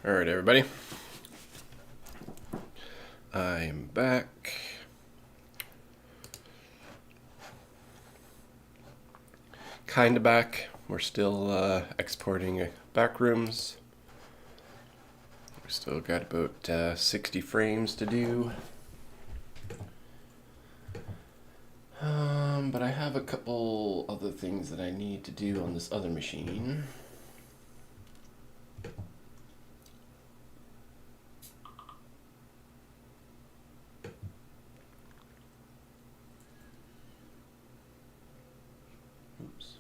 All right, everybody. I'm back. Kinda back. We're still exporting back rooms. We still got about 60 frames to do. But I have a couple other things that I need to do on this other machine. Oops.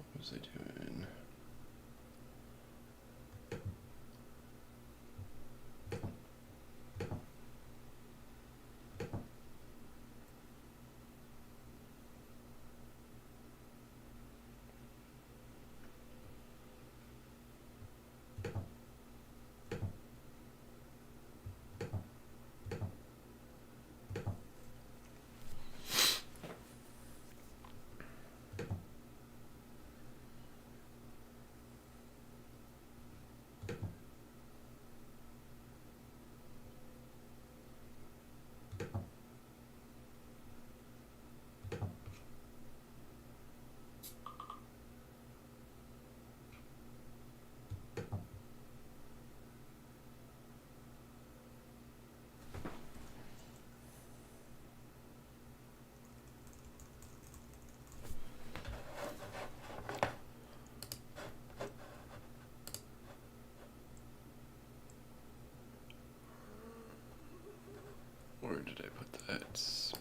What was I doing? Where did I put that?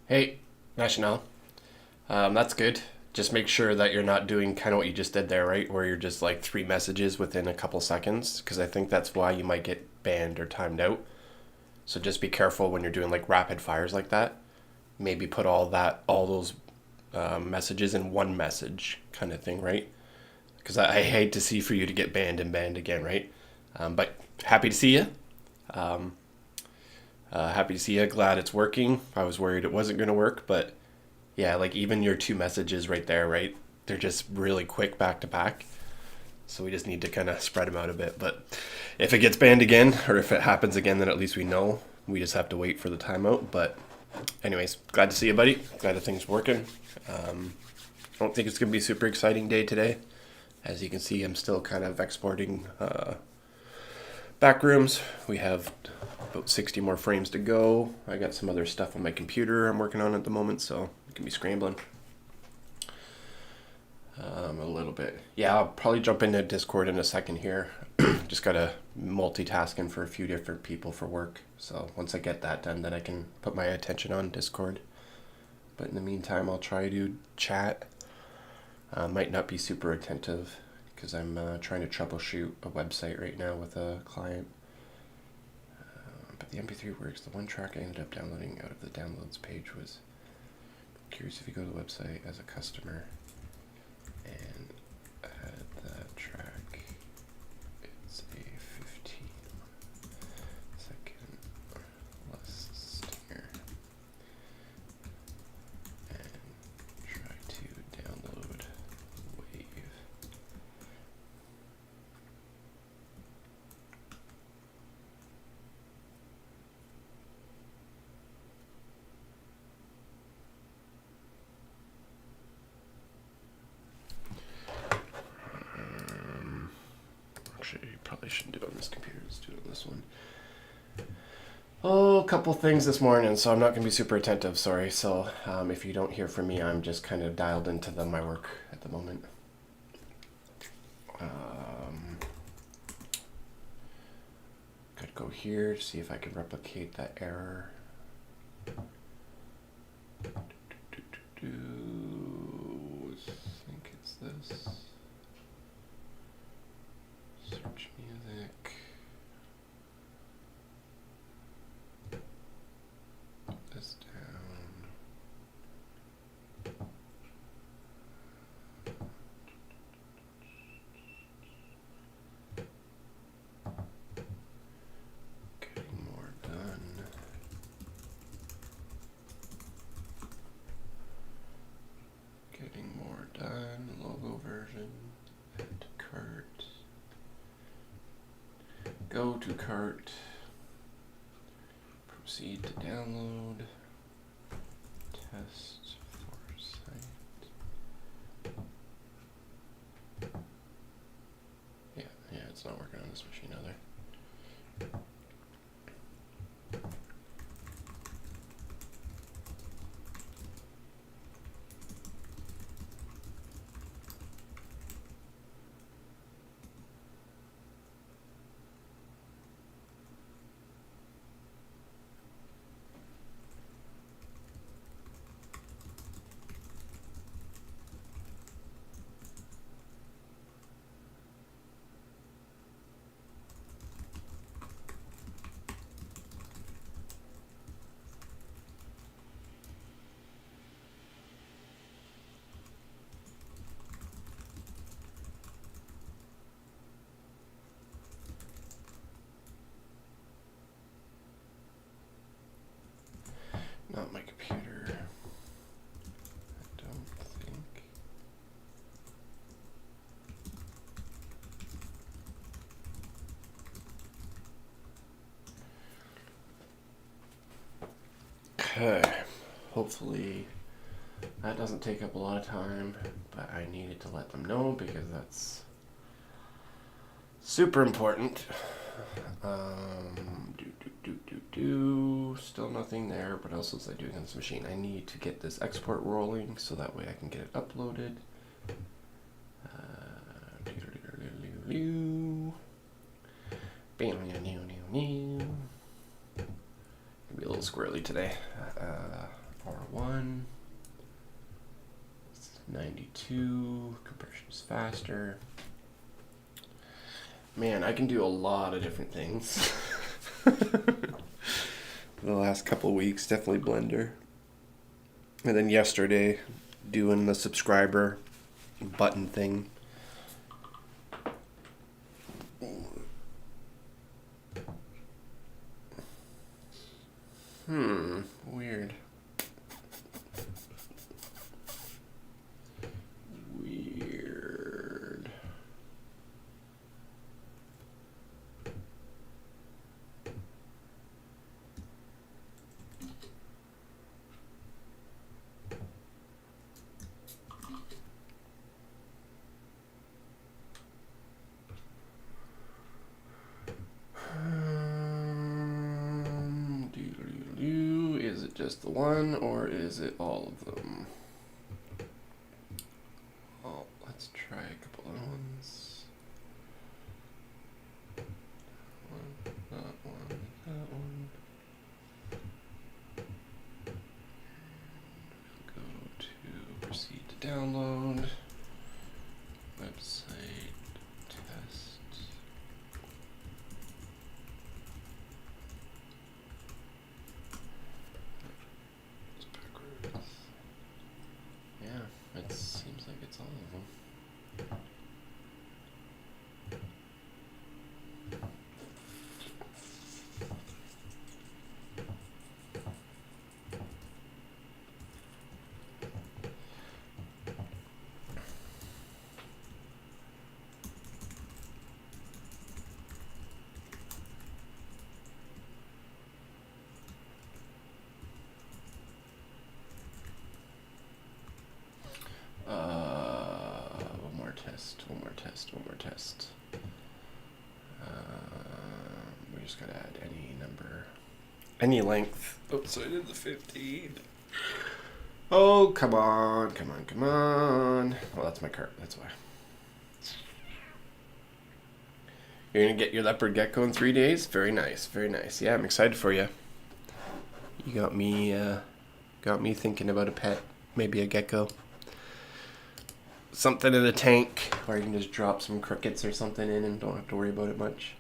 Hey, National. That's good. Just make sure that you're not doing kind of what you just did there, right? Where you're just like 3 messages within a couple seconds, because I think that's why you might get banned or timed out. So just be careful when you're doing like rapid fires like that. Maybe put all those messages in one message kind of thing, right? Because I hate to see for you to get banned and banned again, right? But happy to see you. Happy to see you. Glad it's working. I was worried it wasn't going to work, but yeah, like even your two messages right there, right? They're just really quick back to back. So we just need to kind of spread them out a bit. But if it gets banned again, or if it happens again, then at least we know. We just have to wait for the timeout. But anyways, glad to see you, buddy. Glad that things working. I don't think it's going to be a super exciting day today. As you can see, I'm still kind of exporting back rooms. We have about 60 more frames to go. I got some other stuff on my computer I'm working on at the moment, so it can be scrambling. A little bit. Yeah, I'll probably jump into Discord in a second here. Just gotta multitasking for a few different people for work. So once I get that done, then I can put my attention on Discord. But in the meantime, I'll try to chat. Might not be super attentive because I'm trying to troubleshoot a website right now with a client. But the MP3 works. The one track I ended up downloading out of the downloads page was curious if you go to the website as a customer and add that track. It's a 15-second list here. And try to download Wave. Actually, you probably shouldn't do it on this computer. Let's do it on this one. Oh, a couple things this morning, so I'm not going to be super attentive, sorry. So if you don't hear from me, I'm just kind of dialed into my work at the moment. Could go here to see if I can replicate that error. I think it's this. Search music. Put this down. Getting more done. Getting more done. Logo version. Add to cart. Go to cart, proceed to download, test for site. Yeah, it's not working on this machine either. Not my computer. I don't think. Okay. Hopefully that doesn't take up a lot of time, but I needed to let them know because that's super important. Still nothing there. What else was I doing on this machine? I need to get this export rolling so that way I can get it uploaded. Gonna be a little squirrely today. R1. 92. Compression is faster. Man, I can do a lot of different things. The last couple of weeks, definitely Blender. And then yesterday, doing the subscriber button thing. Weird. Weird. Is it just the one, or is it all of them? Oh, let's try a couple other ones. That one, that one. Go to proceed to download. Website test. It's backwards. Yeah, it seems like it's all of them. One more test. We just gotta add any number, any length. Oh, so I did the 15. Oh, come on. Oh, that's my cart, that's why. You're gonna get your leopard gecko in 3 days? Very nice, very nice. Yeah, I'm excited for you. You got me thinking about a pet, maybe a gecko. Something in the tank where you can just drop some crickets or something in and don't have to worry about it much.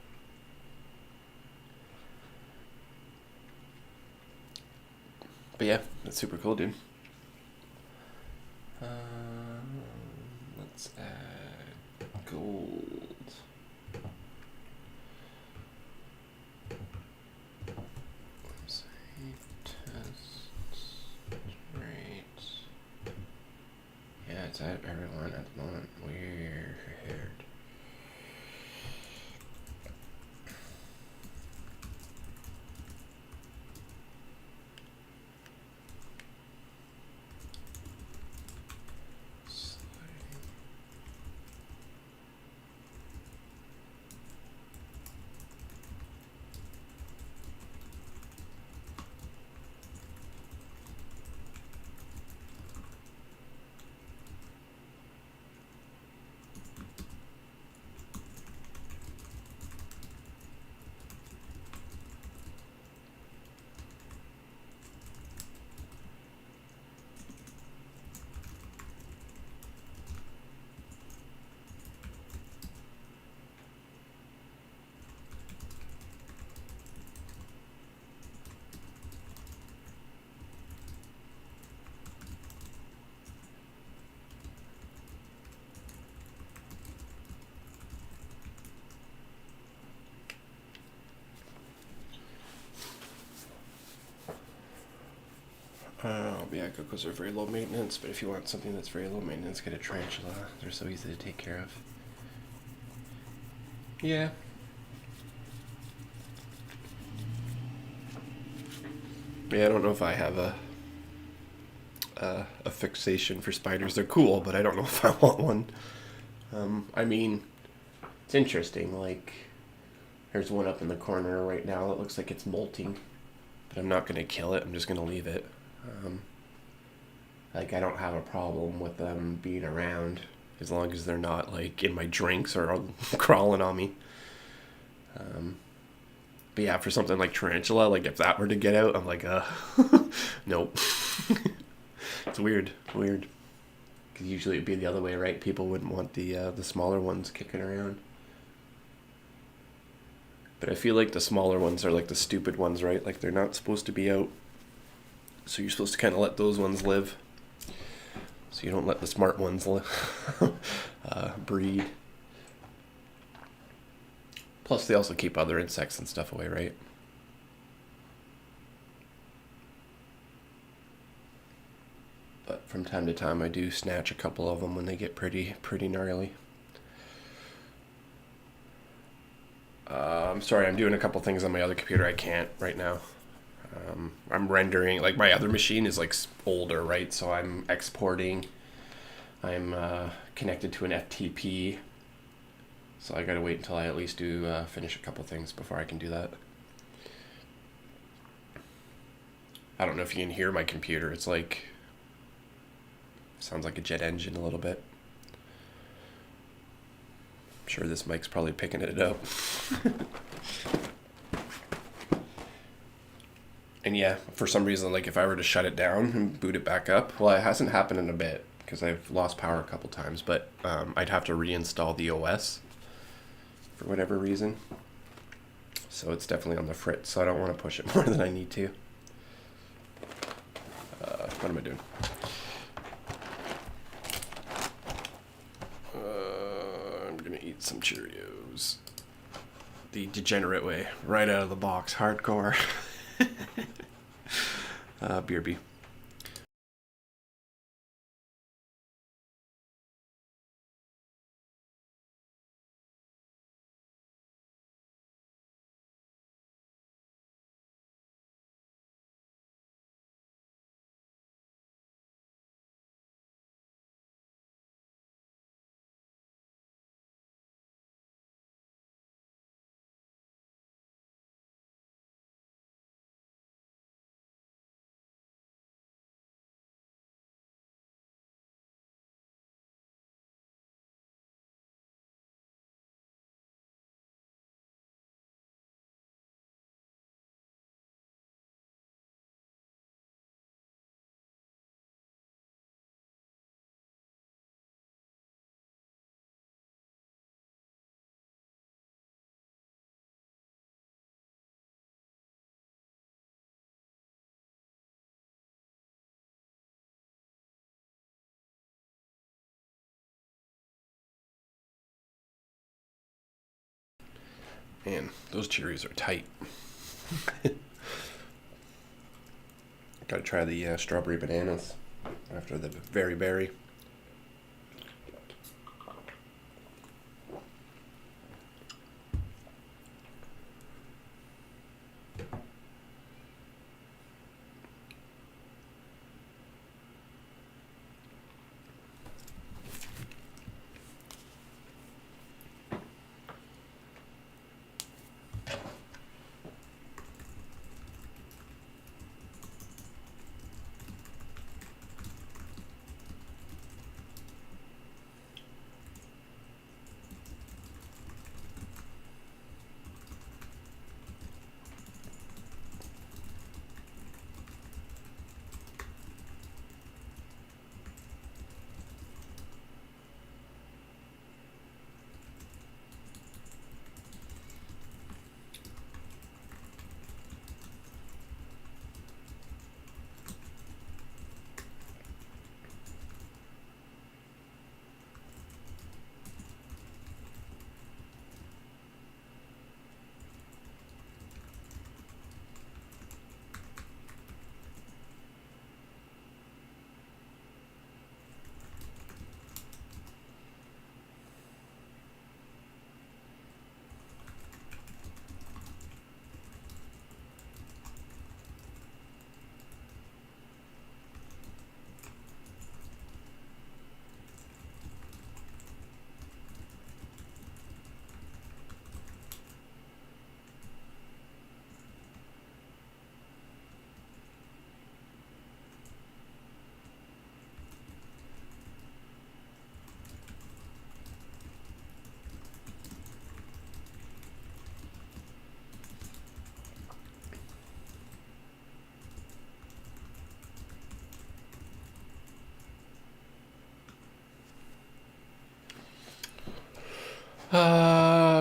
But yeah, that's super cool, dude. Let's add gold. Yeah, it's at everyone at the moment. Weird. Yeah, geckos are very low maintenance, but if you want something that's very low maintenance, get a tarantula. They're so easy to take care of. Yeah. Yeah, I don't know if I have a fixation for spiders. They're cool, but I don't know if I want one. I mean, it's interesting. Like, there's one up in the corner right now that looks like it's molting, but I'm not going to kill it. I'm just going to leave it. Like, I don't have a problem with them being around as long as they're not, like, in my drinks or crawling on me. But yeah, for something like tarantula, like, if that were to get out, I'm like, nope. It's weird. Because usually it'd be the other way, right? People wouldn't want the smaller ones kicking around. But I feel like the smaller ones are like the stupid ones, right? Like, they're not supposed to be out. So you're supposed to kind of let those ones live. so you don't let the smart ones breed. Plus, they also keep other insects and stuff away, right? But from time to time, I do snatch a couple of them when they get pretty gnarly. I'm sorry, I'm doing a couple things on my other computer. I can't right now. I'm rendering, like my other machine is like older, right? So I'm exporting. I'm connected to an FTP. So I gotta wait until I at least do finish a couple things before I can do that. I don't know if you can hear my computer. It's like, sounds like a jet engine a little bit. I'm sure this mic's probably picking it up. And yeah, for some reason, like if I were to shut it down and boot it back up, well, it hasn't happened in a bit because I've lost power a couple times, but I'd have to reinstall the OS for whatever reason. So it's definitely on the fritz, so I don't want to push it more than I need to. What am I doing? I'm going to eat some Cheerios. The degenerate way, right out of the box, hardcore. BRB. Man, those Cheerios are tight. Gotta try the strawberry bananas after the very berry.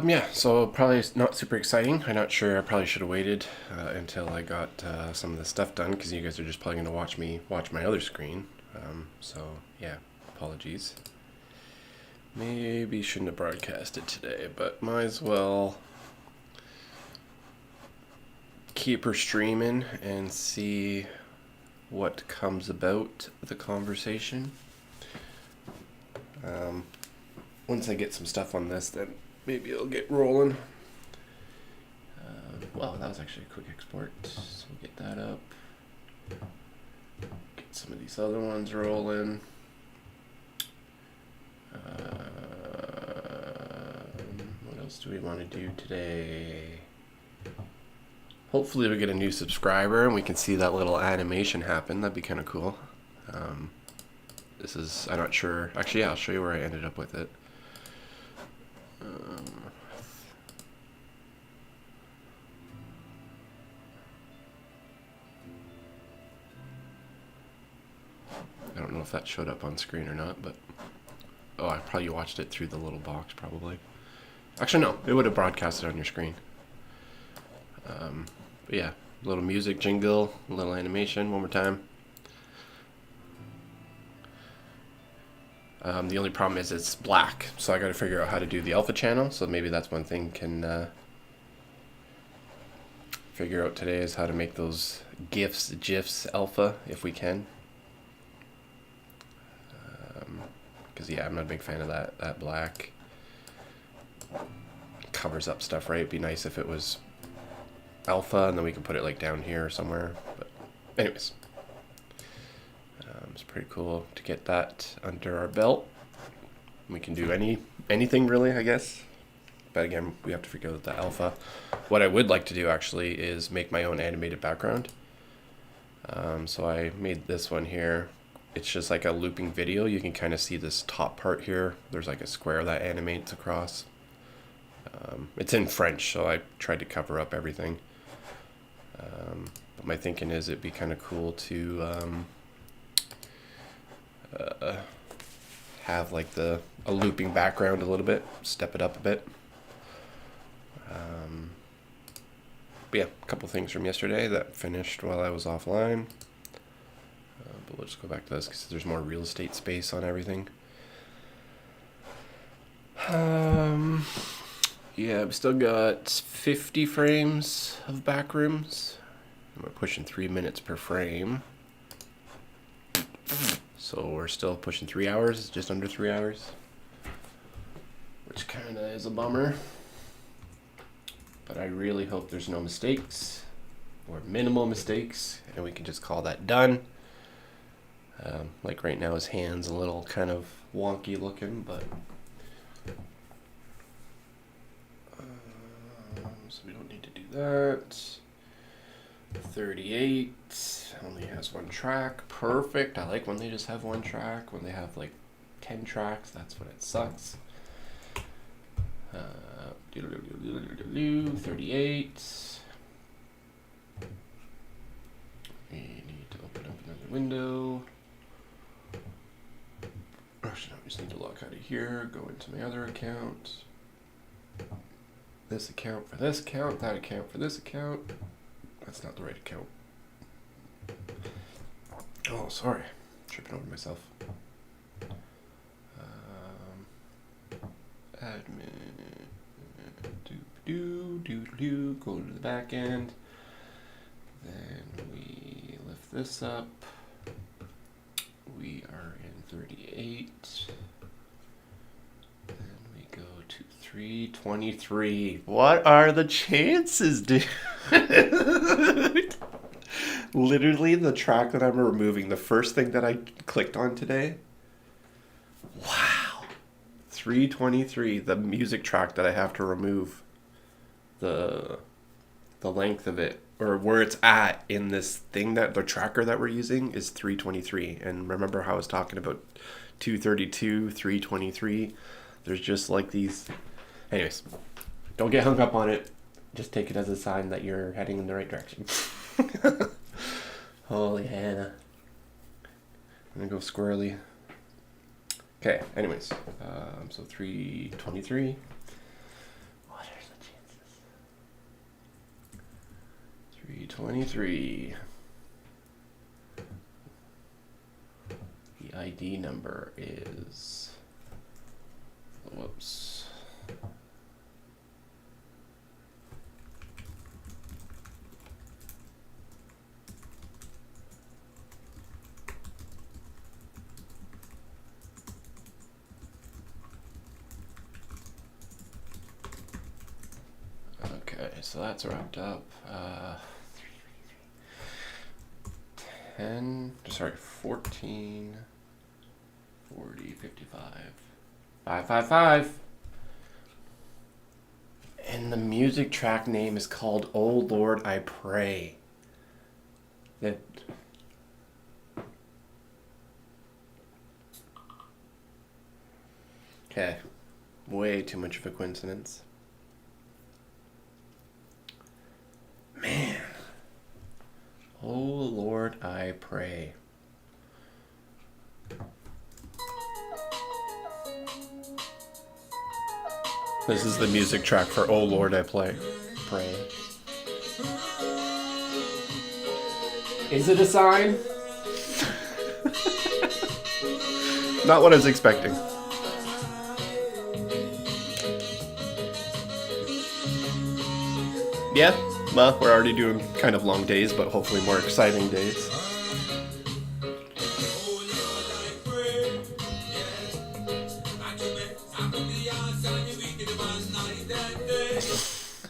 Yeah, so probably not super exciting. I'm not sure. I probably should have waited until I got some of the stuff done because you guys are just probably going to watch me watch my other screen. So yeah, apologies. Maybe shouldn't have broadcasted today, but might as well keep her streaming and see what comes about the conversation. Once I get some stuff on this, then maybe it'll get rolling. Well, that was actually a quick export, so we'll get that up. Get some of these other ones rolling. What else do we want to do today? Hopefully we get a new subscriber and we can see that little animation happen. That'd be kind of cool. This is, I'm not sure. Actually, yeah, I'll show you where I ended up with it. I don't know if that showed up on screen or not, but oh, I probably watched it through the little box, probably. Actually, no, it would have broadcasted on your screen. But yeah, a little music jingle, a little animation, one more time. The only problem is it's black, so I got to figure out how to do the alpha channel. So maybe that's one thing can figure out today is how to make those GIFs alpha if we can. Because yeah, I'm not a big fan of that black. Covers up stuff, right? It'd be nice if it was alpha and then we can put it like down here or somewhere. But anyways, it's pretty cool to get that under our belt. We can do anything really, I guess. But again, we have to figure out the alpha. What I would like to do actually is make my own animated background. So I made this one here. It's just like a looping video. You can kind of see this top part here. There's like a square that animates across. It's in French, so I tried to cover up everything. But my thinking is it'd be kind of cool to have like a looping background a little bit, step it up a bit. But yeah, a couple things from yesterday that finished while I was offline. But we'll just go back to this because there's more real estate space on everything. Yeah, we still got 50 frames of backrooms. We're pushing 3 minutes per frame. So we're still pushing 3 hours, just under 3 hours. Which kind of is a bummer. But I really hope there's no mistakes or minimal mistakes and we can just call that done. Like right now his hand's a little kind of wonky looking, but so we don't need to do that. 38 only has one track. Perfect. I like when they just have one track. When they have like 10 tracks, that's when it sucks. 38. We need to open up another window. Actually, no, we just need to log out of here, go into my other account. This account for this account, that account for this account. That's not the right account. Oh, sorry. Tripping over myself. Admin. Go to the back end. Then we lift this up. We are in 38. Then we go to 323. What are the chances, dude? Literally the track that I'm removing, the first thing that I clicked on today. Wow. 323, the music track that I have to remove. The length of it, or where it's at in this thing, that the tracker that we're using is 323. And remember how I was talking about 232, 323? There's just like these. Anyways, don't get hung up on it. Just take it as a sign that you're heading in the right direction. Holy Hannah. I'm gonna go squirrely. Okay, anyways. So 323. What are the chances? 323. ID number is, whoops. Okay, so that's wrapped up. 14, 40, 55, 555. And the music track name is called "Oh Lord, I Pray." That. Okay, way too much of a coincidence. Man. Oh Lord, I pray. This is the music track for "Oh Lord, I Pray." Is it a sign? Not what I was expecting. Yeah, well, we're already doing kind of long days, but hopefully more exciting days.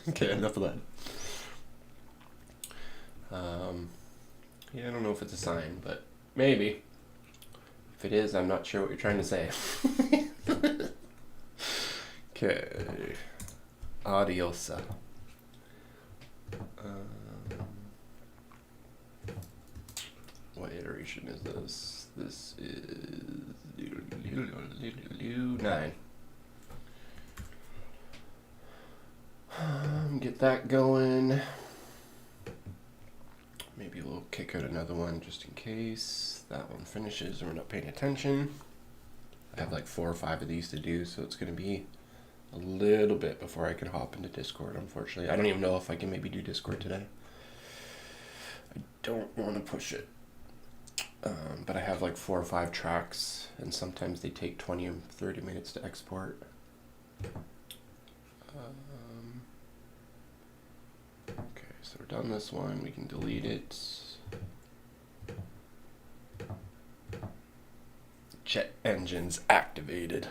Okay, enough of that. Yeah, I don't know if it's a sign, but maybe. If it is, I'm not sure what you're trying to say. Okay. Adiosa. What iteration is this? This is 9. Get that going. Maybe we'll kick out another one just in case that one finishes and we're not paying attention. I have like 4 or 5 of these to do, so it's going to be a little bit before I can hop into Discord, unfortunately. I don't even know if I can maybe do Discord today. I don't want to push it. But I have like 4 or 5 tracks, and sometimes they take 20 or 30 minutes to export. Okay, so we're done this one. We can delete it. Jet engines activated.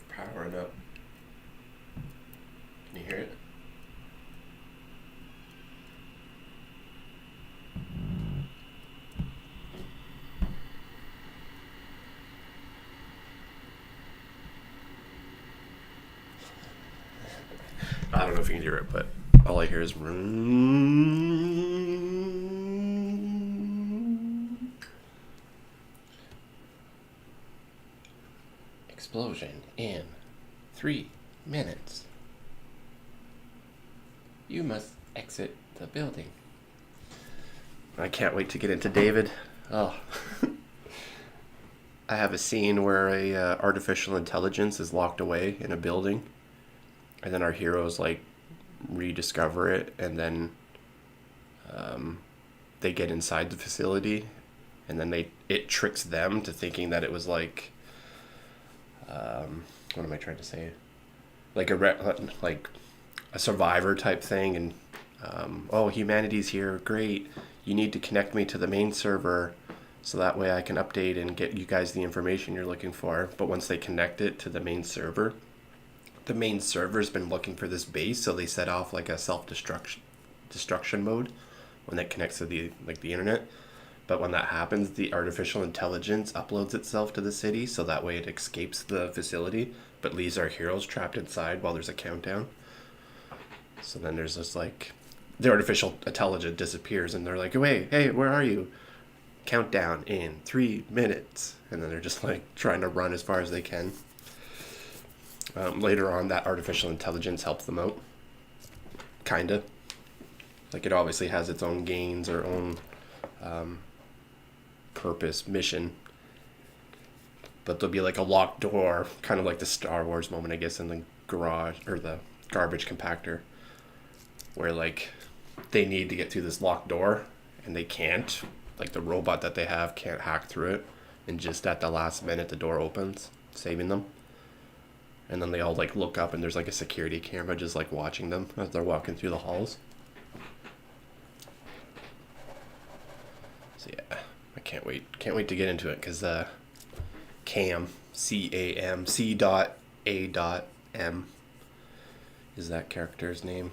Powering up. Can you hear it? I don't know if you can hear it, but all I hear is explosion in 3 minutes. You must exit the building. I can't wait to get into David. Oh. I have a scene where a artificial intelligence is locked away in a building, and then our heroes like rediscover it, and then they get inside the facility, and then it tricks them to thinking that it was like what am I trying to say? Like a survivor type thing, and oh, humanity's here, great. You need to connect me to the main server so that way I can update and get you guys the information you're looking for. But once they connect it to the main server's been looking for this base, so they set off like a self-destruction mode when that connects to the internet. But when that happens, the artificial intelligence uploads itself to the city, so that way it escapes the facility, but leaves our heroes trapped inside while there's a countdown. So then there's this like, the artificial intelligence disappears, and they're like, "Wait, hey, where are you? Countdown in 3 minutes." And then they're just like trying to run as far as they can. Later on, that artificial intelligence helps them out. Kinda. Like, it obviously has its own gains or own purpose mission. But there'll be like a locked door, kind of like the Star Wars moment, I guess, in the garage or the garbage compactor, where like they need to get through this locked door and they can't. Like the robot that they have can't hack through it, and just at the last minute the door opens, saving them. And then they all like look up and there's like a security camera just like watching them as they're walking through the halls. So yeah, I can't wait to get into it, because Cam, C-A-M, C.A.M is that character's name.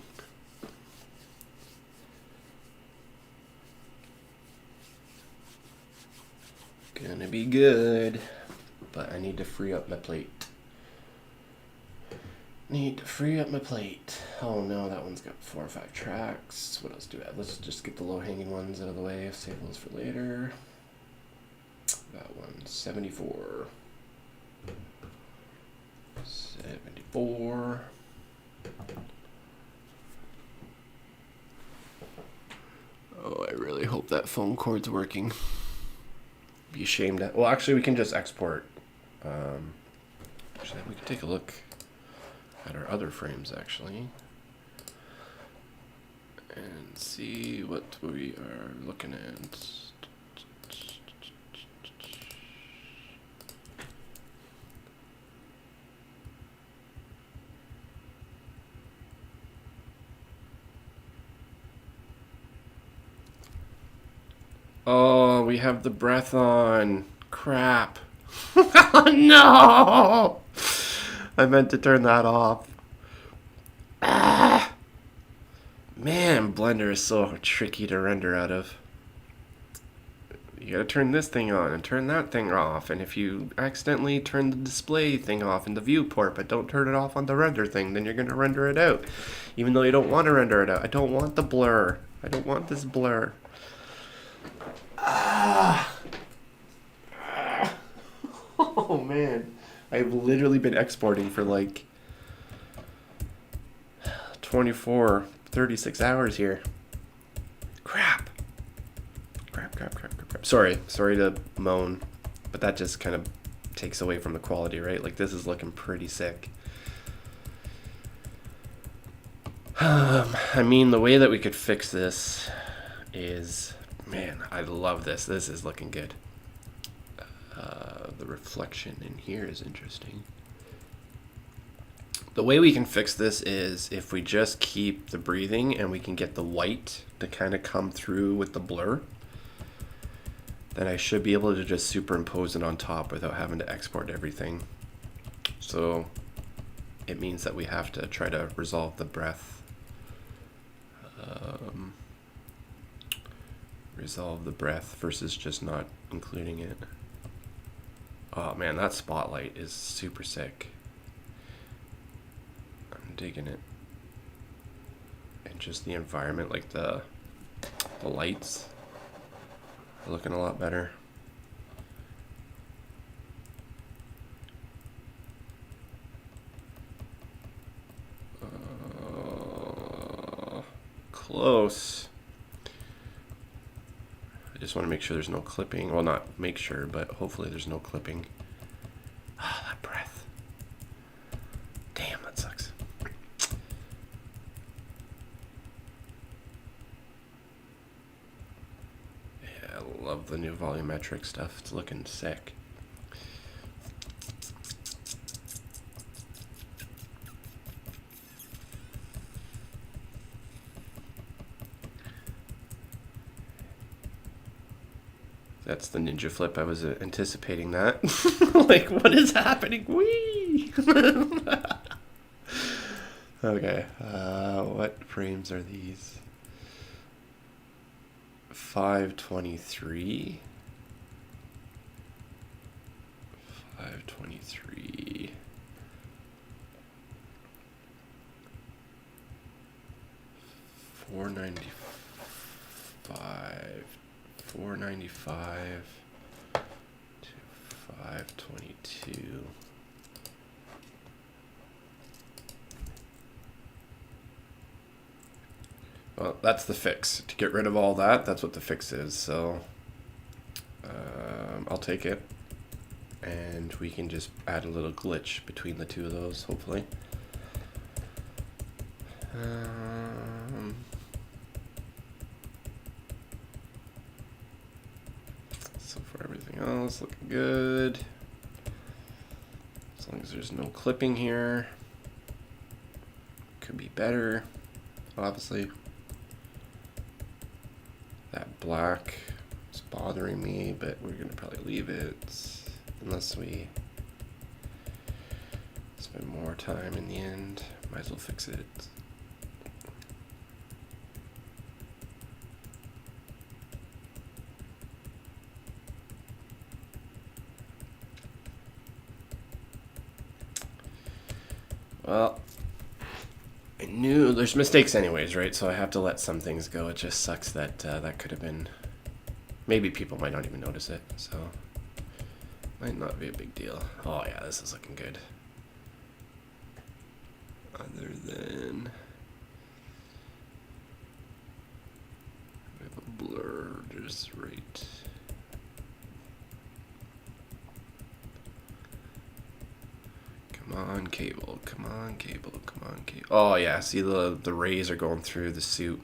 Gonna be good, but I need to free up my plate. Oh no, that one's got 4 or 5 tracks. What else do I have? Let's just get the low-hanging ones out of the way. Save those for later. That one's 74. 74. Oh, I really hope that phone cord's working. Be ashamed at. Well, actually, we can just export. Actually, we can take a look at our other frames, actually, and see what we are looking at. Oh, we have the breath on. Crap. No! I meant to turn that off. Ah! Man, Blender is so tricky to render out of. You gotta turn this thing on and turn that thing off. And if you accidentally turn the display thing off in the viewport but don't turn it off on the render thing, then you're gonna render it out. Even though you don't want to render it out. I don't want the blur. I don't want this blur. Ah! Oh man, I've literally been exporting for like 24, 36 hours here. Crap. Sorry to moan, but that just kind of takes away from the quality, right? Like this is looking pretty sick. I mean, the way that we could fix this is, man, I love this. This is looking good. The reflection in here is interesting. The way we can fix this is if we just keep the breathing and we can get the white to kind of come through with the blur, then I should be able to just superimpose it on top without having to export everything. So it means that we have to try to resolve the breath. Resolve the breath versus just not including it. Oh man, that spotlight is super sick. I'm digging it. And just the environment, like the lights are looking a lot better. Close. I just want to make sure there's no clipping. Well, not make sure, but hopefully there's no clipping. Ah, that breath. Damn, that sucks. Yeah, I love the new volumetric stuff. It's looking sick. That's the ninja flip. I was anticipating that. Like, what is happening? Whee! Okay. What frames are these? 523. 523. 495. 495 to 522. Well, that's the fix. To get rid of all that, that's what the fix is. So I'll take it. And we can just add a little glitch between the two of those, hopefully. So for everything else, looking good. As long as there's no clipping here. Could be better, obviously. That black is bothering me, but we're gonna probably leave it unless we spend more time in the end. Might as well fix it. Well, I knew there's mistakes anyways, right? So I have to let some things go. It just sucks that that could have been, maybe people might not even notice it, so might not be a big deal. Oh yeah, this is looking good. Other than we have a blur just right. Come on, cable. Come on, cable. Come on, cable. Oh yeah, see the rays are going through the suit.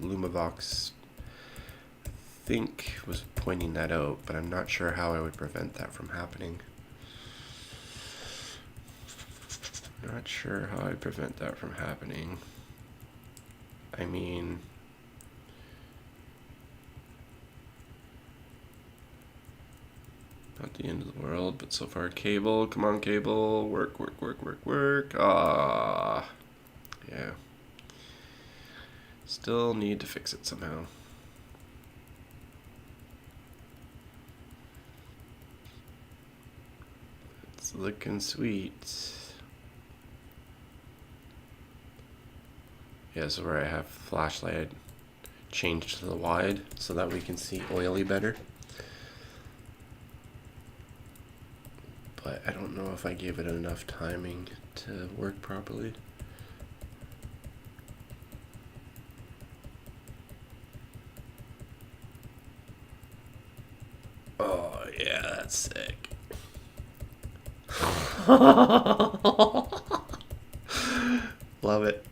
Lumavox, I think, was pointing that out, but I'm not sure how I would prevent that from happening. Not sure how I'd prevent that from happening. I mean, not the end of the world, but so far cable. Come on, cable. Work, work, work, work, work. Ah, yeah. Still need to fix it somehow. It's looking sweet. Yeah, so where I have flashlight changed to the wide so that we can see oily better. But I don't know if I gave it enough timing to work properly. Oh yeah, that's sick. Love it.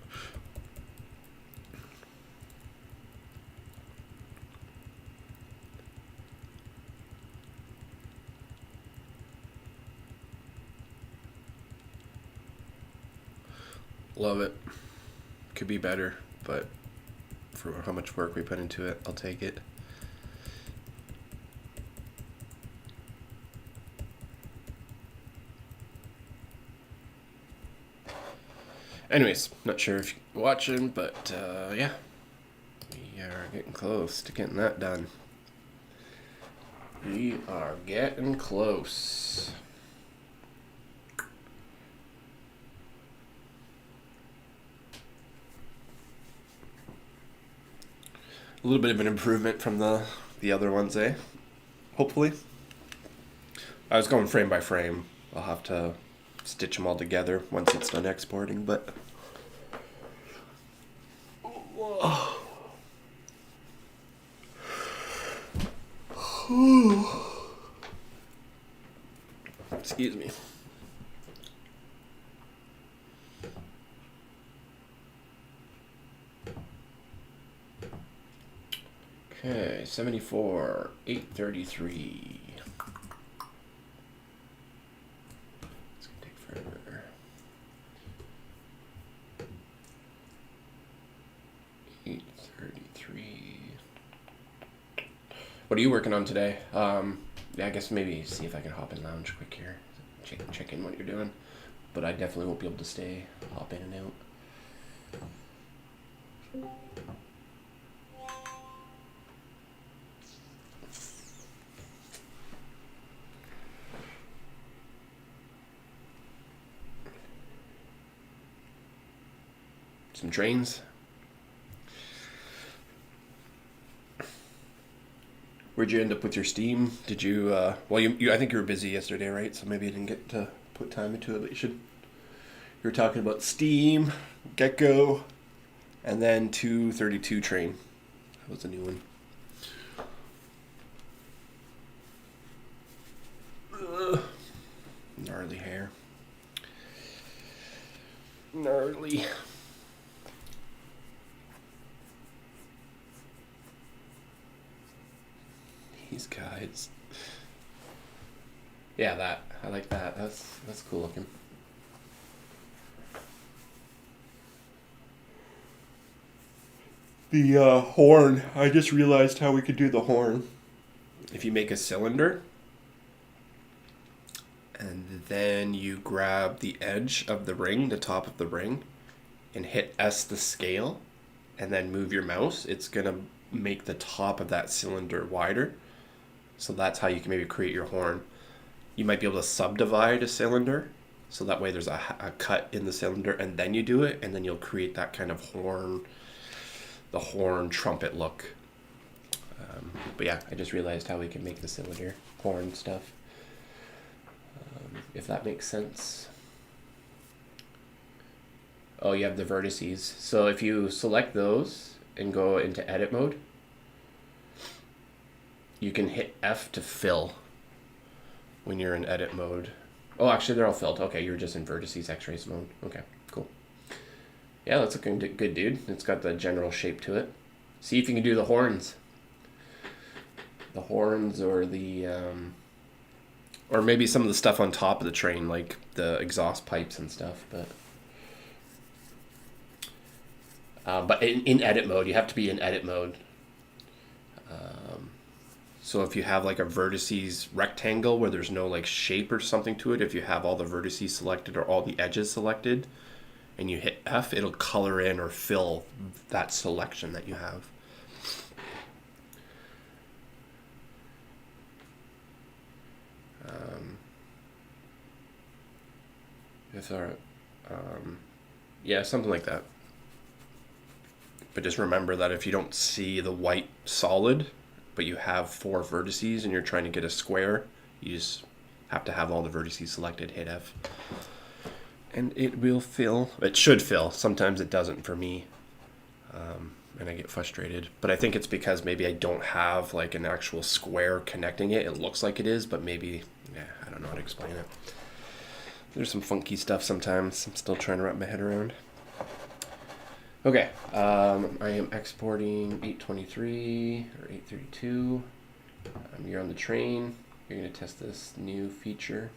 Love it. Could be better, but for how much work we put into it, I'll take it. Anyways, not sure if you're watching, but yeah, we are getting close to getting that done. We are getting close. A little bit of an improvement from the other ones, eh? Hopefully. I was going frame by frame. I'll have to stitch them all together once it's done exporting, but excuse me. Okay, 74, 833. It's gonna take forever. 833. What are you working on today? Yeah, I guess maybe see if I can hop in lounge quick here. Check in what you're doing. But I definitely won't be able to hop in and out. Some trains. Where'd you end up with your Steam? Did you, well, you I think you were busy yesterday, right? So maybe you didn't get to put time into it, but you were talking about Steam, Gecko, and then 232 train. That was a new one. Gnarly hair. Gnarly. These guys. Yeah, that. I like that. That's cool looking. The horn. I just realized how we could do the horn. If you make a cylinder, and then you grab the edge of the ring, the top of the ring, and hit S the scale, and then move your mouse, it's going to make the top of that cylinder wider. So that's how you can maybe create your horn. You might be able to subdivide a cylinder, so that way there's a cut in the cylinder, and then you do it, and then you'll create that kind of horn, the horn trumpet look. But yeah, I just realized how we can make the cylinder horn stuff. If that makes sense. Oh, you have the vertices. So if you select those and go into edit mode, you can hit F to fill when you're in edit mode. Oh, actually they're all filled. Okay, you're just in vertices X-rays mode. Okay, cool. Yeah, that's looking good, dude. It's got the general shape to it. See if you can do the horns. The horns or the, or maybe some of the stuff on top of the train, like the exhaust pipes and stuff, but in edit mode, you have to be in edit mode. So if you have like a vertices rectangle where there's no like shape or something to it, if you have all the vertices selected or all the edges selected, and you hit F, it'll color in or fill that selection that you have. If there, yeah, something like that. But just remember that if you don't see the white solid, but you have 4 vertices and you're trying to get a square, you just have to have all the vertices selected, hit F. And it will fill. It should fill. Sometimes it doesn't for me. And I get frustrated. But I think it's because maybe I don't have like an actual square connecting it. It looks like it is, but maybe, yeah, I don't know how to explain it. There's some funky stuff sometimes. I'm still trying to wrap my head around. Okay, I am exporting 823 or 832. You're on the train. You're going to test this new feature.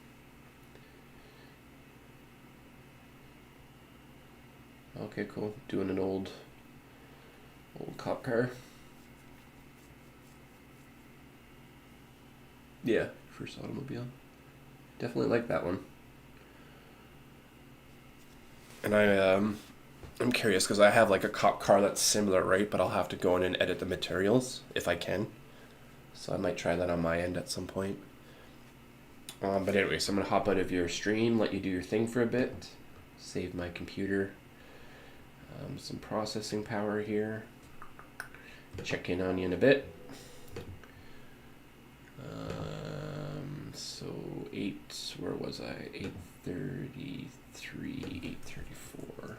Okay, cool. Doing an old cop car. Yeah, first automobile. Definitely like that one. And I'm curious because I have like a cop car that's similar, right? But I'll have to go in and edit the materials if I can. So I might try that on my end at some point. But anyway, so I'm gonna hop out of your stream, let you do your thing for a bit, save my computer. Some processing power here. Check in on you in a bit. So where was I? 833, 834.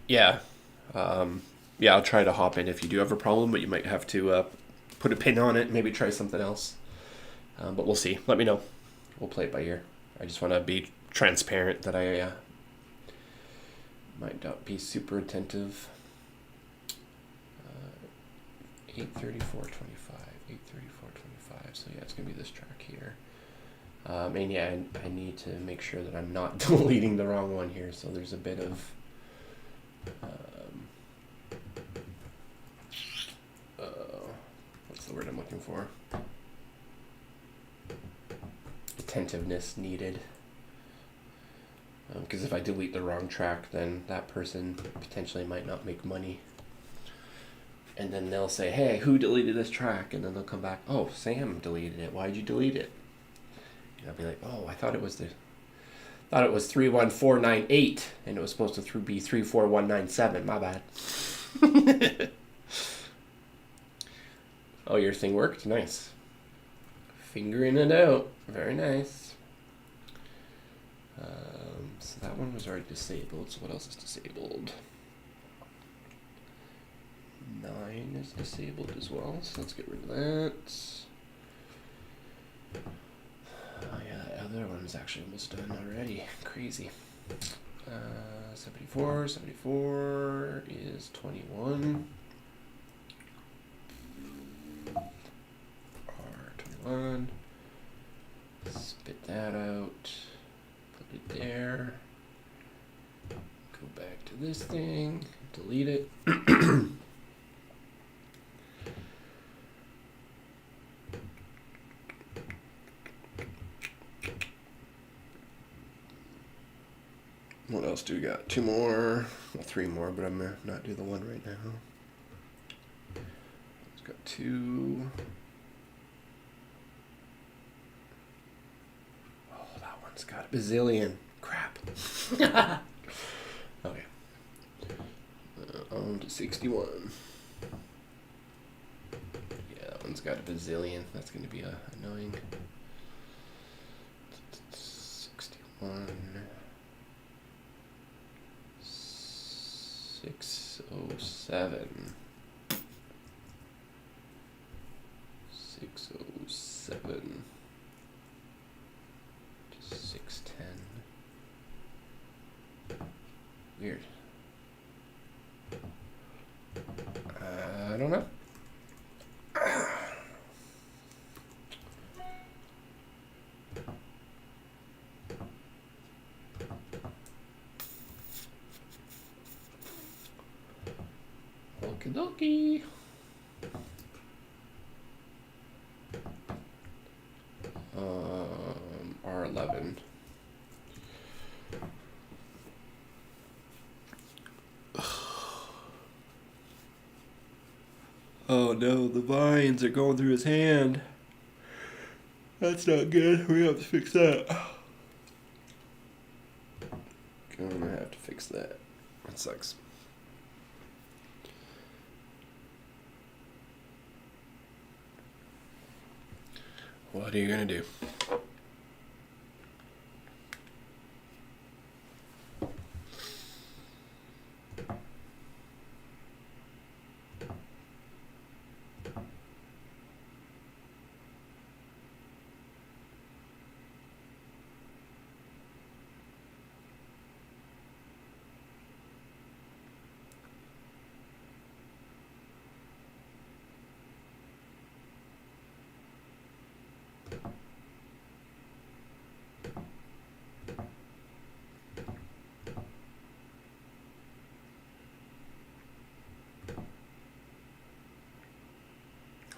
Yeah. Yeah, I'll try to hop in if you do have a problem, but you might have to put a pin on it, maybe try something else. But we'll see. Let me know. We'll play it by ear. I just want to be transparent that I might not be super attentive. 834.25, 834.25. So yeah, it's gonna be this track here. And yeah, I need to make sure that I'm not deleting the wrong one here. So there's a bit of what's the word I'm looking for? Attentiveness needed. Because if I delete the wrong track, then that person potentially might not make money. And then they'll say, hey, who deleted this track? And then they'll come back, oh, Sam deleted it. Why'd you delete it? And I'll be like, oh, I thought it was 31498, and it was supposed to be 34197. My bad. Oh, your thing worked? Nice. Fingering it out. Very nice. So that one was already disabled. So what else is disabled? 9 is disabled as well, so let's get rid of that. Oh yeah, that other one's actually almost done already. Crazy. 74 is 21. R21. Spit that out. Put it there. Go back to this thing. Delete it. What else do we got? 2 more, well, 3 more, but I'm gonna not do the one right now. It's got 2. Oh, that one's got a bazillion. Crap. Okay. On to 61. Yeah, that one's got a bazillion. That's gonna be annoying. 61. 607. 607. 610. Weird. I don't know. Okie dokie. R11. Oh no, the vines are going through his hand. That's not good. We have to fix that. Gonna have to fix that. That sucks. What are you gonna do?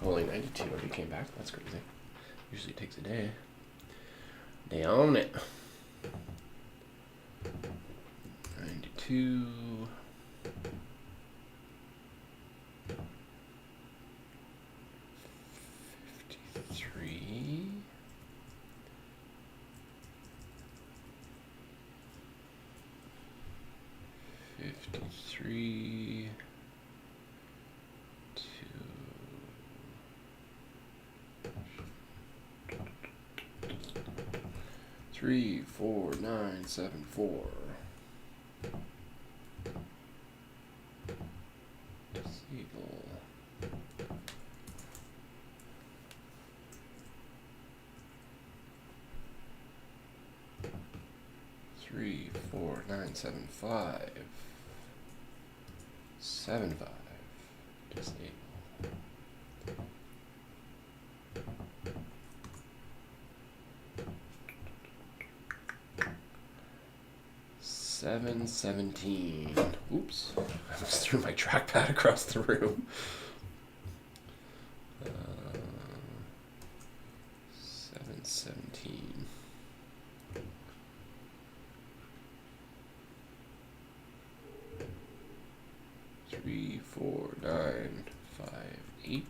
Only 92 already came back. That's crazy. Usually it takes a day. Day on it. 92. 53. 53. 34974. Disable. Three, 4, 9, 7, 5. 7, 5. Disable. 717. Oops. I just threw my trackpad across the room. 717. 3, 4, 9, 5, 8.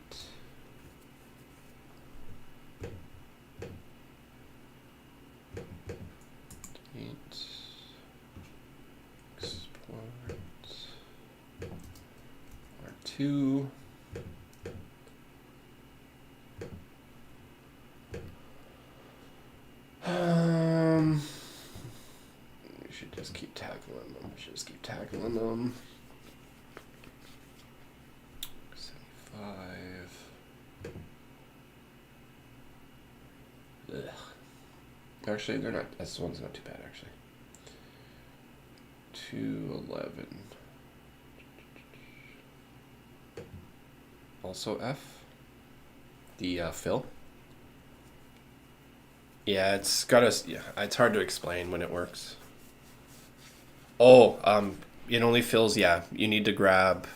2. We should just keep tackling them. Ugh. Actually, they're not. This one's not too bad, actually. 211. Also F. The fill. Yeah, it's got us. Yeah, it's hard to explain when it works. Oh, it only fills. Yeah, you need to grab.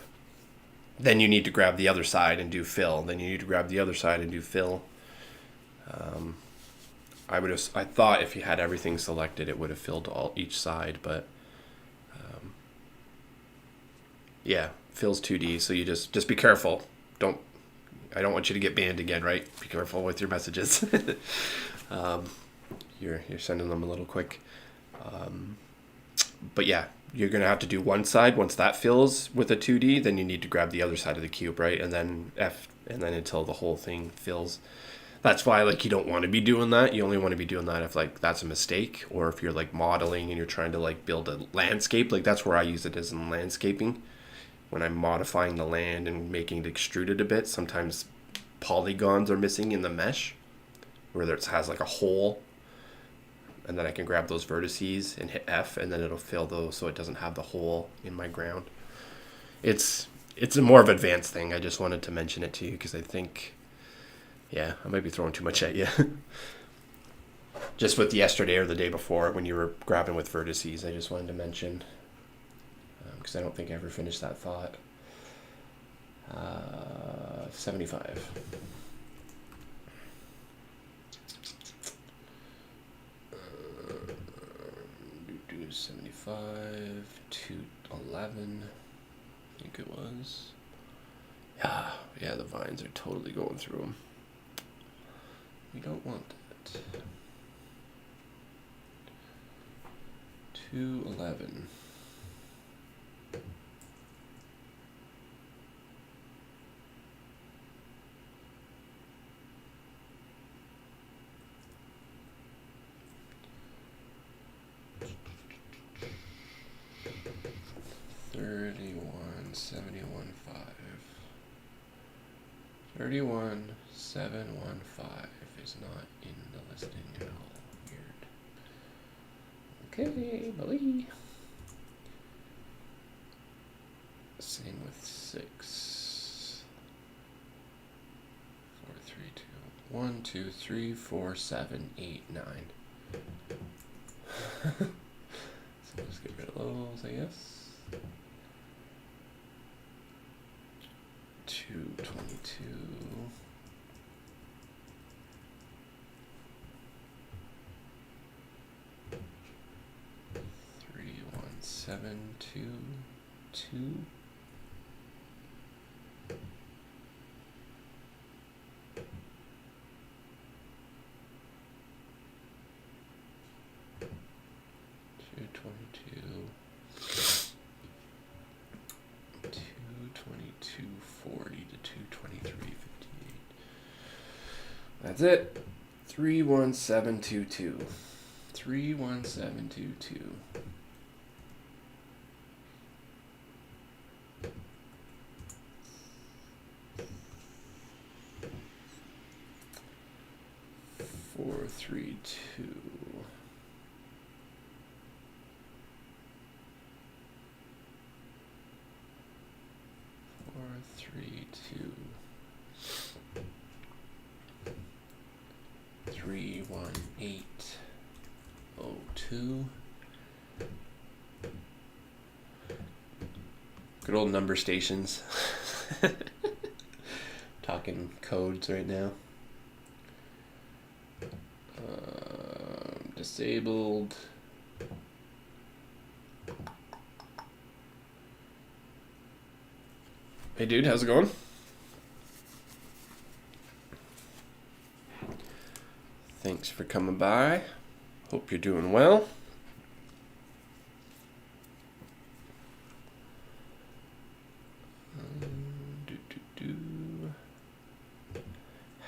Then you need to grab the other side and do fill. Then you need to grab the other side and do fill. I would have. I thought if you had everything selected, it would have filled each side, but yeah, fills 2D. So you just be careful. Don't. I don't want you to get banned again, right? Be careful with your messages. You're sending them a little quick. But yeah, you're gonna have to do one side. Once that fills with a 2D, then you need to grab the other side of the cube, right? And then F, and then until the whole thing fills. That's why like you don't want to be doing that. You only want to be doing that if like that's a mistake, or if you're like modeling and you're trying to like build a landscape. Like that's where I use it, as in landscaping. When I'm modifying the land and making it extruded a bit, sometimes polygons are missing in the mesh, where it has like a hole, and then I can grab those vertices and hit F, and then it'll fill those so it doesn't have the hole in my ground. It's a more of an advanced thing. I just wanted to mention it to you because I think, yeah, I might be throwing too much at you. Just with yesterday or the day before when you were grabbing with vertices, I just wanted to mention, because I don't think I ever finished that thought. 75. Do 75 to 11, I think it was. Yeah, the vines are totally going through them. We don't want that. 211. $31,715 is not in the listing at all. Weird. Okay, buddy. Same with 6. 4, 3, 2. 1, 2, 3, 4, 7, 8, 9. So let's get rid of those, I guess. 222. 31722. 222.40 to 223.58. That's it. 31722. 31722. Four, 3, 2. 3, 2. 31802. Good old number stations. Talking codes right now. Disabled. Hey dude, how's it going? Thanks for coming by. Hope you're doing well.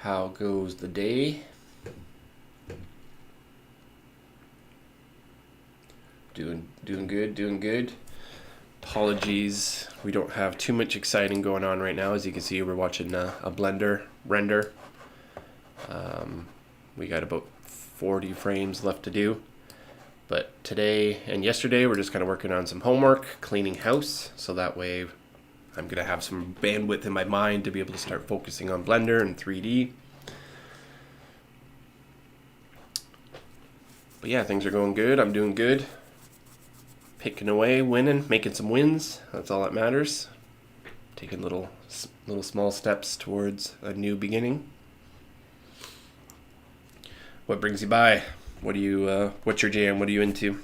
How goes the day? Doing good, doing good. Apologies, we don't have too much exciting going on right now. As you can see, we're watching a Blender render. We got about 40 frames left to do. But today and yesterday, we're just kind of working on some homework, cleaning house, so that way I'm going to have some bandwidth in my mind to be able to start focusing on Blender and 3D. But yeah, things are going good. I'm doing good. Picking away, winning, making some wins. That's all that matters. Taking little small steps towards a new beginning. What brings you by? What do you? What's your jam? What are you into?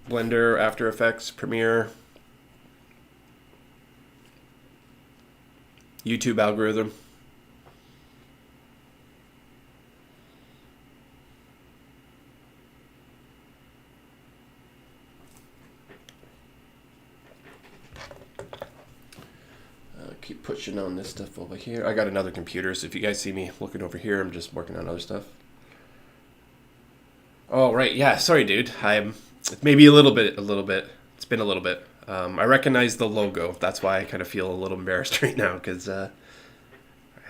Blender, After Effects, Premiere, YouTube algorithm. Keep pushing on this stuff over here. I got another computer, so if you guys see me looking over here, I'm just working on other stuff. Oh, right. Yeah, sorry, dude. Maybe a little bit. It's been a little bit. I recognize the logo. That's why I kind of feel a little embarrassed right now, because I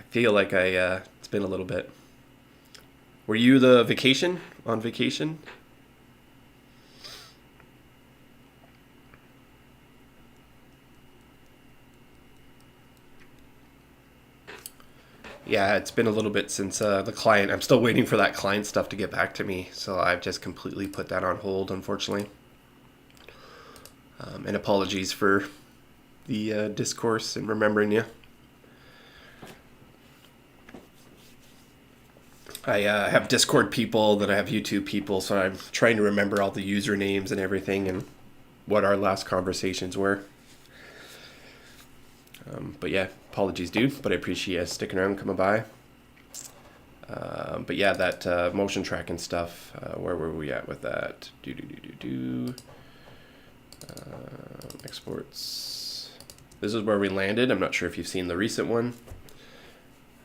feel like it's been a little bit. Were you on vacation? Yeah, it's been a little bit since the client. I'm still waiting for that client stuff to get back to me, so I've just completely put that on hold, unfortunately. And apologies for the discourse and remembering you. I have Discord people, then I have YouTube people, so I'm trying to remember all the usernames and everything and what our last conversations were. But yeah, apologies, dude, but I appreciate you sticking around and coming by. But yeah, that motion tracking stuff, where were we at with that? Exports. This is where we landed. I'm not sure if you've seen the recent one.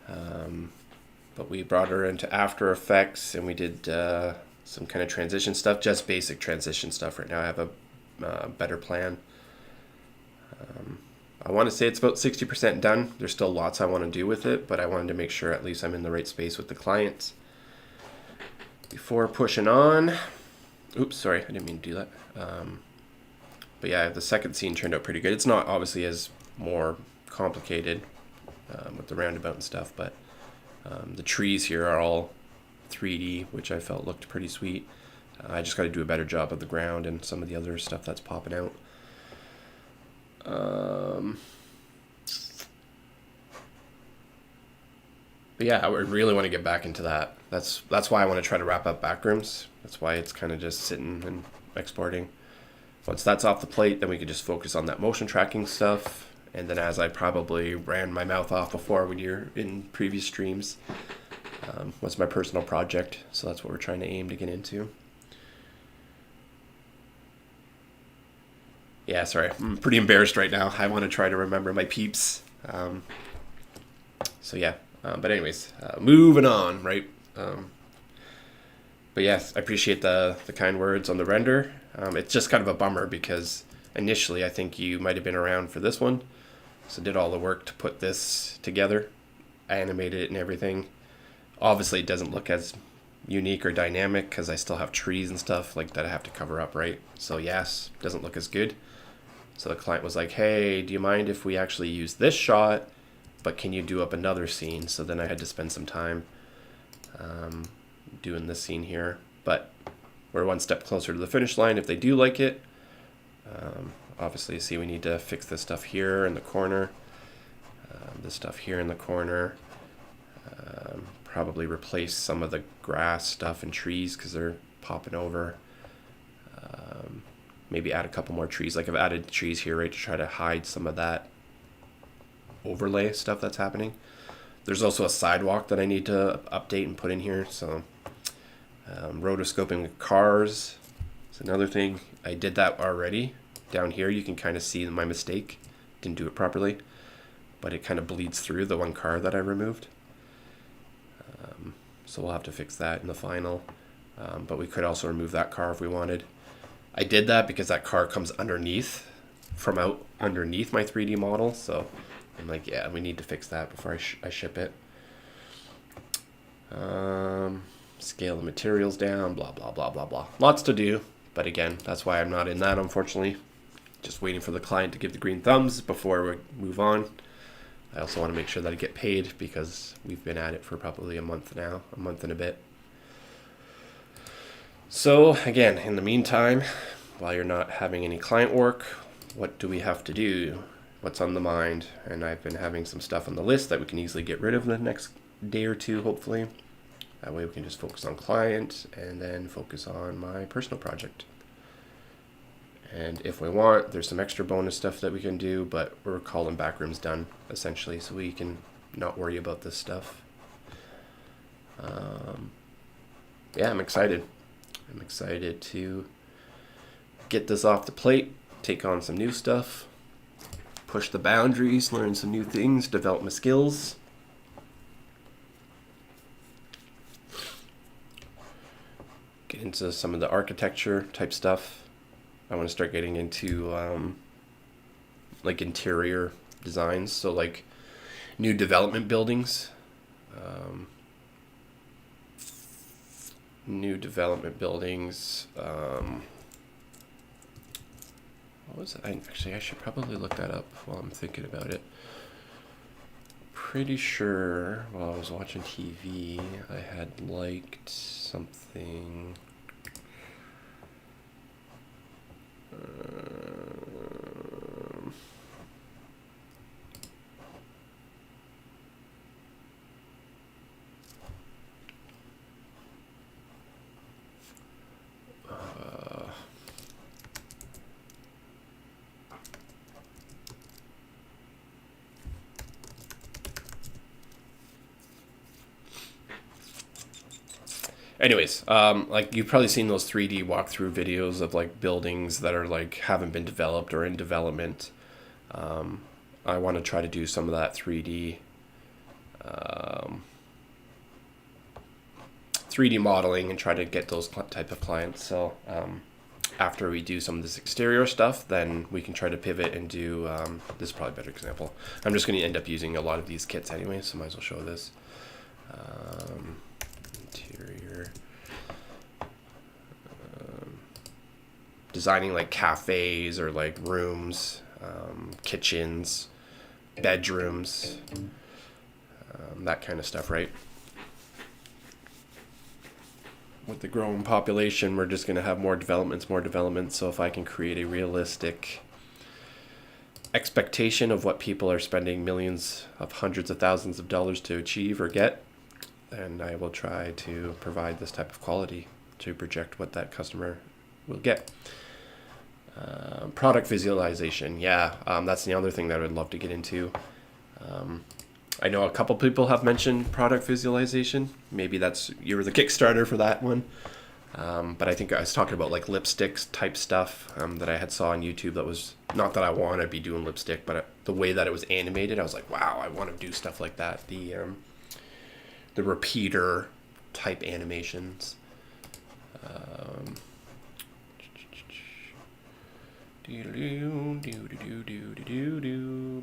But we brought her into After Effects and we did some kind of transition stuff, just basic transition stuff. Right now I have a better plan. I want to say it's about 60% done. There's still lots I want to do with it, but I wanted to make sure at least I'm in the right space with the clients before pushing on. Oops, sorry, I didn't mean to do that. But yeah, the second scene turned out pretty good. It's not obviously as more complicated with the roundabout and stuff, but the trees here are all 3D, which I felt looked pretty sweet. I just got to do a better job of the ground and some of the other stuff that's popping out. But yeah, I really want to get back into that. That's why I want to try to wrap up Backrooms. That's why it's kind of just sitting and exporting. Once that's off the plate, then we can just focus on that motion tracking stuff. And then, as I probably ran my mouth off before when you're in previous streams, was my personal project. So that's what we're trying to aim to get into. Yeah, sorry. I'm pretty embarrassed right now. I want to try to remember my peeps. So yeah. But anyways, moving on, right? But yes, I appreciate the kind words on the render. It's just kind of a bummer because initially I think you might have been around for this one. So did all the work to put this together, animated it and everything. Obviously it doesn't look as unique or dynamic because I still have trees and stuff like that I have to cover up, right? So yes, doesn't look as good. So the client was like, hey, do you mind if we actually use this shot, but can you do up another scene? So then I had to spend some time doing this scene here. But we're one step closer to the finish line if they do like it. Obviously, see, we need to fix this stuff here in the corner, this stuff here in the corner. Probably replace some of the grass stuff and trees because they're popping over. Maybe add a couple more trees. Like I've added trees here, right, to try to hide some of that overlay stuff that's happening. There's also a sidewalk that I need to update and put in here. So rotoscoping cars is another thing. I did that already. Down here you can kind of see my mistake. Didn't do it properly, but it kind of bleeds through the one car that I removed. So we'll have to fix that in the final. But we could also remove that car if we wanted. I did that because that car comes underneath, from out underneath my 3D model. So I'm like, yeah, we need to fix that before I ship it. Scale the materials down, blah, blah, blah, blah, blah. Lots to do. But again, that's why I'm not in that, unfortunately. Just waiting for the client to give the green thumbs before we move on. I also want to make sure that I get paid because we've been at it for probably a month now, a month and a bit. So again, in the meantime, while you're not having any client work, what do we have to do? What's on the mind? And I've been having some stuff on the list that we can easily get rid of in the next day or two, hopefully. That way we can just focus on client and then focus on my personal project. And if we want, there's some extra bonus stuff that we can do, but we're calling backrooms done, essentially, so we can not worry about this stuff. Yeah, I'm excited. I'm excited to get this off the plate, take on some new stuff, push the boundaries, learn some new things, develop my skills. Get into some of the architecture type stuff. I want to start getting into like interior designs, so like new development buildings. What was it? Actually, I should probably look that up while I'm thinking about it. Pretty sure while I was watching TV, I had liked something. Anyways, like you've probably seen those 3D walkthrough videos of like buildings that are like haven't been developed or in development. I want to try to do some of that 3D modeling and try to get those type of clients. So after we do some of this exterior stuff, then we can try to pivot and do, this is probably a better example. I'm just going to end up using a lot of these kits anyway, so might as well show this. Interior. Designing like cafes or like rooms, kitchens, bedrooms, that kind of stuff, right? With the growing population, we're just going to have more developments. So if I can create a realistic expectation of what people are spending millions of hundreds of thousands of dollars to achieve or get, then I will try to provide this type of quality to project what that customer will get. Product visualization, that's the other thing that I would love to get into. I know a couple people have mentioned product visualization. Maybe you were the Kickstarter for that one. But I think I was talking about like lipsticks type stuff that I had saw on YouTube. That was not that I want to be doing lipstick, but the way that it was animated, I was like, wow, I want to do stuff like that. The repeater type animations.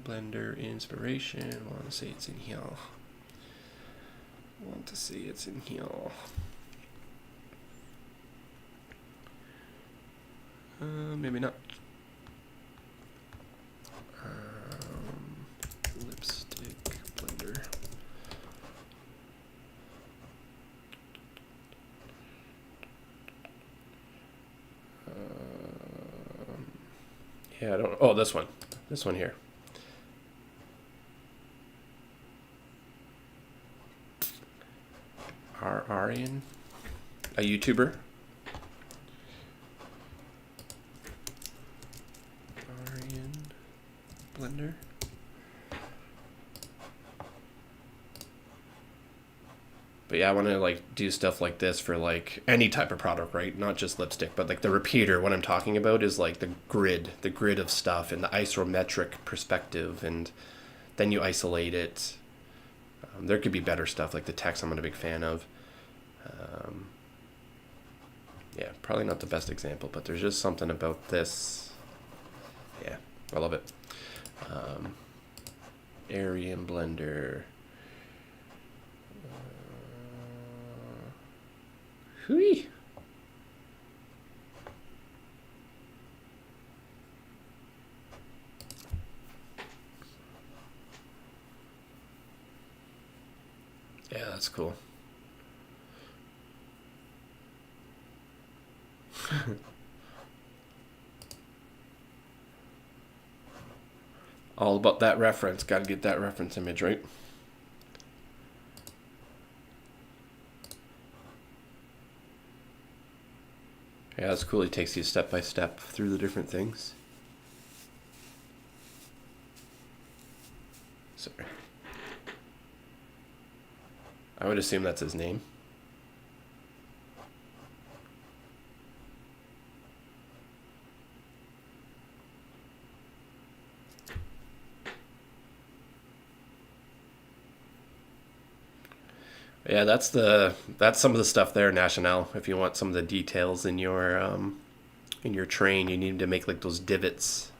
Blender inspiration. Want to say it's in here. Maybe not. Lipstick Blender. I don't. Oh, this one here. Arian, a YouTuber. Arian Blender. But yeah, I want to like do stuff like this for like any type of product, right? Not just lipstick, but like the repeater. What I'm talking about is like the grid of stuff and the isometric perspective, and then you isolate it. There could be better stuff like the text I'm not a big fan of. Yeah, probably not the best example, but there's just something about this. Yeah, I love it. Area in Blender. Hooey. Yeah, that's cool. All about that reference. Got to get that reference image right. Yeah, that's cool. He takes you step by step through the different things. Sorry. I would assume that's his name. Yeah, that's some of the stuff there, National. If you want some of the details in your train, you need to make like those divots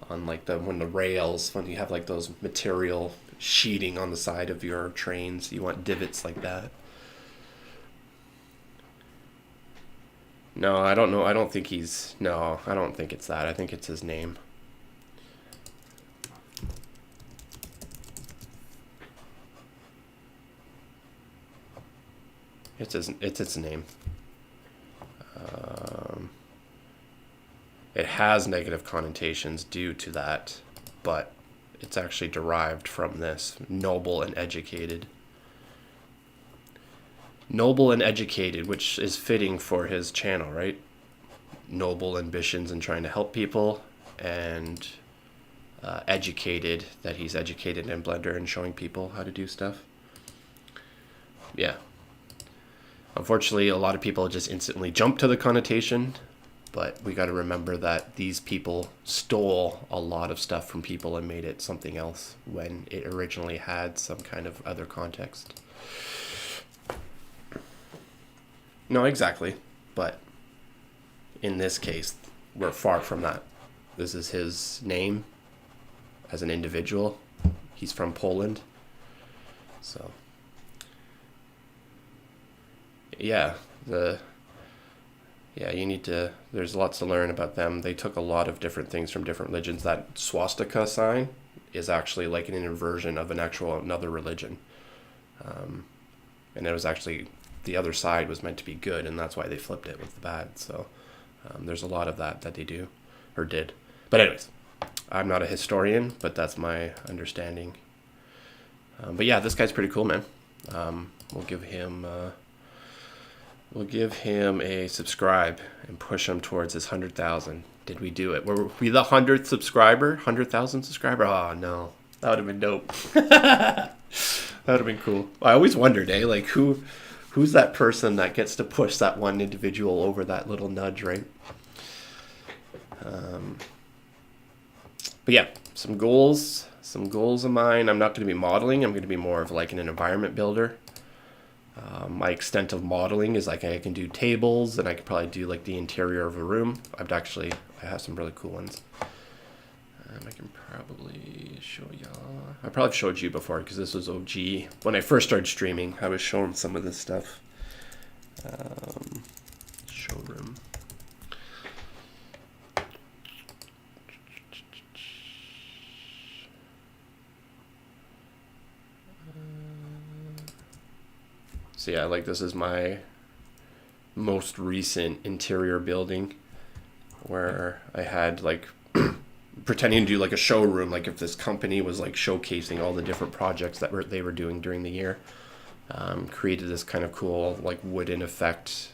on like when the rails, when you have like those material sheeting on the side of your trains, you want divots like that. No, I don't know. I don't think it's that. I think it's his name. It's its name. It has negative connotations due to that, but it's actually derived from this noble and educated. Noble and educated, which is fitting for his channel, right? Noble ambitions and trying to help people, and educated, that he's educated in Blender and showing people how to do stuff. Yeah. Unfortunately, a lot of people just instantly jump to the connotation, but we got to remember that these people stole a lot of stuff from people and made it something else when it originally had some kind of other context. No, exactly. But in this case, we're far from that. This is his name as an individual. He's from Poland. So, yeah, you need to, there's lots to learn about them. They took a lot of different things from different religions. That swastika sign is actually like an inversion of another religion. And it was actually, the other side was meant to be good, and that's why they flipped it with the bad. So there's a lot of that they do, or did. But anyways, I'm not a historian, but that's my understanding. But yeah, this guy's pretty cool, man. We'll give him a subscribe and push him towards his 100,000. Did we do it? Were we the 100th subscriber? 100,000 subscriber? Oh, no. That would have been dope. That would have been cool. I always wondered, like, who's that person that gets to push that one individual over that little nudge, right? But yeah, some goals of mine. I'm not going to be modeling. I'm going to be more of like an environment builder. My extent of modeling is like I can do tables, and I could probably do like the interior of a room. I have some really cool ones. I can probably show y'all. I probably showed you before because this was OG. When I first started streaming, I was showing some of this stuff. Showroom. So yeah, like this is my most recent interior building where I had like pretending to do like a showroom, like if this company was like showcasing all the different projects that they were doing during the year. Created this kind of cool like wooden effect,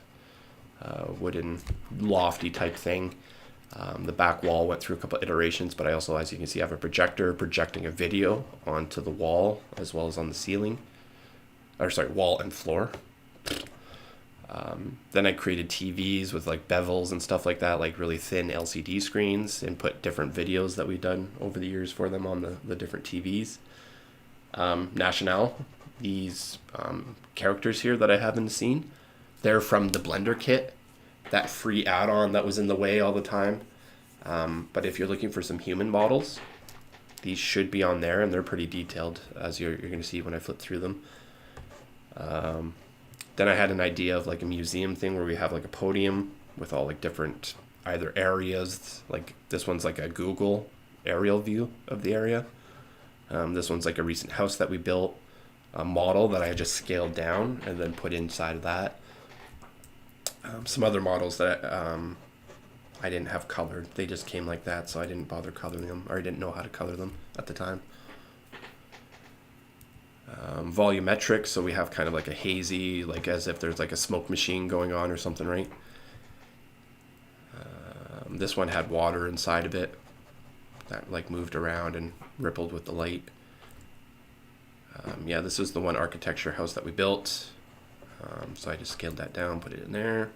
wooden lofty type thing. The back wall went through a couple iterations, but I also, as you can see, have a projector projecting a video onto the wall as well as on the ceiling. Wall and floor. Then I created TVs with like bevels and stuff like that, like really thin LCD screens, and put different videos that we've done over the years for them on the different TVs. National, these characters here that I have in the scene, they're from the Blender kit. that free add-on that was in the way all the time. But if you're looking for some human models, these should be on there, and they're pretty detailed, as you're going to see when I flip through them. Then I had an idea of like a museum thing where we have like a podium with all like different either areas. Like this one's like a Google aerial view of the area. This one's like a recent house that we built, a model that I just scaled down and then put inside of that. Some other models that I didn't have colored. They just came like that, so I didn't bother coloring them, or I didn't know how to color them at the time. Volumetric, so we have kind of like a hazy, like as if there's like a smoke machine going on or something, right? This one had water inside of it that like moved around and rippled with the light. Yeah, this is the one architecture house that we built. So I just scaled that down, put it in there.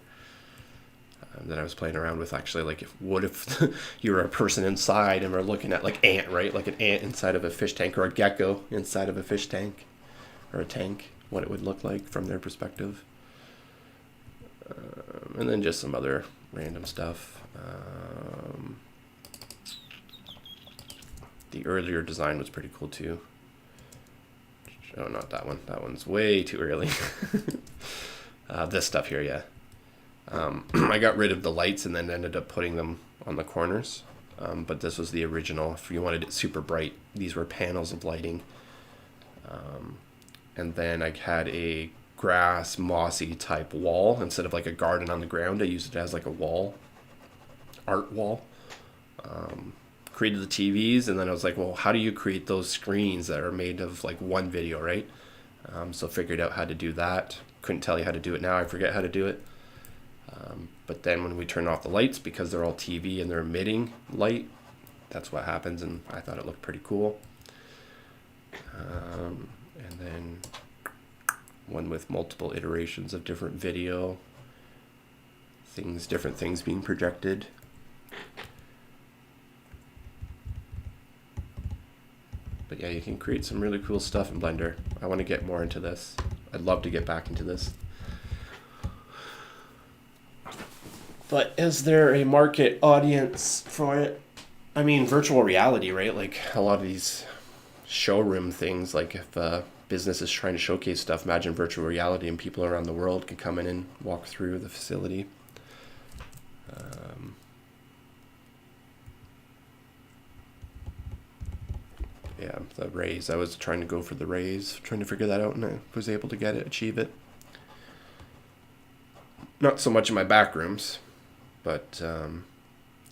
Then I was playing around with actually like what if you were a person inside and we're looking at like ant, right? Like an ant inside of a fish tank, or a gecko inside of a fish tank or a tank, what it would look like from their perspective. And then just some other random stuff. The earlier design was pretty cool too. Oh, not that one. That one's way too early. This stuff here, yeah. I got rid of the lights and then ended up putting them on the corners. But this was the original. If you wanted it super bright, these were panels of lighting. And then I had a grass, mossy type wall. Instead of like a garden on the ground, I used it as like a wall, art wall. Created the TVs, and then I was like, well, how do you create those screens that are made of like one video, right? So figured out how to do that. Couldn't tell you how to do it now. I forget how to do it. But then when we turn off the lights, because they're all TV and they're emitting light, that's what happens, and I thought it looked pretty cool. And then one with multiple iterations of different video things, different things being projected. But yeah, you can create some really cool stuff in Blender. I want to get more into this. I'd love to get back into this. But is there a market audience for it? I mean, virtual reality, right? Like a lot of these showroom things, like if a business is trying to showcase stuff, imagine virtual reality and people around the world can come in and walk through the facility. Yeah, the raise. I was trying to go for the raise, trying to figure that out, and I was able to get it, achieve it. Not so much in my back rooms, but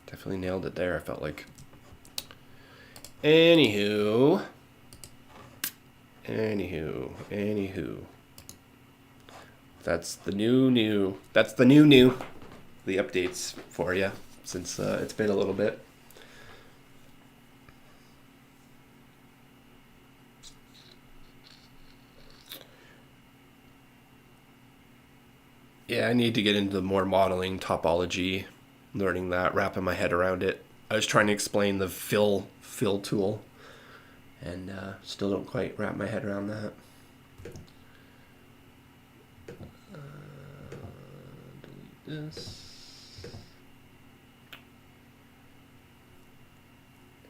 definitely nailed it there, I felt like. Anywho. That's the new. That's the new. The updates for you, since it's been a little bit. Yeah, I need to get into more modeling, topology, learning that, wrapping my head around it. I was trying to explain the fill tool, and still don't quite wrap my head around that. Delete this.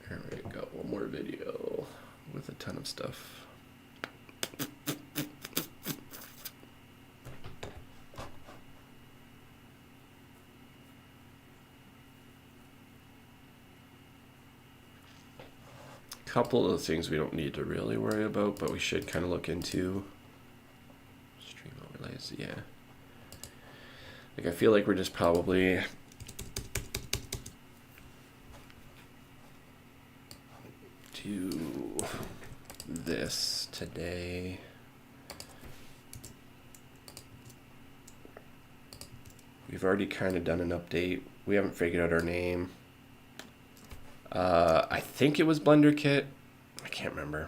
There we go. One more video with a ton of stuff. Couple of things we don't need to really worry about, but we should kind of look into. Stream overlays, yeah. Like I feel like we're just probably do this today. We've already kind of done an update. We haven't figured out our name. I think it was Blender Kit. I can't remember.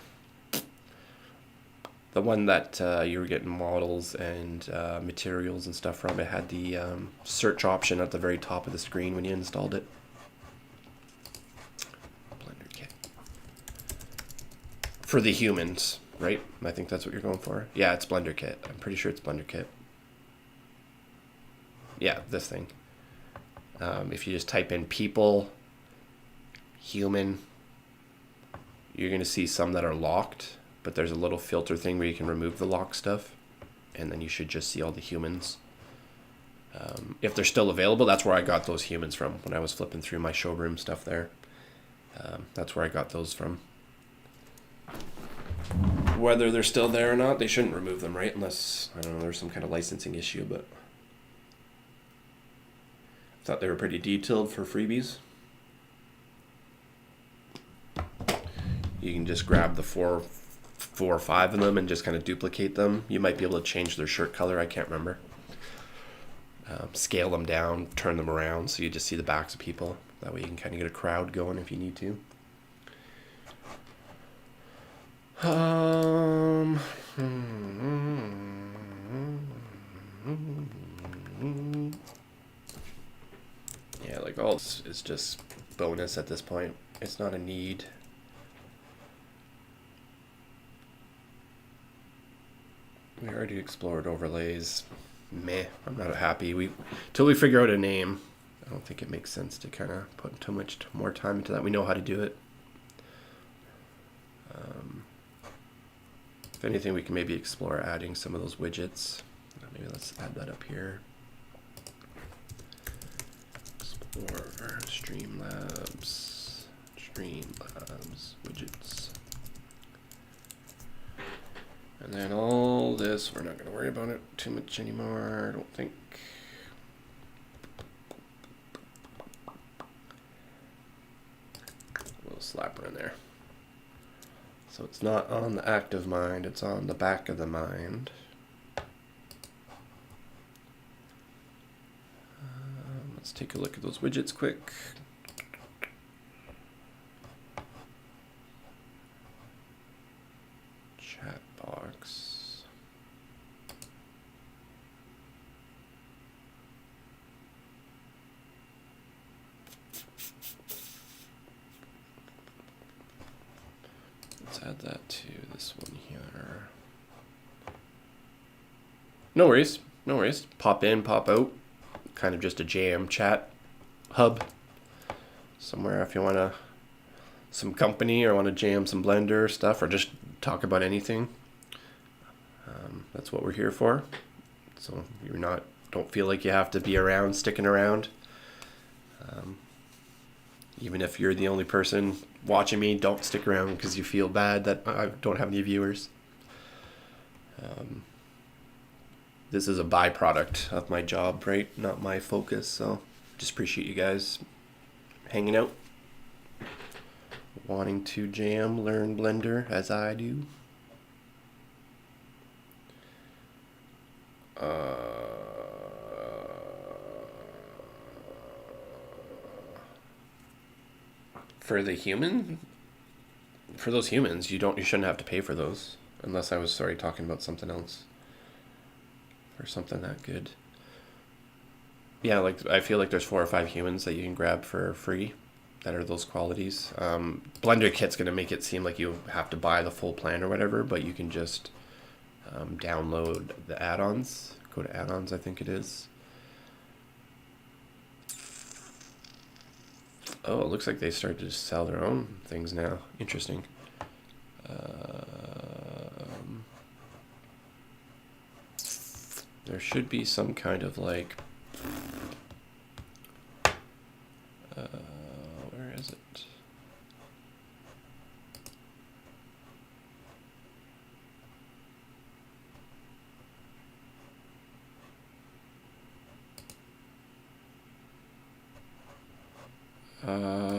The one that you were getting models and materials and stuff from. It had the search option at the very top of the screen when you installed it. Blender Kit. For the humans, right? I think that's what you're going for. Yeah, it's Blender Kit. I'm pretty sure it's Blender Kit. Yeah, this thing. If you just type in people, human, you're going to see some that are locked, but there's a little filter thing where you can remove the lock stuff, and then you should just see all the humans. If they're still available, that's where I got those humans from when I was flipping through my showroom stuff there. That's where I got those from. Whether they're still there or not, they shouldn't remove them, right? Unless, I don't know, there's some kind of licensing issue, but I thought they were pretty detailed for freebies. You can just grab the four or five of them and just kind of duplicate them. You might be able to change their shirt color, I can't remember. Scale them down, turn them around so you just see the backs of people. That way you can kind of get a crowd going if you need to. Yeah, like all this is just bonus at this point. It's not a need. We already explored overlays. Meh, I'm not happy. Till we figure out a name, I don't think it makes sense to kind of put too much more time into that. We know how to do it. If anything, we can maybe explore adding some of those widgets. Maybe let's add that up here. Explore Streamlabs widgets. And then all this, we're not going to worry about it too much anymore, I don't think. We'll slap her in there. So it's not on the active mind, it's on the back of the mind. Let's take a look at those widgets quick. Chat box. Let's add that to this one here. No worries, no worries. Pop in, pop out. Kind of just a jam chat hub. Somewhere if you want to some company or want to jam some Blender stuff or just talk about anything. That's what we're here for. So don't feel like you have to be around, sticking around. Even if you're the only person watching me, don't stick around because you feel bad that I don't have any viewers. This is a byproduct of my job, right? Not my focus. So just appreciate you guys hanging out, wanting to jam, learn Blender as I do. For those humans, you shouldn't have to pay for those, unless I was talking about something else or something that good. Yeah, like I feel like there's 4 or 5 humans that you can grab for free that are those qualities. Blender Kit's gonna make it seem like you have to buy the full plan or whatever, but you can just download the add-ons. Go to add-ons, I think it is. Oh, it looks like they started to sell their own things now. Interesting. There should be some kind of like... where is it?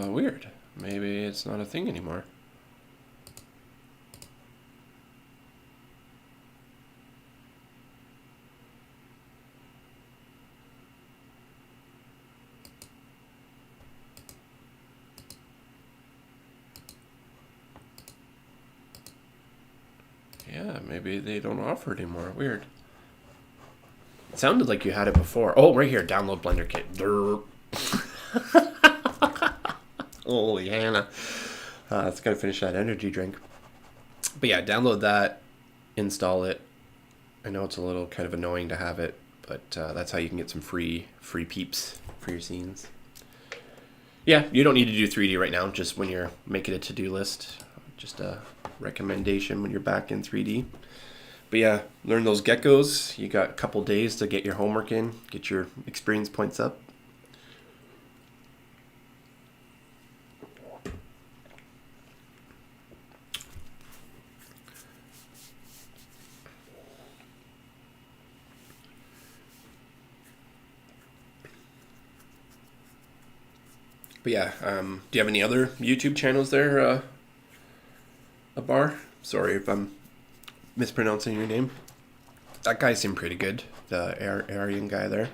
Weird. Maybe it's not a thing anymore. Yeah, maybe they don't offer it anymore. Weird. It sounded like you had it before. Oh, right here, download Blender Kit. Holy Hannah. It's got to finish that energy drink. But yeah, download that, install it. I know it's a little kind of annoying to have it But that's how you can get some free peeps for your scenes. Yeah, you don't need to do 3D right now, just when you're making a to-do list. Just a recommendation when you're back in 3D. But yeah, learn those geckos. You got a couple days to get your homework in, get your experience points up. But yeah, do you have any other YouTube channels there, Abar? Sorry if I'm mispronouncing your name. That guy seemed pretty good, the Aryan guy there.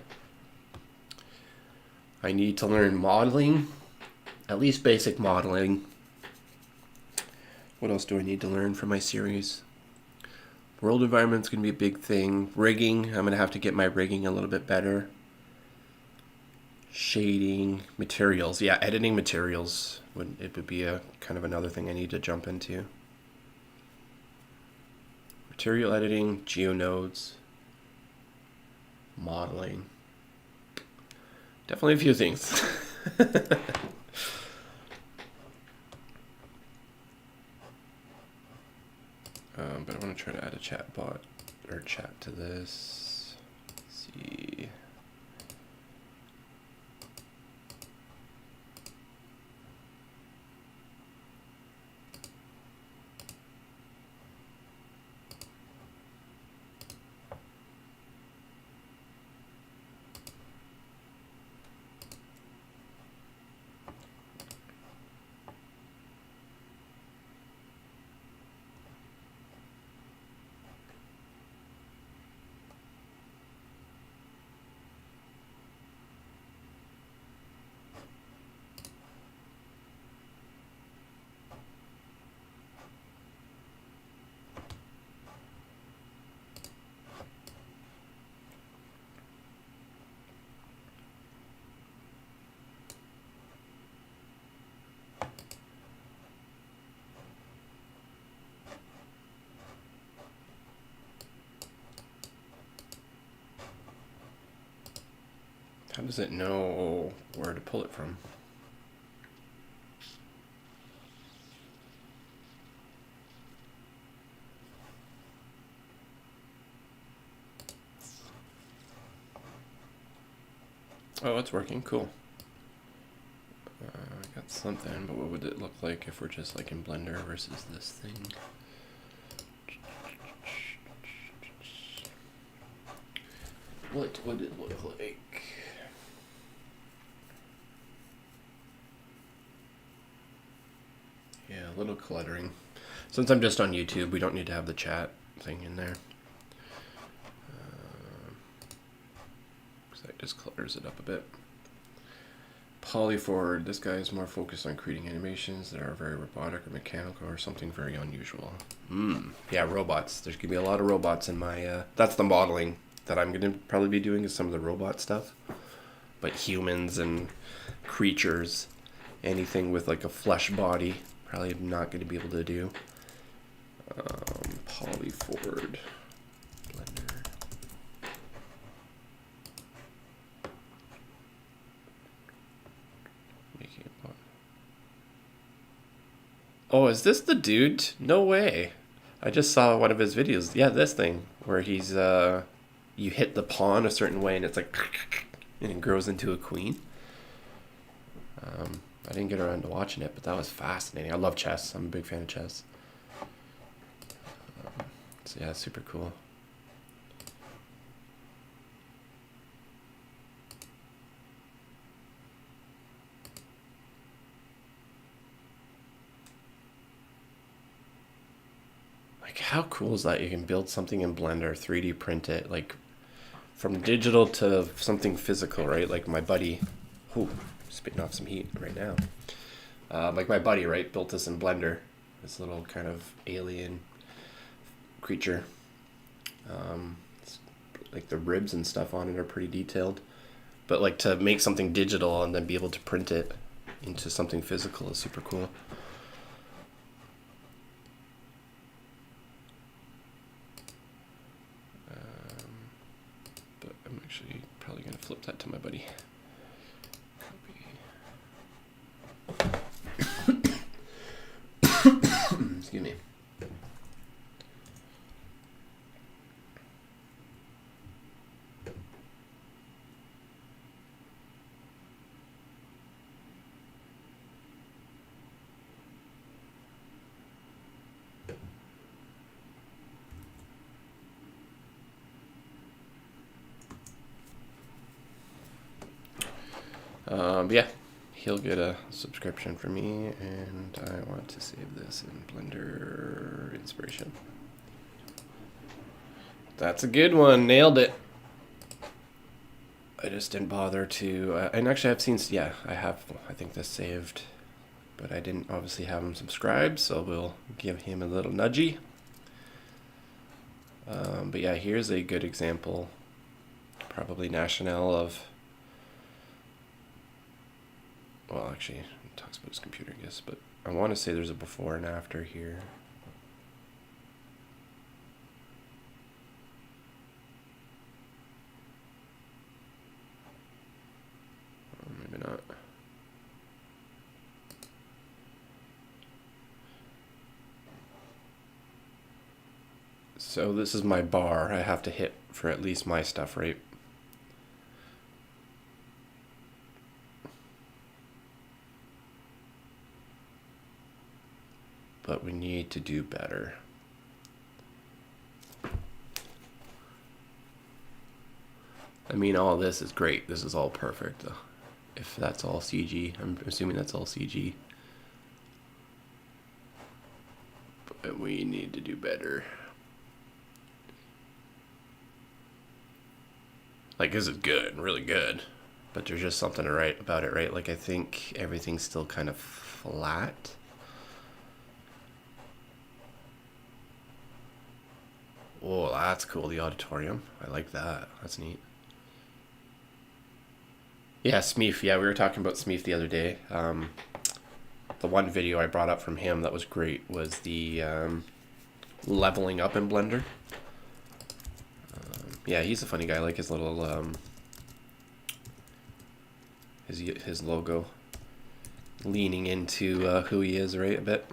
I need to learn modeling, at least basic modeling. What else do I need to learn for my series? World environment's going to be a big thing. Rigging, I'm going to have to get my rigging a little bit better. Shading, materials. Yeah, editing materials would be a kind of another thing I need to jump into. Material editing, geonodes, modeling. Definitely a few things. But I want to try to add a chat bot or chat to this. Let's see. How does it know where to pull it from? Oh, it's working. Cool. I got something, but what would it look like if we're just like in Blender versus this thing? What would it look like? Yeah, a little cluttering. Since I'm just on YouTube, we don't need to have the chat thing in there. That just clutters it up a bit. Polyforward, this guy is more focused on creating animations that are very robotic or mechanical or something very unusual. Yeah, robots. There's gonna be a lot of robots in my, that's the modeling that I'm gonna probably be doing, is some of the robot stuff. But humans and creatures, anything with like a flesh body, probably not gonna be able to do. Polyforward. Oh, is this the dude? No way. I just saw one of his videos. Yeah, this thing where he's you hit the pawn a certain way and it's like and it grows into a queen. I didn't get around to watching it, but that was fascinating. I love chess. I'm a big fan of chess. So yeah, super cool. Like, how cool is that? You can build something in Blender, 3D print it, like from digital to something physical, right? Like my buddy, spitting off some heat right now. Like my buddy, right, built this in Blender, this little kind of alien creature. Like the ribs and stuff on it are pretty detailed. But like to make something digital and then be able to print it into something physical is super cool. But I'm Yeah, he'll get a subscription from me, and I want to save this in Blender Inspiration. That's a good one. Nailed it. I just didn't bother to, and actually I've seen, yeah, I think this saved, but I didn't obviously have him subscribed, so we'll give him a little nudgy. But yeah, here's a good example, probably National of, well, actually, it talks about his computer, I guess, but I want to say there's a before and after here. Maybe not. So this is my bar I have to hit for at least my stuff, right? But we need to do better. I mean, all this is great. This is all perfect, though. If that's all CG, I'm assuming that's all CG. But we need to do better. Like, this is good, really good. But there's just something right about it, right? Like, I think everything's still kind of flat. Oh, that's cool, the auditorium. I like that. That's neat. Yeah, Smeef. Yeah, we were talking about Smeef the other day. The one video I brought up from him that was great was the leveling up in Blender. Yeah, he's a funny guy. I like his little his logo, leaning into who he is, right, a bit.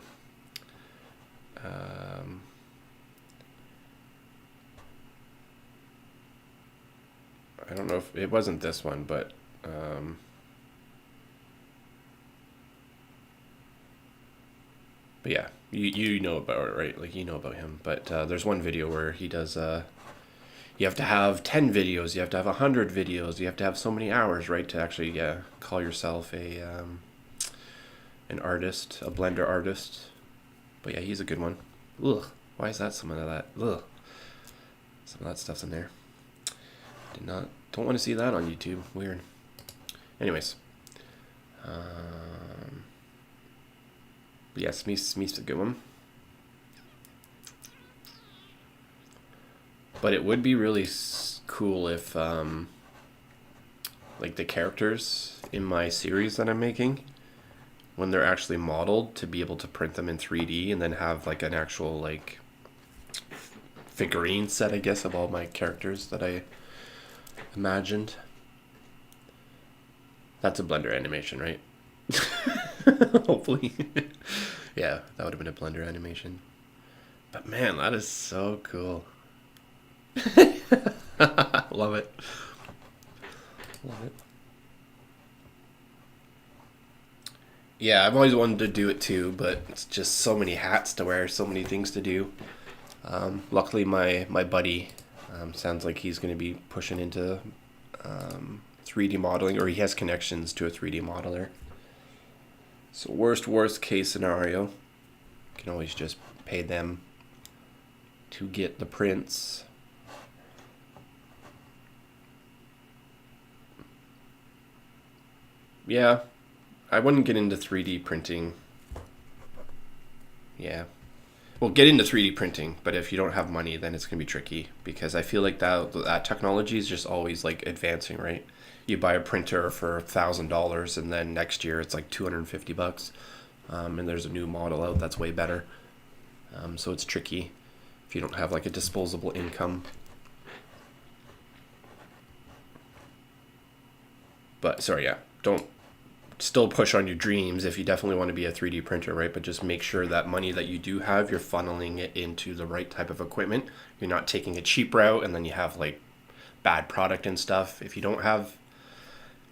I don't know if it wasn't this one, but yeah, you know about it, right? Like, you know about him. But there's one video where he does you have to have 10 videos, you have to have 100 videos, you have to have so many hours, right, to actually call yourself an artist, a Blender artist. But yeah, he's a good one. Ugh, why is that some of that? Ugh, some of that stuff's in there. Don't want to see that on YouTube. Weird. Anyways, yeah, Smeef's a good one. But it would be really cool if, like, the characters in my series that I'm making, when they're actually modeled, to be able to print them in 3D and then have, like, an actual, like, figurine set, I guess, of all my characters that I imagined. That's a Blender animation, right? Hopefully. Yeah, that would have been a Blender animation. But man, that is so cool. Love it. Love it. Yeah, I've always wanted to do it too, but it's just so many hats to wear, so many things to do. Luckily, my buddy sounds like he's going to be pushing into 3D modeling, or he has connections to a 3D modeler. So worst case scenario, you can always just pay them to get the prints. Yeah, I wouldn't get into 3D printing. Yeah. Well, get into 3D printing, but if you don't have money, then it's going to be tricky, because I feel like that technology is just always, like, advancing, right? You buy a printer for $1,000, and then next year it's like $250, and there's a new model out that's way better. So it's tricky if you don't have, like, a disposable income. But sorry, yeah, don't still push on your dreams if you definitely want to be a 3D printer, right? But just make sure that money that you do have, you're funneling it into the right type of equipment. You're not taking a cheap route and then you have, like, bad product and stuff. If you don't have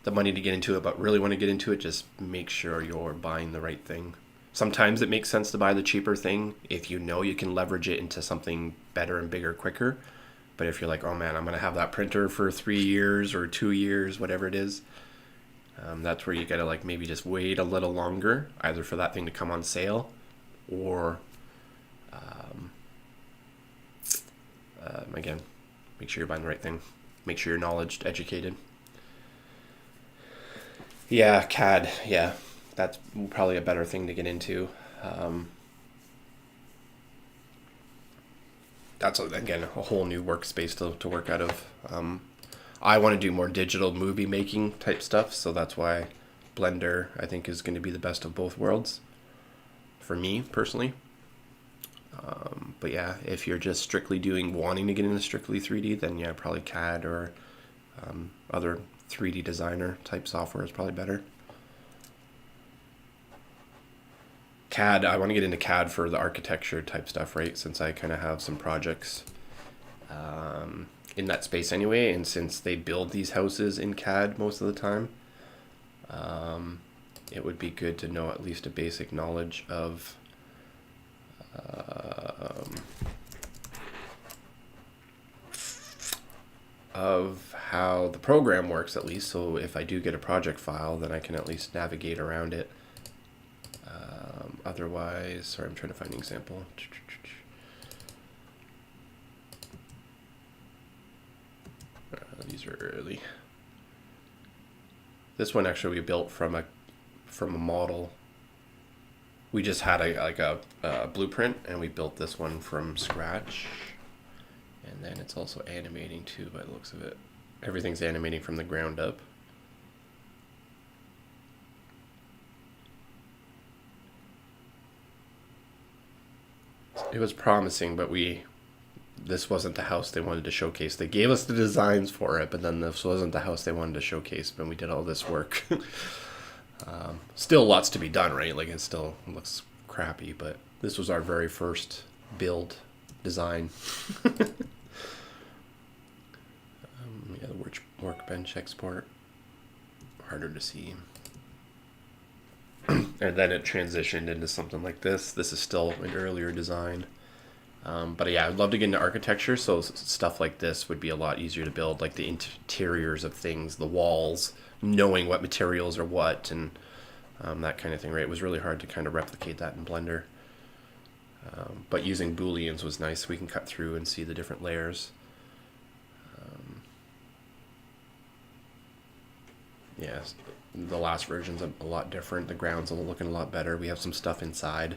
the money to get into it but really want to get into it, just make sure you're buying the right thing. Sometimes it makes sense to buy the cheaper thing if you know you can leverage it into something better and bigger quicker. But if you're like, oh man, I'm going to have that printer for 3 years or 2 years, whatever it is, That's where you gotta like maybe just wait a little longer, either for that thing to come on sale, or again, make sure you're buying the right thing. Make sure you're knowledge educated. Yeah, CAD. Yeah, that's probably a better thing to get into. That's again a whole new workspace to work out of. I want to do more digital movie making type stuff, so that's why Blender I think is going to be the best of both worlds for me personally. But yeah, if you're just strictly wanting to get into strictly 3D, then yeah, probably CAD or other 3D designer type software is probably better. CAD, I want to get into CAD for the architecture type stuff, right? Since I kind of have some projects in that space anyway, and since they build these houses in CAD most of the time, it would be good to know at least a basic knowledge of how the program works, at least, so if I do get a project file, then I can at least navigate around it. Otherwise, sorry, I'm trying to find an example. These are early. This one actually we built from a model. We just had a blueprint, and we built this one from scratch. And then it's also animating too, by the looks of it. Everything's animating from the ground up. It was promising, but this wasn't the house they wanted to showcase. They gave us the designs for it, but then this wasn't the house they wanted to showcase when we did all this work. Still lots to be done, right? Like, it still looks crappy, but this was our very first build design. Yeah, the workbench export, harder to see. And then it transitioned into something like this. This is still an earlier design. But yeah, I'd love to get into architecture, so stuff like this would be a lot easier to build, like the interiors of things, the walls, knowing what materials are what, and that kind of thing, right? It was really hard to kind of replicate that in Blender. But using Booleans was nice. We can cut through and see the different layers. Yes, the last version's a lot different. The ground's looking a lot better. We have some stuff inside.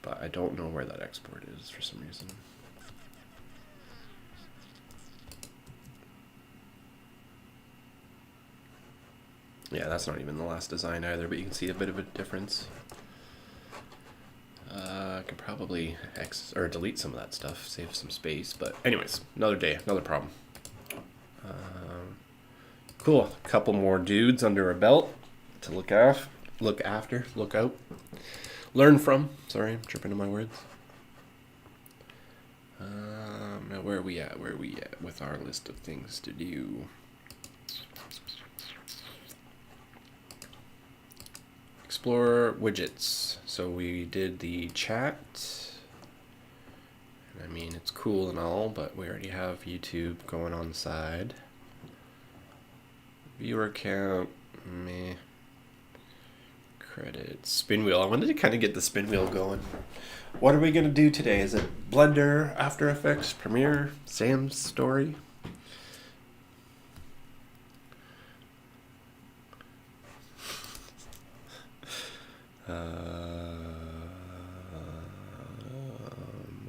But I don't know where that export is for some reason. Yeah, that's not even the last design either, but you can see a bit of a difference. I could probably delete some of that stuff, save some space, but anyways, another day, another problem. Cool, a couple more dudes under a belt to look out, learn from. Sorry, I'm tripping on my words. Now where are we at with our list of things to do? Explore widgets. So we did the chat. I mean, it's cool and all, but we already have YouTube going on the side. Viewer count, meh. Credits. Spin wheel. I wanted to kind of get the spin wheel going. What are we going to do today? Is it Blender, After Effects, Premiere, Sam's story? What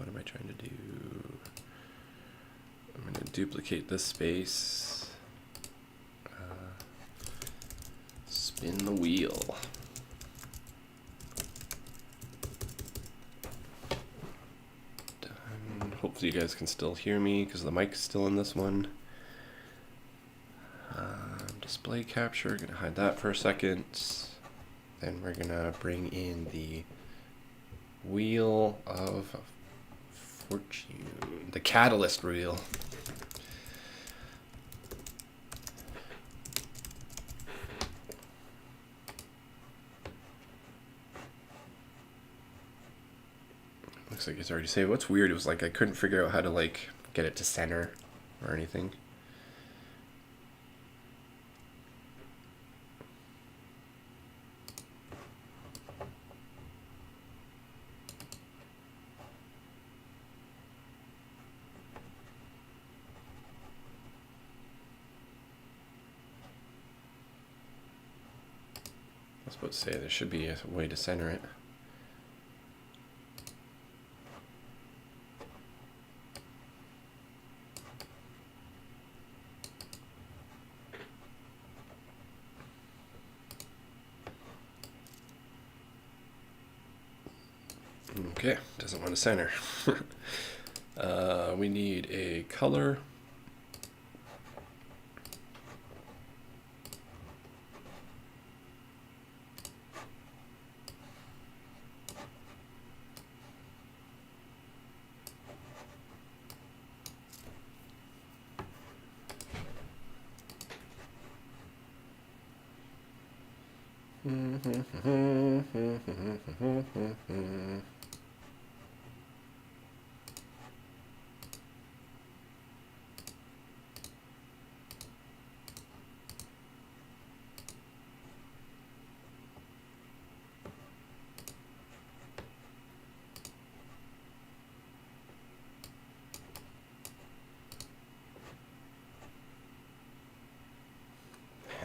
am I trying to do? I'm going to duplicate this space. Spin the wheel. Done. Hopefully you guys can still hear me because the mic's still in this one. Display capture, gonna hide that for a second. Then we're gonna bring in the Wheel of Fortune, the Catalyst wheel. Looks like it's already saved. What's weird, it was like I couldn't figure out how to like get it to center or anything. was about to say, there should be a way to center it. Okay, doesn't want to center. We need a color.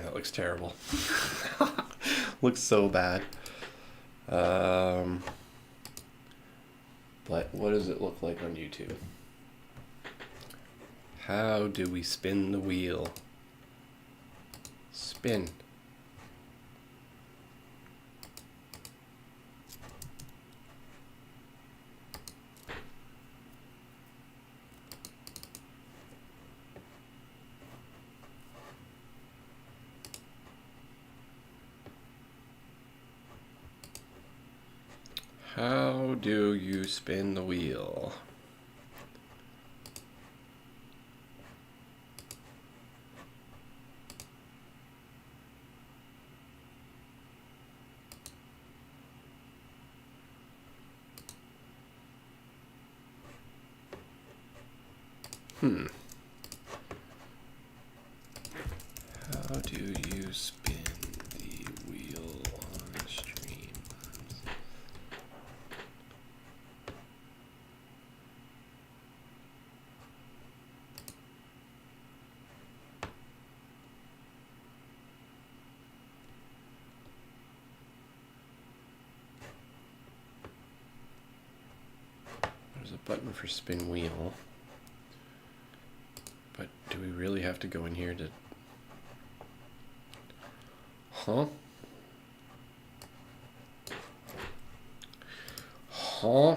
That looks terrible. Looks so bad. But what does it look like on YouTube? How do we spin the wheel? Spin. How do you spin the wheel? How do you spin the wheel on stream? There's a button for spin wheel. But do we really have to go in here to... Huh? Huh?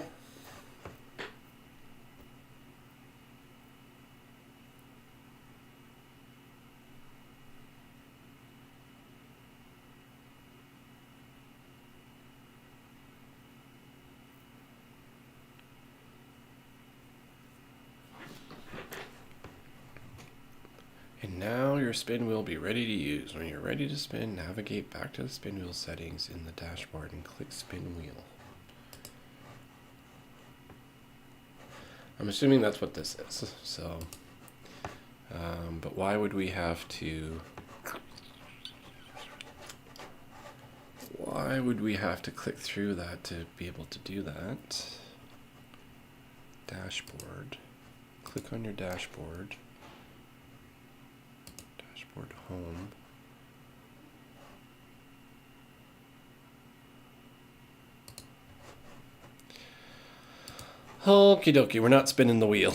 And now your spin wheel will be ready to use. When you're ready to spin, navigate back to the spin wheel settings in the dashboard and click spin wheel. I'm assuming that's what this is. So, but why would we have to? Why would we have to click through that to be able to do that? Dashboard. Click on your dashboard. Dashboard home. Okie dokie, we're not spinning the wheel.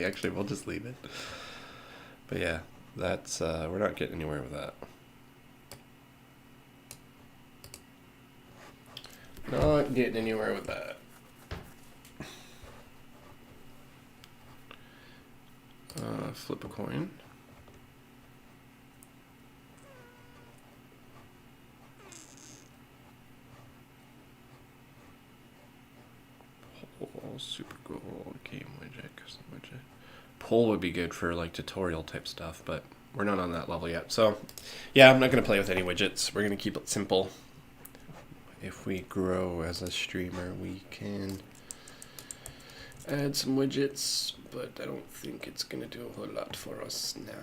Actually, we'll just leave it. But yeah, that's we're not getting anywhere with that. Not getting anywhere with that. Flip a coin. Poll, super cool, game widget, custom widget. Poll would be good for like tutorial type stuff, but we're not on that level yet. So yeah, I'm not going to play with any widgets. We're going to keep it simple. If we grow as a streamer, we can add some widgets, but I don't think it's going to do a whole lot for us now.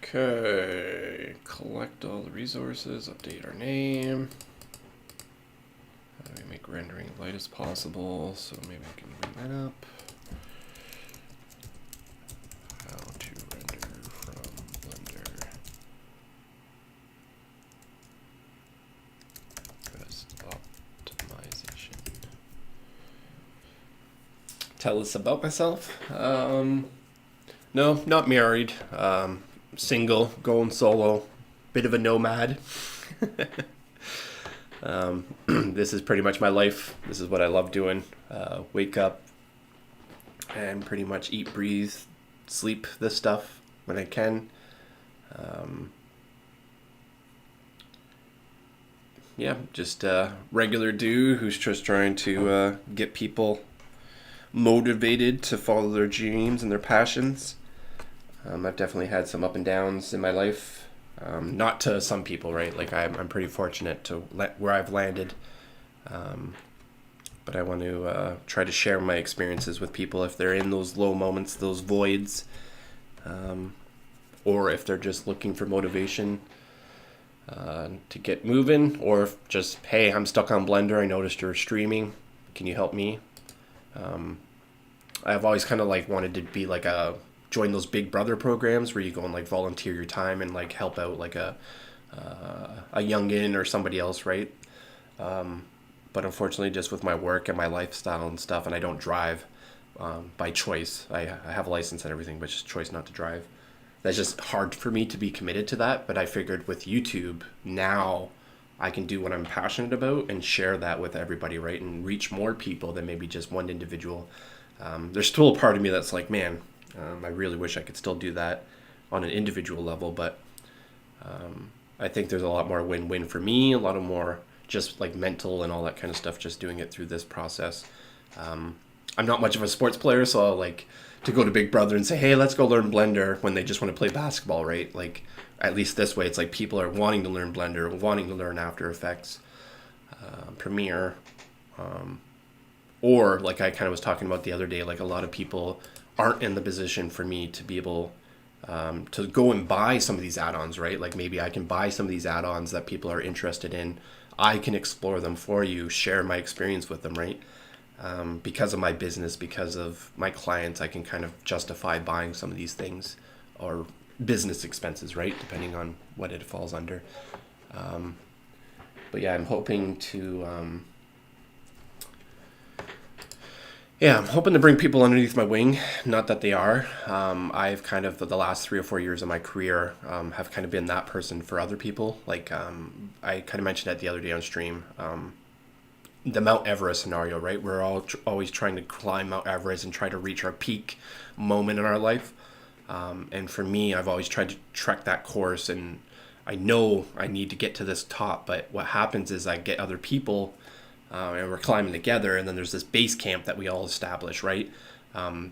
Okay, collect all the resources, update our name. How do we make rendering light as possible? So maybe I can bring that up. How to render from Blender. Best optimization. Tell us about myself. No, not married. Single, going solo, bit of a nomad. This is pretty much my life. This is what I love doing. Wake up and pretty much eat, breathe, sleep this stuff when I can. Just a regular dude who's just trying to get people motivated to follow their dreams and their passions. I've definitely had some up and downs in my life. Not to some people, right? Like I'm pretty fortunate to where I've landed. But I want to try to share my experiences with people if they're in those low moments, those voids, or if they're just looking for motivation to get moving, or if just, hey, I'm stuck on Blender. I noticed you're streaming. Can you help me? I've always kind of like wanted to be like join those Big Brother programs where you go and like volunteer your time and like help out like a youngin or somebody else, right? But unfortunately, just with my work and my lifestyle and stuff, and I don't drive by choice. I have a license and everything, but just choice not to drive. That's just hard for me to be committed to that. But I figured with YouTube now, I can do what I'm passionate about and share that with everybody, right? And reach more people than maybe just one individual. There's still a part of me that's like, man, I really wish I could still do that on an individual level, but I think there's a lot more win-win for me, a lot of more just like mental and all that kind of stuff, just doing it through this process. I'm not much of a sports player, so I'll like to go to Big Brother and say, hey, let's go learn Blender when they just want to play basketball, right? Like at least this way, it's like people are wanting to learn Blender, wanting to learn After Effects, Premiere, or like I kind of was talking about the other day, like a lot of people aren't in the position for me to be able to go and buy some of these add-ons, right? Like maybe I can buy some of these add-ons that people are interested in. I can explore them for you, share my experience with them, right? Because of my business, because of my clients, I can kind of justify buying some of these things, or business expenses, right? Depending on what it falls under. But yeah, I'm hoping to... I'm hoping to bring people underneath my wing. Not that they are. I've kind of, the last 3 or 4 years of my career, have kind of been that person for other people. Like, I kind of mentioned that the other day on stream. The Mount Everest scenario, right? We're all always trying to climb Mount Everest and try to reach our peak moment in our life. And for me, I've always tried to trek that course, and I know I need to get to this top. But what happens is I get other people, and we're climbing together, and then there's this base camp that we all establish, right?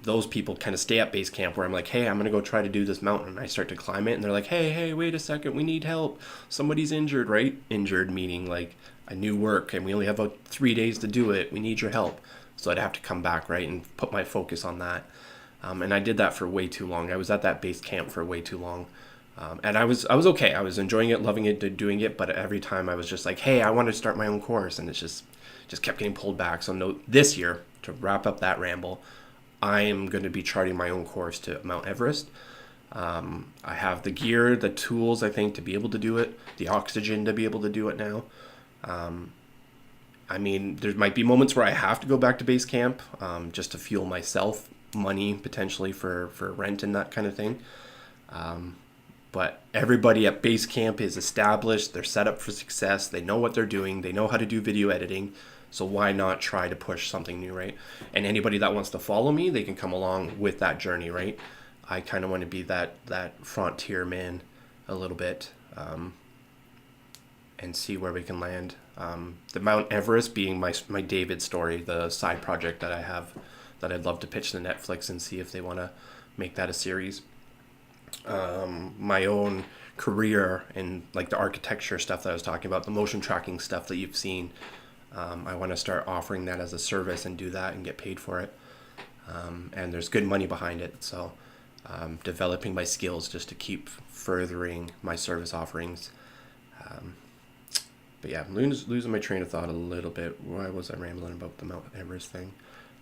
Those people kind of stay at base camp where I'm like, hey, I'm going to go try to do this mountain. And I start to climb it, and they're like, hey, wait a second, we need help. Somebody's injured, right? Injured meaning like a new work, and we only have 3 days to do it. We need your help. So I'd have to come back, right, and put my focus on that. And I did that for way too long. I was at that base camp for way too long. And I was okay. I was enjoying it, loving it, doing it. But every time I was just like, hey, I want to start my own course. And it's just kept getting pulled back. So no, this year, to wrap up that ramble, I am going to be charting my own course to Mount Everest. I have the gear, the tools, I think, to be able to do it, the oxygen to be able to do it now. I mean, there might be moments where I have to go back to base camp just to fuel myself, money potentially for rent and that kind of thing. But everybody at base camp is established. They're set up for success. They know what they're doing. They know how to do video editing. So why not try to push something new, right? And anybody that wants to follow me, they can come along with that journey, right? I kind of want to be that frontier man a little bit, and see where we can land. The Mount Everest being my David story, the side project that I have that I'd love to pitch to Netflix and see if they want to make that a series. My own career in like the architecture stuff that I was talking about, the motion tracking stuff that you've seen. I want to start offering that as a service and do that and get paid for it. And there's good money behind it. So developing my skills just to keep furthering my service offerings. But yeah, I'm losing my train of thought a little bit. Why was I rambling about the Mount Everest thing?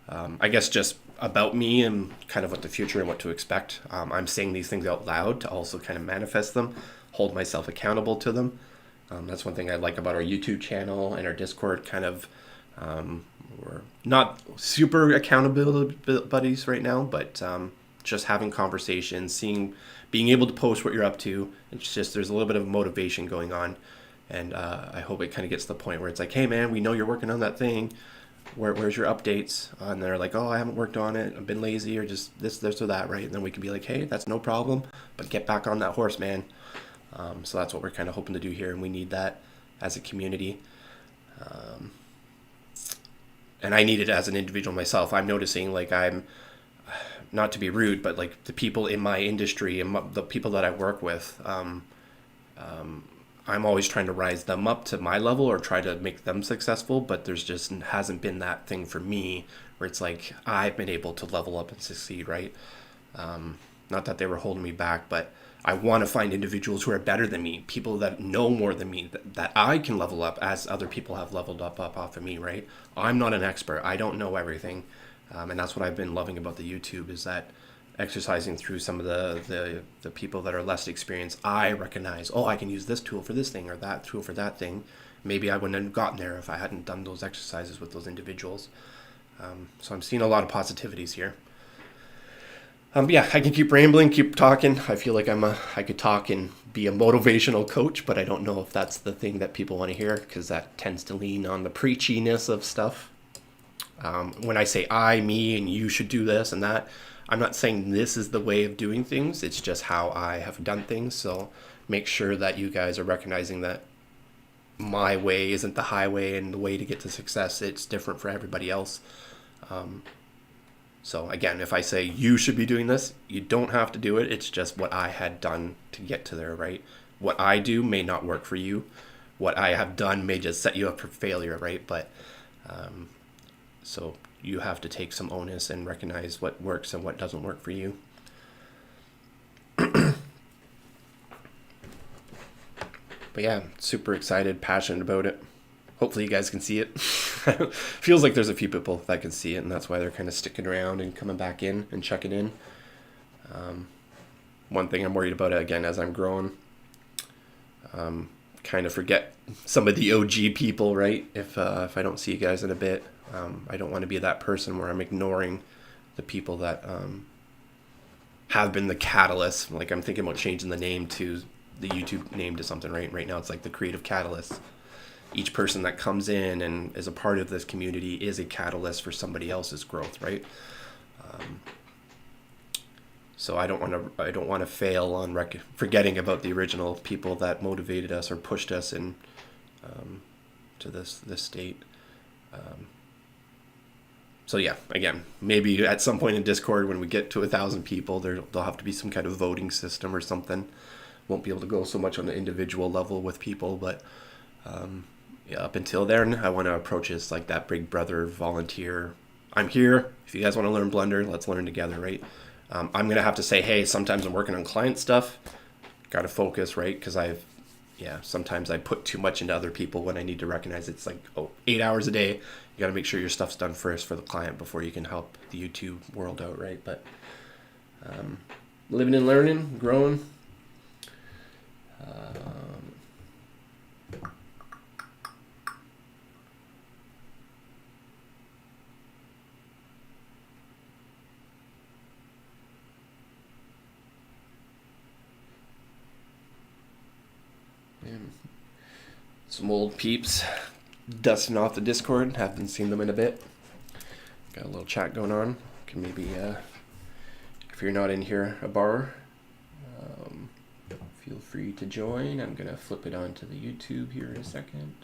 I guess just about me and kind of what the future and what to expect. I'm saying these things out loud to also kind of manifest them, hold myself accountable to them. That's one thing I like about our YouTube channel and our Discord. Kind of, we're not super accountability buddies right now, but just having conversations, being able to post what you're up to. It's just there's a little bit of motivation going on, and I hope it kind of gets to the point where it's like, hey man, we know you're working on that thing. Where's your updates? And they're like, oh, I haven't worked on it. I've been lazy, or just this or that, right? And then we can be like, hey, that's no problem, but get back on that horse, man. So that's what we're kind of hoping to do here, and we need that as a community. And I need it as an individual myself. I'm noticing, like, I'm, not to be rude, but like the people in my industry and the people that I work with, I'm always trying to rise them up to my level or try to make them successful, but there's just hasn't been that thing for me where it's like I've been able to level up and succeed, right? Not that they were holding me back, but I want to find individuals who are better than me, people that know more than me, that I can level up as other people have leveled up off of me, right? I'm not an expert. I don't know everything. And that's what I've been loving about the YouTube, is that exercising through some of the people that are less experienced, I recognize, oh, I can use this tool for this thing or that tool for that thing. Maybe I wouldn't have gotten there if I hadn't done those exercises with those individuals. So I'm seeing a lot of positivities here. Yeah, I can keep rambling, keep talking. I feel like I could talk and be a motivational coach, but I don't know if that's the thing that people want to hear, because that tends to lean on the preachiness of stuff. When I say I, me, and you should do this and that, I'm not saying this is the way of doing things. It's just how I have done things. So make sure that you guys are recognizing that my way isn't the highway, and the way to get to success, it's different for everybody else. So again, if I say you should be doing this, you don't have to do it. It's just what I had done to get to there, right? What I do may not work for you. What I have done may just set you up for failure, right? But so you have to take some onus and recognize what works and what doesn't work for you. But yeah, super excited, passionate about it. Hopefully you guys can see it. Feels like there's a few people that can see it, and that's why they're kind of sticking around and coming back in and checking in. One thing I'm worried about, again, as I'm growing, kind of forget some of the OG people, right? If I don't see you guys in a bit, I don't want to be that person where I'm ignoring the people that have been the catalyst. Like, I'm thinking about changing the name to the YouTube name to something, right? Right now it's like the creative catalyst. Each person that comes in and is a part of this community is a catalyst for somebody else's growth, right? So I don't want to fail on forgetting about the original people that motivated us or pushed us in to this state. So yeah, again, maybe at some point in Discord when we get to 1,000 people, there'll have to be some kind of voting system or something. Won't be able to go so much on the individual level with people, but yeah, up until then, I want to approach this like that big brother volunteer. I'm here. If you guys want to learn Blender, let's learn together, right? I'm going to have to say, hey, sometimes I'm working on client stuff. Got to focus, right? Because sometimes I put too much into other people when I need to recognize it's like, 8 hours a day. You got to make sure your stuff's done first for the client before you can help the YouTube world out, right? But living and learning, growing. Some old peeps dusting off the Discord. Haven't seen them in a bit. Got a little chat going on. Can maybe, if you're not in here, a bar, feel free to join. I'm gonna flip it onto the YouTube here in a second.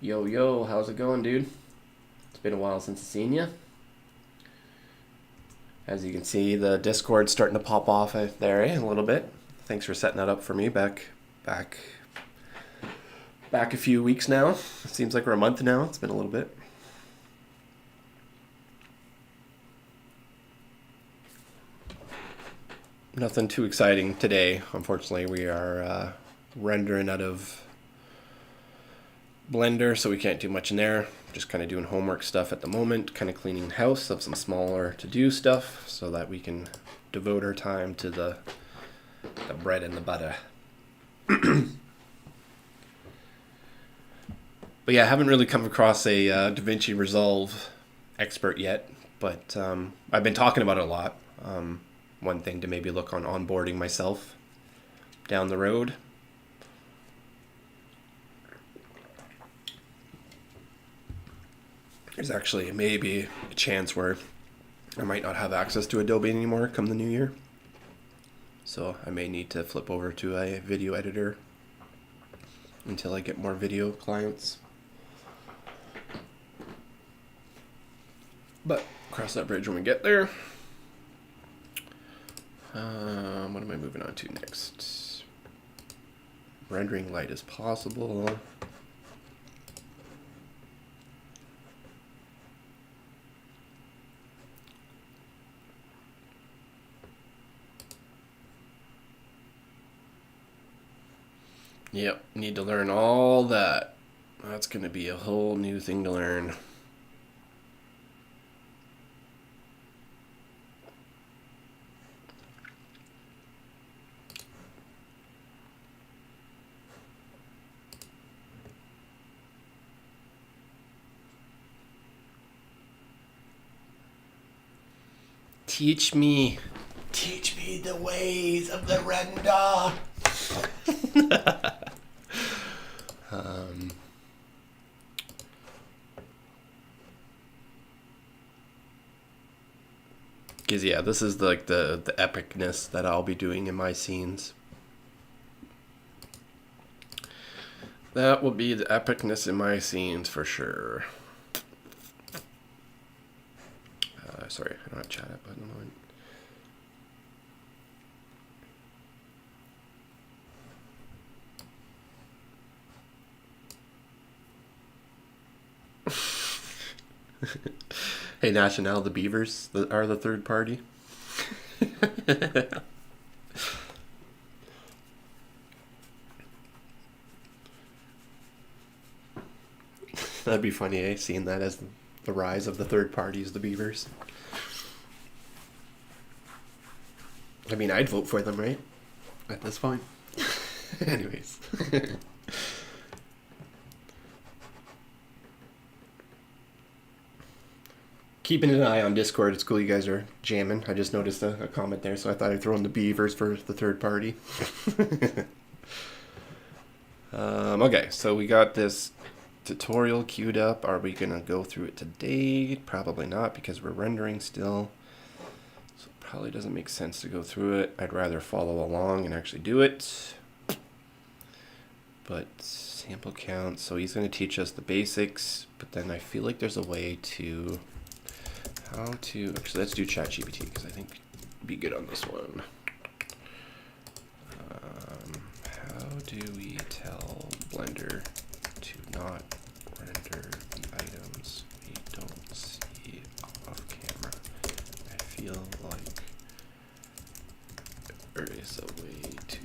Yo, how's it going, dude? It's been a while since I've seen you. As you can see, the Discord's starting to pop off there, a little bit. Thanks for setting that up for me back Back a few weeks now. It seems like we're a month now. It's been a little bit. Nothing too exciting today. Unfortunately, we are rendering out of Blender, so we can't do much in there. Just kind of doing homework stuff at the moment, kind of cleaning the house of some smaller to-do stuff so that we can devote our time to the bread and the butter. But yeah, I haven't really come across a DaVinci Resolve expert yet, but I've been talking about it a lot. One thing to maybe look on onboarding myself down the road. There's actually maybe a chance where I might not have access to Adobe anymore come the new year. So I may need to flip over to a video editor until I get more video clients. But cross that bridge when we get there. What am I moving on to next? Rendering light as possible. Yep, need to learn all that. That's going to be a whole new thing to learn. Teach me the ways of the render. Because yeah, this is like the epicness that I'll be doing in my scenes. That will be the epicness in my scenes for sure. Sorry, I don't have chat up at the moment. Hey, National, the Beavers are the third party. That'd be funny, eh? Seeing that as the rise of the third parties, the Beavers. I mean, I'd vote for them, right? At this point. Anyways. Keeping an eye on Discord. It's cool you guys are jamming. I just noticed a comment there, so I thought I'd throw in the Beavers for the third party. Okay, so we got this tutorial queued up. Are we going to go through it today? Probably not, because we're rendering still. So it probably doesn't make sense to go through it. I'd rather follow along and actually do it. But sample count. So he's going to teach us the basics, but then I feel like there's a way to... actually, let's do ChatGPT because I think it'd be good on this one. How do we tell Blender to not render the items we don't see off camera? I feel like there is a way to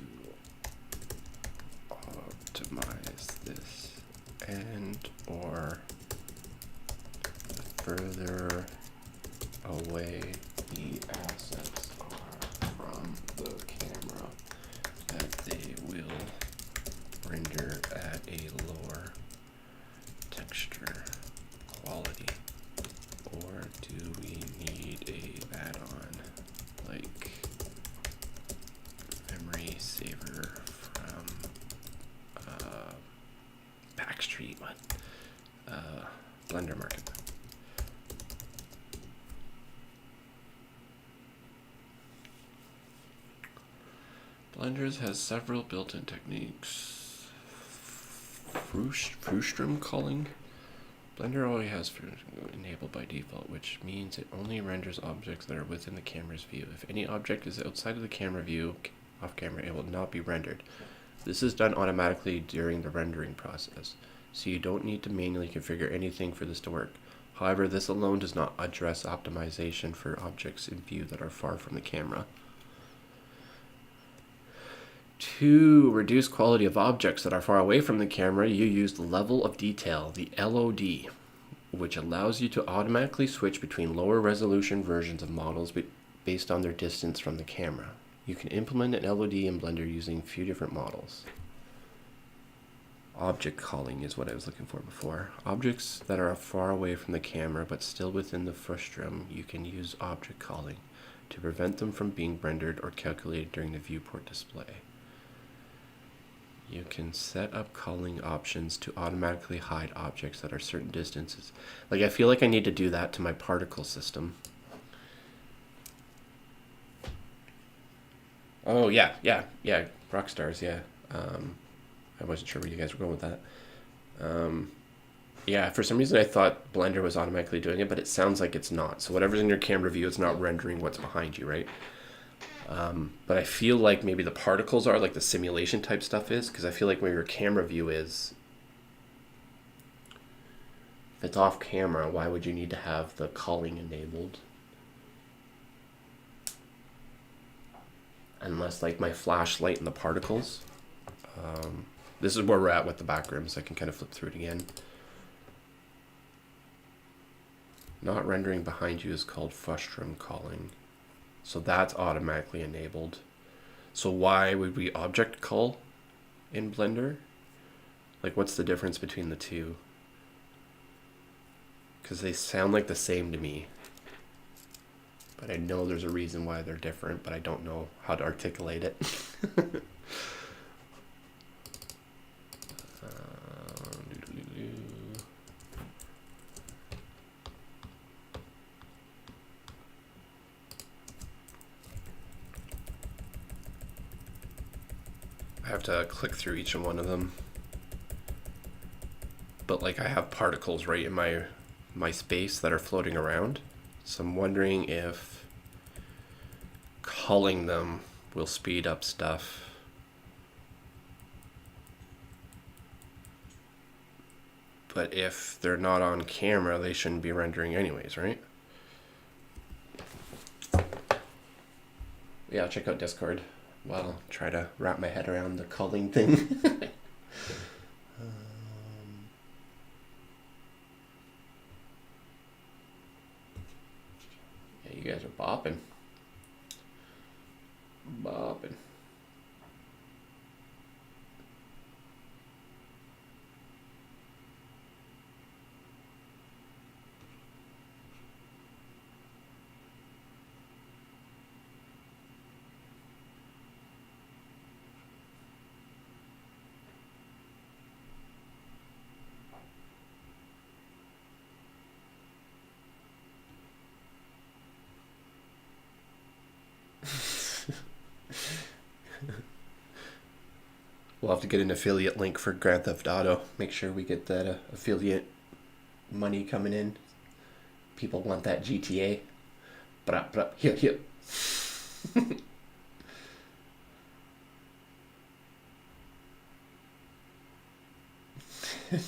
optimize this and or further away the assets are from the camera that they will render at a lower texture quality, or do we need a add-on like memory saver from Backstreet Blender Market? Blender has several built-in techniques. Frustrum culling. Blender already has enabled by default, which means it only renders objects that are within the camera's view. If any object is outside of the camera view, off camera, it will not be rendered. This is done automatically during the rendering process, so you don't need to manually configure anything for this to work. However, this alone does not address optimization for objects in view that are far from the camera. To reduce quality of objects that are far away from the camera, you use the level of detail, the LOD, which allows you to automatically switch between lower resolution versions of models based on their distance from the camera. You can implement an LOD in Blender using a few different models. Object calling is what I was looking for before. Objects that are far away from the camera but still within the frustum, you can use object calling to prevent them from being rendered or calculated during the viewport display. You can set up calling options to automatically hide objects that are certain distances. Like, I feel like I need to do that to my particle system. Oh, yeah, Rockstars, yeah. I wasn't sure where you guys were going with that. Yeah, for some reason I thought Blender was automatically doing it, but it sounds like it's not. So whatever's in your camera view, it's not rendering what's behind you, right? But I feel like maybe the particles are, like the simulation type stuff is, because I feel like where your camera view is, if it's off camera, why would you need to have the calling enabled? Unless like my flashlight and the particles. This is where we're at with the back rims. I can kind of flip through it again. Not rendering behind you is called frustum calling. So that's automatically enabled. So why would we object call in Blender? Like, what's the difference between the two? Because they sound like the same to me. But I know there's a reason why they're different, but I don't know how to articulate it. I have to click through each one of them. But like, I have particles right in my space that are floating around. So I'm wondering if calling them will speed up stuff. But if they're not on camera, they shouldn't be rendering anyways, right? Yeah, check out Discord. Well, try to wrap my head around the culling thing. Yeah, you guys are bopping. Bopping. We'll have to get an affiliate link for Grand Theft Auto. Make sure we get that affiliate money coming in. People want that GTA. Brap, brap, hip, hip.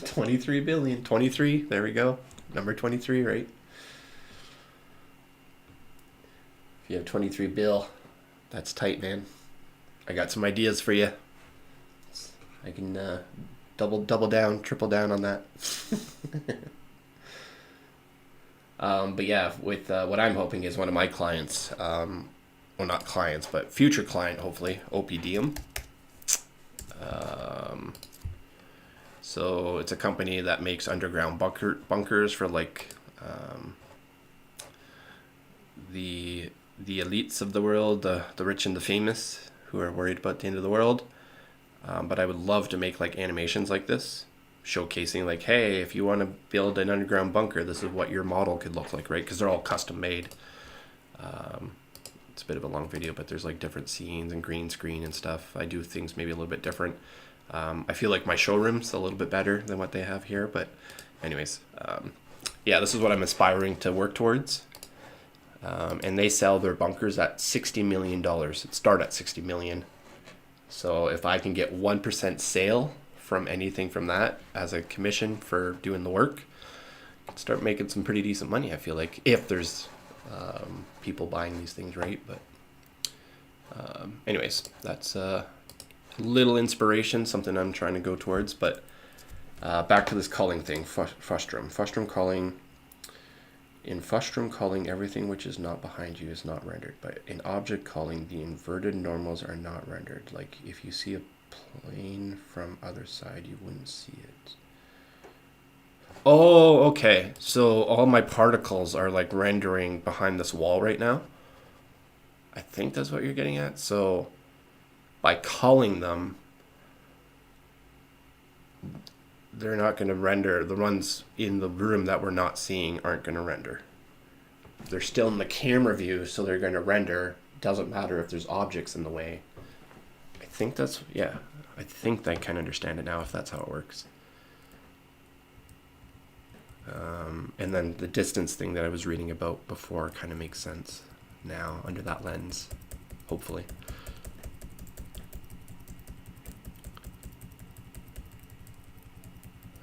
23 billion. 23, there we go. Number 23, right? If you have 23 bill, that's tight, man. I got some ideas for you. I can double down, triple down on that. But yeah, with what I'm hoping is one of my clients, well, not clients, but future client, hopefully, OPDM. So it's a company that makes underground bunkers for like the elites of the world, the rich and the famous, who are worried about the end of the world. But I would love to make like animations like this, showcasing like, hey, if you want to build an underground bunker, this is what your model could look like, right? Because they're all custom made. It's a bit of a long video, but there's like different scenes and green screen and stuff. I do things maybe a little bit different. I feel like my showroom's a little bit better than what they have here, but anyways, yeah, this is what I'm aspiring to work towards. And they sell their bunkers at $60 million. It start at $60 million. So if I can get 1% sale from anything from that as a commission for doing the work, I can start making some pretty decent money, I feel like, if there's people buying these things, right? But anyways, that's a little inspiration, something I'm trying to go towards. But back to this culling thing, frustrum culling. In frustrum culling, everything which is not behind you is not rendered. But in object culling, the inverted normals are not rendered. Like if you see a plane from other side, you wouldn't see it. Oh, okay. So all my particles are like rendering behind this wall right now. I think that's what you're getting at. So by culling them, they're not going to render. The ones in the room that we're not seeing aren't going to render. They're still in the camera view, so they're going to render. Doesn't matter if there's objects in the way. I think that's, yeah, I think I can understand it now if that's how it works. And then the distance thing that I was reading about before kind of makes sense now under that lens, hopefully.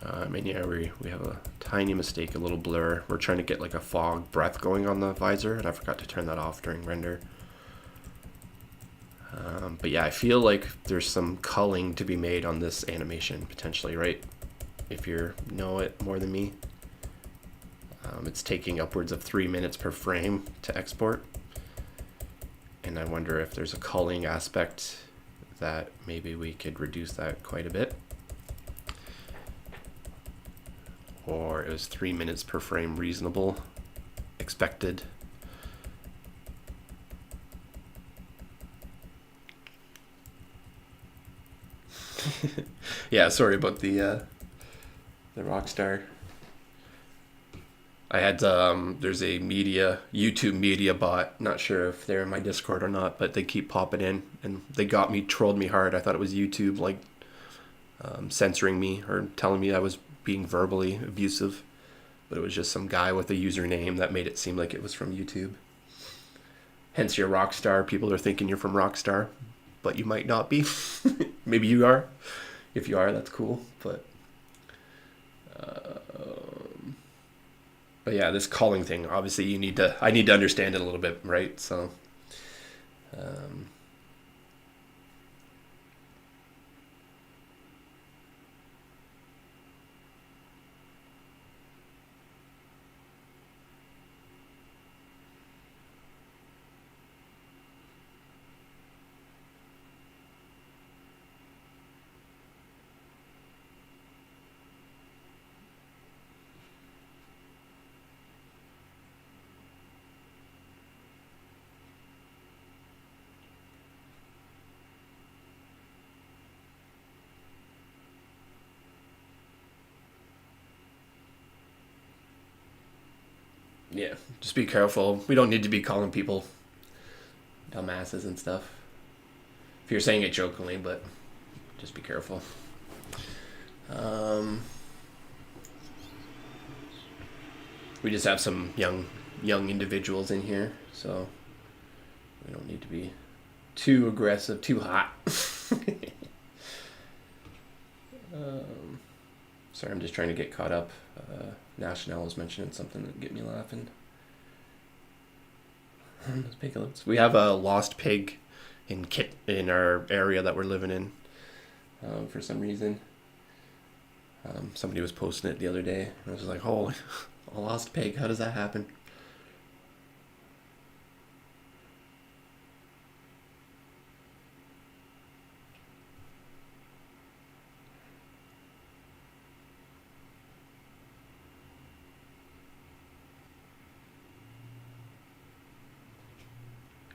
I mean, yeah, we have a tiny mistake, a little blur. We're trying to get like a fog breath going on the visor, and I forgot to turn that off during render. But yeah, I feel like there's some culling to be made on this animation, potentially, right? If you know it more than me. It's taking upwards of 3 minutes per frame to export. And I wonder if there's a culling aspect that maybe we could reduce that quite a bit. Or is 3 minutes per frame reasonable, expected? Yeah, sorry about the Rockstar. I had there's a YouTube media bot. Not sure if they're in my Discord or not, but they keep popping in, and they trolled me hard. I thought it was YouTube like censoring me or telling me I was being verbally abusive, but it was just some guy with a username that made it seem like it was from YouTube. Hence your Rockstar. People are thinking you're from Rockstar, but you might not be. Maybe you are. If you are, that's cool. But yeah, this culling thing, obviously I need to understand it a little bit, right? So yeah, just be careful. We don't need to be calling people dumbasses and stuff. If you're saying it jokingly, but just be careful. We just have some young individuals in here, so we don't need to be too aggressive, too hot. Sorry, I'm just trying to get caught up. National was mentioning something that get me laughing. We have a lost pig in our area that we're living in for some reason. Somebody was posting it the other day, and I was like, "Holy, a lost pig! How does that happen?"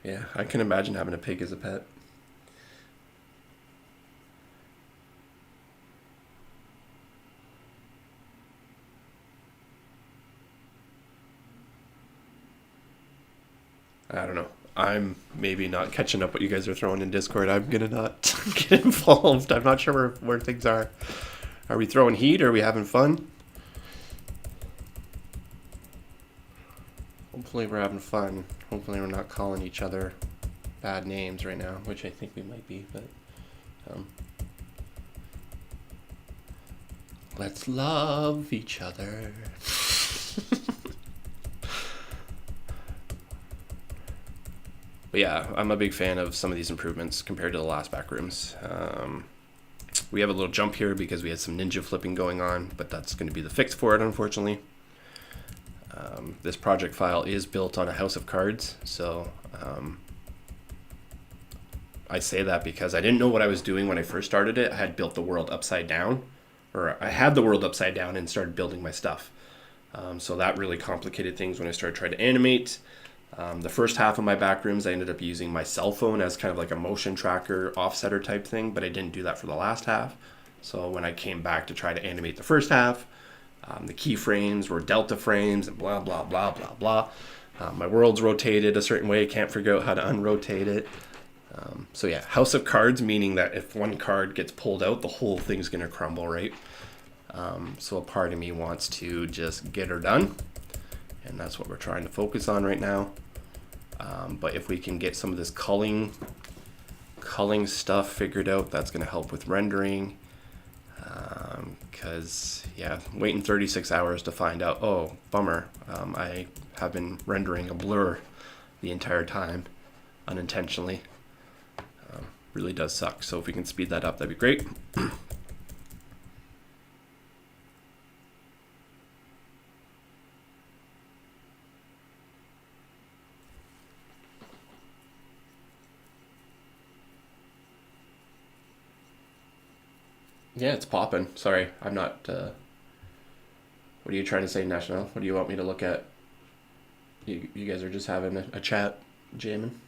Yeah, I can imagine having a pig as a pet. I don't know. I'm maybe not catching up what you guys are throwing in Discord. I'm gonna not get involved. I'm not sure where things are. Are we throwing heat? Or are we having fun? Hopefully we're having fun. Hopefully we're not calling each other bad names right now, which I think we might be, but Let's love each other. But yeah, I'm a big fan of some of these improvements compared to the last backrooms. We have a little jump here because we had some ninja flipping going on, but that's going to be the fix for it, unfortunately. This project file is built on a house of cards, so I say that because I didn't know what I was doing when I first started it. I had built the world upside down, or I had the world upside down and started building my stuff. So that really complicated things when I started trying to animate. The first half of my backrooms, I ended up using my cell phone as kind of like a motion tracker, offsetter type thing, but I didn't do that for the last half. So when I came back to try to animate the first half, the keyframes were delta frames and blah, blah, blah, blah, blah. My world's rotated a certain way. I can't figure out how to unrotate it. So yeah, house of cards, meaning that if one card gets pulled out, the whole thing's going to crumble, right? So a part of me wants to just get her done. And that's what we're trying to focus on right now. But if we can get some of this culling stuff figured out, that's going to help with rendering. Because, yeah, waiting 36 hours to find out, oh, bummer, I have been rendering a blur the entire time, unintentionally. Really does suck. So if we can speed that up, that'd be great. Yeah, it's popping. Sorry, I'm not. What are you trying to say, National? What do you want me to look at? You guys are just having a chat, jamming.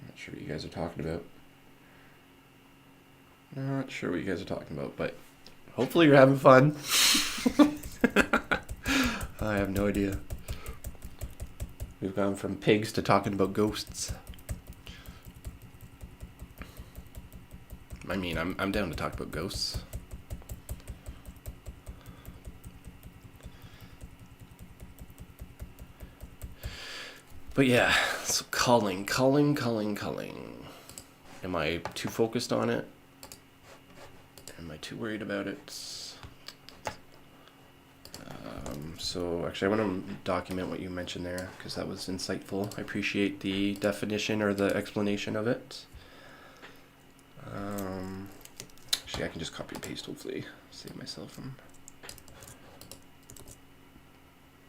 Not sure what you guys are talking about. Not sure what you guys are talking about, but hopefully you're having fun. I have no idea. We've gone from pigs to talking about ghosts. I mean, I'm down to talk about ghosts. But yeah, so culling. Am I too focused on it? Am I too worried about it? So actually I want to document what you mentioned there because that was insightful. I appreciate the definition or the explanation of it. Actually I can just copy and paste, hopefully save myself from.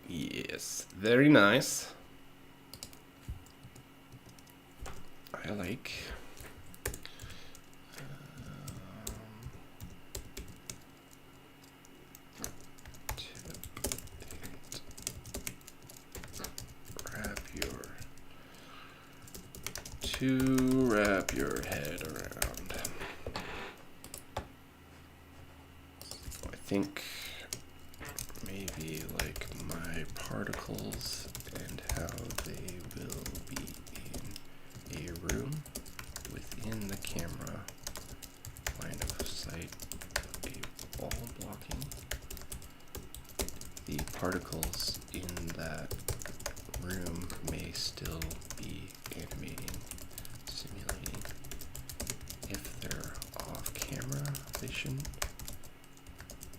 Yes, very nice. I like. To wrap your head around. I think maybe like my particles and how they will be in a room within the camera, line of sight, a wall blocking. The particles in that room may still be animating, simulating. If they're off camera, they shouldn't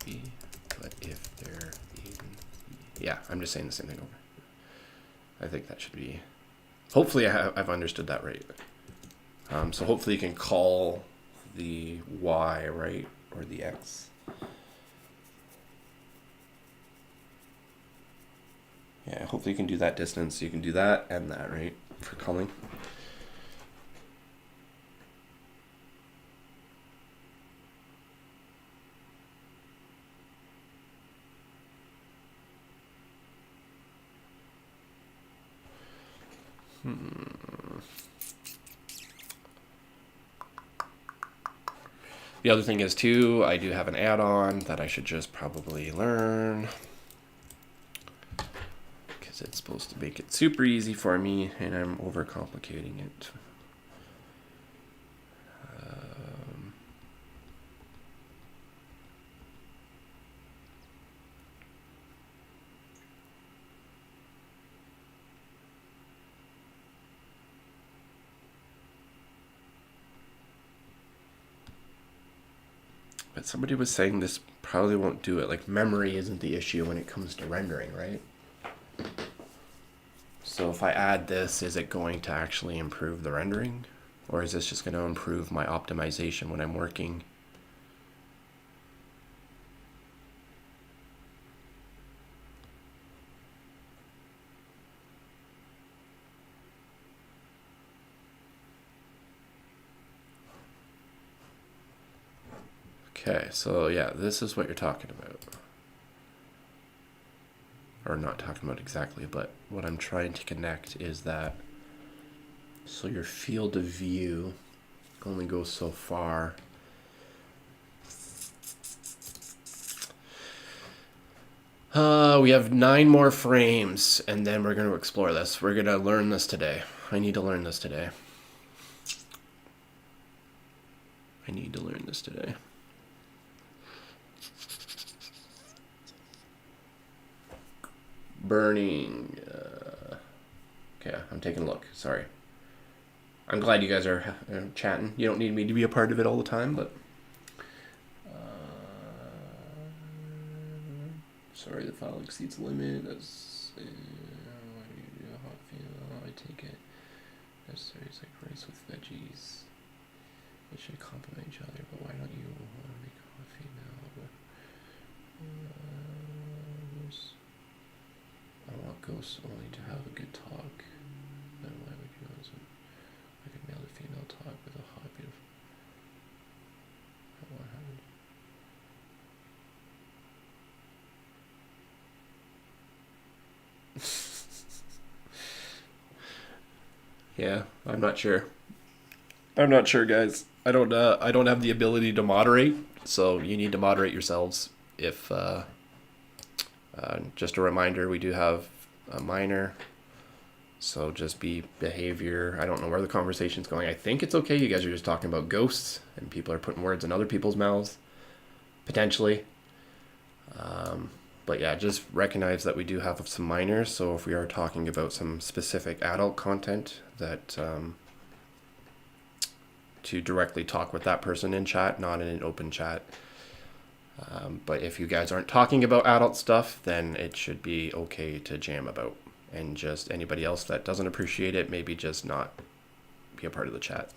be, but if they're in, yeah, I'm just saying the same thing over. I think that should be, hopefully I've understood that right. So hopefully you can call the Y, right, or the X. Yeah, hopefully you can do that distance. You can do that and that, right, for culling. The other thing is too, I do have an add-on that I should just probably learn. It's supposed to make it super easy for me, and I'm overcomplicating it. But somebody was saying this probably won't do it. Like memory isn't the issue when it comes to rendering, right? So if I add this, is it going to actually improve the rendering? Or is this just going to improve my optimization when I'm working? Okay, so yeah, this is what you're talking about. Or not talking about exactly, but what I'm trying to connect is that, so your field of view only goes so far. We have 9 more frames, and then we're going to explore this. We're going to learn this today. I need to learn this today. Burning. Okay, I'm taking a look. Sorry. I'm glad you guys are chatting. You don't need me to be a part of it all the time, but... sorry, the file exceeds the limit. That's... I take it. Necessary is like rice with veggies. They should complement each other, but why don't you want to make coffee now? I want ghosts only to have a good talk. Then why would you want some like a male to female talk with a hot, beautiful... What happened? Yeah, I'm not sure. Guys. I don't have the ability to moderate, so you need to moderate yourselves. If just a reminder, we do have a minor, so just be behavior. I don't know where the conversation's going. I think it's okay. You guys are just talking about ghosts, and people are putting words in other people's mouths, potentially. But yeah, just recognize that we do have some minors. So if we are talking about some specific adult content, that to directly talk with that person in chat, not in an open chat. But if you guys aren't talking about adult stuff, then it should be okay to jam about. And just anybody else that doesn't appreciate it, maybe just not be a part of the chat.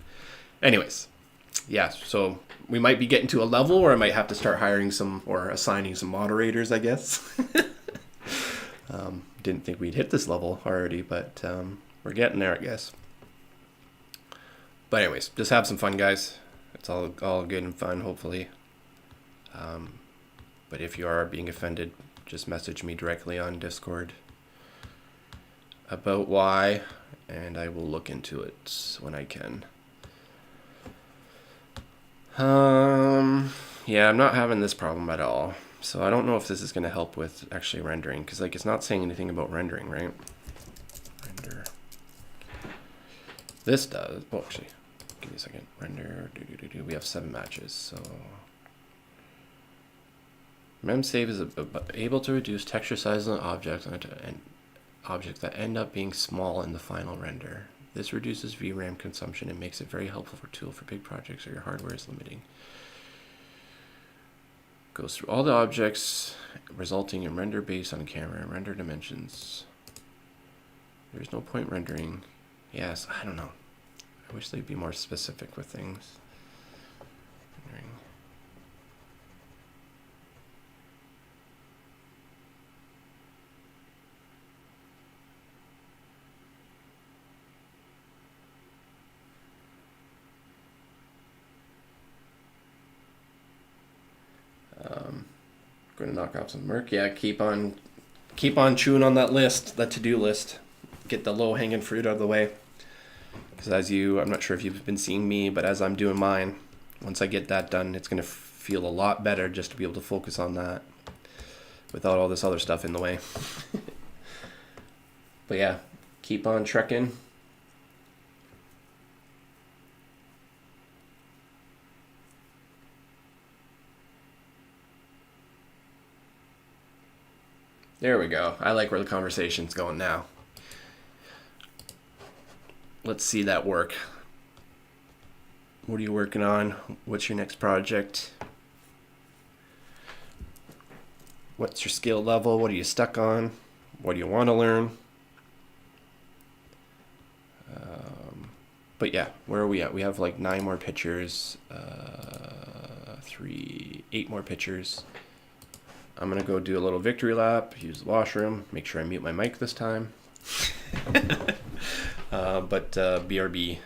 Anyways, yeah, so we might be getting to a level where I might have to start hiring some or assigning some moderators, I guess. Didn't think we'd hit this level already, but we're getting there, I guess. But anyways, just have some fun, guys. It's all good and fun, hopefully. But if you are being offended, just message me directly on Discord about why, and I will look into it when I can. Yeah, I'm not having this problem at all. So I don't know if this is going to help with actually rendering, because like it's not saying anything about rendering, right? Render. This does. Oh, actually, give me a second. Render. We have 7 matches, so... MemSave is able to reduce texture size on objects and objects that end up being small in the final render. This reduces VRAM consumption and makes it very helpful for tool for big projects or your hardware is limiting. Goes through all the objects, resulting in render based on camera and render dimensions. There's no point rendering. Yes, I don't know. I wish they'd be more specific with things. Rendering. Going to knock off some work. Yeah, keep on chewing on that list, that to-do list. Get the low-hanging fruit out of the way. Because I'm not sure if you've been seeing me, but as I'm doing mine, once I get that done, it's going to feel a lot better just to be able to focus on that without all this other stuff in the way. But yeah, keep on trekking. There we go. I like where the conversation's going now. Let's see that work. What are you working on? What's your next project? What's your skill level? What are you stuck on? What do you want to learn? But yeah, where are we at? We have like 9 more pictures, 8 more pictures. I'm gonna go do a little victory lap, use the washroom, make sure I mute my mic this time. But BRB.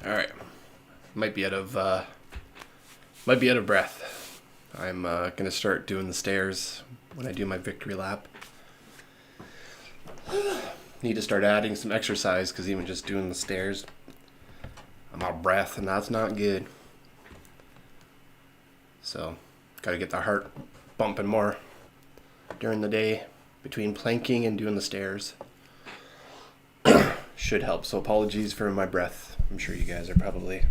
All right, might be out of breath. I'm gonna start doing the stairs when I do my victory lap. Need to start adding some exercise because even just doing the stairs, I'm out of breath, and that's not good. So, gotta get the heart bumping more during the day between planking and doing the stairs. Should help. So apologies for my breath. I'm sure you guys are probably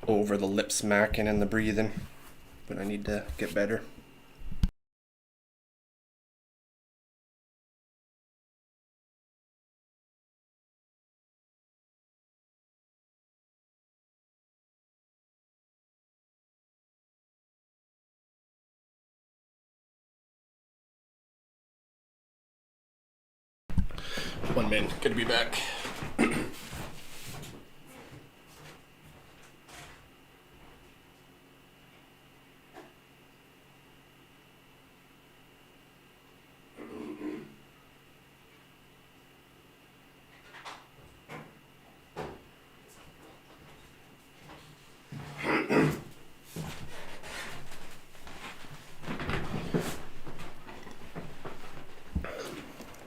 over the lip smacking and the breathing, but I need to get better. One minute, good to be back.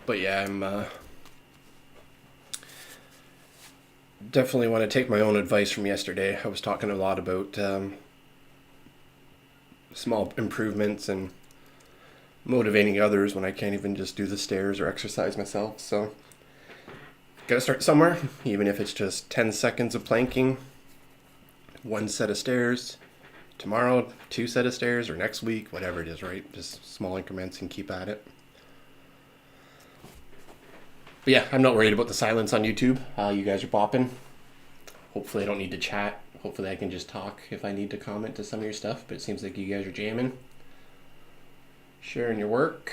But yeah, I'm definitely want to take my own advice from yesterday. I was talking a lot about small improvements and motivating others when I can't even just do the stairs or exercise myself. So, gotta start somewhere, even if it's just 10 seconds of planking, one set of stairs, tomorrow, 2 set of stairs, or next week, whatever it is, right? Just small increments and keep at it. But yeah, I'm not worried about the silence on YouTube. You guys are popping. Hopefully I don't need to chat. Hopefully I can just talk if I need to comment to some of your stuff. But it seems like you guys are jamming. Sharing your work.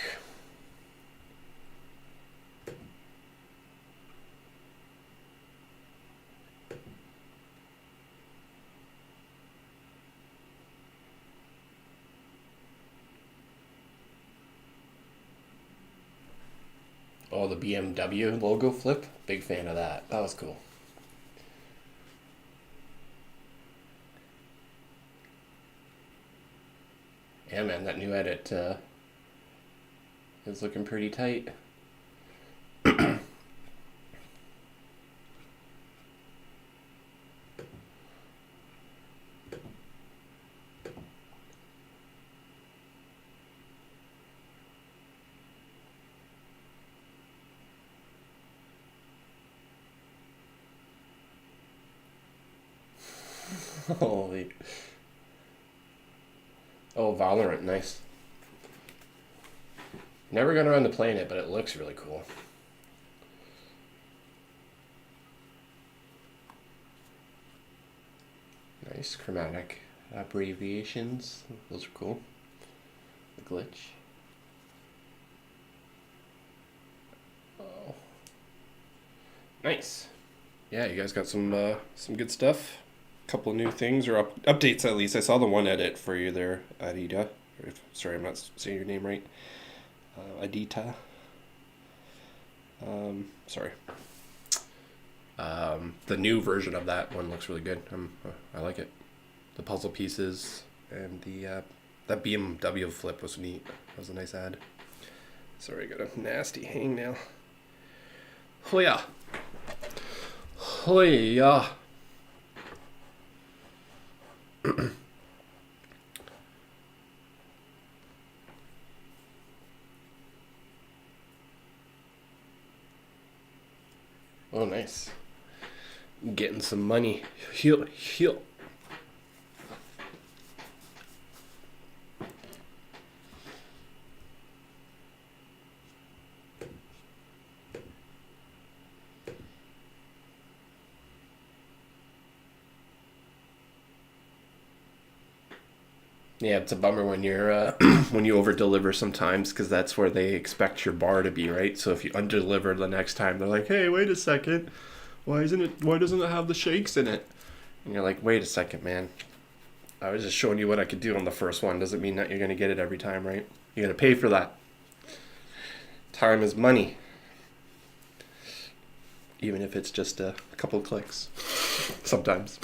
Oh, the BMW logo flip. Big fan of that. That was cool. Yeah, man, that new edit is looking pretty tight. Holy. Oh, Valorant, nice. Never got around to playing it, but it looks really cool. Nice chromatic abbreviations. Those are cool. The glitch. Oh. Nice. Yeah, you guys got some good stuff. Couple of new things or updates at least. I saw the one edit for you there, Adita. Sorry, I'm not saying your name right. Adita. Sorry. The new version of that one looks really good. I like it. The puzzle pieces and the that BMW flip was neat. That was a nice ad. Sorry, I got a nasty hangnail. Oh yeah. Oh yeah. Oh, nice. Getting some money. Heal. Yeah, it's a bummer when you're when you over deliver sometimes because that's where they expect your bar to be, right? So if you undeliver the next time, they're like, "Hey, wait a second, why doesn't it have the shakes in it?" And you're like, "Wait a second, man. I was just showing you what I could do on the first one. Doesn't mean that you're gonna get it every time, right? You're gonna pay for that. Time is money." even if it's just a couple of clicks. Sometimes.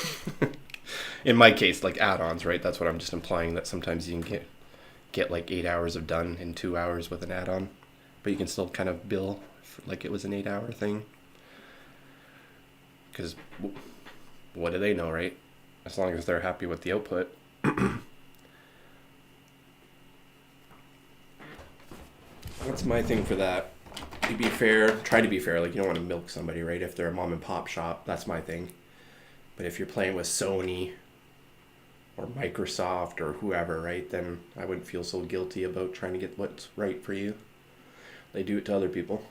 In my case, like add-ons, right? That's what I'm just implying, that sometimes you can get like 8 hours of done in 2 hours with an add-on, but you can still kind of bill like it was an 8-hour thing. Because what do they know, right? As long as they're happy with the output. What's my thing for that? To be fair, try to be fair. Like, you don't want to milk somebody, right? If they're a mom and pop shop, that's my thing. But if you're playing with Sony or Microsoft or whoever, right, then I wouldn't feel so guilty about trying to get what's right for you. They do it to other people.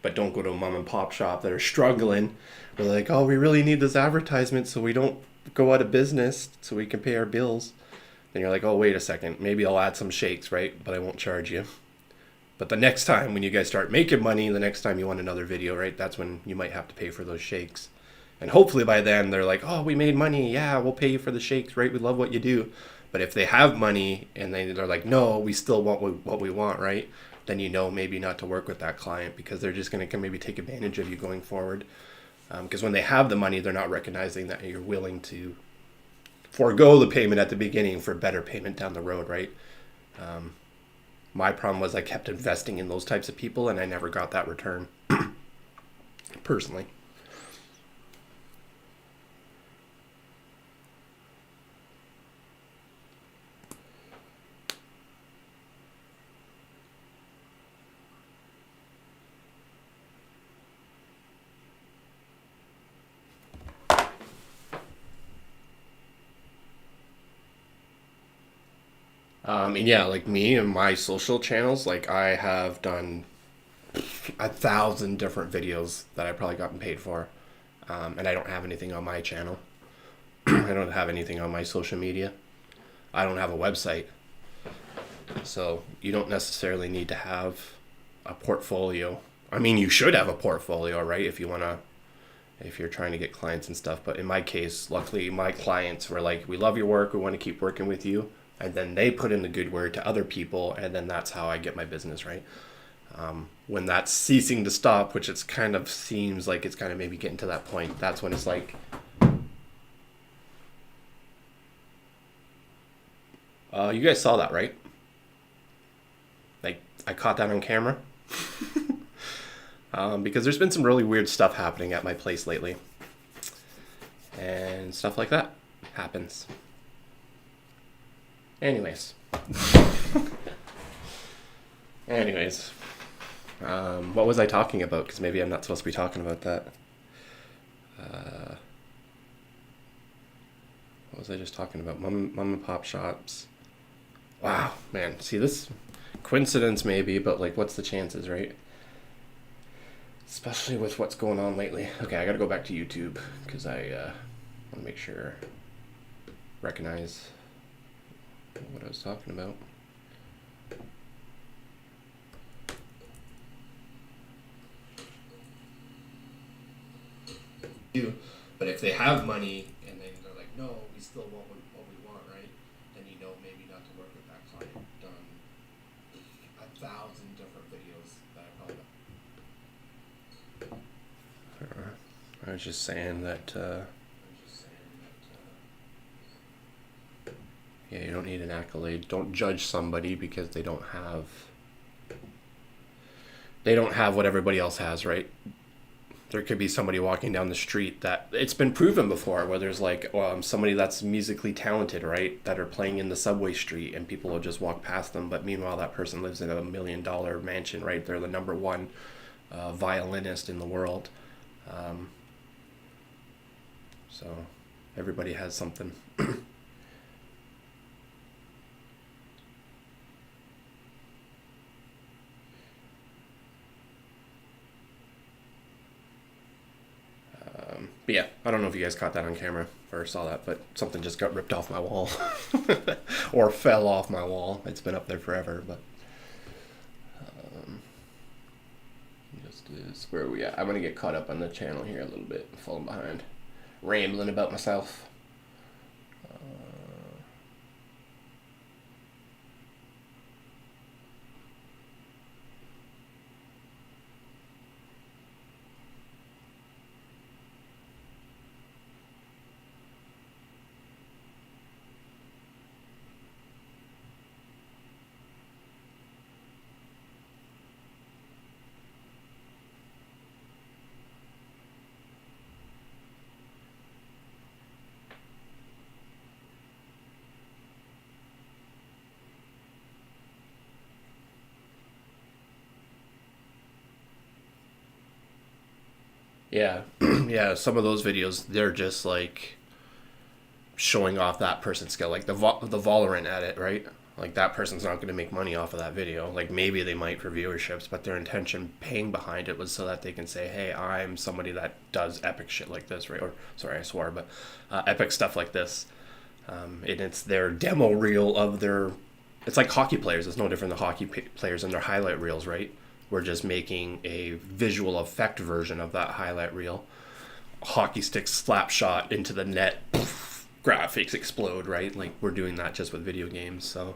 But don't go to a mom and pop shop that are struggling. They're like, oh, we really need this advertisement so we don't go out of business so we can pay our bills. And you're like, oh, wait a second. Maybe I'll add some shakes, right? But I won't charge you. But the next time when you guys start making money, the next time you want another video, right, that's when you might have to pay for those shakes. And hopefully by then they're like, oh, we made money. Yeah, we'll pay you for the shakes, right? We love what you do. But if they have money and they're like, no, we still want what we want, right? Then you know maybe not to work with that client because they're just going to maybe take advantage of you going forward. Because when they have the money, they're not recognizing that you're willing to forego the payment at the beginning for better payment down the road, right? My problem was I kept investing in those types of people and I never got that return, personally. And yeah, like me and my social channels, like I have done 1,000 different videos that I probably gotten paid for. And I don't have anything on my channel. I don't have anything on my social media. I don't have a website. So you don't necessarily need to have a portfolio. I mean, you should have a portfolio, right? If you're trying to get clients and stuff. But in my case, luckily my clients were like, we love your work. We want to keep working with you. And then they put in the good word to other people. And then that's how I get my business, right? When that's ceasing to stop, which it's kind of seems like it's kind of maybe getting to that point, that's when it's like, you guys saw that, right? Like, I caught that on camera. Because there's been some really weird stuff happening at my place lately. And stuff like that happens. Anyways. What was I talking about? Because maybe I'm not supposed to be talking about that. What was I just talking about? Mom and pop shops. Wow, man. See, this coincidence maybe, but like, what's the chances, right? Especially with what's going on lately. Okay, I gotta go back to YouTube because I want to make sure recognize what I was talking about. But if they have money and then they're like, no, we still want what we want, right? Then you know maybe not to work with that client. Done 1,000 different videos that I probably. I was just saying that. Yeah, you don't need an accolade. Don't judge somebody because they don't have what everybody else has, right? There could be somebody walking down the street that it's been proven before where there's like somebody that's musically talented, right? That are playing in the subway street and people will just walk past them. But meanwhile, that person lives in a $1 million mansion, right? They're the number one violinist in the world. So everybody has something. But yeah, I don't know if you guys caught that on camera or saw that, but something just got ripped off my wall or fell off my wall. It's been up there forever, but just is where we at. I'm gonna get caught up on the channel here a little bit, falling behind, rambling about myself. Yeah, yeah. Some of those videos, they're just like showing off that person's skill, like the Valorant edit, right? Like that person's not going to make money off of that video. Like maybe they might for viewerships, but their intention paying behind it was so that they can say, "Hey, I'm somebody that does epic shit like this," right? Or sorry, I swore, but epic stuff like this. And it's their demo reel of their. It's like hockey players. It's no different than players and their highlight reels, right? We're just making a visual effect version of that highlight reel. Hockey stick slap shot into the net. Poof, graphics explode, right? Like we're doing that just with video games. So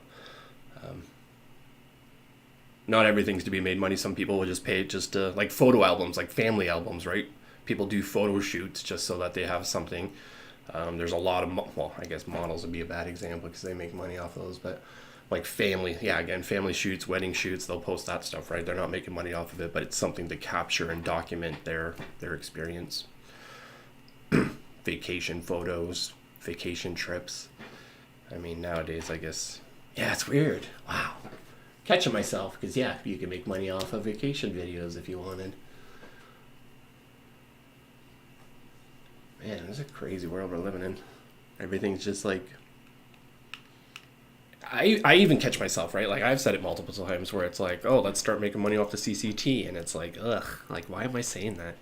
not everything's to be made money. Some people will just pay just to, like photo albums, like family albums, right? People do photo shoots just so that they have something. There's a lot of, well, I guess models would be a bad example because they make money off those, but like family, yeah, again, family shoots, wedding shoots, they'll post that stuff, right? They're not making money off of it, but it's something to capture and document their experience. Vacation photos, vacation trips. I mean, nowadays, I guess, yeah, it's weird. Wow. Catching myself, because yeah, you can make money off of vacation videos if you wanted. Man, this is a crazy world we're living in. Everything's just like, I even catch myself, right? Like I've said it multiple times where it's like, oh, let's start making money off the CCT, and it's like, ugh, like why am I saying that?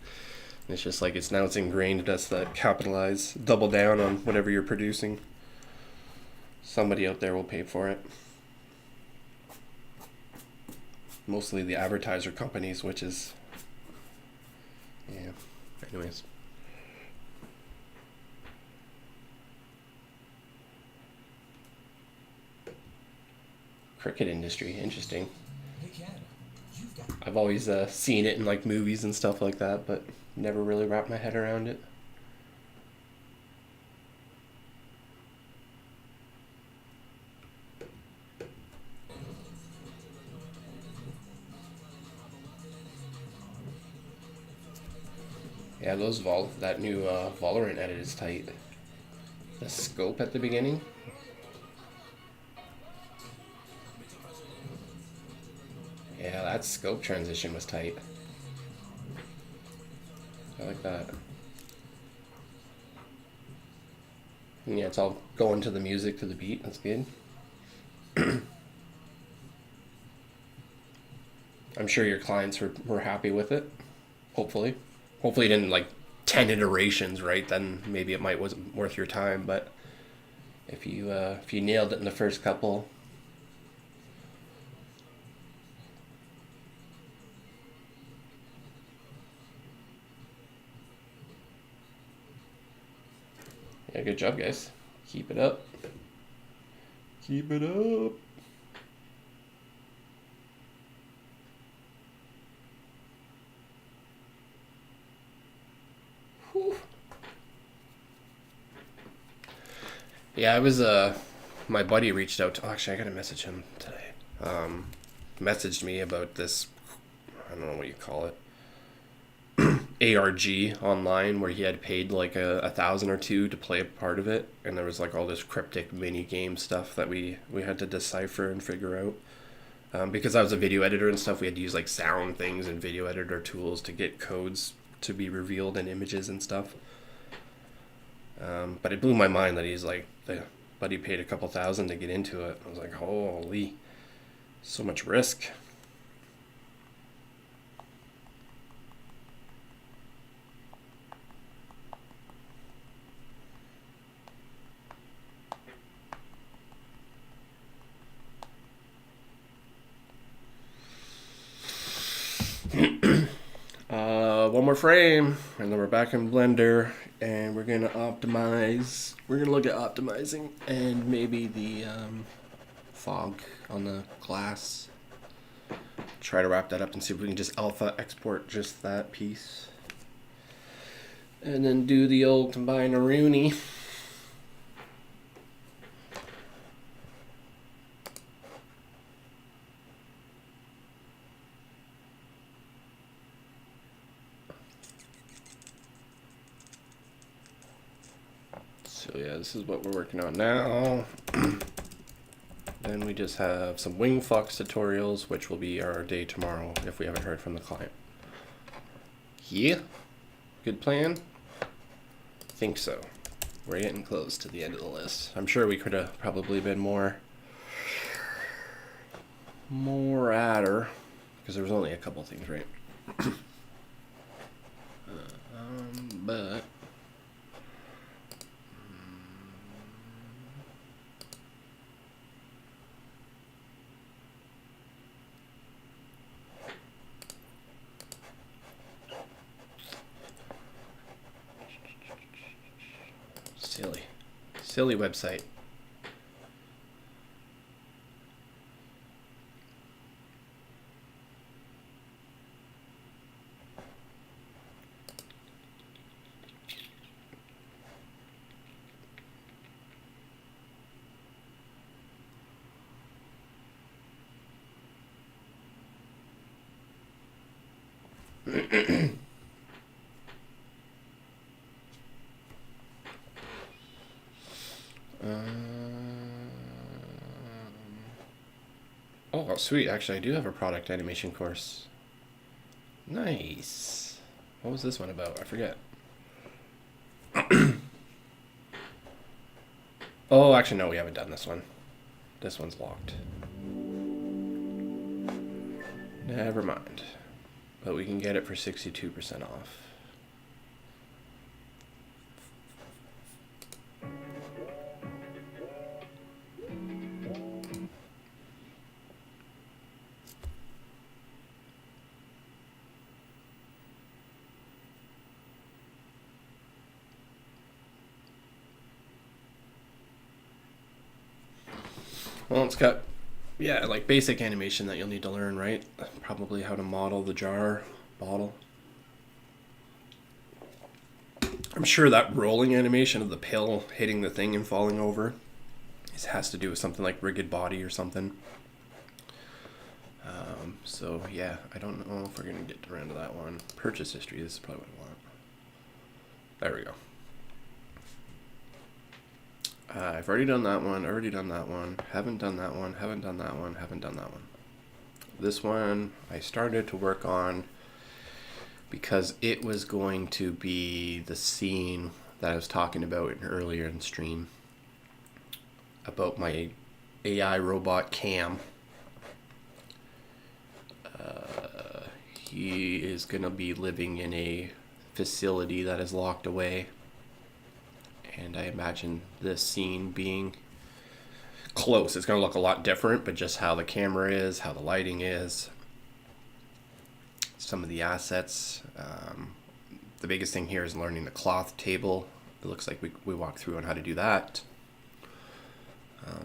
And it's just like it's ingrained in us that capitalize, double down on whatever you're producing. Somebody out there will pay for it. Mostly the advertiser companies, which is, yeah. Anyways. Cricket industry, interesting. I've always seen it in like movies and stuff like that, but never really wrapped my head around it. Yeah, that new Valorant edit is tight. The scope at the beginning. Yeah, that scope transition was tight. I like that. And yeah, it's all going to the music, to the beat. That's good. I'm sure your clients were happy with it. Hopefully. Hopefully it didn't like 10 iterations, right? Then maybe it wasn't worth your time. But if you nailed it in the first couple, yeah, good job, guys. Keep it up. Keep it up. Whew. Yeah, I was my buddy reached out to, actually I gotta message him today. Messaged me about this, I don't know what you call it, ARG online, where he had paid like a thousand or two to play a part of it, and there was like all this cryptic mini game stuff that we had to decipher and figure out. Because I was a video editor and stuff, we had to use like sound things and video editor tools to get codes to be revealed in images and stuff. But it blew my mind that he's like, the buddy paid a couple thousand to get into it. I was like, holy, so much risk. One more frame, and then we're back in Blender, and we're gonna optimize. We're gonna look at optimizing and maybe the fog on the glass. Try to wrap that up and see if we can just alpha export just that piece, and then do the old combine a Rooney. So yeah, this is what we're working on now. Then we just have some wing flux tutorials, which will be our day tomorrow if we haven't heard from the client. Yeah. Good plan? I think so. We're getting close to the end of the list. I'm sure we could have probably been more adder, because there was only a couple things, right? But silly website. Oh, sweet. Actually, I do have a product animation course. Nice. What was this one about? I forget. Oh, actually, no, we haven't done this one. This one's locked. Never mind. But we can get it for 62% off. Well, it's got, yeah, like basic animation that you'll need to learn, right? Probably how to model the jar, bottle. I'm sure that rolling animation of the pill hitting the thing and falling over has to do with something like rigid body or something. So yeah, I don't know if we're gonna get around to that one. Purchase history, this is probably what I want. There we go. I've already done that one, haven't done that one, haven't done that one, haven't done that one. This one I started to work on because it was going to be the scene that I was talking about earlier in the stream about my AI robot Cam. He is going to be living in a facility that is locked away. And I imagine this scene being close. It's going to look a lot different, but just how the camera is, how the lighting is, some of the assets. The biggest thing here is learning the cloth table. It looks like we walked through on how to do that.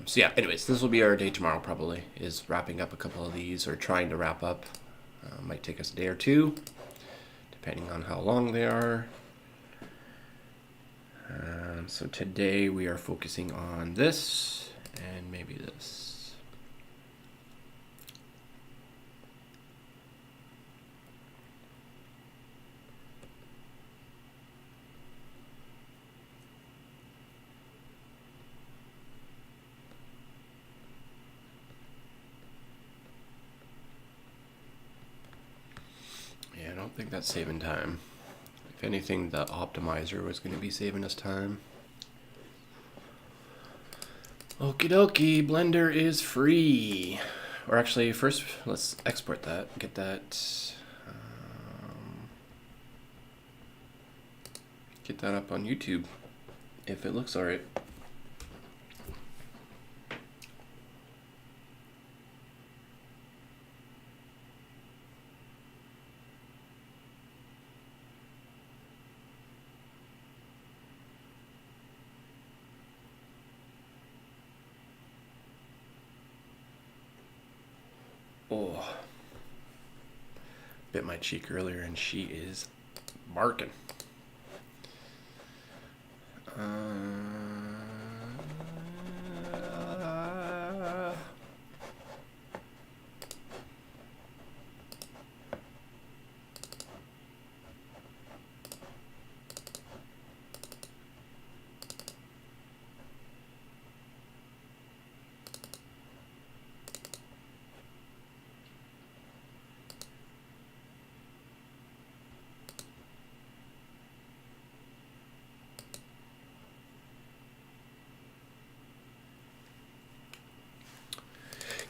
So yeah, anyways, this will be our day tomorrow probably, is wrapping up a couple of these, or trying to wrap up. Might take us a day or two, depending on how long they are. So today we are focusing on this and maybe this. Yeah, I don't think that's saving time. If anything, the optimizer was going to be saving us time. Okie dokie, Blender is free. Or actually, first let's export that, get that, get that up on YouTube, if it looks alright. Oh, bit my cheek earlier and she is barking.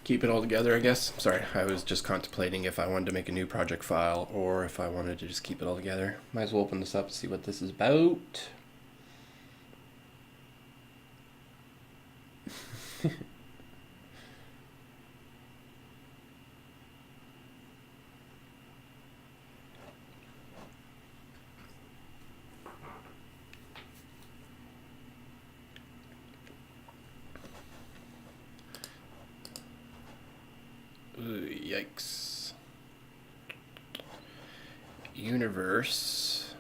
keep it all together, I guess. Sorry, I was just contemplating if I wanted to make a new project file or if I wanted to just keep it all together. Might as well open this up and see what this is about. Ooh, yikes. Universe.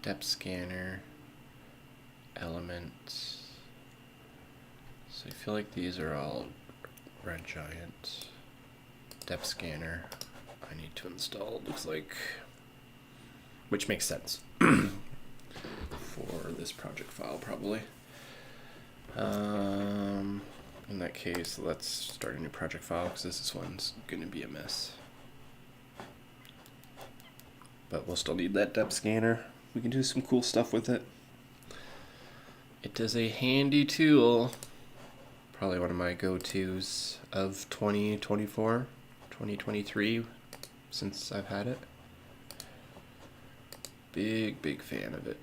Depth scanner. Element. So I feel like these are all Red Giant. Depth scanner. I need to install, it looks like. Which makes sense. For this project file, probably. In that case, let's start a new project file because this one's going to be a mess. But we'll still need that depth scanner. We can do some cool stuff with it. It is a handy tool. Probably one of my go-tos of 2024, 2023, since I've had it. Big fan of it.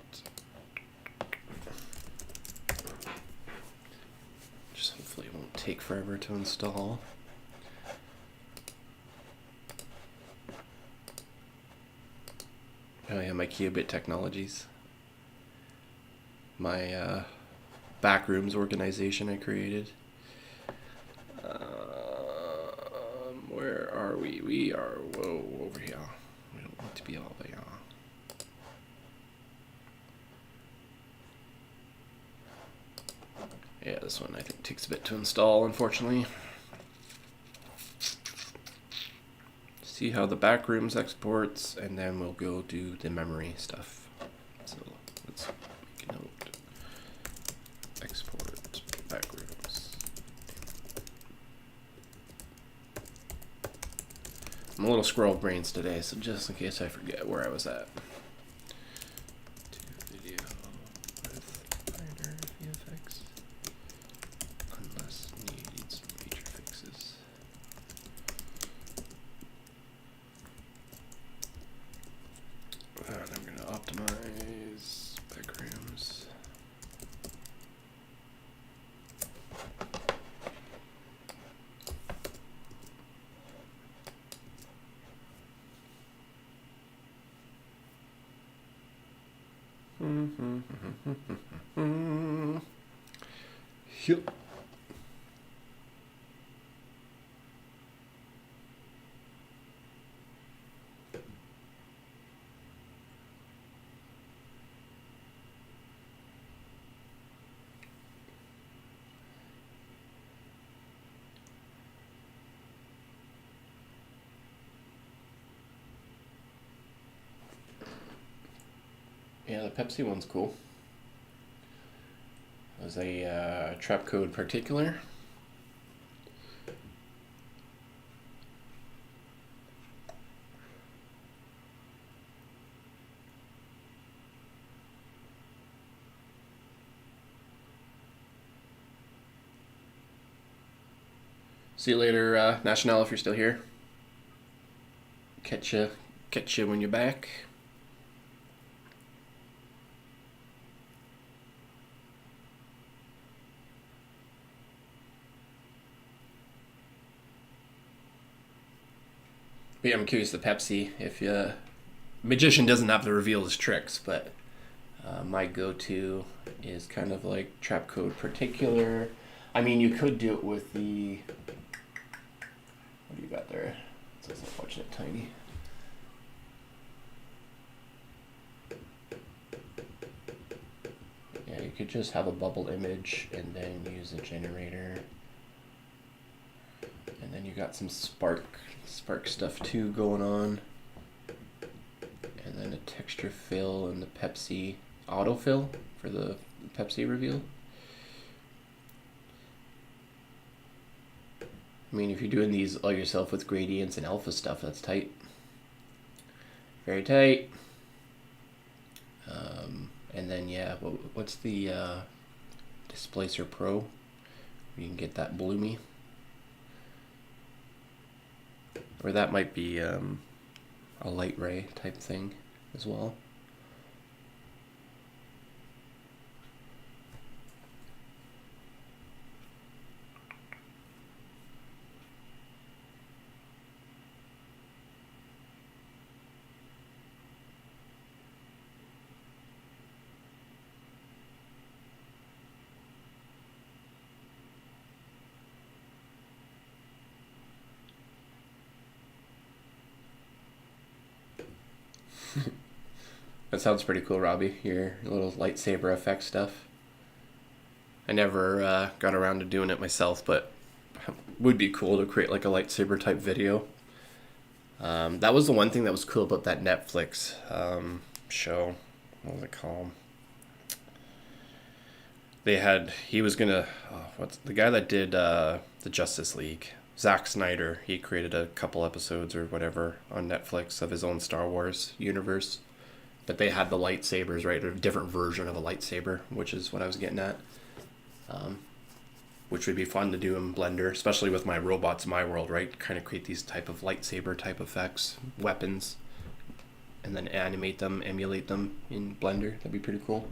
Just hopefully it won't take forever to install. Oh yeah, my Qubit technologies. My backrooms organization I created. Where are we? We are, whoa, over here. We don't want to be all there. Yeah, this one I think takes a bit to install, unfortunately. See how the backrooms exports, and then we'll go do the memory stuff. So let's make a note. Export backrooms. I'm a little scroll brains today, so just in case I forget where I was at. To video with minor VFX. Unless needs major fixes. And I'm going to optimize backrooms. Yep. Yeah, the Pepsi one's cool. It was a trap code particular. See you later, National, if you're still here. Catch you when you're back. But yeah, I'm curious, the Pepsi, if Magician doesn't have to reveal his tricks, but my go-to is kind of like trap code particular. I mean, you could do it with the, what do you got there? It's unfortunate tiny. Yeah, you could just have a bubble image and then use a generator. And then you got some spark stuff too going on. And then a texture fill and the Pepsi autofill for the Pepsi reveal. I mean, if you're doing these all yourself with gradients and alpha stuff, that's tight. Very tight. And then, yeah, what's the Displacer Pro? You can get that bloomy. Or that might be a light ray type thing as well. That sounds pretty cool, Robbie, your little lightsaber effect stuff. I never got around to doing it myself, but would be cool to create like a lightsaber type video. That was the one thing that was cool about that Netflix show. What was it called? He was gonna, what's the guy that did the Justice League? Zack Snyder. He created a couple episodes or whatever on Netflix of his own Star Wars universe. But they had the lightsabers, right? A different version of a lightsaber, which is what I was getting at. Which would be fun to do in Blender, especially with my robots in my world, right? Kind of create these type of lightsaber type effects, weapons, and then animate them, emulate them in Blender. That'd be pretty cool.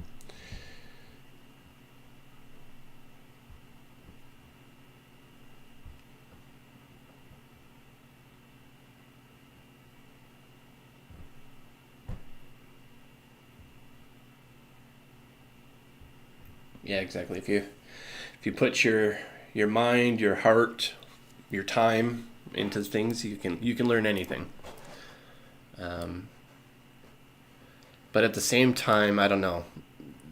Yeah, exactly. If you put your mind, your heart, your time into things, you can learn anything. But at the same time, I don't know.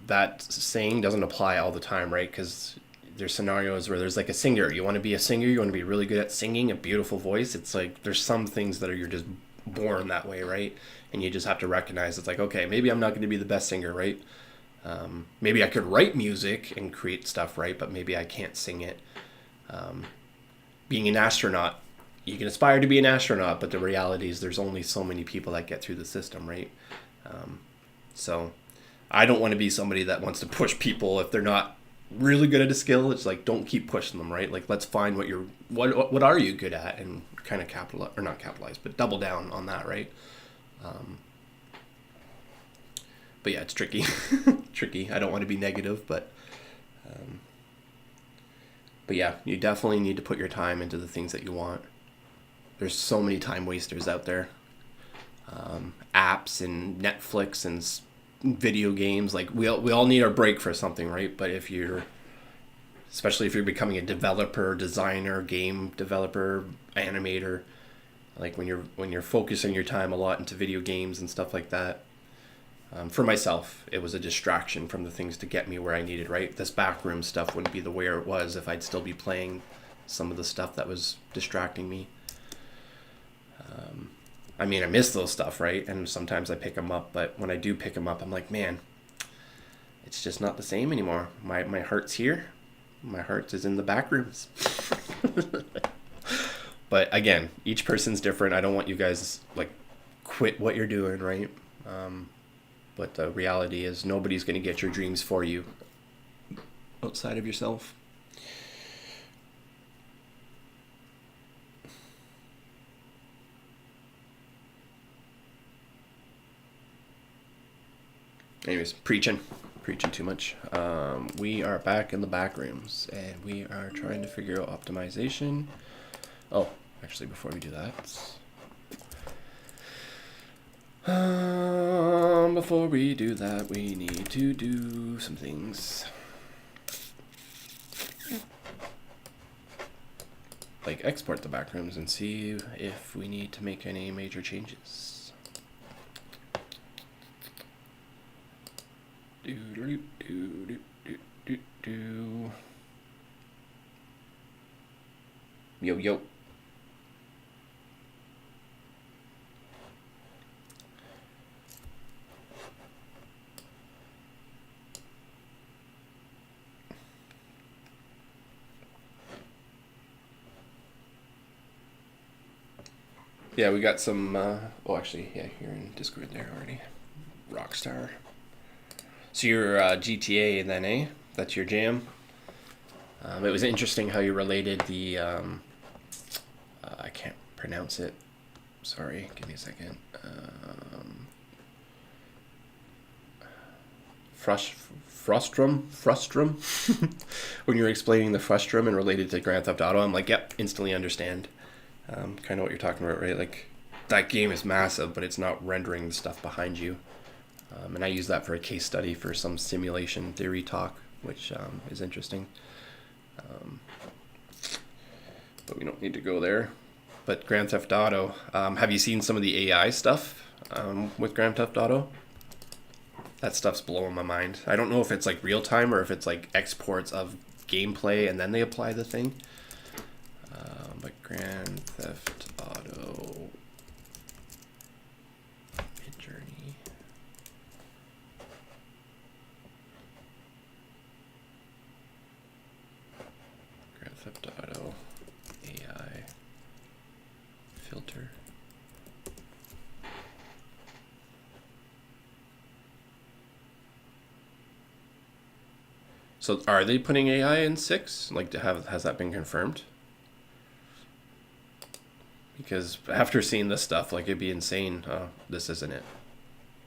That saying doesn't apply all the time, right? Because there's scenarios where there's like a singer. You want to be a singer. You want to be really good at singing, a beautiful voice. It's like there's some things that you're just born that way, right? And you just have to recognize it's like, okay, maybe I'm not going to be the best singer, right? Maybe I could write music and create stuff, right? But maybe I can't sing it. Being an astronaut, you can aspire to be an astronaut, but the reality is there's only so many people that get through the system, right? So I don't want to be somebody that wants to push people if they're not really good at a skill. It's like, don't keep pushing them, right? Like, let's find what are you good at, and kind of not capitalize, but double down on that, right? But yeah, it's tricky. Tricky. I don't want to be negative, but yeah, you definitely need to put your time into the things that you want. There's so many time wasters out there. Apps and Netflix and video games. Like we all need our break for something, right? But especially if you're becoming a developer, designer, game developer, animator, like when you're focusing your time a lot into video games and stuff like that. For myself, it was a distraction from the things to get me where I needed, right? This backroom stuff wouldn't be the way it was if I'd still be playing some of the stuff that was distracting me. I mean, I miss those stuff, right? And sometimes I pick them up, but when I do pick them up, I'm like, man, it's just not the same anymore. My heart's here. My heart is in the back rooms. But again, each person's different. I don't want you guys like quit what you're doing, right? But the reality is nobody's going to get your dreams for you outside of yourself. Anyways, preaching too much. We are back in the back rooms and we are trying to figure out optimization. Oh, actually, before we do that, we need to do some things. Like export the back rooms and see if we need to make any major changes. Yo. Yeah, we got some, actually, yeah, you're in Discord there already. Rockstar. So you're GTA then, eh? That's your jam? It was interesting how you related the, I can't pronounce it, Sorry, give me a second. Frustrum? When you were explaining the frustrum and related to Grand Theft Auto, I'm like, yep, instantly understand. Kind of what you're talking about, right? Like, that game is massive, but it's not rendering the stuff behind you. And I use that for a case study for some simulation theory talk, which is interesting. But we don't need to go there. But Grand Theft Auto, have you seen some of the AI stuff with Grand Theft Auto? That stuff's blowing my mind. I don't know if it's like real time or if it's like exports of gameplay and then they apply the thing. But Grand Theft Auto Midjourney. Grand Theft Auto AI filter. So are they putting AI in 6? Like, has that been confirmed? Because after seeing this stuff, like, it'd be insane. Oh, this isn't it.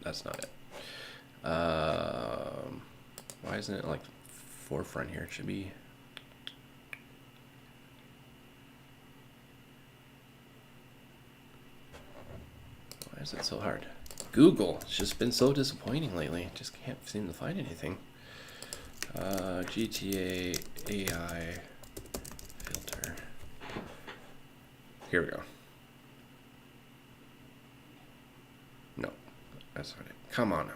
That's not it. Why isn't it like forefront here? It should be. Why is it so hard? Google. It's just been so disappointing lately. Just can't seem to find anything. GTA AI filter. Here we go. No, that's not it. Come on now.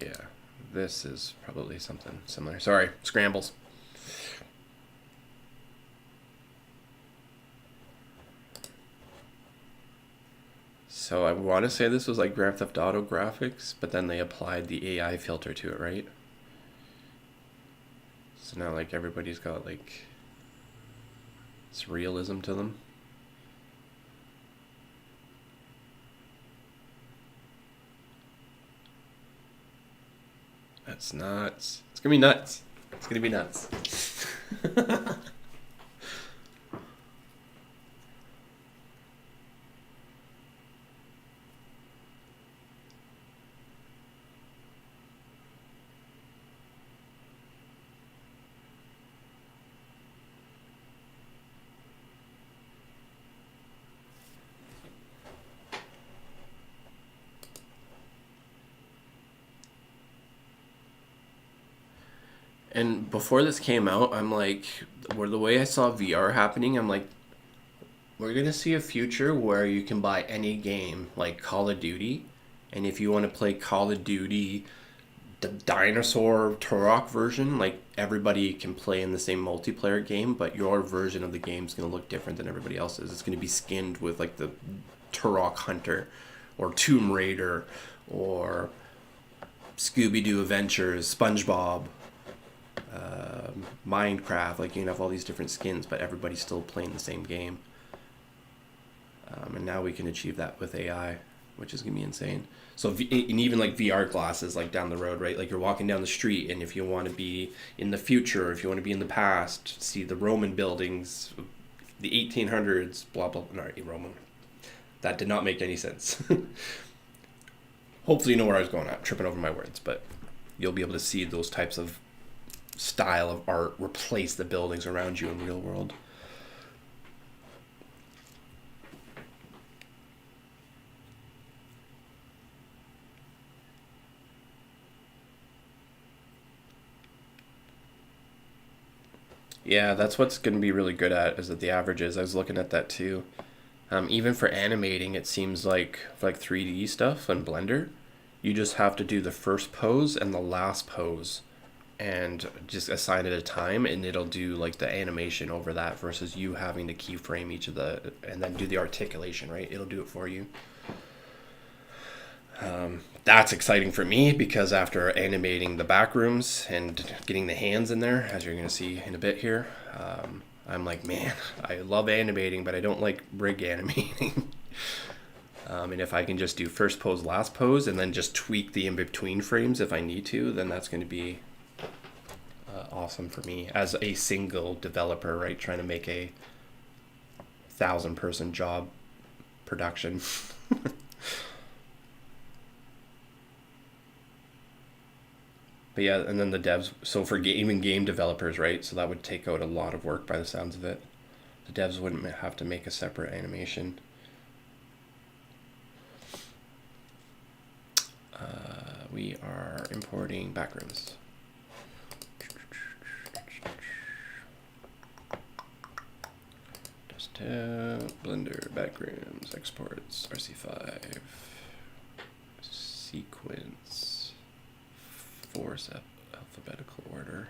Yeah, this is probably something similar. Sorry, scrambles. So I want to say this was like Grand Theft Auto graphics, but then they applied the AI filter to it, right? So now like everybody's got like it's realism to them. That's nuts. It's gonna be nuts. It's gonna be nuts. And before this came out, I'm like, where the way I saw VR happening, I'm like, we're gonna see a future where you can buy any game like Call of Duty, and if you want to play Call of Duty, the dinosaur Turok version, like everybody can play in the same multiplayer game, but your version of the game is gonna look different than everybody else's. It's gonna be skinned with like the Turok Hunter, or Tomb Raider, or Scooby Doo Adventures, SpongeBob. Minecraft, like you can have all these different skins, but everybody's still playing the same game. And now we can achieve that with AI, which is gonna be insane. So, and even like VR glasses, like down the road, right? Like you're walking down the street, and if you want to be in the future, if you want to be in the past, see the Roman buildings, the 1800s, blah blah. No, Roman. That did not make any sense. Hopefully, you know where I was going at. Tripping over my words, but you'll be able to see those types of style of art replace the buildings around you in real world. Yeah, that's what's going to be really good at is at the averages. I was looking at that too. Even for animating, it seems like for like 3D stuff in Blender, you just have to do the first pose and the last pose and just assign it a time, and it'll do like the animation over that versus you having to keyframe each of the and then do the articulation, right? It'll do it for you. That's exciting for me because after animating the back rooms and getting the hands in there, as you're going to see in a bit here, I'm like, man, I love animating, but I don't like rig animating. And if I can just do first pose, last pose, and then just tweak the in-between frames if I need to, then that's going to be awesome for me as a single developer, right? Trying to make a 1,000-person job production. But yeah, and then the devs, so for even game developers, right? So that would take out a lot of work by the sounds of it. The devs wouldn't have to make a separate animation. We are importing backrooms. Desktop, Blender, backrooms, exports, RC5, sequence, force alphabetical order.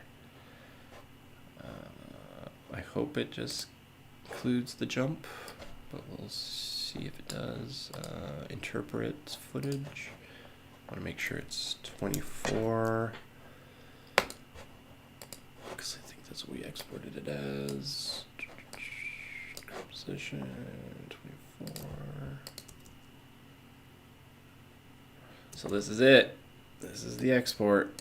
I hope it just includes the jump, but we'll see if it does. Interpret footage. I want to make sure it's 24. Because I think that's what we exported it as. Composition 24. So this is it. This is the export.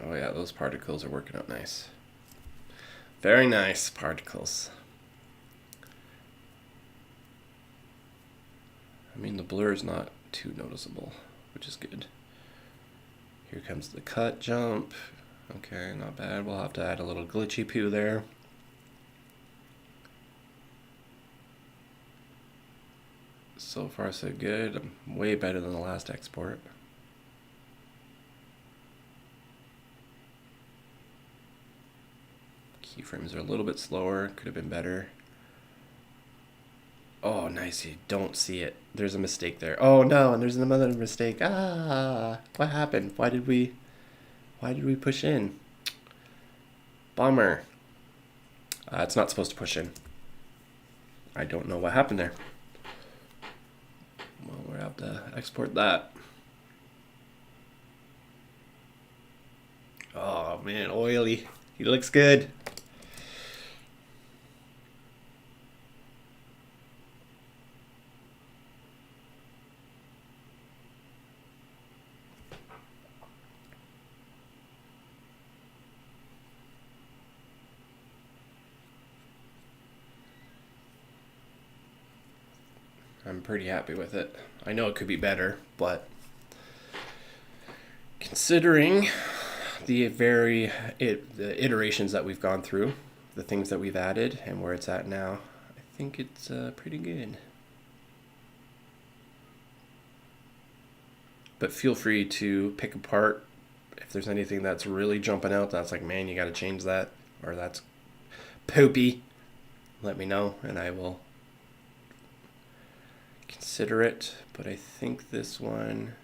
Oh yeah, those particles are working out nice. Very nice particles. I mean, the blur is not too noticeable, which is good. Here comes the cut jump. Okay, not bad. We'll have to add a little glitchy poo there. So far so good. I'm way better than the last export. Keyframes are a little bit slower. Could have been better. Oh, nice. You don't see it. There's a mistake there. Oh no, and there's another mistake. Ah, what happened? Why did we push in? Bummer. It's not supposed to push in. I don't know what happened there. Well, we'll have to export that. Oh man, oily. He looks good. I'm pretty happy with it. I know it could be better, but considering the iterations that we've gone through, the things that we've added, and where it's at now, I think it's pretty good. But feel free to pick apart if there's anything that's really jumping out that's like, man, you got to change that, or that's poopy. Let me know, and I will consider it. But I think this one,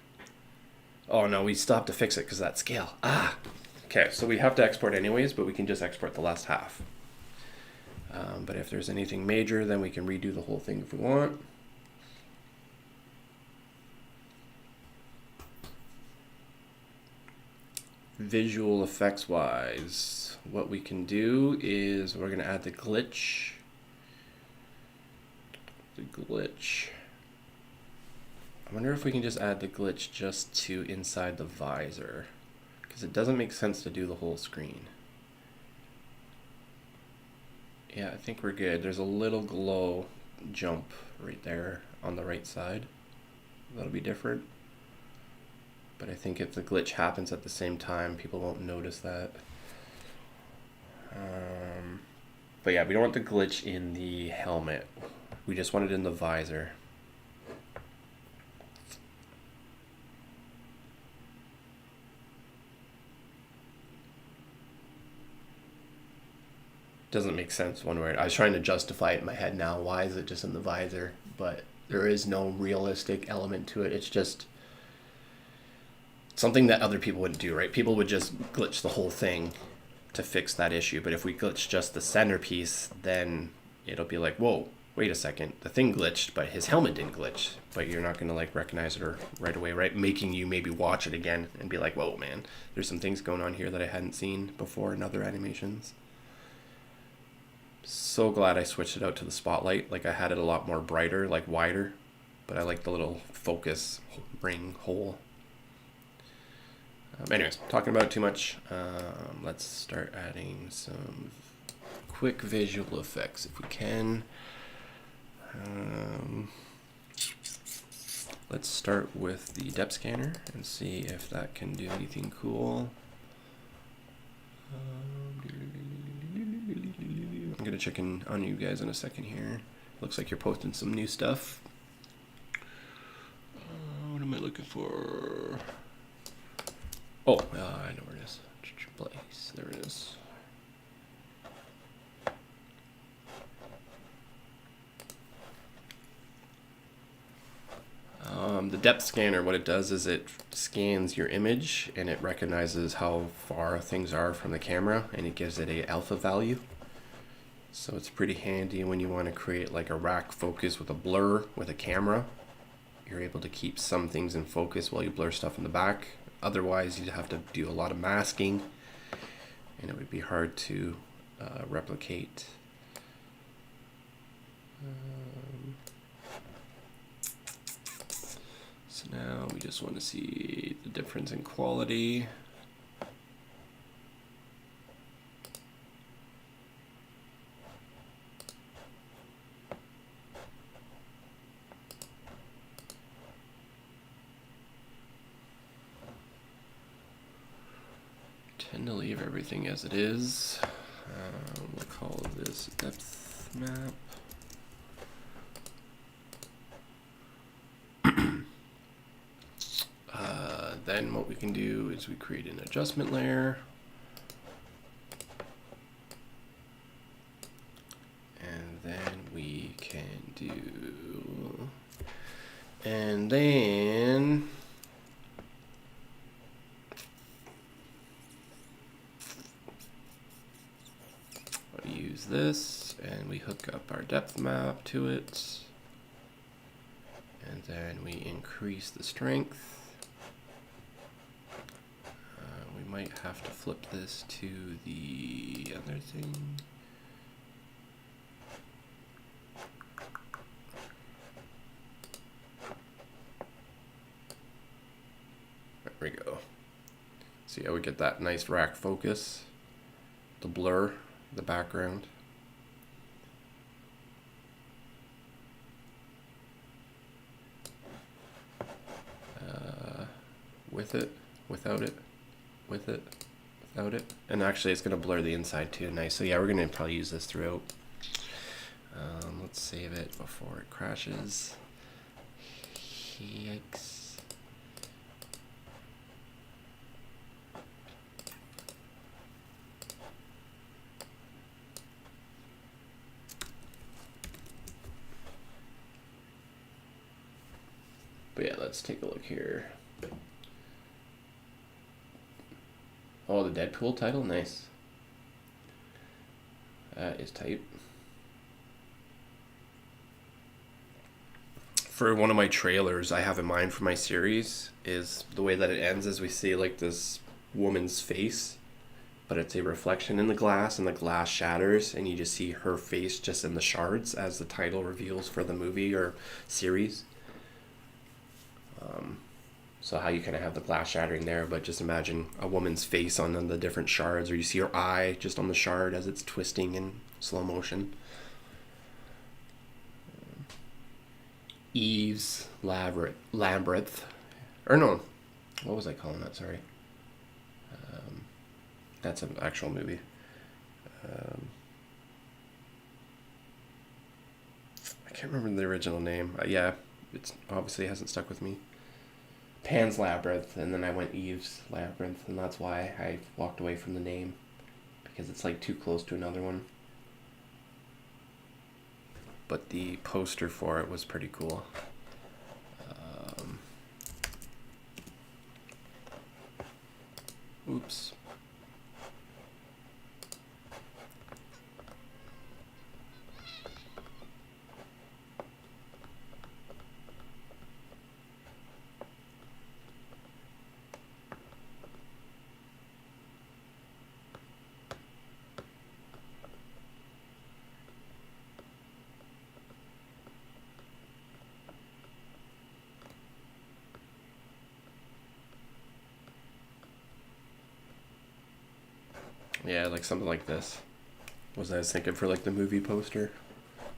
oh no, we still have to fix it because of that scale. Okay, so we have to export anyways, but we can just export the last half. But if there's anything major, then we can redo the whole thing if we want. Visual effects wise, what we can do is we're going to add the glitch. I wonder if we can just add the glitch just to inside the visor, because it doesn't make sense to do the whole screen. Yeah, I think we're good. There's a little glow jump right there on the right side. That'll be different. But I think if the glitch happens at the same time, people won't notice that. But yeah, we don't want the glitch in the helmet. We just want it in the visor. Doesn't make sense one way. I was trying to justify it in my head now. Why is it just in the visor? But there is no realistic element to it. It's just something that other people wouldn't do, right? People would just glitch the whole thing to fix that issue. But if we glitch just the centerpiece, then it'll be like, whoa, wait a second. The thing glitched, but his helmet didn't glitch. But you're not going to like recognize it or right away, right? Making you maybe watch it again and be like, whoa, man, there's some things going on here that I hadn't seen before in other animations. So glad I switched it out to the spotlight. Like I had it a lot more brighter, like wider, but I like the little focus ring hole. Anyways, talking about it too much. Let's start adding some quick visual effects if we can. Let's start with the depth scanner and see if that can do anything cool. I'm gonna check in on you guys in a second here. Looks like you're posting some new stuff. What am I looking for? Oh, I know where it is. Place. There it is. The depth scanner, what it does is it scans your image and it recognizes how far things are from the camera and it gives it a alpha value. So it's pretty handy when you want to create like a rack focus with a blur with a camera. You're able to keep some things in focus while you blur stuff in the back. Otherwise, you'd have to do a lot of masking and it would be hard to replicate. So now we just want to see the difference in quality. Tend to leave everything as it is. We'll call this depth map. Then what we can do is we create an adjustment layer. And then we can do, and then we use this and we hook up our depth map to it. And then we increase the strength. We might have to flip this to the other thing. There we go. See how we get that nice rack focus, the blur, the background. With it, without it, with it, without it. And actually it's going to blur the inside too. Nice. So yeah, we're going to probably use this throughout. Let's save it before it crashes. Yikes. But yeah, let's take a look here. Oh, the Deadpool title? Nice. That is tight. For one of my trailers I have in mind for my series is the way that it ends is we see like this woman's face, but it's a reflection in the glass and the glass shatters and you just see her face just in the shards as the title reveals for the movie or series. So how you kind of have the glass shattering there, but just imagine a woman's face on the different shards, or you see her eye just on the shard as it's twisting in slow motion. Eve's Labyrinth, or no, what was I calling that? Sorry. That's an actual movie. I can't remember the original name. Yeah, it's obviously hasn't stuck with me. Pan's Labyrinth, and then I went Eve's Labyrinth, and that's why I walked away from the name, because it's like too close to another one. But the poster for it was pretty cool. Oops. Yeah, like something like this. Was I was thinking for like the movie poster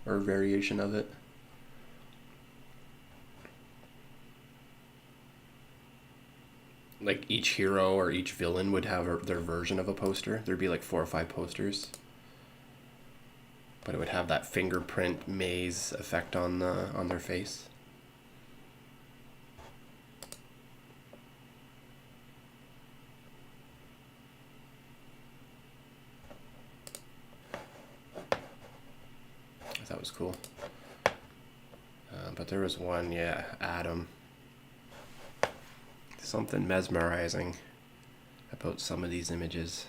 or a variation of it. Like each hero or each villain would have their version of a poster. There'd be like 4 or 5 posters, but it would have that fingerprint maze effect on their face. I thought it was cool. But there was one, yeah, Adam. Something mesmerizing about some of these images.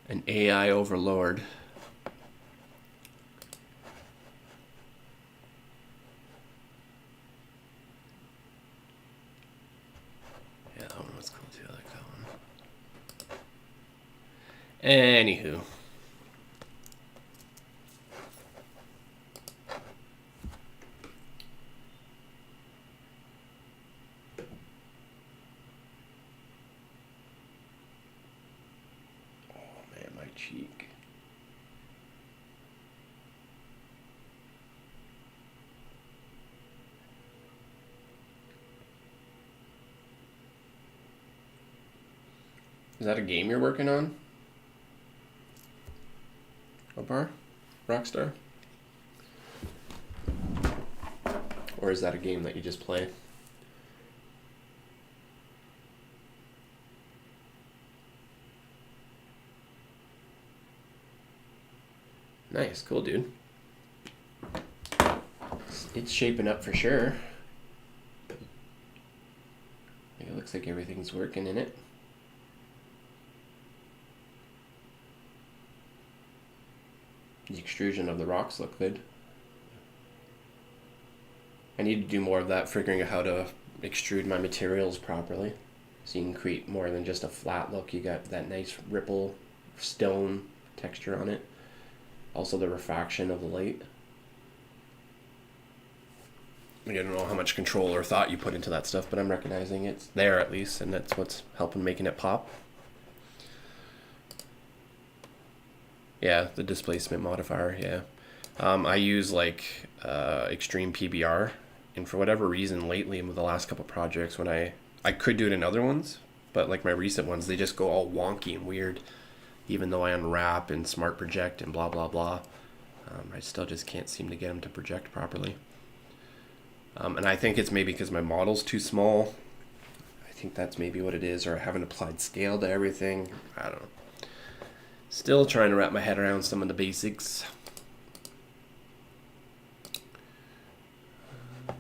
An AI overlord. Yeah, that one was cool too. I like that one. Anywho. Cheek. Is that a game you're working on? Opar? Rockstar? Or is that a game that you just play? Nice, cool, dude. It's shaping up for sure. It looks like everything's working in it. The extrusion of the rocks look good. I need to do more of that, figuring out how to extrude my materials properly, so you can create more than just a flat look. You got that nice ripple stone texture on it. Also the refraction of the light. I don't know how much control or thought you put into that stuff, but I'm recognizing it's there at least, and that's what's helping making it pop. Yeah, the displacement modifier, yeah. I use like extreme PBR, and for whatever reason lately with the last couple projects, when I could do it in other ones, but like my recent ones, they just go all wonky and weird. Even though I unwrap and smart project and blah blah blah, I still just can't seem to get them to project properly. And I think it's maybe because my model's too small. I think that's maybe what it is, or I haven't applied scale to everything. I don't know. Still trying to wrap my head around some of the basics. But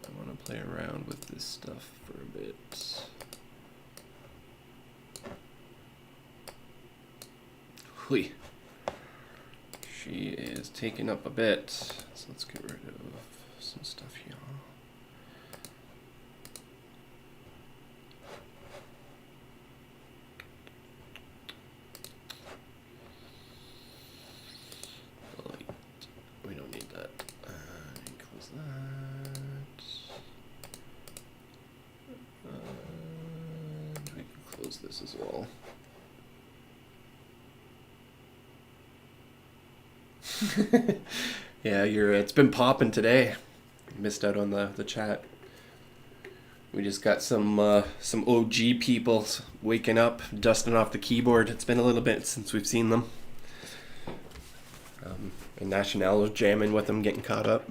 I want to play around with this stuff for a bit. Hui. She is taking up a bit. So let's get rid of some stuff here. Light. We don't need that. Close that. And we can close this as well. Yeah, it's been popping today. Missed out on the chat. We just got some OG people waking up, dusting off the keyboard. It's been a little bit since we've seen them. And National was jamming with them, getting caught up.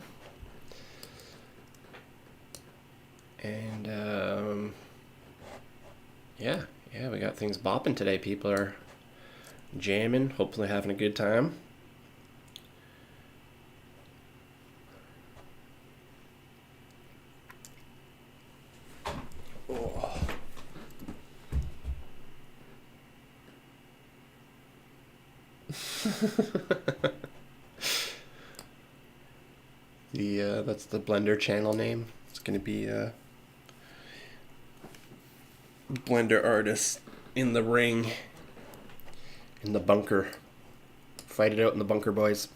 And yeah, we got things bopping today. People are jamming, hopefully having a good time. That's the Blender channel name. It's gonna be Blender artists in the ring, in the bunker. Fight it out in the bunker, boys.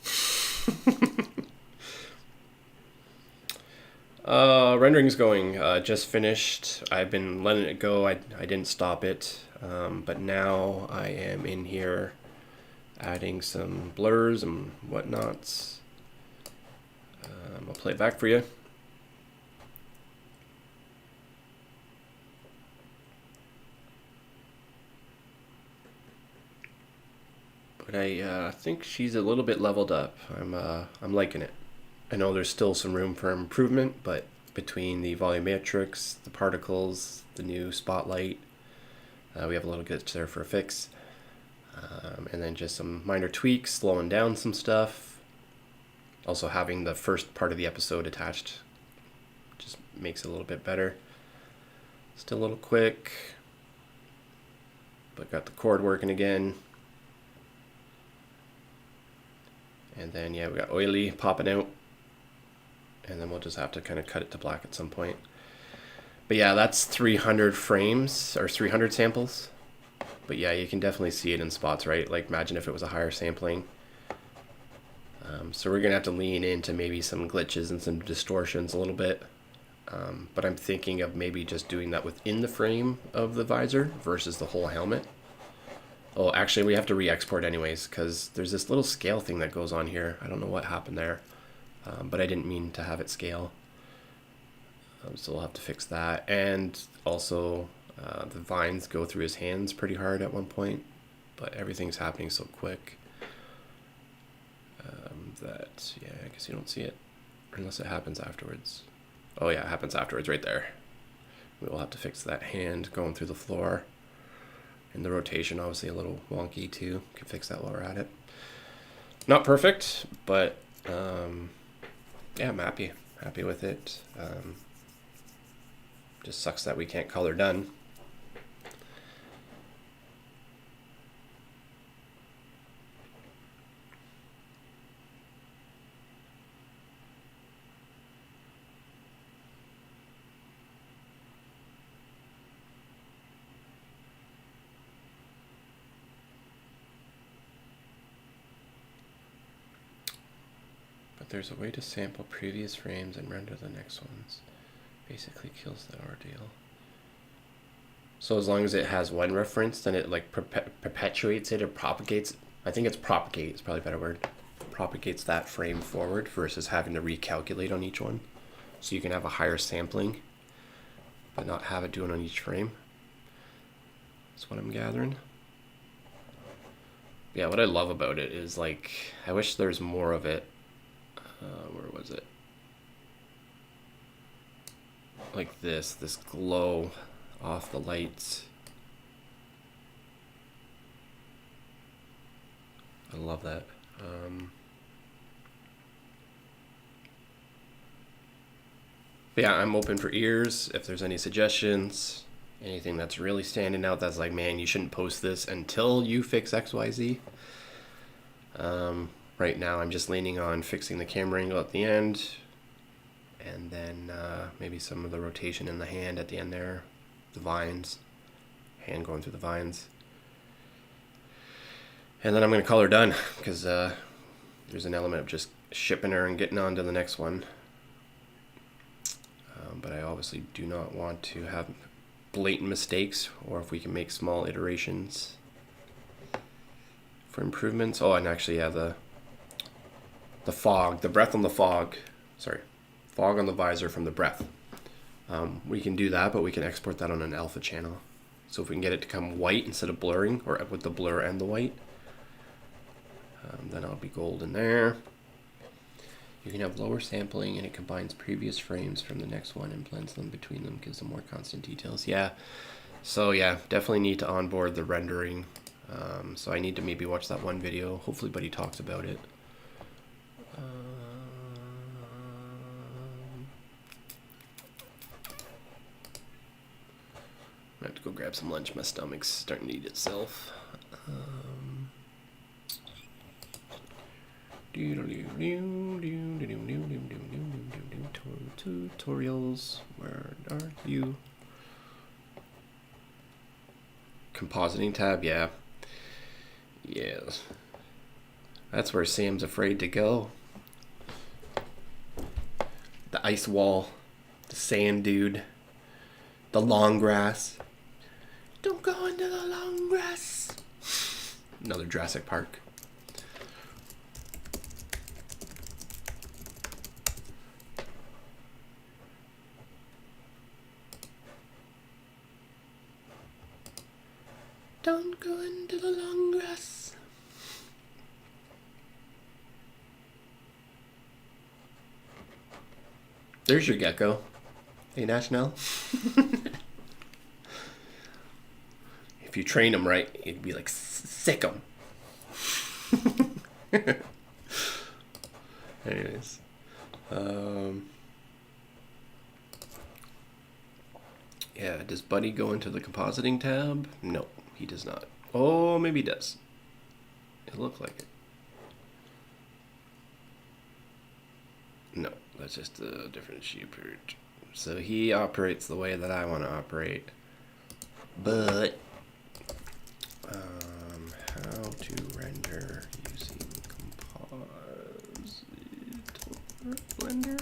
Rendering's going. Just finished. I've been letting it go. I didn't stop it. But now I am in here adding some blurs and whatnots. I'll play it back for you. But I think she's a little bit leveled up. I'm liking it. I know there's still some room for improvement, but between the volumetrics, the particles, the new spotlight, we have a little glitch there for a fix. And then just some minor tweaks, slowing down some stuff. Also having the first part of the episode attached just makes it a little bit better. Still a little quick, but got the cord working again. And then yeah, we got oily popping out. And then we'll just have to kind of cut it to black at some point. But yeah, that's 300 frames or 300 samples. But yeah, you can definitely see it in spots, right? Like imagine if it was a higher sampling. So we're gonna have to lean into maybe some glitches and some distortions a little bit. But I'm thinking of maybe just doing that within the frame of the visor versus the whole helmet. Oh, actually we have to re-export anyways because there's this little scale thing that goes on here. I don't know what happened there, but I didn't mean to have it scale. So we'll have to fix that. And also the vines go through his hands pretty hard at one point, but everything's happening so quick that, yeah, I guess you don't see it unless it happens afterwards. Oh yeah, it happens afterwards right there. We will have to fix that hand going through the floor. And the rotation obviously a little wonky too. Can fix that while we're at it. Not perfect, but yeah, I'm happy with it. Just sucks that we can't color done. But there's a way to sample previous frames and render the next ones. Basically kills that ordeal. So as long as it has one reference, then it like perpetuates it or propagates. I think it's propagate, it's probably a better word. Propagates that frame forward versus having to recalculate on each one. So you can have a higher sampling, but not have it do it on each frame. That's what I'm gathering. Yeah, what I love about it is like, I wish there's more of it. Where was it? Like this glow off the lights. I love that. But yeah, I'm open for ears. If there's any suggestions, anything that's really standing out that's like, man, you shouldn't post this until you fix XYZ. Right now I'm just leaning on fixing the camera angle at the end, and then maybe some of the rotation in the hand at the end there, the vines, hand going through the vines. And then I'm going to call her done, because there's an element of just shipping her and getting on to the next one. But I obviously do not want to have blatant mistakes, or if we can make small iterations for improvements. Oh, and actually, yeah, the fog, the breath on the fog, sorry, fog on the visor from the breath. We can do that, but we can export that on an alpha channel. So if we can get it to come white instead of blurring, or with the blur and the white, then I'll be gold in there. You can have lower sampling, and it combines previous frames from the next one and blends them between them, gives them more constant details. Yeah, so yeah, definitely need to onboard the rendering. So I need to maybe watch that one video. Hopefully Buddy talks about it. I have to go grab some lunch. My stomach's starting to eat itself. Tutorials, where are you? Compositing tab, yeah. Yes. That's where Sam's afraid to go. The ice wall. The sand dude. The long grass. Don't go into the long grass. Another Jurassic Park. Don't go into the long grass. There's your gecko. Hey, National. If you train him right, he'd be like, sick him. Anyways. Yeah, does Buddy go into the compositing tab? No, he does not. Oh, maybe he does. It looked like it. No, that's just a different sheet. So he operates the way that I want to operate. But how to render using Compositor Blender?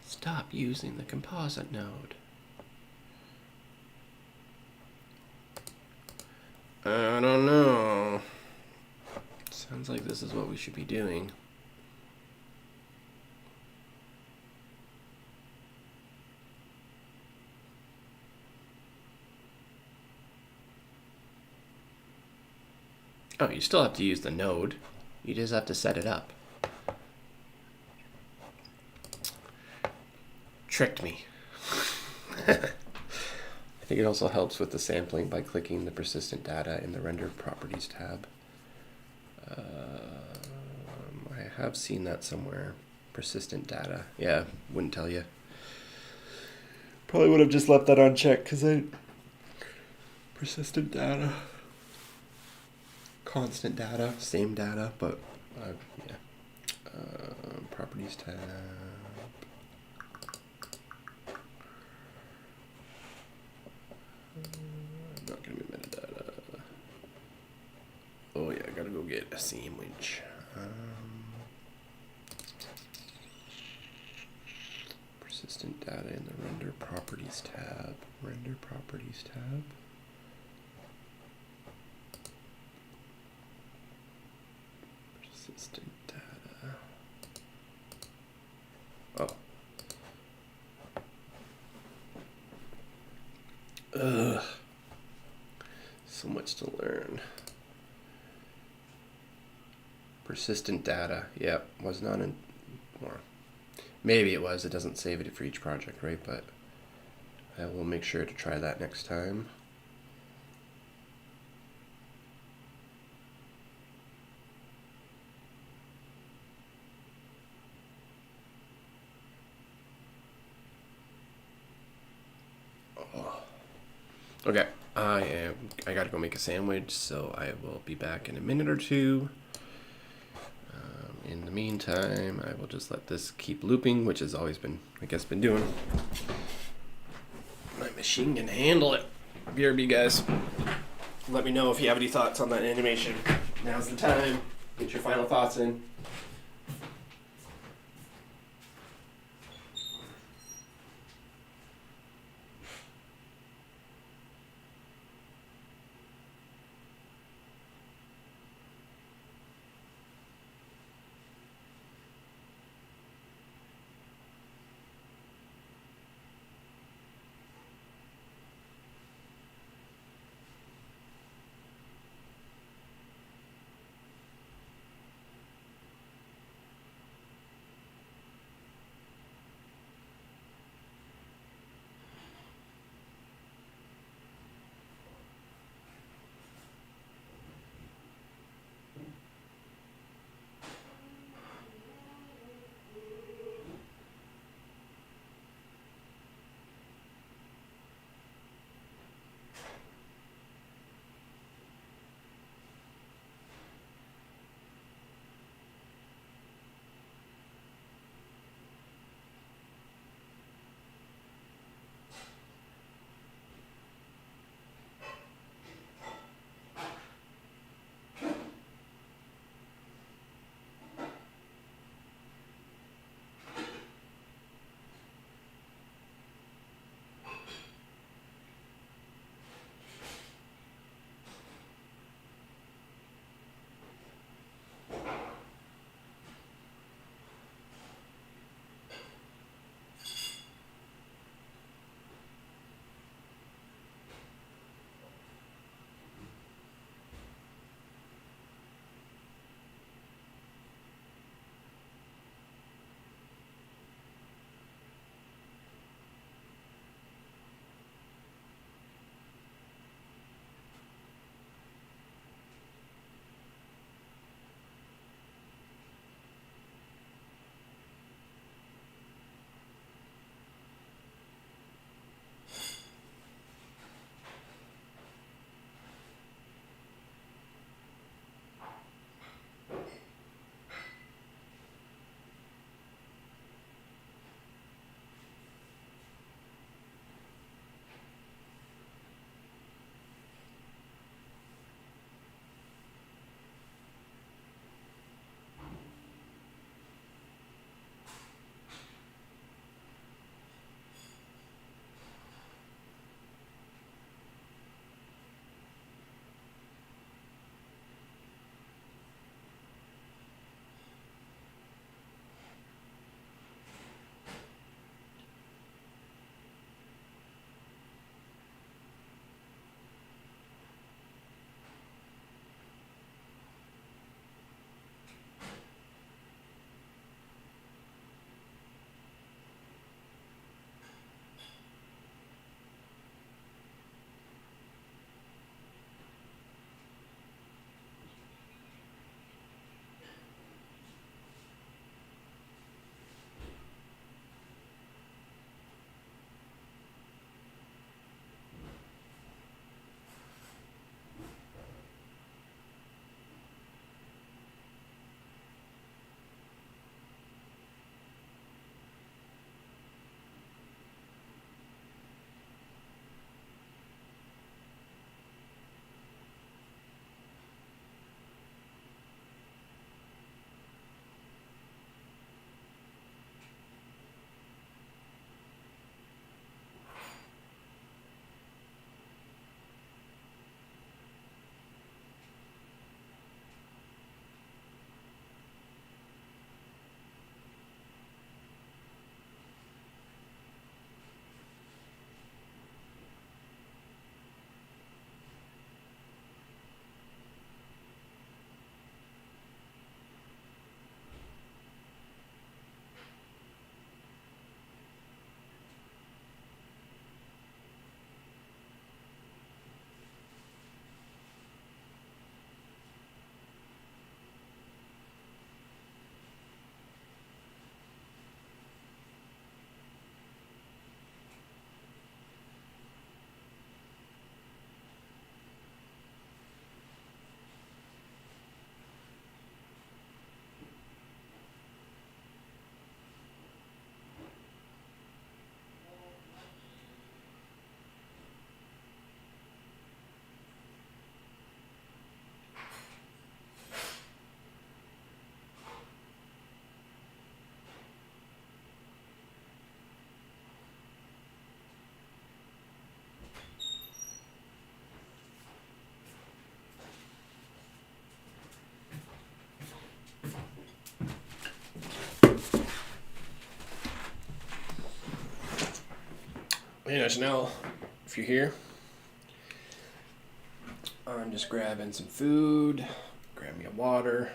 Stop using the composite node. I don't know. Sounds like this is what we should be doing. Oh, you still have to use the node. You just have to set it up. Tricked me. I think it also helps with the sampling by clicking the persistent data in the render properties tab. I have seen that somewhere. Persistent data. Yeah, wouldn't tell you. Probably would have just left that on check because persistent data. Constant data, same data, but yeah. Properties tab. Not gonna be metadata. Oh yeah, I gotta go get a sandwich. Persistent data in the render properties tab. Render properties tab. Persistent data. Oh. Ugh. So much to learn. Persistent data. Yep, was not in. Or maybe it was. It doesn't save it for each project, right? But I will make sure to try that next time. Okay, I gotta go make a sandwich, so I will be back in a minute or two. In the meantime, I will just let this keep looping, which has always been, I guess, been doing. My machine can handle it. BRB, guys. Let me know if you have any thoughts on that animation. Now's the time. Get your final thoughts in. Hey, Chanel, if you're here, I'm just grabbing some food, grab me a water.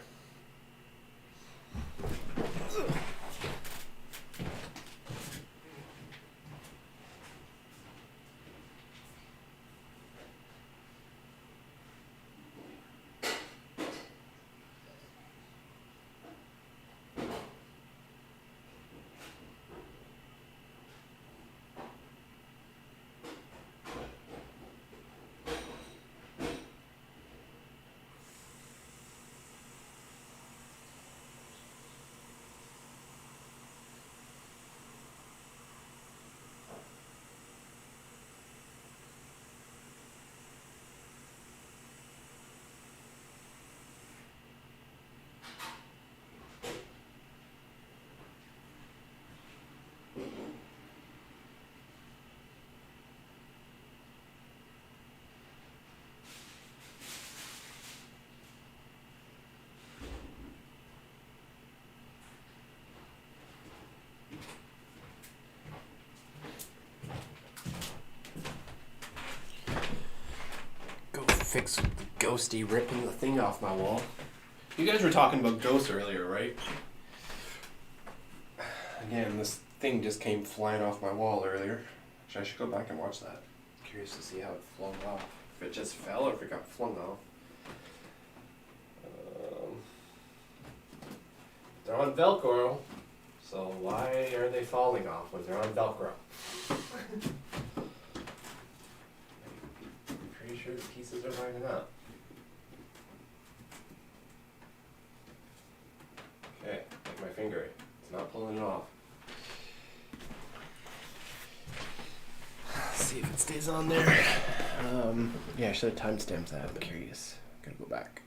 Fix the ghosty ripping the thing off my wall. You guys were talking about ghosts earlier, right? Again, this thing just came flying off my wall earlier. Actually, I should go back and watch that. Curious to see how it flung off. If it just fell or if it got flung off. They're on Velcro, so why are they falling off when they're on Velcro? Pretty sure the pieces are lining up. Okay, like my finger. It's not pulling it off. Let's see if it stays on there. Yeah, I should have timestamped that. I'm curious. Gotta go back.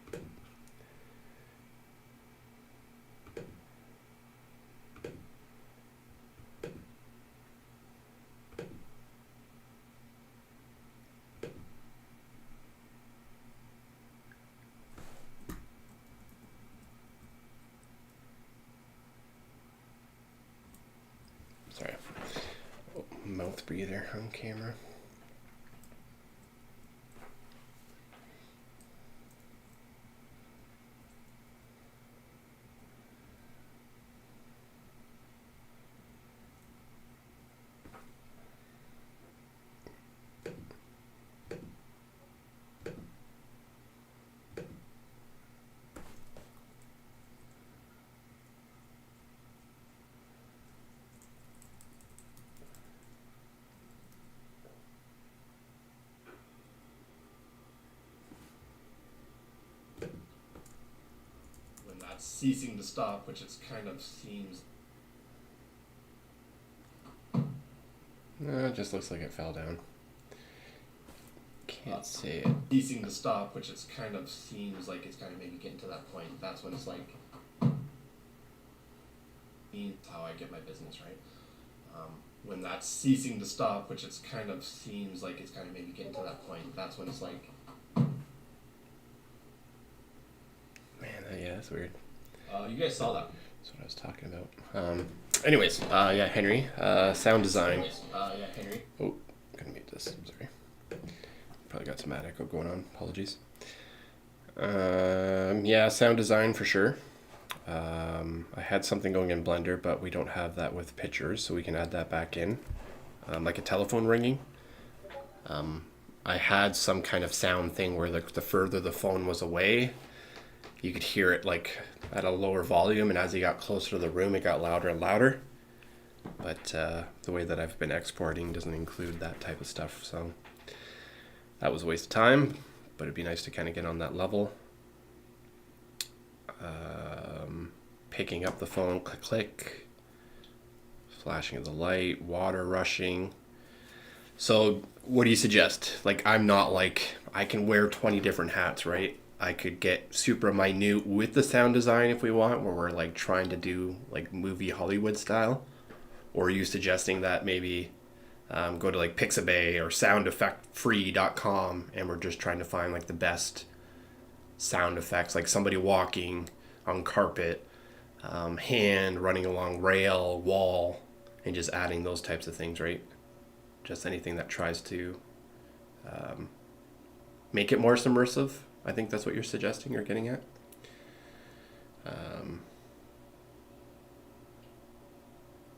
Sorry. Oh, mouth breather on camera. Ceasing to stop, which it kind of seems. No, it just looks like it fell down. Can't say it. Ceasing to stop, which it kind of seems like it's kind of maybe getting to that point. That's when it's like. How I get my business right. When that's ceasing to stop, which it kind of seems like it's kind of maybe getting to that point. That's when it's like. Man, yeah, that's weird. You guys saw that. That's what I was talking about. Anyways, yeah, Henry, sound design. Henry. Oh, gonna mute this. Sorry. Probably got some ad echo going on. Apologies. Yeah, sound design for sure. I had something going in Blender, but we don't have that with pictures, so we can add that back in. Like a telephone ringing. I had some kind of sound thing where the further the phone was away, you could hear it like at a lower volume, and as you got closer to the room, it got louder and louder. But the way that I've been exporting doesn't include that type of stuff, so that was a waste of time, but it'd be nice to kind of get on that level. Picking up the phone, click, click, flashing of the light, water rushing. So what do you suggest? Like, I'm not like, I can wear 20 different hats, right? I could get super minute with the sound design if we want, where we're like trying to do like movie Hollywood style. Or are you suggesting that maybe go to like Pixabay or soundeffectfree.com and we're just trying to find like the best sound effects, like somebody walking on carpet, hand running along rail, wall, and just adding those types of things, right? just anything that tries to make it more submersive. I think that's what you're suggesting or getting at.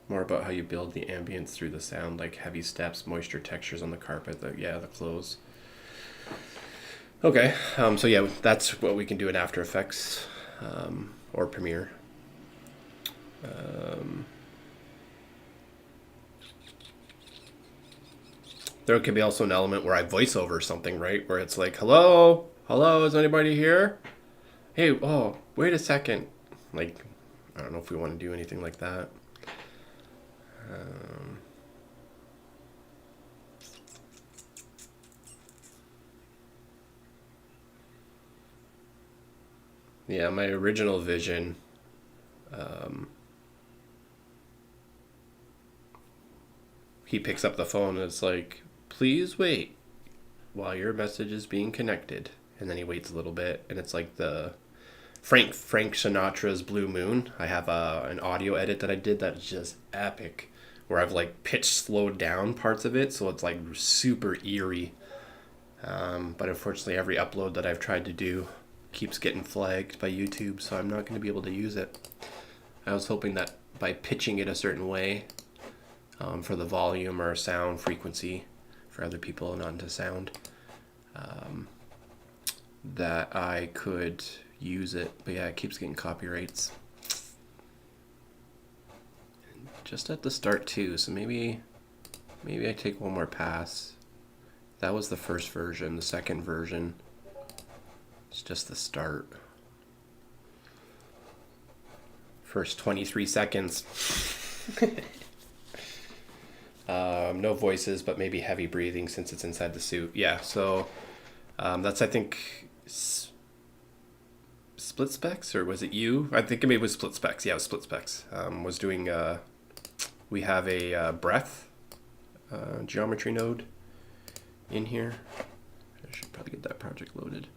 More about how you build the ambience through the sound, like heavy steps, moisture textures on the carpet, the clothes. Okay, so yeah, that's what we can do in After Effects or Premiere. There could be also an element where I voice over something, right? Where it's like, hello, is anybody here? Hey, oh, wait a second. Like, I don't know if we want to do anything like that. Yeah, my original vision, he picks up the phone and it's like, please wait while your message is being connected. And then he waits a little bit, and it's like the Frank Sinatra's Blue Moon. I have an audio edit that I did that's just epic, where I've like pitch slowed down parts of it, so it's like super eerie. But unfortunately, every upload that I've tried to do keeps getting flagged by YouTube, so I'm not going to be able to use it. I was hoping that by pitching it a certain way for the volume or sound frequency for other people, not into sound, that I could use it. But yeah, it keeps getting copyrights. Just at the start too, so maybe I take one more pass. That was the first version. The second version, it's just the start. First 23 seconds. No voices, but maybe heavy breathing since it's inside the suit. Yeah, so that's, I think, Split Specs, or was it you? I think maybe it was Split Specs. Yeah, it was Split Specs. Was doing, we have a breath geometry node in here. I should probably get that project loaded.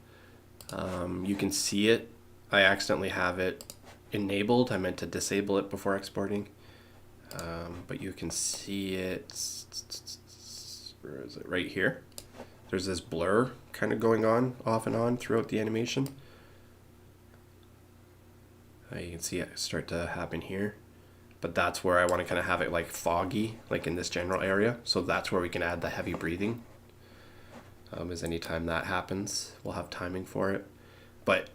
You can see it. I accidentally have it enabled. I meant to disable it before exporting. But you can see it. Where is it? Right here. There's this blur kind of going on off and on throughout the animation. You can see it start to happen here. But that's where I want to kind of have it like foggy, like in this general area. So that's where we can add the heavy breathing. Is anytime that happens, we'll have timing for it. But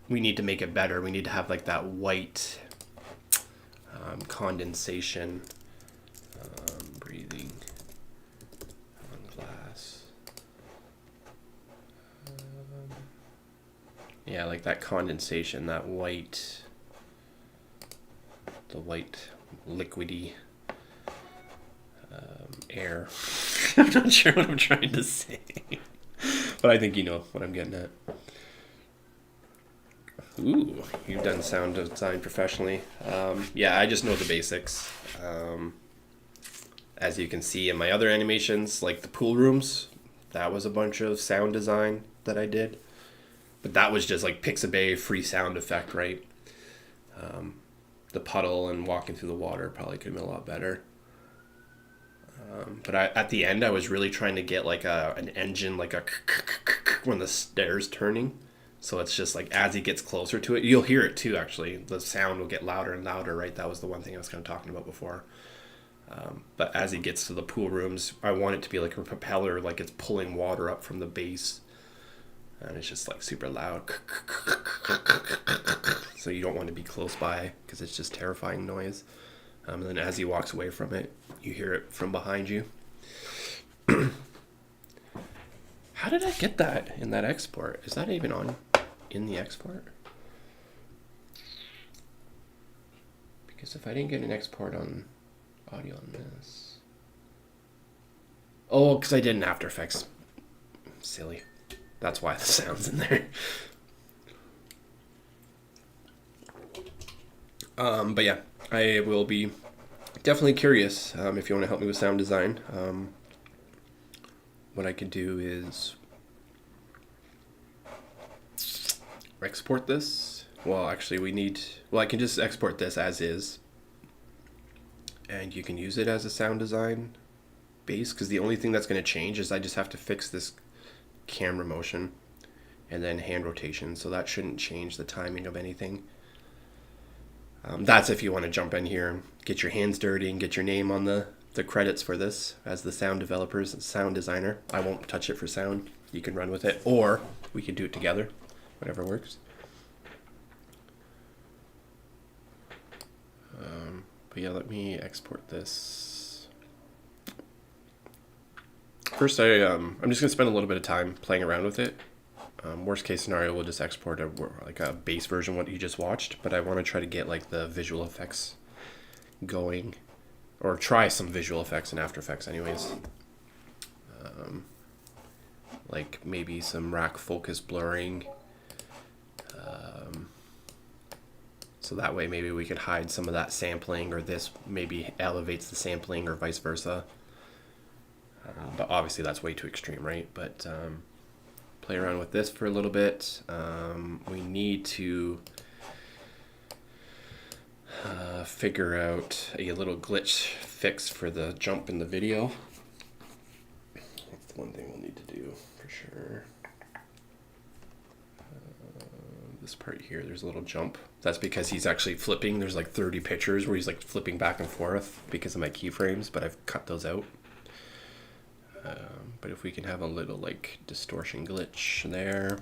we need to make it better. We need to have like that white condensation breathing on glass. Yeah, like that condensation, that white, the white liquidy air. I'm not sure what I'm trying to say, but I think you know what I'm getting at. Ooh, you've done sound design professionally. Yeah, I just know the basics. As you can see in my other animations, like the pool rooms, that was a bunch of sound design that I did. But that was just like Pixabay free sound effect, right? The puddle and walking through the water probably could have been a lot better. But at the end, I was really trying to get like an engine, like a when the stairs turning. So it's just like as he gets closer to it, you'll hear it too, actually. The sound will get louder and louder, right? That was the one thing I was kind of talking about before. But as he gets to the pool rooms, I want it to be like a propeller, like it's pulling water up from the base. And it's just like super loud. So you don't want to be close by because it's just terrifying noise. And then as he walks away from it, you hear it from behind you. How did I get that in that export? Is that even on in the export? Because if I didn't get an export on audio on this. Oh, because I did in After Effects. Silly. That's why the sound's in there. But yeah, I will be definitely curious if you want to help me with sound design. What I could do is export this. Well, actually I can just export this as is. And you can use it as a sound design base, because the only thing that's going to change is I just have to fix this camera motion and then hand rotation, so that shouldn't change the timing of anything. That's if you want to jump in here and get your hands dirty and get your name on the credits for this as the sound developers and sound designer. I won't touch it for sound. You can run with it, or we can do it together, whatever works. But yeah, let me export this. First, I'm just gonna spend a little bit of time playing around with it. Worst case scenario, we'll just export a base version what you just watched. But I want to try to get like the visual effects going, or try some visual effects in After Effects, anyways. Like maybe some rack focus blurring. So that way maybe we could hide some of that sampling, or this maybe elevates the sampling, or vice versa. But obviously that's way too extreme, right? But play around with this for a little bit. We need to figure out a little glitch fix for the jump in the video. That's the one thing we'll need to do for sure. This part here, there's a little jump. That's because he's actually flipping. There's like 30 pictures where he's like flipping back and forth because of my keyframes, but I've cut those out. But if we can have a little like distortion glitch there.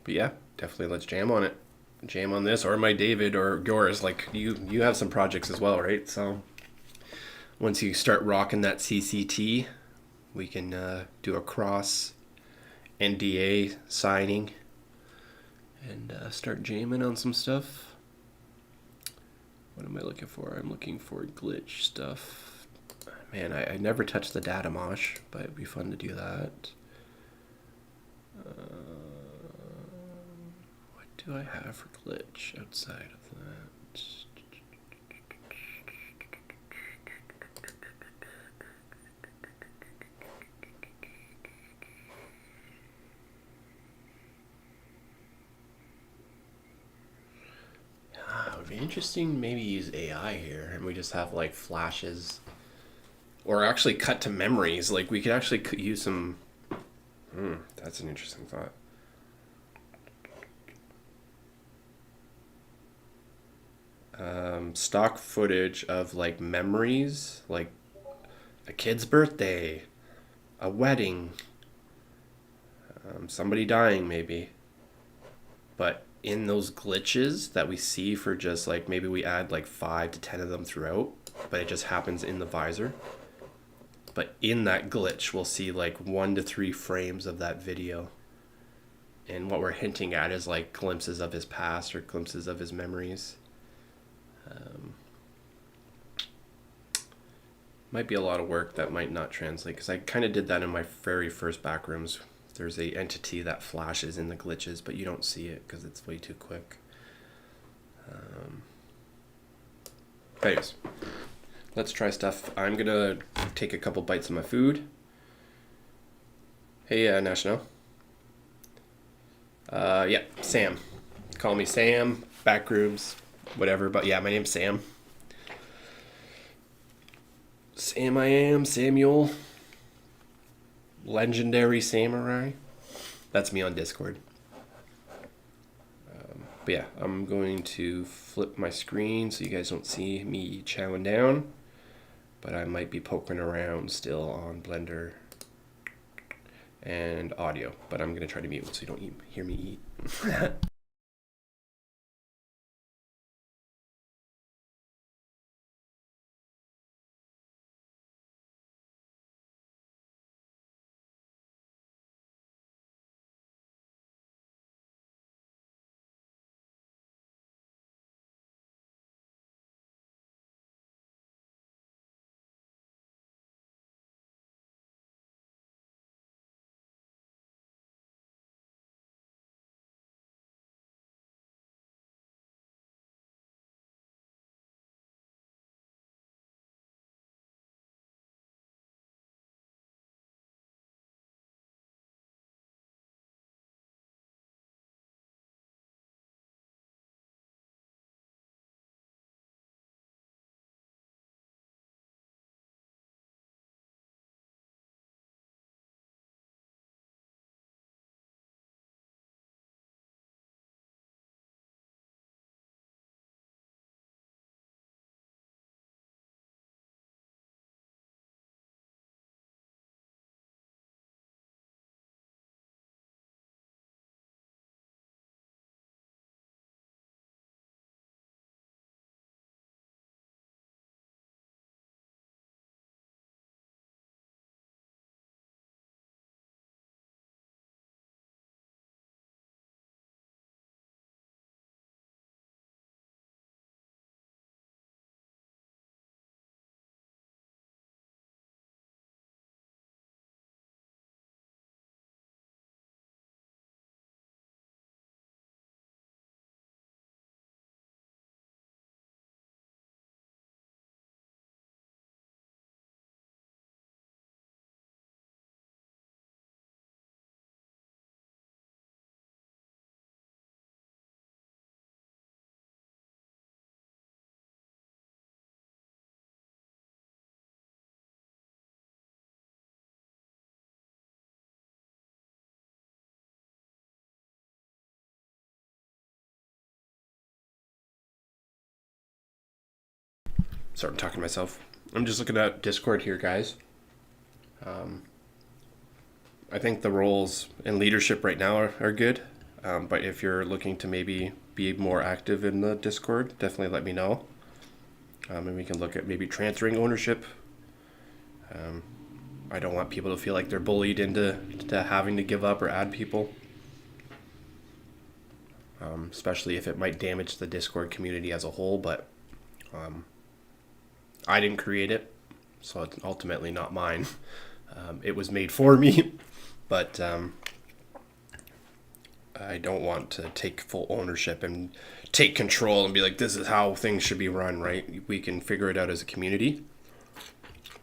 But yeah, definitely let's jam on it. Jam on this, or my David, or yours. Like you have some projects as well, right? So once you start rocking that CCT, we can do a cross NDA signing and start jamming on some stuff. What am I looking for? I'm looking for glitch stuff. Man, I never touched the data mosh, but it'd be fun to do that. What do I have for glitch outside of that? It would be interesting maybe use AI here and we just have like flashes, or actually cut to memories. Like we could actually use some that's an interesting thought. Stock footage of like memories, like a kid's birthday, a wedding, somebody dying maybe, but in those glitches that we see for just like, maybe we add like 5 to 10 of them throughout, but it just happens in the visor. But in that glitch, we'll see like 1 to 3 frames of that video. And what we're hinting at is like glimpses of his past or glimpses of his memories. Might be a lot of work that might not translate, because I kind of did that in my very first backrooms. There's a entity that flashes in the glitches, but you don't see it because it's way too quick. Anyways, let's try stuff. I'm gonna take a couple bites of my food. Hey, National. Yeah, Sam. Call me Sam, backrooms, whatever. But yeah, my name's Sam. Sam I am, Samuel. Legendary Samurai. That's me on Discord. But yeah, I'm going to flip my screen so you guys don't see me chowing down. But I might be poking around still on Blender and audio. But I'm going to try to mute so you don't hear me eat. Sorry, I'm talking to myself. I'm just looking at Discord here, guys. I think the roles in leadership right now are good. But if you're looking to maybe be more active in the Discord, definitely let me know. And we can look at maybe transferring ownership. I don't want people to feel like they're bullied into having to give up or add people. Especially if it might damage the Discord community as a whole, but I didn't create it, so it's ultimately not mine. It was made for me, but I don't want to take full ownership and take control and be like, this is how things should be run, right? We can figure it out as a community.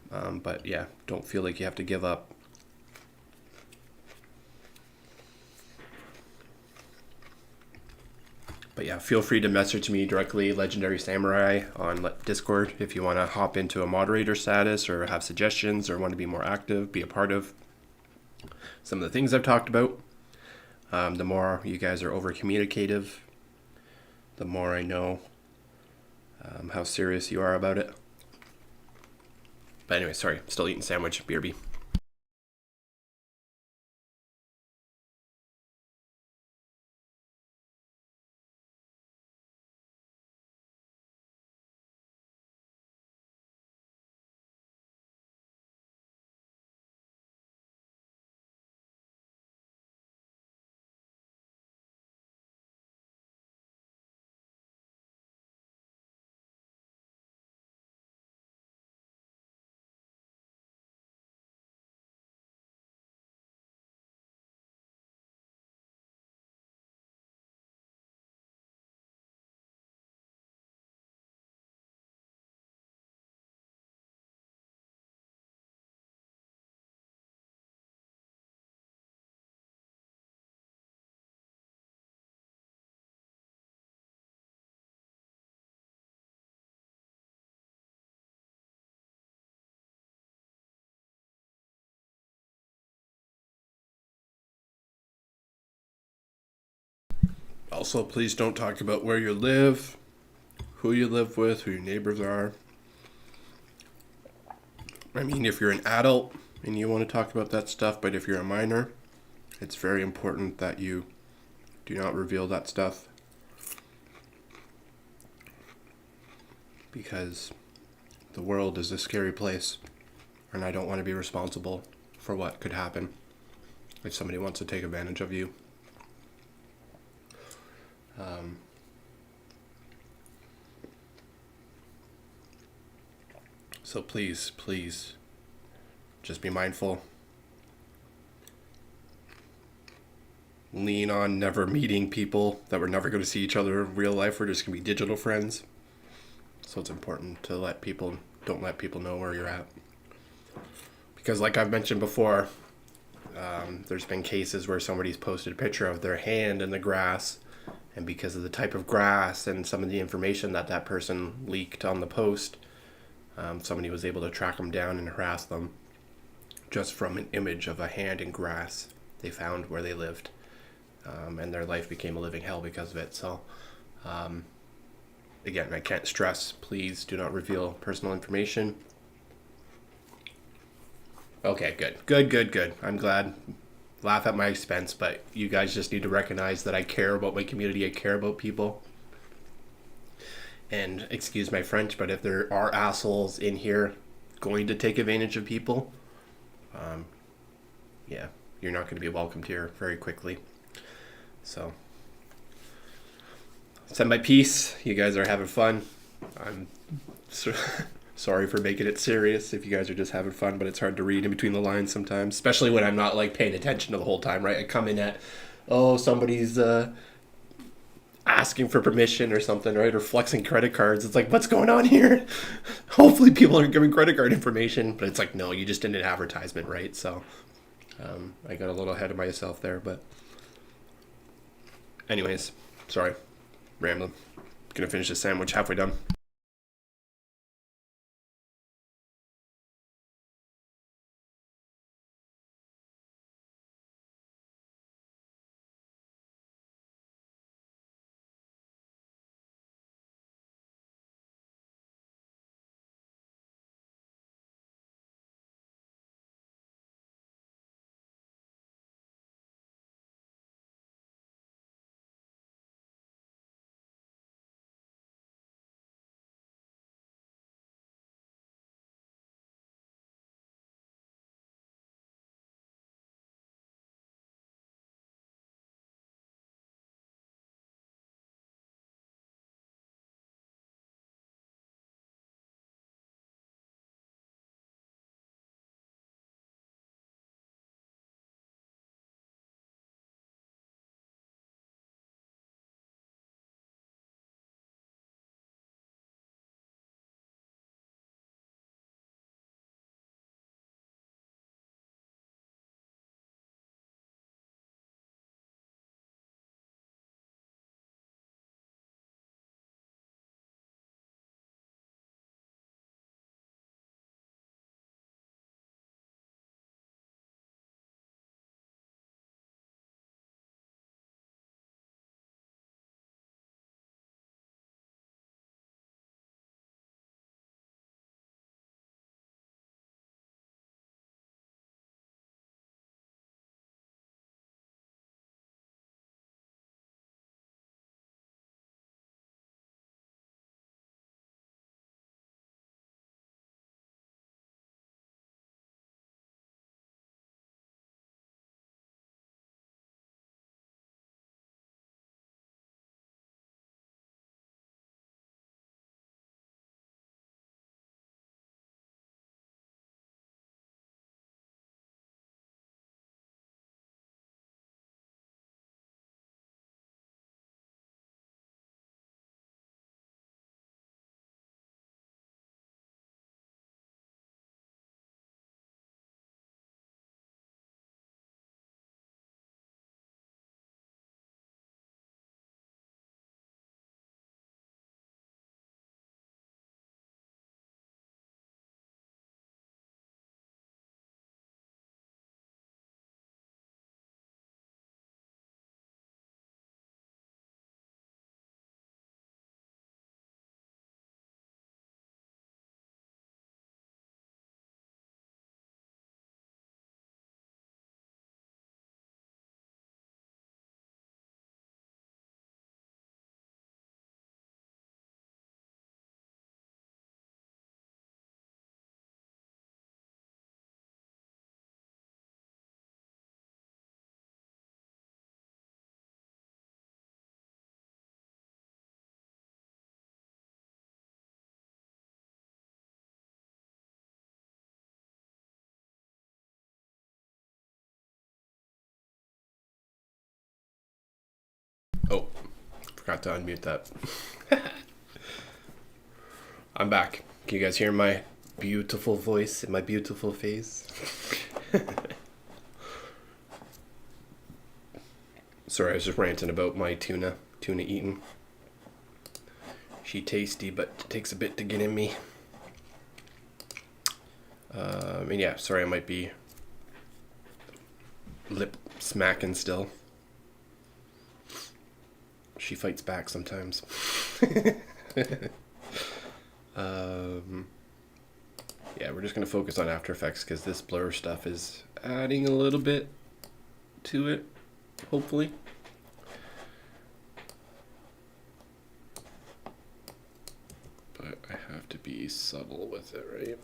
But yeah, don't feel like you have to give up. But yeah, feel free to message me directly, Legendary Samurai, on Discord if you want to hop into a moderator status or have suggestions or want to be more active, be a part of some of the things I've talked about. The more you guys are over communicative, the more I know how serious you are about it. But anyway, sorry, still eating sandwich, BRB. Also, please don't talk about where you live, who you live with, who your neighbors are. I mean, if you're an adult and you want to talk about that stuff, but if you're a minor, it's very important that you do not reveal that stuff. Because the world is a scary place, and I don't want to be responsible for what could happen if somebody wants to take advantage of you. So please, please, just be mindful. Lean on never meeting people that we're never going to see each other in real life. We're just going to be digital friends. So it's important to don't let people know where you're at. Because like I've mentioned before, there's been cases where somebody's posted a picture of their hand in the grass, and because of the type of grass and some of the information that person leaked on the post, somebody was able to track them down and harass them just from an image of a hand in grass they found where they lived. And their life became a living hell because of it. So, again, I can't stress, please do not reveal personal information. Okay, good. I'm glad. Laugh at my expense, but you guys just need to recognize that I care about my community. I care about people. And excuse my French, but if there are assholes in here going to take advantage of people, yeah, you're not going to be welcomed here very quickly. So, send my peace. You guys are having fun. I'm sorry for making it serious if you guys are just having fun, but it's hard to read in between the lines sometimes, especially when I'm not like paying attention to the whole time, right? I come in at, somebody's asking for permission or something, right? Or flexing credit cards. It's like, what's going on here? Hopefully people aren't giving credit card information, but it's like, no, you just did an advertisement, right? So I got a little ahead of myself there, but anyways, sorry, rambling. Gonna finish the sandwich, halfway done. Oh, forgot to unmute that. I'm back. Can you guys hear my beautiful voice and my beautiful face? Sorry, I was just ranting about my tuna eating. She tasty, but it takes a bit to get in me. And yeah, sorry, I might be lip smacking still. She fights back sometimes. Yeah, we're just going to focus on After Effects because this blur stuff is adding a little bit to it, hopefully. But I have to be subtle with it, right?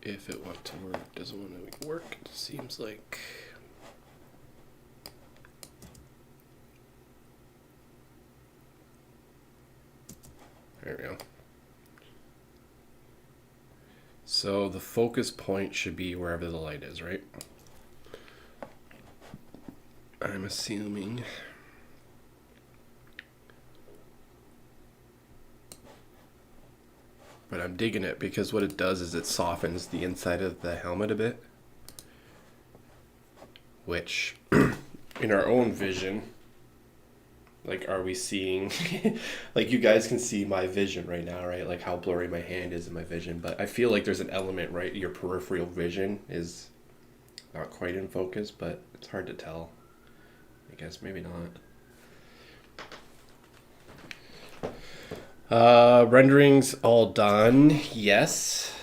If it wants to work, doesn't want to work, it seems like. There we go. So the focus point should be wherever the light is, right? I'm assuming. But I'm digging it because what it does is it softens the inside of the helmet a bit. Which, in our own vision, like, are we seeing, like, you guys can see my vision right now, right? Like how blurry my hand is in my vision. But I feel like there's an element, right? Your peripheral vision is not quite in focus, but it's hard to tell. I guess maybe not. Rendering's all done. Yes.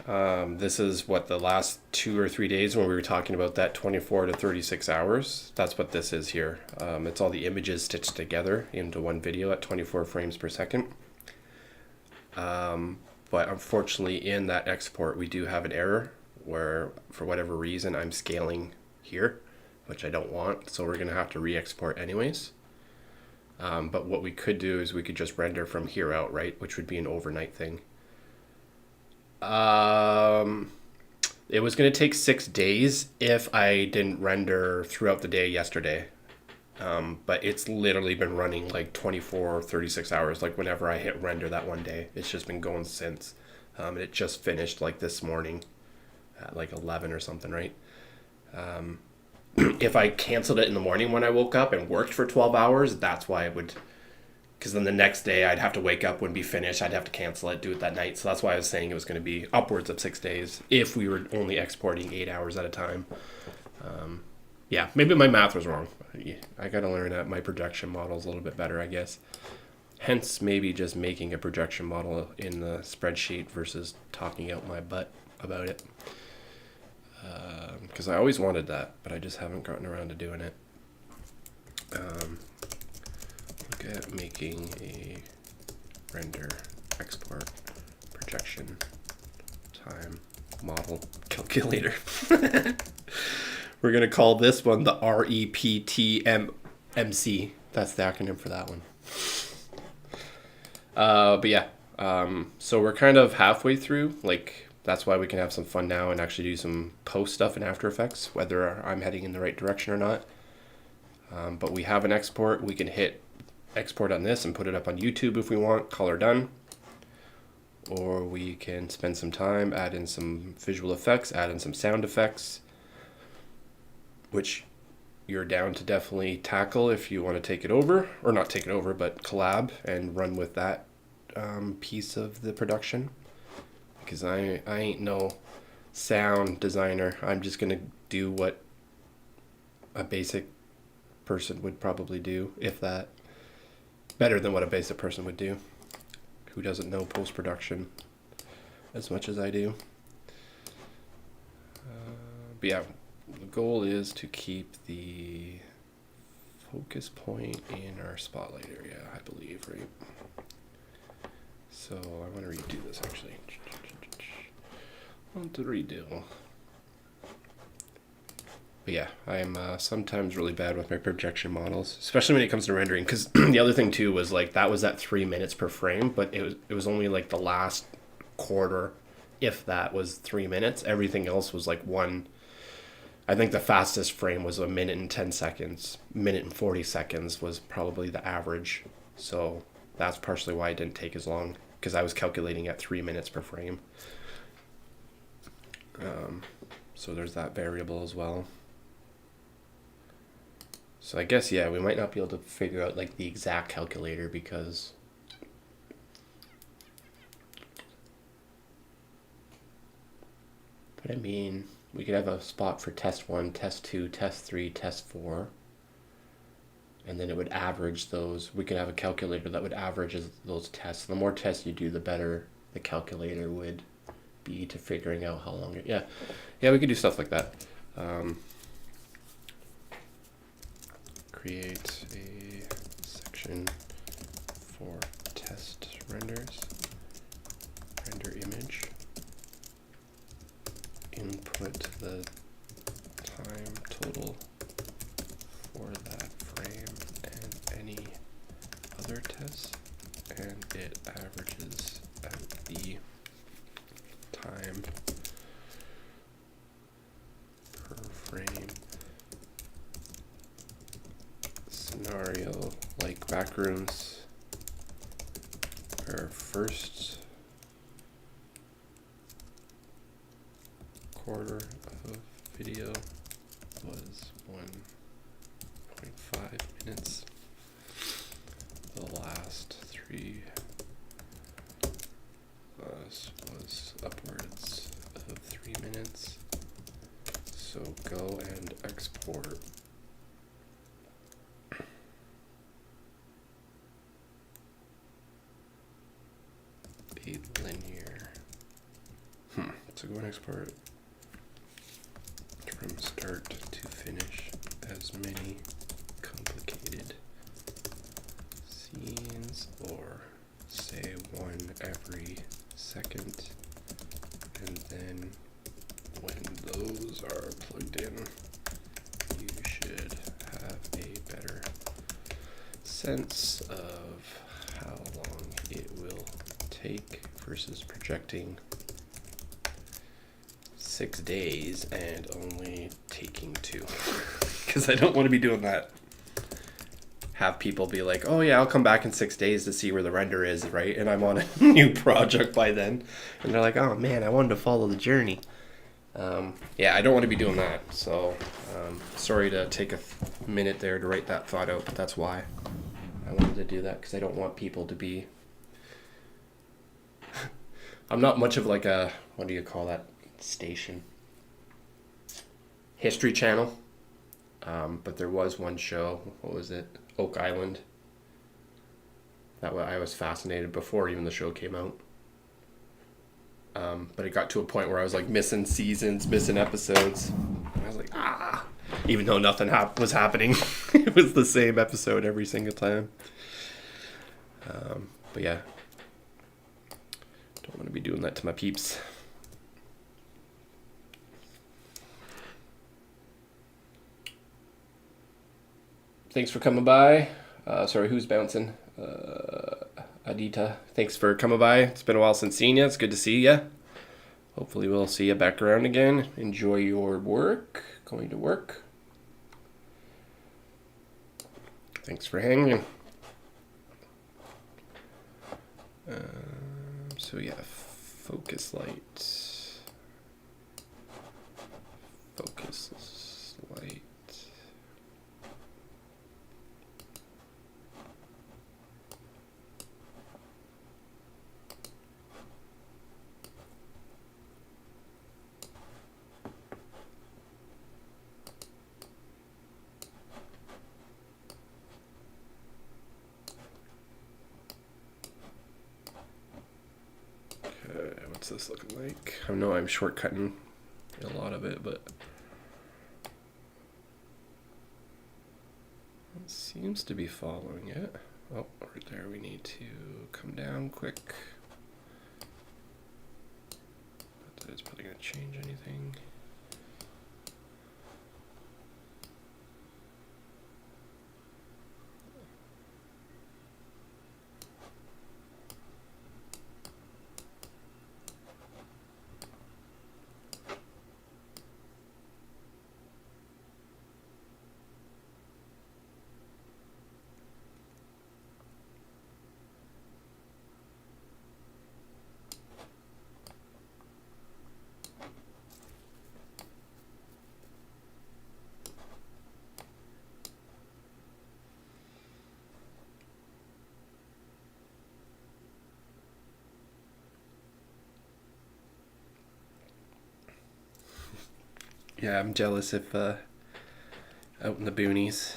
This is what the last 2 or 3 days when we were talking about that 24 to 36 hours. That's what this is here. It's all the images stitched together into one video at 24 frames per second. But unfortunately in that export, we do have an error where for whatever reason, I'm scaling here, which I don't want. So we're going to have to re-export anyways. But what we could do is we could just render from here out, right? Which would be an overnight thing. It was going to take 6 days if I didn't render throughout the day yesterday. But it's literally been running like 24 or 36 hours. Like whenever I hit render that one day, it's just been going since. And it just finished like this morning at like 11 or something, right? If I canceled it in the morning when I woke up and worked for 12 hours, that's why it would, because then the next day I'd have to wake up, wouldn't be finished, I'd have to cancel it, do it that night. So that's why I was saying it was going to be upwards of 6 days if we were only exporting 8 hours at a time. Yeah, maybe my math was wrong. I got to learn my projection models a little bit better, I guess. Hence maybe just making a projection model in the spreadsheet versus talking out my butt about it. Because I always wanted that, but I just haven't gotten around to doing it. Look at making a render export projection time model calculator. We're going to call this one the REPTMC. That's the acronym for that one. But yeah, so we're kind of halfway through, like, that's why we can have some fun now and actually do some post stuff in After Effects, whether I'm heading in the right direction or not. But we have an export. We can hit export on this and put it up on YouTube if we want, call her done. Or we can spend some time, add in some visual effects, add in some sound effects, which you're down to definitely tackle if you want to take it over, or not take it over, but collab and run with that piece of the production. Because I ain't no sound designer. I'm just going to do what a basic person would probably do, if that. Better than what a basic person would do, who doesn't know post-production as much as I do. But yeah, the goal is to keep the focus point in our spotlight area, I believe, right? So I want to redo this actually. I want to redo. But yeah, I'm sometimes really bad with my projection models, especially when it comes to rendering. Because the other thing too was like that was at 3 minutes per frame, but it was only like the last quarter if that, was 3 minutes. Everything else was like one. I think the fastest frame was 1 minute and 10 seconds. Minute and 40 seconds was probably the average. So that's partially why it didn't take as long, because I was calculating at 3 minutes per frame. So there's that variable as well. So I guess, yeah, we might not be able to figure out like the exact calculator, because but I mean, we could have a spot for test 1, test 2, test 3, test 4. And then it would average those. We could have a calculator that would average those tests. The more tests you do, the better the calculator would be to figuring out how long it. Yeah, we could do stuff like that. Create a section for test renders. Render image. Input the time total for that frame and any other tests, and it averages out the time per frame. Scenario like backrooms. Our first quarter of video was 1.5 minutes. The last 3 was upwards of 3 minutes. So go and export. A linear. So go and export from start to finish as many complicated scenes, or say 1 every second, and then when those are plugged in, you should have a better sense of how long it will take versus projecting 6 days and only taking 2. Because I don't want to be doing that. Have people be like, oh yeah, I'll come back in 6 days to see where the render is, right? And I'm on a new project by then. And they're like, oh man, I wanted to follow the journey. Yeah, I don't want to be doing that. So sorry to take a minute there to write that thought out, but that's why I wanted to do that, because I don't want people to be... I'm not much of like a, what do you call that station? History channel. But there was one show, what was it? Oak Island. That I was fascinated before even the show came out. But it got to a point where I was like missing seasons, missing episodes. And I was like, even though nothing was happening. It was the same episode every single time. But yeah, don't want to be doing that to my peeps. Thanks for coming by. Sorry, who's bouncing? Adita, thanks for coming by. It's been a while since seeing you. It's good to see you. Hopefully we'll see you back around again. Enjoy your work. Going to work. Thanks for hanging. So yeah, focus light. Focus light. What's this looking like? I know I'm shortcutting a lot of it, but it seems to be following it. Oh, right there, we need to come down quick. Not that it's probably going to change anything. Yeah, I'm jealous if out in the boonies.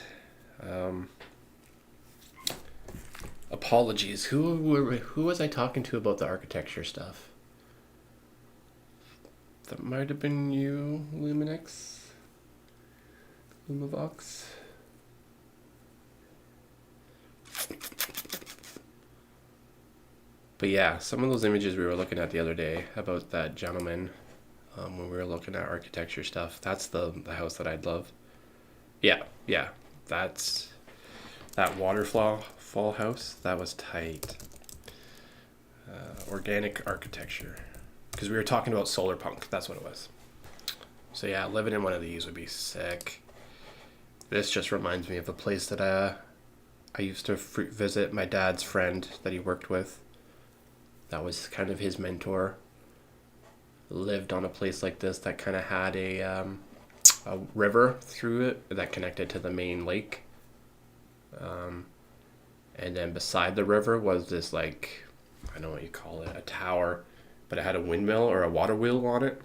Um, Apologies. Who was I talking to about the architecture stuff? That might have been you, Luminix, Lumavox. But yeah, some of those images we were looking at the other day about that gentleman, when we were looking at architecture stuff, that's the house that I'd love. Yeah, yeah, that's that waterfall fall house. That was tight. Organic architecture, because we were talking about solar punk. That's what it was. So yeah, living in one of these would be sick. This just reminds me of a place that I used to visit my dad's friend that he worked with. That was kind of his mentor. Lived on a place like this that kind of had a river through it that connected to the main lake. And then beside the river was this, like, I don't know what you call it, a tower, but it had a windmill or a water wheel on it.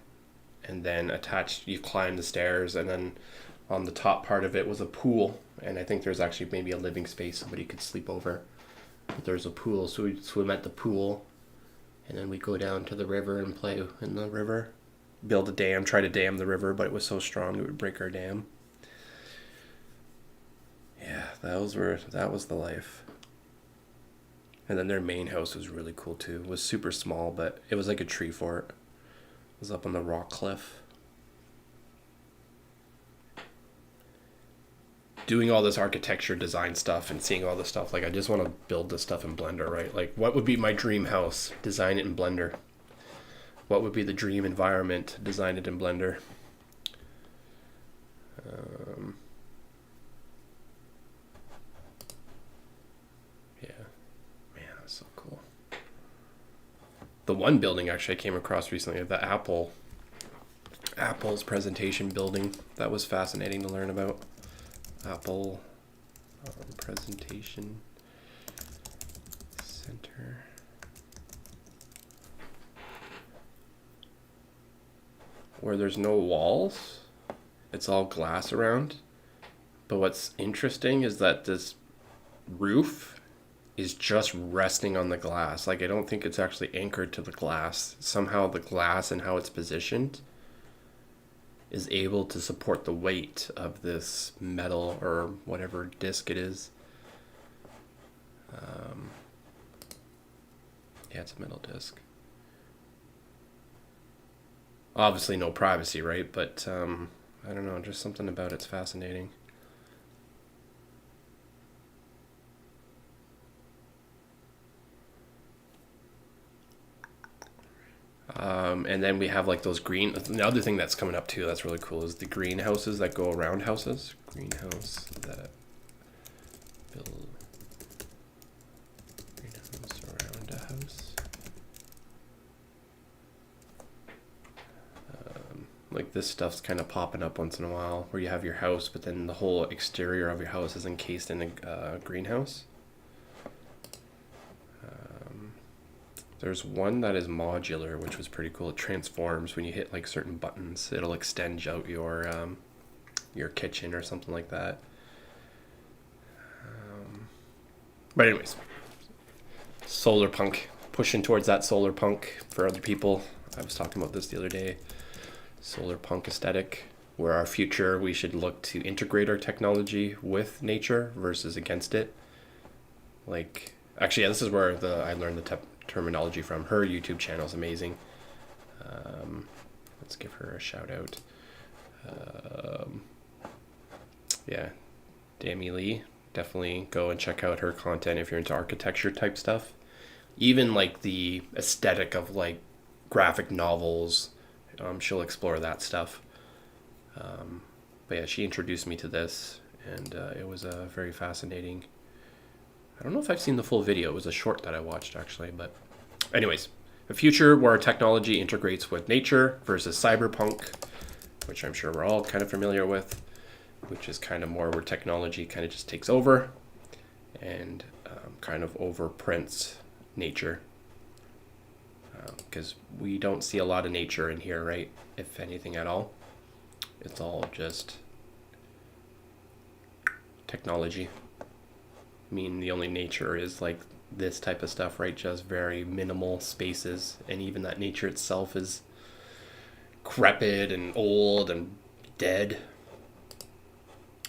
And then attached, you climb the stairs, and then on the top part of it was a pool. And I think there's actually maybe a living space somebody could sleep over. But there's a pool, so we'd swim at the pool, and then we'd go down to the river and play in the river. Build a dam, try to dam the river, but it was so strong it would break our dam. Yeah, that was the life. And then their main house was really cool too. It was super small, but it was like a tree fort. It was up on the rock cliff. Doing all this architecture design stuff and seeing all this stuff, like I just want to build this stuff in Blender, right? Like, what would be my dream house? Design it in Blender. What would be the dream environment? Design it in Blender. Yeah, man, that's so cool. The one building actually I came across recently, the Apple's presentation building. That was fascinating to learn about. Apple presentation center. Where there's no walls. It's all glass around. But what's interesting is that this roof is just resting on the glass. Like, I don't think it's actually anchored to the glass. Somehow the glass and how it's positioned is able to support the weight of this metal or whatever disc it is. Yeah, it's a metal disc. Obviously no privacy, right? But I don't know, just something about it's fascinating. And then we have like those green. The other thing that's coming up too that's really cool is the greenhouses that go around houses. Greenhouse that build greenhouse around a house. Like this stuff's kind of popping up once in a while, where you have your house, but then the whole exterior of your house is encased in a greenhouse. There's one that is modular, which was pretty cool. It transforms when you hit like certain buttons. It'll extend out your kitchen or something like that. But anyways, solar punk, pushing towards that solar punk for other people. I was talking about this the other day. Solar punk aesthetic, where our future we should look to integrate our technology with nature versus against it. Like, actually, yeah, this is where I learned the terminology from. Her YouTube channel is amazing. Let's give her a shout out. Yeah, Dami Lee. Definitely go and check out her content if you're into architecture type stuff. Even like the aesthetic of like graphic novels, she'll explore that stuff. But yeah, she introduced me to this, and it was very fascinating. I don't know if I've seen the full video. It was a short that I watched, actually. But anyways, a future where technology integrates with nature versus cyberpunk, which I'm sure we're all kind of familiar with, which is kind of more where technology kind of just takes over and kind of overprints nature. Because we don't see a lot of nature in here, right? If anything at all. It's all just technology. I mean, the only nature is like this type of stuff, right? Just very minimal spaces, and even that nature itself is decrepit and old and dead.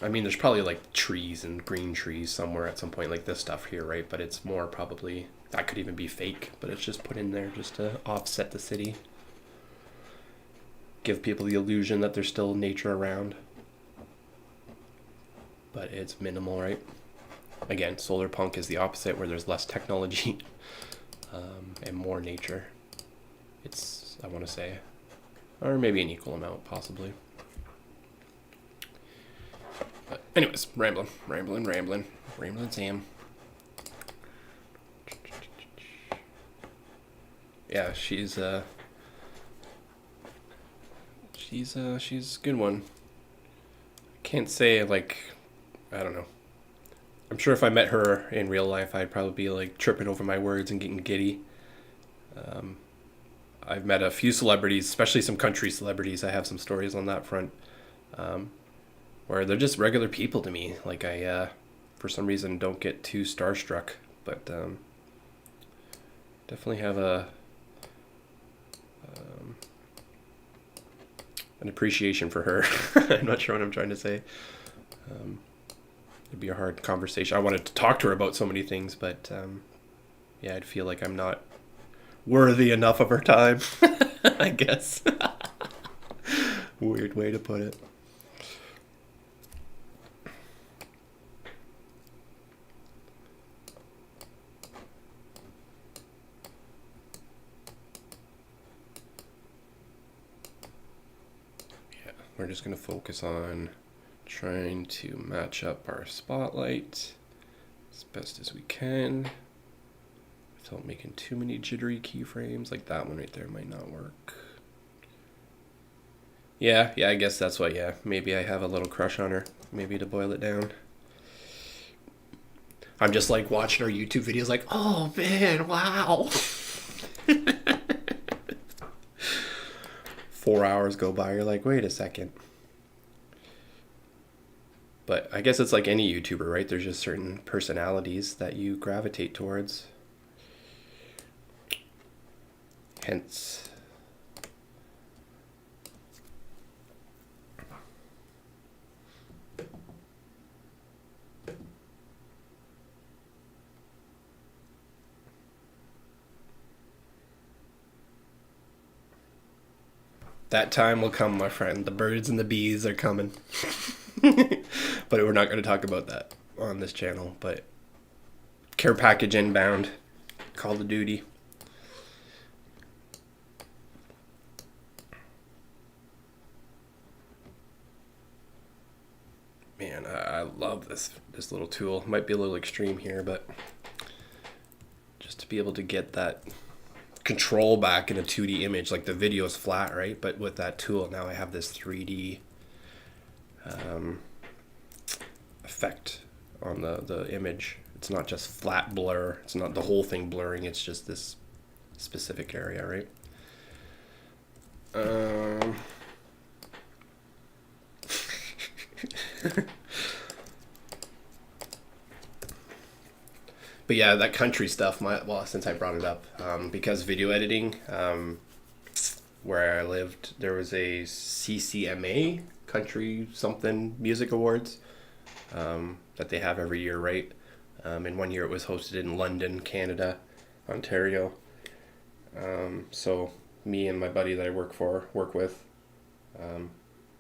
I mean, there's probably like trees and green trees somewhere at some point, like this stuff here, right? But it's more probably, that could even be fake, but it's just put in there just to offset the city. Give people the illusion that there's still nature around. But it's minimal, right? Again, solar punk is the opposite, where there's less technology and more nature. It's, I want to say, or maybe an equal amount, possibly. But anyways, rambling Sam. Yeah, she's a good one. Can't say, like, I don't know. I'm sure if I met her in real life, I'd probably be like tripping over my words and getting giddy. I've met a few celebrities, especially some country celebrities. I have some stories on that front, where they're just regular people to me. Like, I, for some reason, don't get too starstruck, but definitely have an appreciation for her. I'm not sure what I'm trying to say. It'd be a hard conversation. I wanted to talk to her about so many things, but yeah, I'd feel like I'm not worthy enough of her time, I guess. Weird way to put it. Yeah, we're just going to focus on trying to match up our spotlight as best as we can without making too many jittery keyframes. Like that one right there might not work. Yeah, I guess that's why, yeah, maybe I have a little crush on her, maybe, to boil it down. I'm just like watching our YouTube videos like, oh man, wow. 4 hours go by, you're like, wait a second. But I guess it's like any YouTuber, right? There's just certain personalities that you gravitate towards. Hence, that time will come, my friend. The birds and the bees are coming. But we're not going to talk about that on this channel. But care package inbound. Call of Duty. Man, I love this little tool. Might be a little extreme here, but just to be able to get that control back in a 2D image. Like the video is flat, right? But with that tool, now I have this 3D effect on the image. It's not just flat blur. It's not the whole thing blurring. It's just this specific area, right? But yeah, that country stuff, well, since I brought it up, because video editing, where I lived, there was a CCMA, Country Something Music Awards, that they have every year, right? And one year it was hosted in London, Canada, Ontario. So me and my buddy that I work with,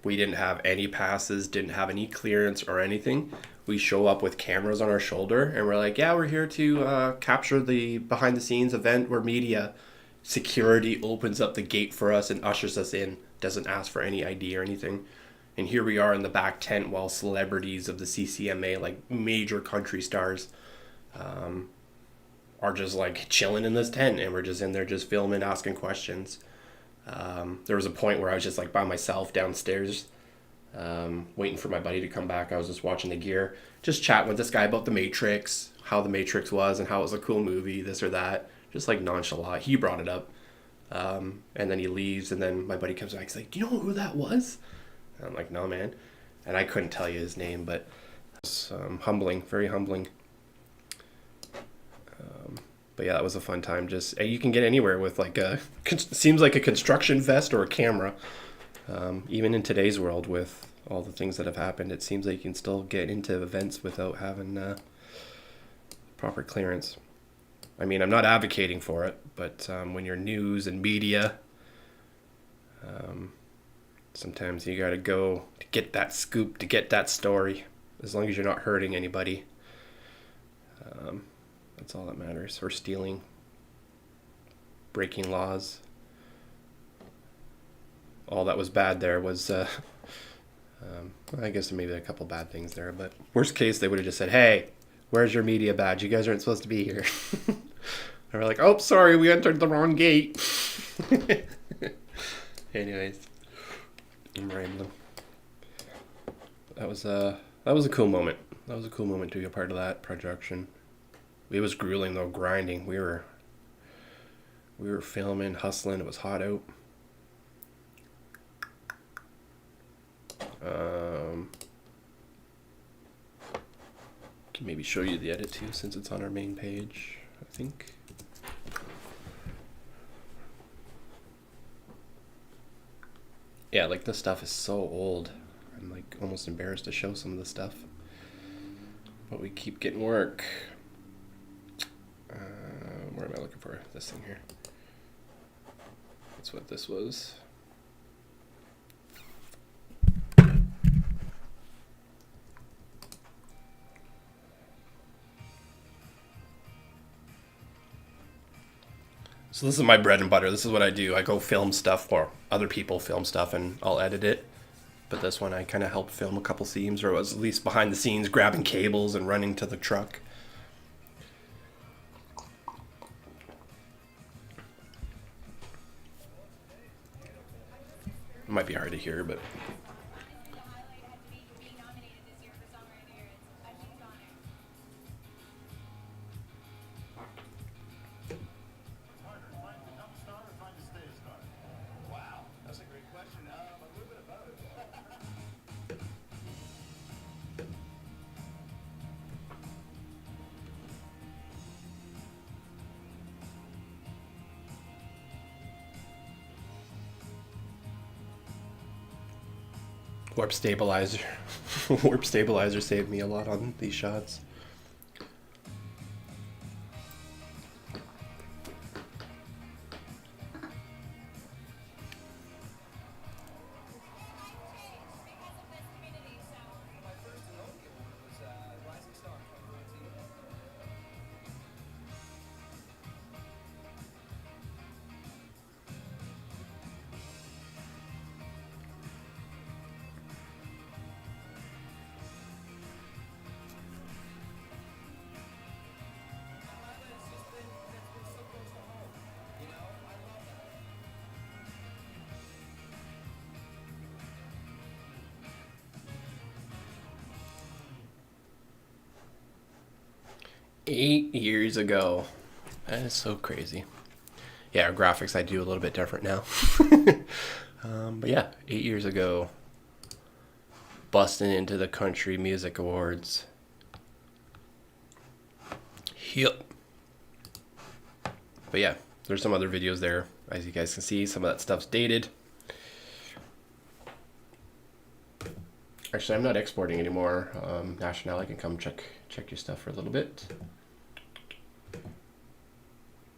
we didn't have any passes, didn't have any clearance or anything. We show up with cameras on our shoulder and we're like, yeah, we're here to capture the behind the scenes event where media. Security opens up the gate for us and ushers us in, doesn't ask for any ID or anything. And here we are in the back tent while celebrities of the CCMA, like major country stars, are just like chilling in this tent, and we're just in there just filming, asking questions. There was a point where I was just like by myself downstairs, waiting for my buddy to come back. I was just watching the gear, just chatting with this guy about the Matrix, how the Matrix was and how it was a cool movie, this or that, just like nonchalant. He brought it up, and then he leaves, and then my buddy comes back. He's like, "Do you know who that was?" And I'm like, no, man. And I couldn't tell you his name, but it's humbling, very humbling. But yeah, that was a fun time. Just you can get anywhere with like seems like a construction vest or a camera. Even in today's world, with all the things that have happened, it seems like you can still get into events without having proper clearance. I mean, I'm not advocating for it, but when you're news and media, sometimes you gotta go to get that scoop, to get that story, as long as you're not hurting anybody. That's all that matters. Or stealing, breaking laws. All that was bad there was, I guess there may be a couple bad things there, but worst case, they would have just said, hey, where's your media badge? You guys aren't supposed to be here. And we're like, oh, sorry, we entered the wrong gate. Anyways, I'm rambling. That was a cool moment. That was a cool moment to be a part of that production. It was grueling though, grinding. We were filming, hustling. It was hot out. Can maybe show you the edit too, since it's on our main page, I think. Yeah, like this stuff is so old. I'm like almost embarrassed to show some of the stuff. But we keep getting work. What am I looking for? This thing here. That's what this was. So this is my bread and butter. This is what I do. I go film stuff, or other people film stuff, and I'll edit it. But this one I kind of helped film a couple scenes, or was at least behind the scenes grabbing cables and running to the truck. It might be hard to hear, but... Warp stabilizer. Warp stabilizer saved me a lot on these shots. Eight years ago. That is so crazy. Yeah, our graphics I do a little bit different now. But yeah, 8 years ago, busting into the Country Music Awards. Yep. But yeah, there's some other videos there. As you guys can see, some of that stuff's dated. Actually, I'm not exporting anymore. National, I can come check your stuff for a little bit.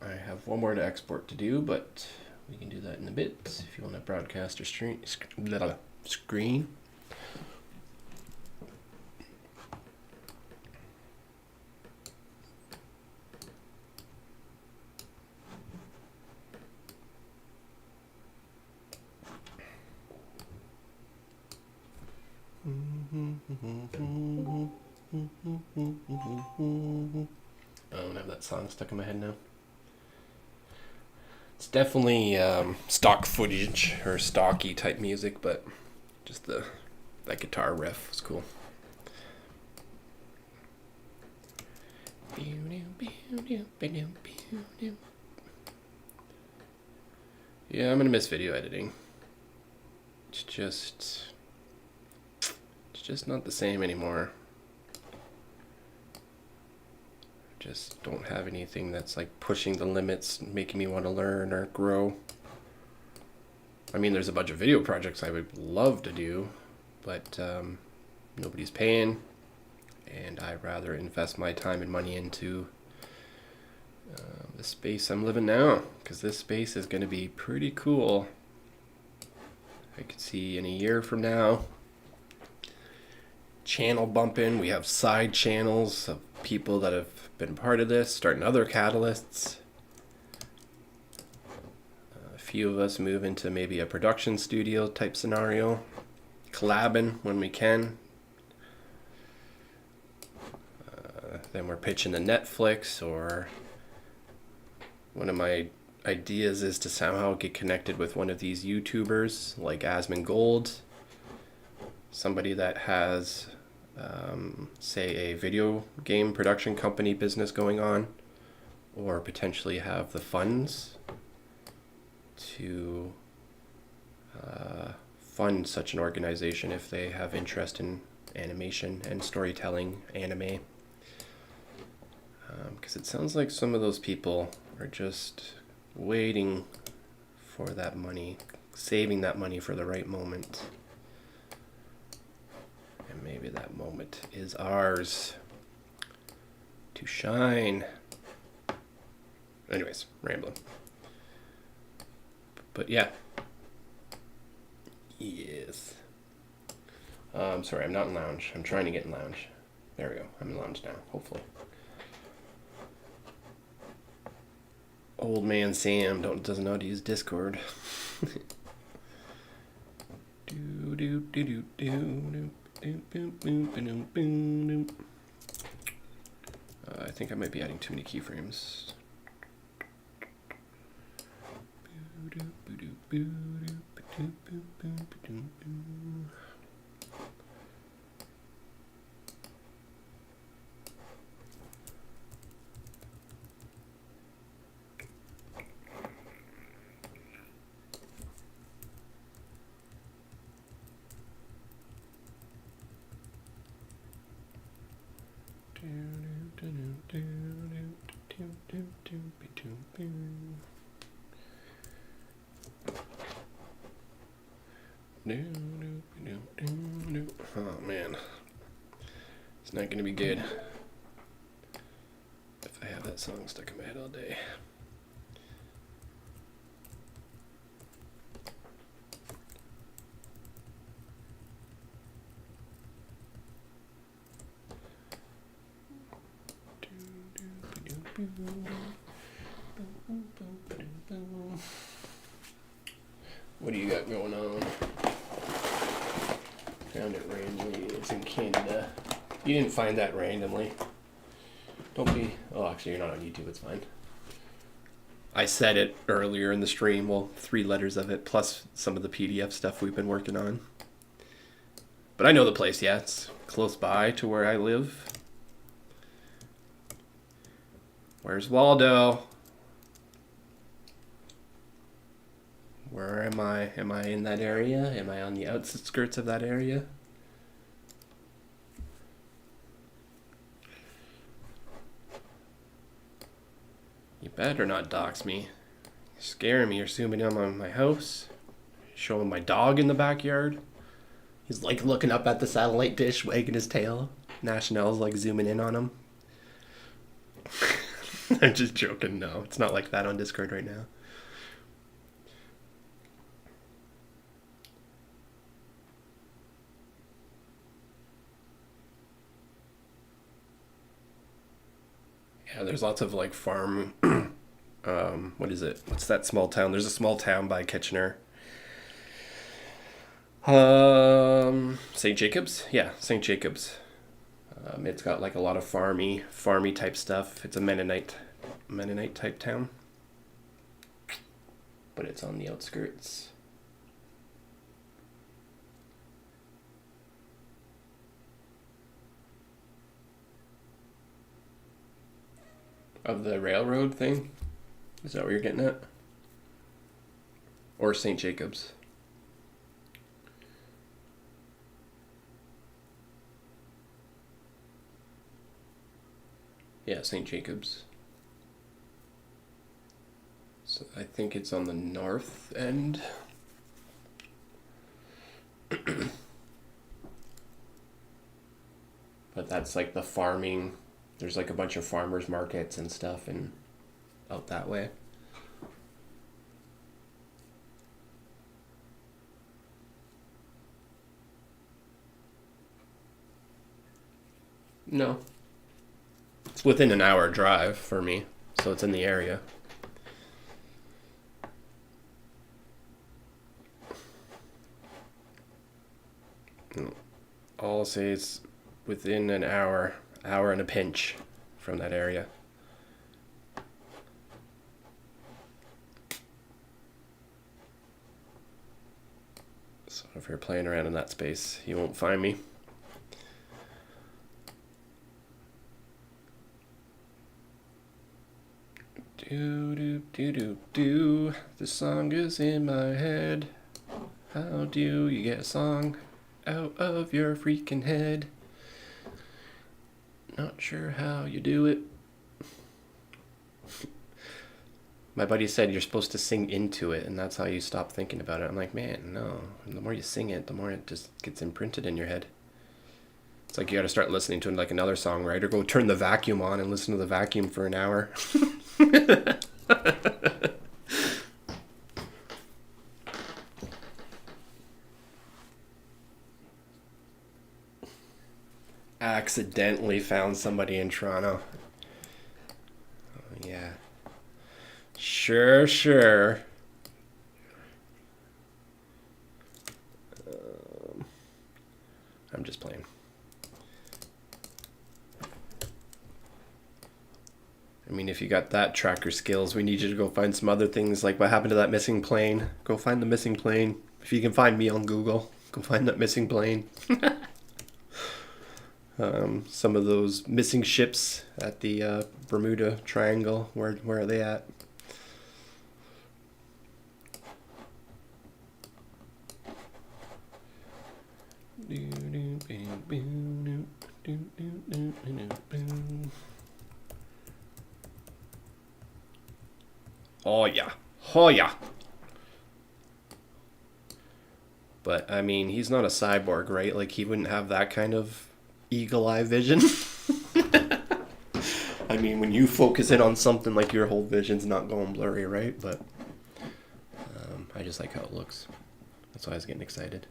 I have one more to export to do, but we can do that in a bit if you want to broadcast or screen. I don't have that song stuck in my head now. It's definitely stock footage or stocky type music, but just that guitar riff was cool. Yeah, I'm gonna miss video editing. It's just just not the same anymore. Just don't have anything that's like pushing the limits, making me want to learn or grow. I mean, there's a bunch of video projects I would love to do, but nobody's paying, and I'd rather invest my time and money into the space I'm living now, because this space is going to be pretty cool. I could see in a year from now, channel bumping. We have side channels of people that have been part of this, starting other catalysts. A few of us move into maybe a production studio type scenario, collabing when we can. Then we're pitching to Netflix, or one of my ideas is to somehow get connected with one of these YouTubers like Asmongold, somebody that has say a video game production company business going on, or potentially have the funds to fund such an organization if they have interest in animation and storytelling, anime. Because it sounds like some of those people are just waiting for that money, saving that money for the right moment. And maybe that moment is ours to shine. Anyways, rambling. But yeah. Yes. Sorry, I'm not in lounge. I'm trying to get in lounge. There we go. I'm in lounge now, hopefully. Old man Sam doesn't know how to use Discord. I think I might be adding too many keyframes. Oh man, it's not gonna be good if I have that song stuck in my head all day. What do you got going on? Found it randomly. It's in Canada. You didn't find that randomly. Don't be... Oh, actually, you're not on YouTube. It's fine. I said it earlier in the stream. Well, 3 letters of it, plus some of the PDF stuff we've been working on. But I know the place, yeah. It's close by to where I live. Where's Waldo? Where am I? Am I in that area? Am I on the outskirts of that area? You better not dox me. You're scaring me. You're zooming in on my house. Showing my dog in the backyard. He's like looking up at the satellite dish, wagging his tail. National's like zooming in on him. I'm just joking. No, it's not like that on Discord right now. Yeah, there's lots of like farm. What is it? What's that small town? There's a small town by Kitchener. St. Jacobs? Yeah, St. Jacobs. It's got like a lot of farmy type stuff. It's a Mennonite type town, but it's on the outskirts. Of the railroad thing? Is that what you're getting at? Or St. Jacobs? Yeah, St. Jacobs. So I think it's on the north end. But that's like the farming. There's like a bunch of farmers markets and stuff and out that way. No. It's within an hour drive for me, so it's in the area. I'll say it's within an hour and a pinch from that area. So if you're playing around in that space, you won't find me. Do do do do do. The song is in my head. How do you get a song out of your freaking head? Not sure how you do it. My buddy said you're supposed to sing into it, and that's how you stop thinking about it. I'm like, man, no. And the more you sing it, the more it just gets imprinted in your head. It's like you gotta start listening to like another song, right? Or go turn the vacuum on and listen to the vacuum for an hour. Accidentally found somebody in Toronto. Oh, yeah. Sure. I'm just playing. I mean, if you got that tracker skills, we need you to go find some other things, like what happened to that missing plane. Go find the missing plane. If you can find me on Google, go find that missing plane. Some of those missing ships at the Bermuda Triangle, where are they at? Oh yeah. But I mean, he's not a cyborg, right? Like, he wouldn't have that kind of eagle eye vision. I mean, when you focus in on something, like, your whole vision's not going blurry, right? But I just like how it looks. That's why I was getting excited.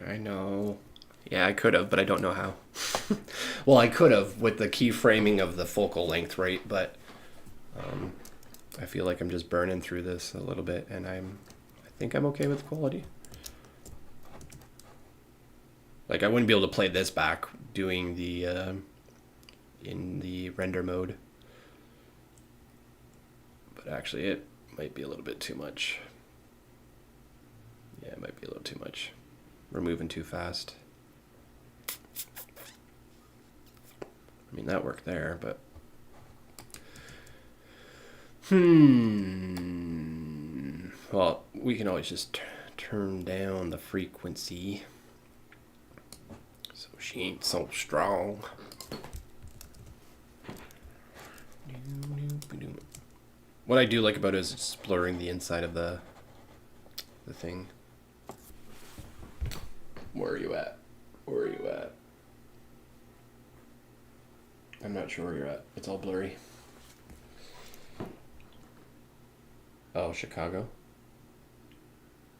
I know. Yeah, I could have, but I don't know how. Well, I could have with the keyframing of the focal length, right? But I feel like I'm just burning through this a little bit, and I think I'm okay with quality. Like, I wouldn't be able to play this back doing the in the render mode, but actually it might be a little bit too much. Yeah, it might be a little too much. We're moving too fast. I mean, that worked there, but well, we can always just turn down the frequency so she ain't so strong. What I do like about it is it's blurring the inside of the thing. Where are you at? I'm not sure where you're at. It's all blurry. Oh, Chicago?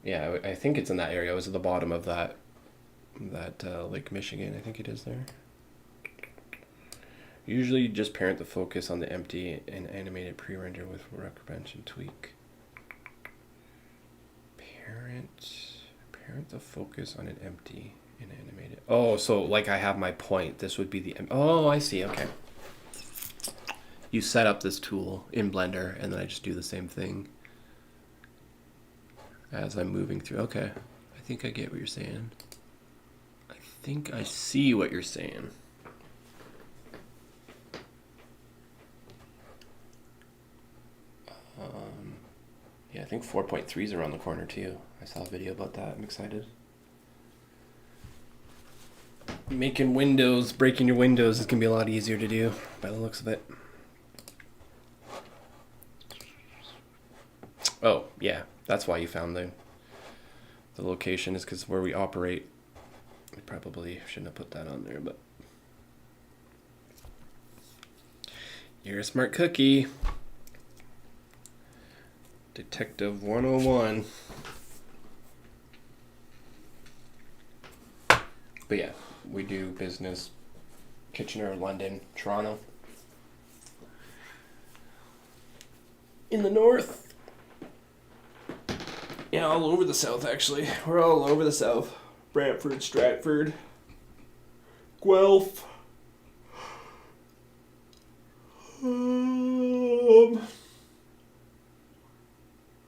Yeah, I think it's in that area. It was at the bottom of that Lake Michigan. I think it is there. Usually just parent the focus on the empty and animate it pre-render with workbench and tweak. Parent the focus on an empty and animate it. Oh, so like I have my point. This would be the... Oh, I see. Okay. you set up this tool in Blender, and then I just do the same thing as I'm moving through. Okay, I think I get what you're saying. I think I see what you're saying. Yeah, I think 4.3 is around the corner too. I saw a video about that. I'm excited. Making windows, breaking your windows is going to be a lot easier to do by the looks of it. Oh, yeah. That's why you found the location, is because where we operate. I probably shouldn't have put that on there, but you're a smart cookie. Detective 101. But yeah, we do business Kitchener, London, Toronto. In the north. Yeah, all over the south, actually. We're all over the south. Brantford, Stratford, Guelph.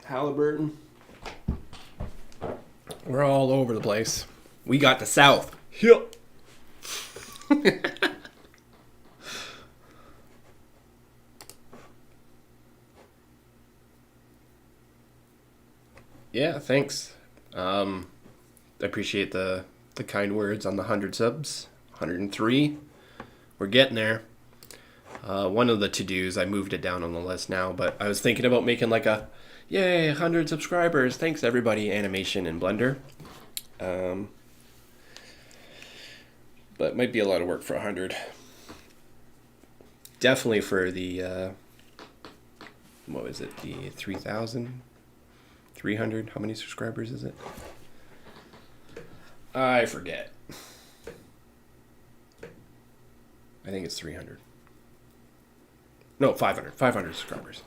Halliburton. We're all over the place. We got the south. Yep. Yeah, thanks. I appreciate the kind words on the 100 subs. 103. We're getting there. One of the to-dos, I moved it down on the list now, but I was thinking about making like a, yay, 100 subscribers, thanks everybody, animation in Blender. But it might be a lot of work for 100. Definitely for the, what was it, the 3,300? How many subscribers is it? I forget. I think it's 300. No, 500. 500 subscribers.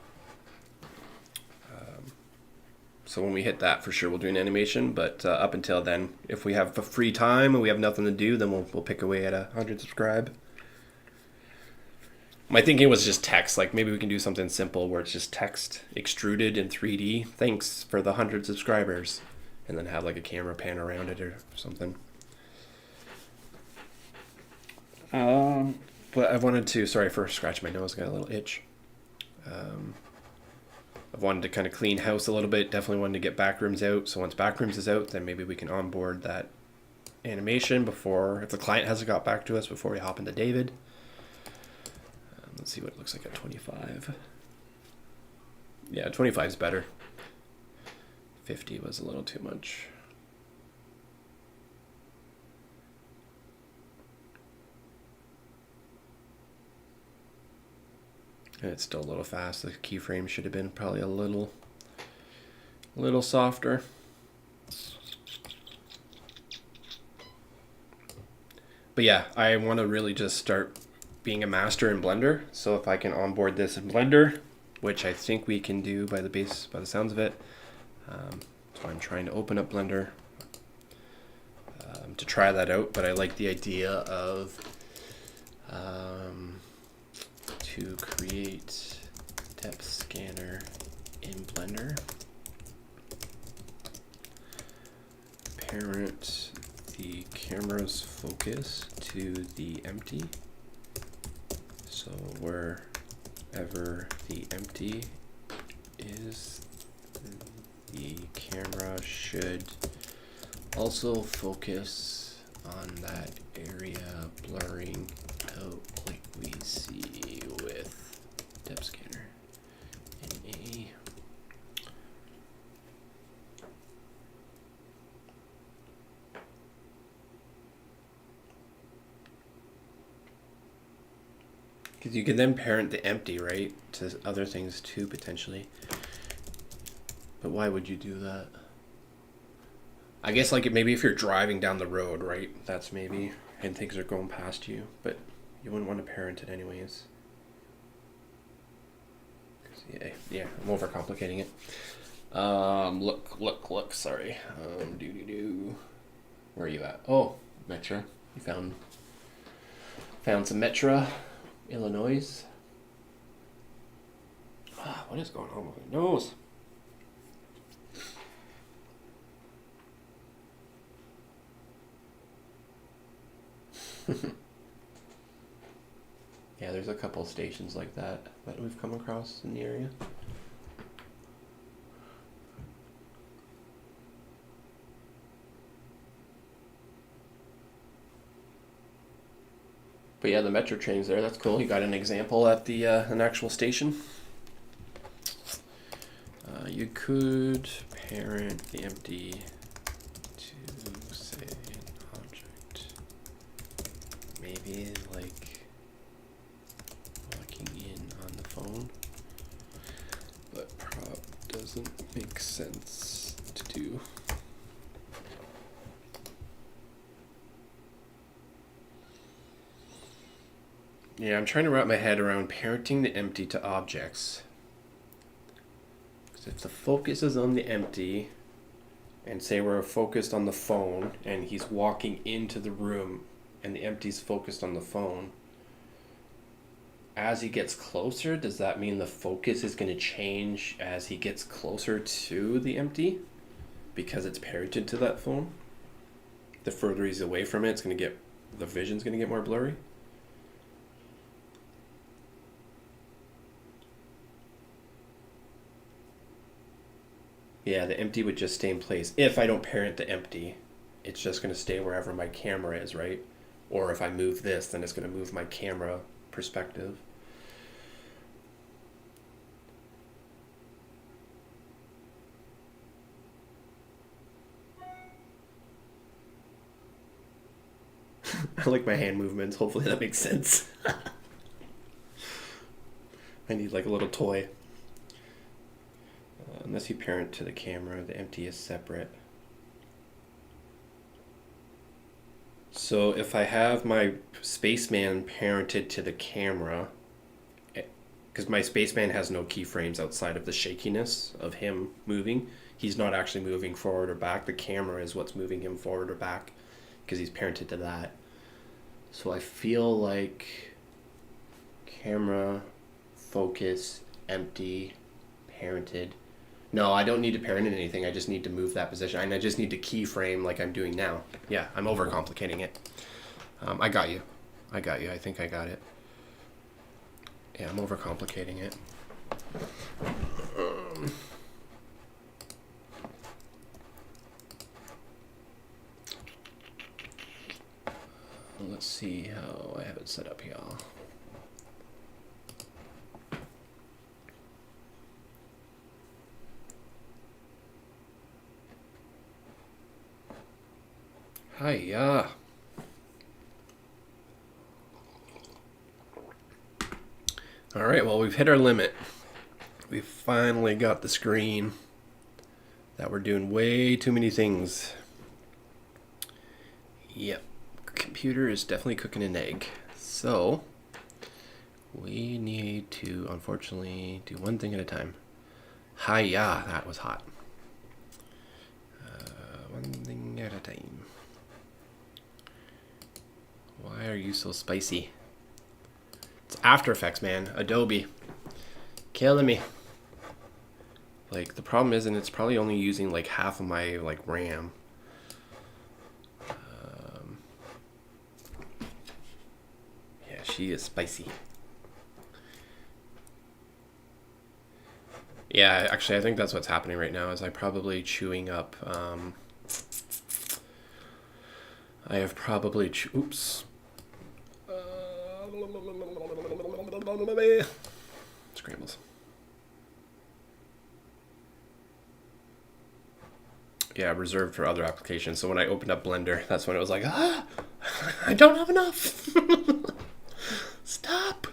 So when we hit that, for sure, we'll do an animation. But up until then, if we have free time and we have nothing to do, then we'll pick away at 100 subscribe. My thinking was just text. Like maybe we can do something simple where it's just text extruded in 3D. Thanks for the 100 subscribers. And then have like a camera pan around it or something. But I wanted to, sorry for scratching my nose, got a little itch. I've wanted to kind of clean house a little bit. Definitely wanted to get Backrooms out. So once Backrooms is out, then maybe we can onboard that animation before, if the client hasn't got back to us, before we hop into David. Let's see what it looks like at 25. Yeah, 25 is better. 50 was a little too much. And it's still a little fast. The keyframe should have been probably a little softer. But yeah, I want to really just start being a master in Blender. So if I can onboard this in Blender, which I think we can do by the sounds of it. So I'm trying to open up Blender to try that out. But I like the idea of to create depth scanner in Blender. Parent the camera's focus to the empty. So wherever the empty is, the camera should also focus on that area, blurring out like we see with depth scanner in A. Because you can then parent the empty, right, to other things too, potentially. But why would you do that? I guess like maybe if you're driving down the road, right, that's maybe, and things are going past you, but you wouldn't want to parent it anyways. Yeah, I'm overcomplicating it. Look, sorry. Where are you at? Oh, Metra. You found some Metra, Illinois. What is going on with my nose? Yeah, there's a couple stations like that we've come across in the area. But yeah, the metro train's there. That's cool. You got an example at the an actual station. You could parent the empty to say an object. Maybe like walking in on the phone, but prop doesn't make sense to do. Yeah, I'm trying to wrap my head around parenting the empty to objects. Because if the focus is on the empty, and say we're focused on the phone, and he's walking into the room, and the empty's focused on the phone, as he gets closer, does that mean the focus is going to change as he gets closer to the empty? Because it's parented to that phone? The further he's away from it, the vision's going to get more blurry? Yeah, the empty would just stay in place. If I don't parent the empty, it's just going to stay wherever my camera is, right? Or if I move this, then it's going to move my camera perspective. I like my hand movements. Hopefully that makes sense. I need like a little toy. Unless you parent to the camera, the empty is separate. So if I have my spaceman parented to the camera, because my spaceman has no keyframes outside of the shakiness of him moving, he's not actually moving forward or back. The camera is what's moving him forward or back because he's parented to that. So I feel like camera, focus, empty, parented. No, I don't need to parent anything. I just need to move that position. And I just need to keyframe like I'm doing now. Yeah, I'm overcomplicating it. I got you. I think I got it. Yeah, I'm overcomplicating it. Let's see how I have it set up here. Hiya. All right, well, we've hit our limit. We finally got the screen that we're doing way too many things. Yep, computer is definitely cooking an egg. So we need to, unfortunately, do one thing at a time. Hiya, that was hot. One thing at a time. Why are you so spicy? It's After Effects, man. Adobe. Killing me. Like, the problem is, and it's probably only using like half of my like RAM. Yeah, she is spicy. Yeah, actually, I think that's what's happening right now. Is I'm probably chewing up. I have probably. Oops. Scrambles. Yeah, reserved for other applications. So when I opened up Blender, that's when it was like, I don't have enough. Stop.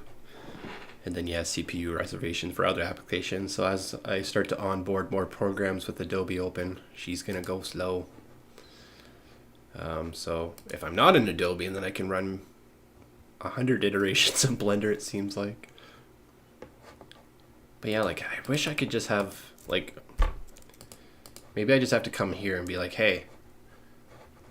And then, yeah, CPU reservation for other applications. So as I start to onboard more programs with Adobe open, she's going to go slow. So if I'm not in Adobe, and then I can run 100 iterations of Blender, it seems like. But yeah, like, I wish I could just have, like, maybe I just have to come here and be like, hey,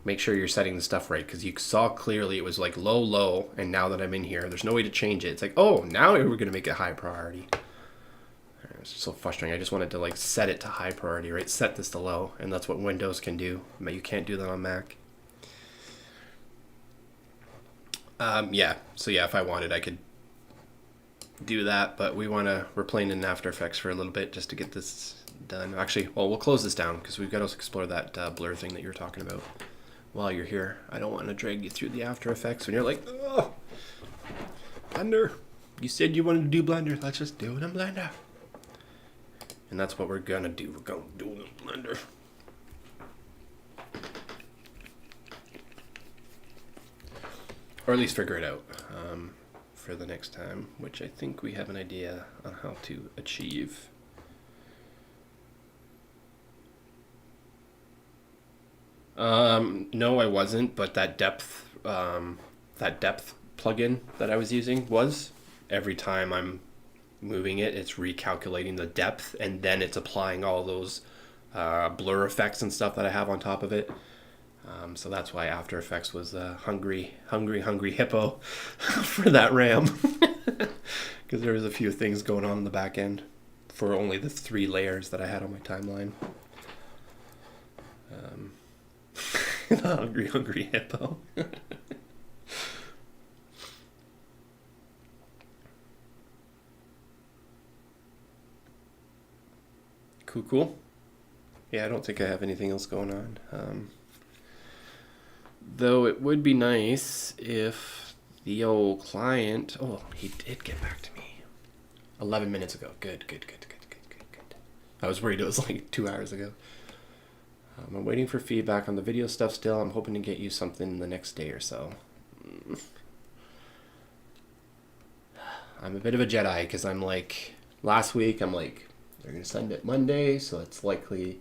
make sure you're setting the stuff right. Because you saw clearly it was like low, and now that I'm in here, there's no way to change it. It's like, oh, now we're going to make it high priority. All right, It's so frustrating. I just wanted to like set it to high priority, right? Set this to low, and that's what Windows can do, but you can't do that on Mac. Yeah, so yeah, if I wanted, I could do that, but we're playing in After Effects for a little bit just to get this done. Actually, well, we'll close this down because we've got to explore that blur thing that you were talking about while you're here. I don't want to drag you through the After Effects when you're like, oh, Blender. You said you wanted to do Blender. Let's just do it in Blender. And that's what we're gonna do. We're gonna do it in Blender. Or at least figure it out for the next time, which I think we have an idea on how to achieve. No, I wasn't, but that depth plugin that I was using was. Every time I'm moving it, it's recalculating the depth, and then it's applying all those blur effects and stuff that I have on top of it. So that's why After Effects was hungry hippo for that RAM, because there was a few things going on in the back end for only the 3 layers that I had on my timeline. Hungry hippo. Cool. Yeah, I don't think I have anything else going on. Though it would be nice if the old client... Oh, he did get back to me 11 minutes ago. Good. I was worried it was like 2 hours ago. I'm waiting for feedback on the video stuff still. I'm hoping to get you something the next day or so. I'm a bit of a Jedi because I'm like... Last week, I'm like, they're going to send it Monday, so it's likely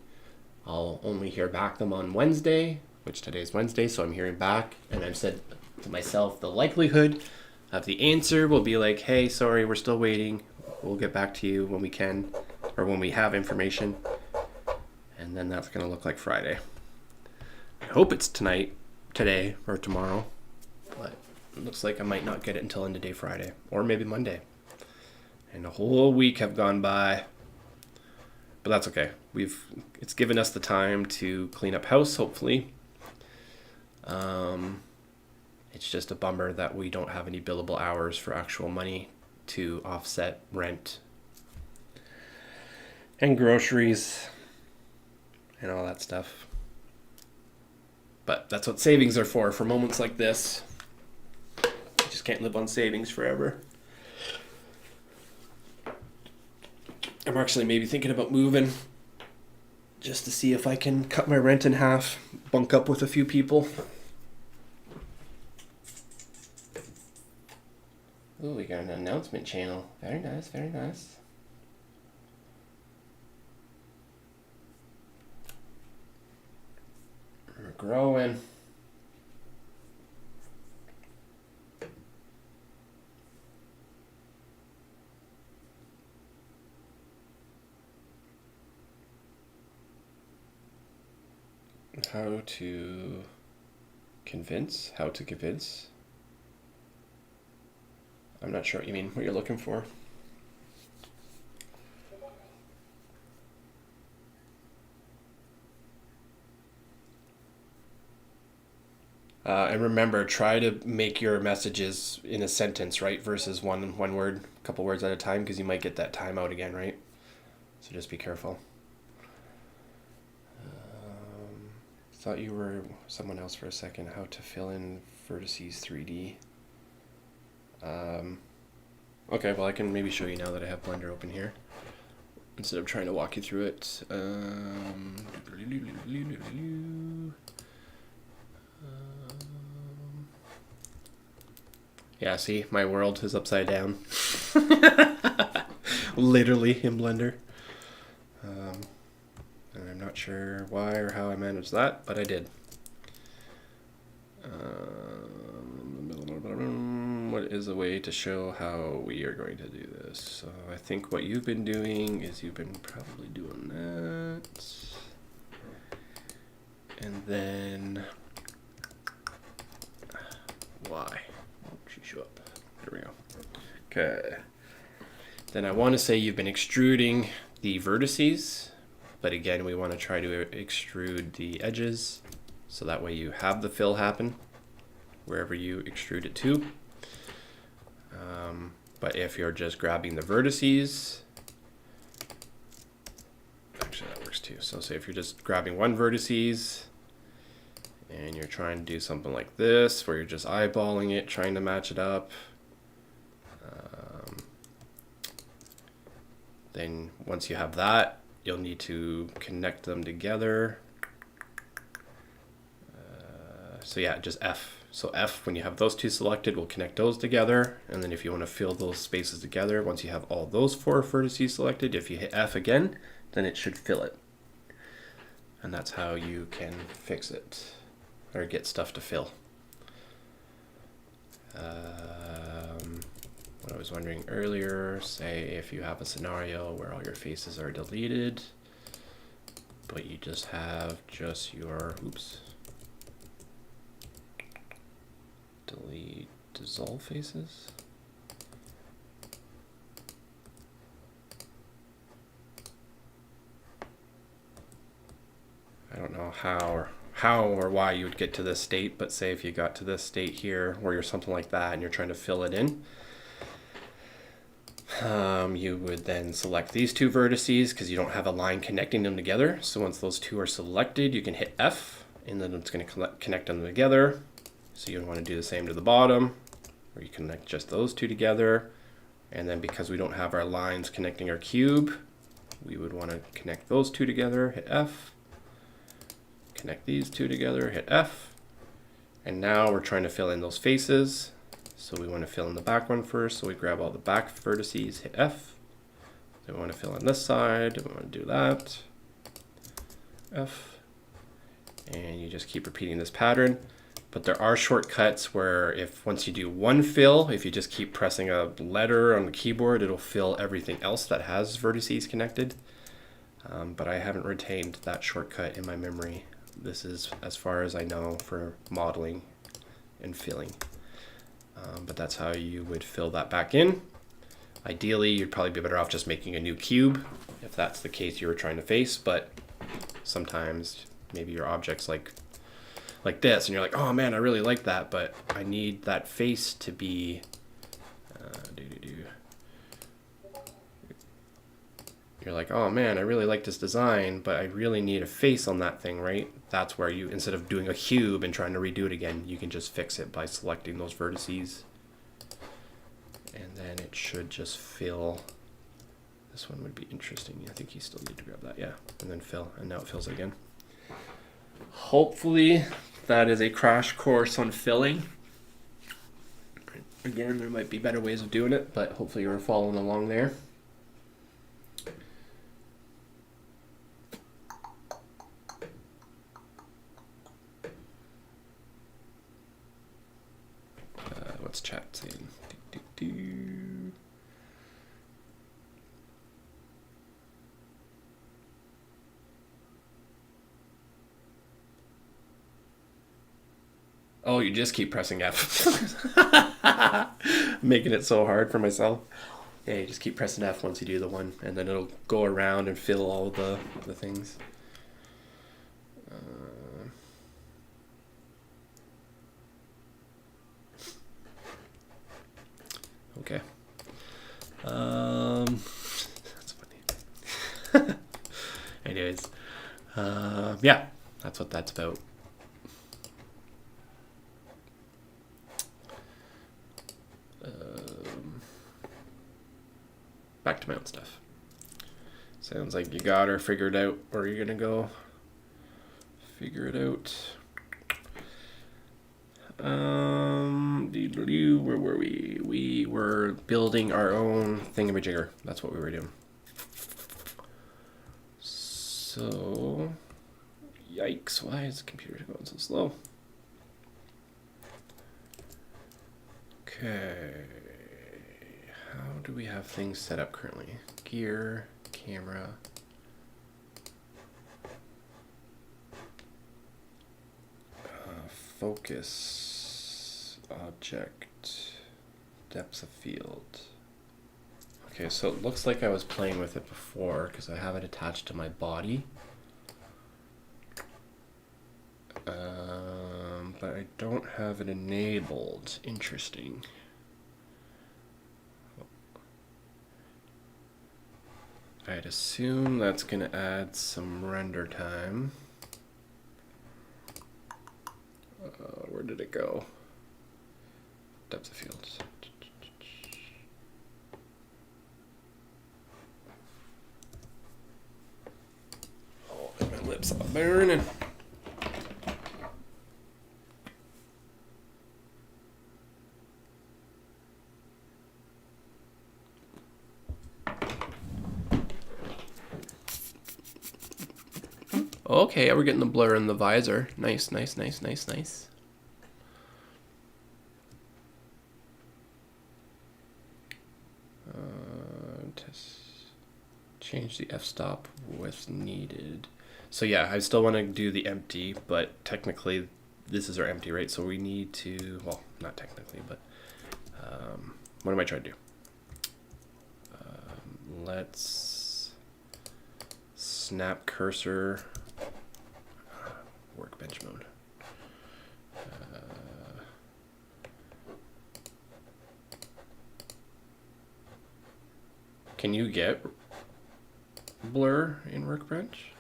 I'll only hear back them on Wednesday, which today's Wednesday, so I'm hearing back. And I've said to myself, the likelihood of the answer will be like, hey, sorry, we're still waiting. We'll get back to you when we can, or when we have information. And then that's going to look like Friday. I hope it's today, or tomorrow. But it looks like I might not get it until end of day Friday, or maybe Monday. And a whole week have gone by. But that's okay. It's given us the time to clean up house, hopefully. It's just a bummer that we don't have any billable hours for actual money to offset rent and groceries and all that stuff. But that's what savings are for moments like this. You just can't live on savings forever. I'm actually maybe thinking about moving just to see if I can cut my rent in half, bunk up with a few people. Ooh, we got an announcement channel. Very nice, very nice. We're growing. How to convince? I'm not sure what you mean, what you're looking for. And remember, try to make your messages in a sentence, right? Versus one word, a couple words at a time, because you might get that timeout again, right? So just be careful. Thought you were someone else for a second. How to fill in vertices 3D. Okay, well I can maybe show you now that I have Blender open here, instead of trying to walk you through it. Yeah, see, my world is upside down. Literally in Blender. And I'm not sure why or how I managed that, but I did. What is a way to show how we are going to do this? So I think what you've been doing is you've been probably doing that. And then... Why won't she show up? There we go. Okay. Then I want to say you've been extruding the vertices, but again, we want to try to extrude the edges, so that way you have the fill happen wherever you extrude it to. But if you're just grabbing the vertices, actually that works too. So say if you're just grabbing one vertices and you're trying to do something like this, where you're just eyeballing it, trying to match it up, then once you have that, you'll need to connect them together. So yeah, just F. So F, when you have those two selected, will connect those together. And then if you want to fill those spaces together, once you have all those 4 vertices selected, if you hit F again, then it should fill it. And that's how you can fix it or get stuff to fill. What I was wondering earlier, say if you have a scenario where all your faces are deleted, but you just have your, delete dissolve faces. I don't know how or why you would get to this state, but say if you got to this state here where you're something like that and you're trying to fill it in, you would then select these 2 vertices because you don't have a line connecting them together. So once those 2 are selected, you can hit F and then it's going to connect them together. So you want to do the same to the bottom, where you connect just those 2 together. And then because we don't have our lines connecting our cube, we would want to connect those 2 together, hit F. Connect these 2 together, hit F. And now we're trying to fill in those faces. So we want to fill in the back one first. So we grab all the back vertices, hit F. Then we want to fill in this side. We want to do that. F. And you just keep repeating this pattern. But there are shortcuts where once you do one fill, if you just keep pressing a letter on the keyboard, it'll fill everything else that has vertices connected. But I haven't retained that shortcut in my memory. This is as far as I know for modeling and filling. But that's how you would fill that back in. Ideally, you'd probably be better off just making a new cube if that's the case you were trying to face, but sometimes maybe your object's like this and you're like, oh man, I really like that, but I need that face to be you're like, oh man, I really like this design, but I really need a face on that thing, right? That's where you, instead of doing a cube and trying to redo it again, you can just fix it by selecting those vertices. And then it should just fill. This one would be interesting. I think you still need to grab that, yeah. And then fill, and now it fills again. Hopefully that is a crash course on filling. Again, there might be better ways of doing it, but hopefully you're following along there. What's chat saying? Oh, you just keep pressing F. Making it so hard for myself. Yeah, you just keep pressing F once you do the one, and then it'll go around and fill all the things. Okay. That's funny. Anyways, yeah, that's what that's about. Back to my own stuff. Sounds like you got her figured out where you're gonna go. Figure it out. Where were we? We were building our own thingamajigger. That's what we were doing. So, yikes, why is the computer going so slow? Okay, how do we have things set up currently? Gear, camera. Focus, object, depth of field. Okay, so it looks like I was playing with it before because I have it attached to my body. But I don't have it enabled. Interesting. I'd assume that's going to add some render time. Where did it go? Depth of field. Oh, my lips are burning. Okay, we're getting the blur in the visor. Nice, nice, nice, nice, nice. Change the f-stop with needed. So yeah, I still want to do the empty, but technically this is our empty, right? So we need to, well, not technically, but what am I trying to do? Let's snap cursor, workbench mode. Can you get blur in workbench?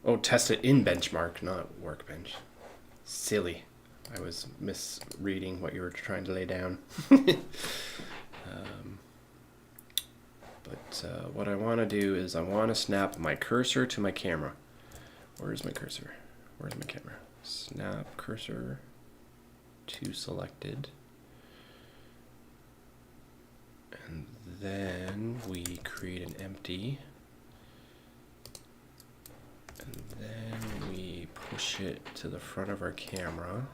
Oh, test it in benchmark, not workbench. Silly. I was misreading what you were trying to lay down. What I want to do is I want to snap my cursor to my camera. Where's my cursor? Where's my camera? Snap cursor to selected. And then we create an empty. And then we push it to the front of our camera.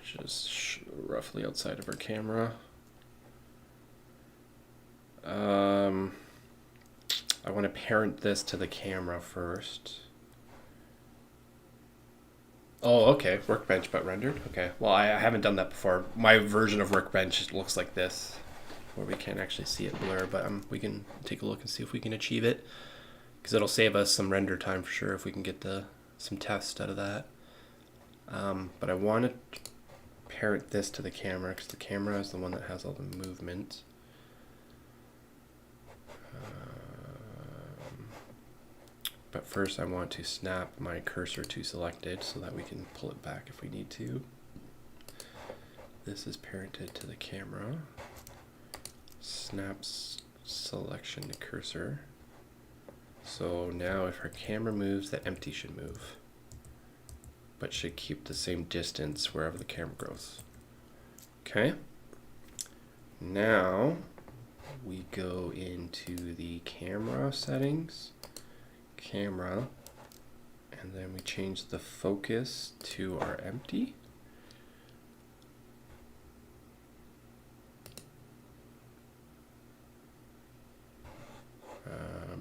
Just roughly outside of our camera. I want to parent this to the camera first. Oh, okay. Workbench but rendered. Okay. Well, I haven't done that before. My version of Workbench looks like this, where we can't actually see it blur, but we can take a look and see if we can achieve it, because it'll save us some render time for sure if we can get some tests out of that. But I want to parent this to the camera because the camera is the one that has all the movement. But first I want to snap my cursor to selected so that we can pull it back if we need to. This is parented to the camera. Snaps selection to cursor. So now if our camera moves, that empty should move, but should keep the same distance wherever the camera goes. Okay. Now we go into the camera settings. Camera, and then we change the focus to our empty.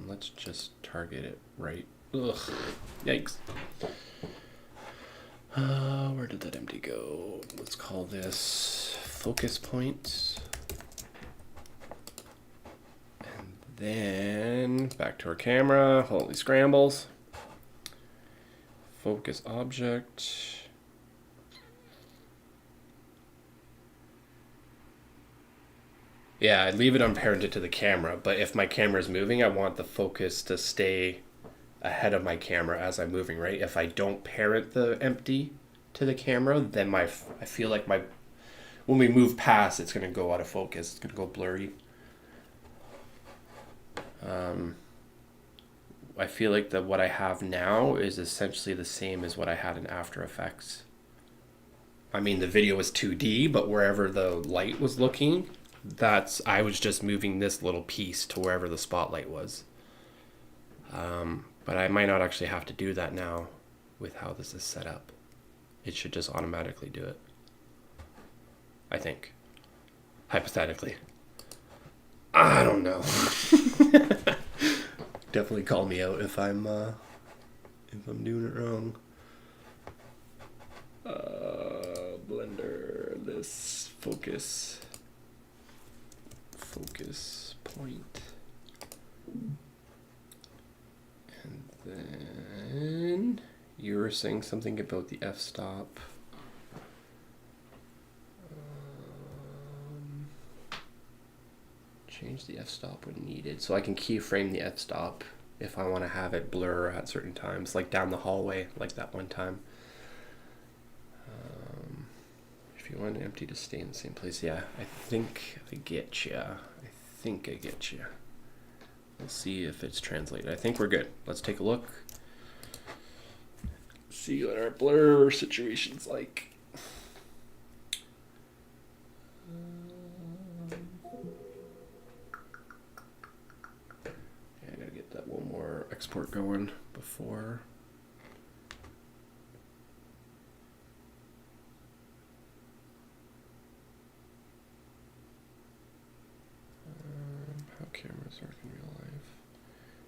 Let's just target it right. Ugh, yikes. Where did that empty go? Let's call this focus point. Then back to our camera, holy scrambles. Focus object. Yeah, I'd leave it unparented to the camera, but if my camera is moving, I want the focus to stay ahead of my camera as I'm moving, right? If I don't parent the empty to the camera, then I feel like when we move past, it's going to go out of focus. It's going to go blurry. I feel like that what I have now is essentially the same as what I had in After Effects. I mean, the video was 2D, but wherever the light was looking, I was just moving this little piece to wherever the spotlight was. But I might not actually have to do that now with how this is set up. It should just automatically do it, I think. Hypothetically. I don't know. Definitely call me out if I'm doing it wrong. Blender, this focus point, and then you were saying something about the f-stop. Change the f-stop when needed, so I can keyframe the f-stop if I want to have it blur at certain times, like down the hallway, like that one time. If you want an empty to stay in the same place, yeah, I think I get you. We'll see if it's translated. I think we're good. Let's take a look. See what our blur situation's like. I gotta get that one more export going before. How cameras work in real life.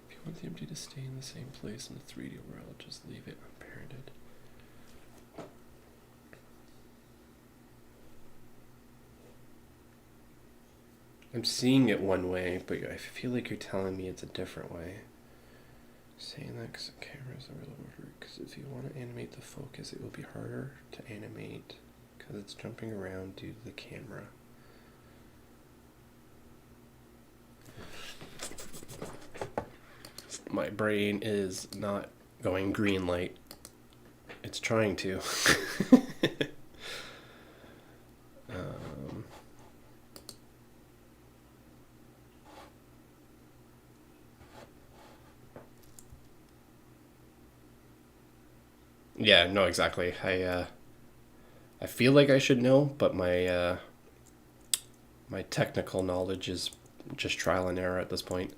If you want the empty to stay in the same place in the 3D world, just leave it unparented. I'm seeing it one way, but I feel like you're telling me it's a different way. Saying that because the camera's a real order. Because if you want to animate the focus, it will be harder to animate because it's jumping around due to the camera. My brain is not going green light. It's trying to. Yeah, no, exactly. I feel like I should know, but my technical knowledge is just trial and error at this point.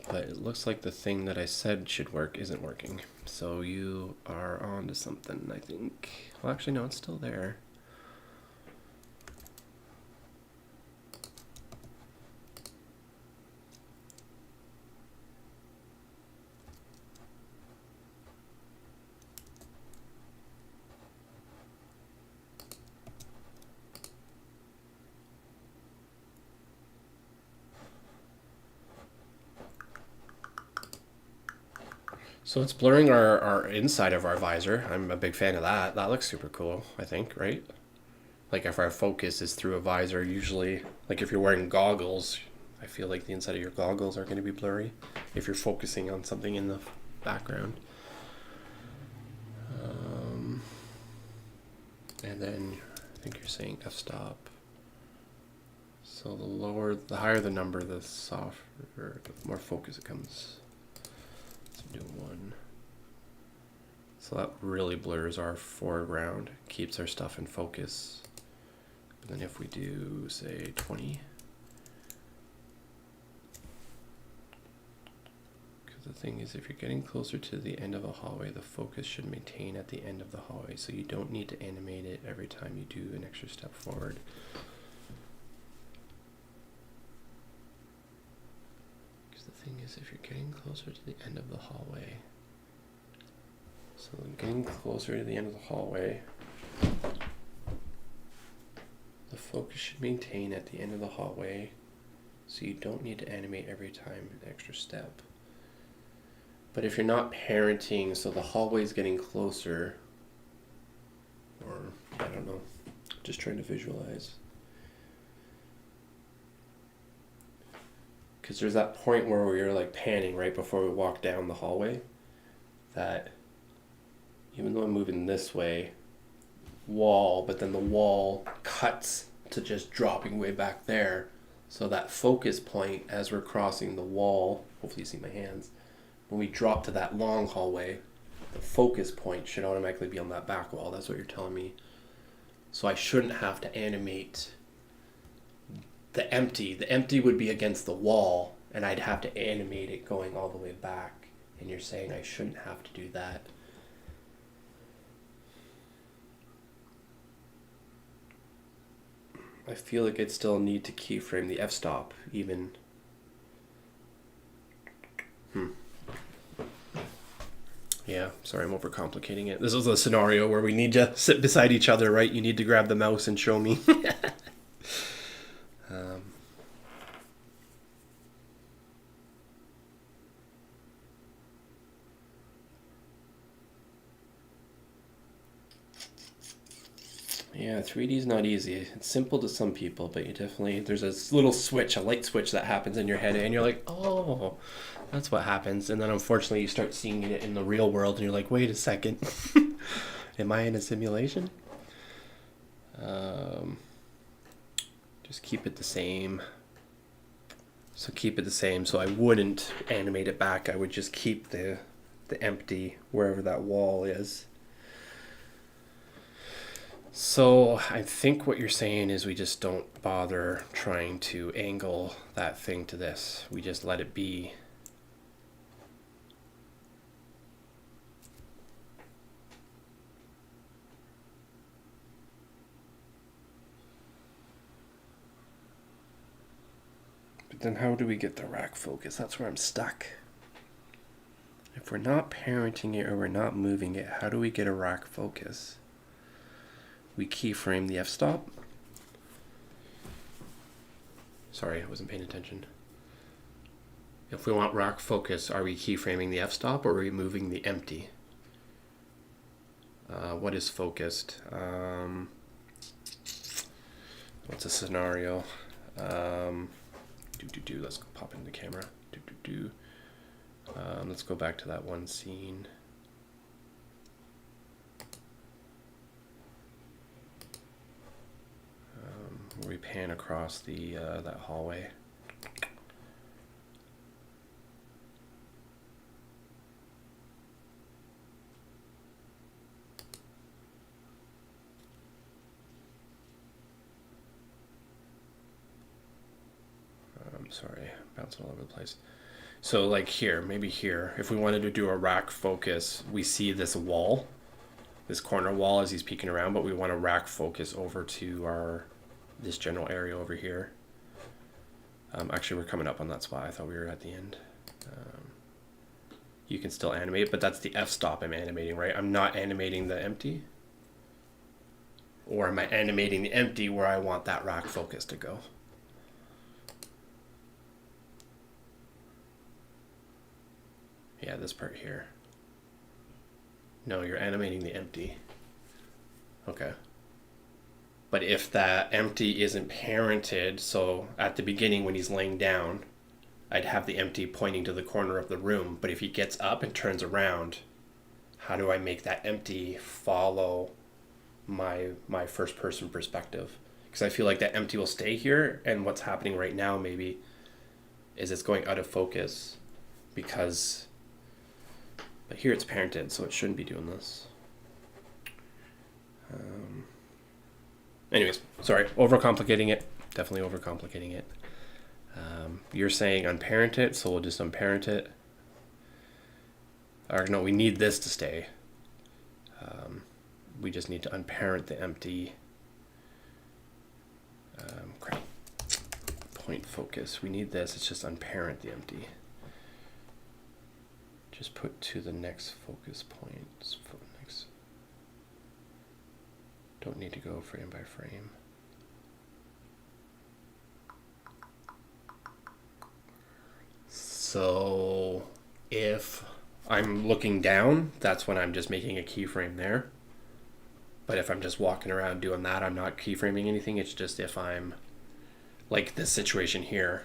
But it looks like the thing that I said should work isn't working. So you are on to something, I think. Well, actually, no, it's still there. So it's blurring our inside of our visor. I'm a big fan of that. That looks super cool, I think, right? Like if our focus is through a visor, usually, like if you're wearing goggles, I feel like the inside of your goggles are going to be blurry if you're focusing on something in the background. And then I think you're saying f-stop. So the higher the number, the softer, the more focus it comes. Let's do 1. So that really blurs our foreground, keeps our stuff in focus. And then if we do, say, 20, because the thing is, if you're getting closer to the end of a hallway, the focus should maintain at the end of the hallway, so you don't need to animate it every time you do an extra step forward. Because the thing is, if you're getting closer to the end of the hallway, so getting closer to the end of the hallway, the focus should maintain at the end of the hallway, so you don't need to animate every time an extra step. But if you're not parenting, so the hallway's getting closer, or I don't know, just trying to visualize. Because there's that point where we're like panning right before we walk down the hallway, that even though I'm moving this way, wall, but then the wall cuts to just dropping way back there. So that focus point as we're crossing the wall, hopefully you see my hands, when we drop to that long hallway, the focus point should automatically be on that back wall. That's what you're telling me. So I shouldn't have to animate the empty. The empty would be against the wall, and I'd have to animate it going all the way back. And you're saying I shouldn't have to do that. I feel like I'd still need to keyframe the f-stop even. Yeah, sorry, I'm overcomplicating it. This is a scenario where we need to sit beside each other, right? You need to grab the mouse and show me. Yeah, 3D is not easy. It's simple to some people, but you definitely, there's a little switch, a light switch that happens in your head, and you're like, oh, that's what happens. And then unfortunately, you start seeing it in the real world, and you're like, wait a second, am I in a simulation? Just keep it the same. So keep it the same. So I wouldn't animate it back. I would just keep the empty wherever that wall is. So I think what you're saying is we just don't bother trying to angle that thing to this. We just let it be. But then how do we get the rack focus? That's where I'm stuck. If we're not parenting it or we're not moving it, how do we get a rack focus? We keyframe the f-stop. Sorry, I wasn't paying attention. If we want rack focus, are we keyframing the f-stop or are we moving the empty? What is focused? What's a scenario? Let's pop in the camera. Let's go back to that one scene. Where we pan across the that hallway. I'm sorry, bouncing all over the place. So like here, maybe here, if we wanted to do a rack focus, we see this wall, this corner wall as he's peeking around, but we want to rack focus over to this general area over here. Actually, we're coming up on that spot. I thought we were at the end. You can still animate, but that's the f-stop I'm animating, right? I'm not animating the empty. Or am I animating the empty where I want that rack focus to go? Yeah, this part here. No, you're animating the empty. Okay. But if that empty isn't parented, so at the beginning when he's laying down, I'd have the empty pointing to the corner of the room. But if he gets up and turns around, how do I make that empty follow my first person perspective? Because I feel like that empty will stay here, and what's happening right now maybe is it's going out of focus because, but here it's parented, so it shouldn't be doing this. Anyways, sorry, overcomplicating it. Definitely overcomplicating it. You're saying unparent it, so we'll just unparent it. Or no, we need this to stay. We just need to unparent the empty. Crap. Point focus. We need this. It's just unparent the empty. Just put to the next focus point. Next. Don't need to go frame by frame. So if I'm looking down, that's when I'm just making a keyframe there. But if I'm just walking around doing that, I'm not keyframing anything. It's just if I'm like this situation here,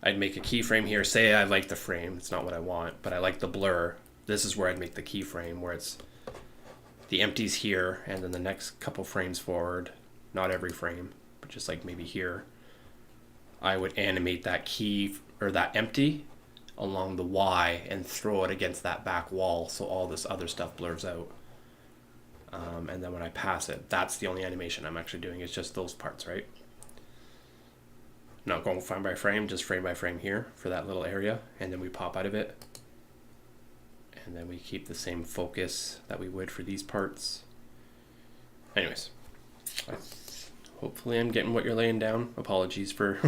I'd make a keyframe here. Say I like the frame. It's not what I want, but I like the blur. This is where I'd make the keyframe where it's the empty's here, and then the next couple frames forward, not every frame, but just like maybe here, I would animate that key or that empty along the Y and throw it against that back wall so all this other stuff blurs out. And then when I pass it, that's the only animation I'm actually doing. It's just those parts, right? Not going frame by frame, just frame by frame here for that little area, and then we pop out of it. And then we keep the same focus that we would for these parts. Anyways, Hopefully I'm getting what you're laying down. Apologies for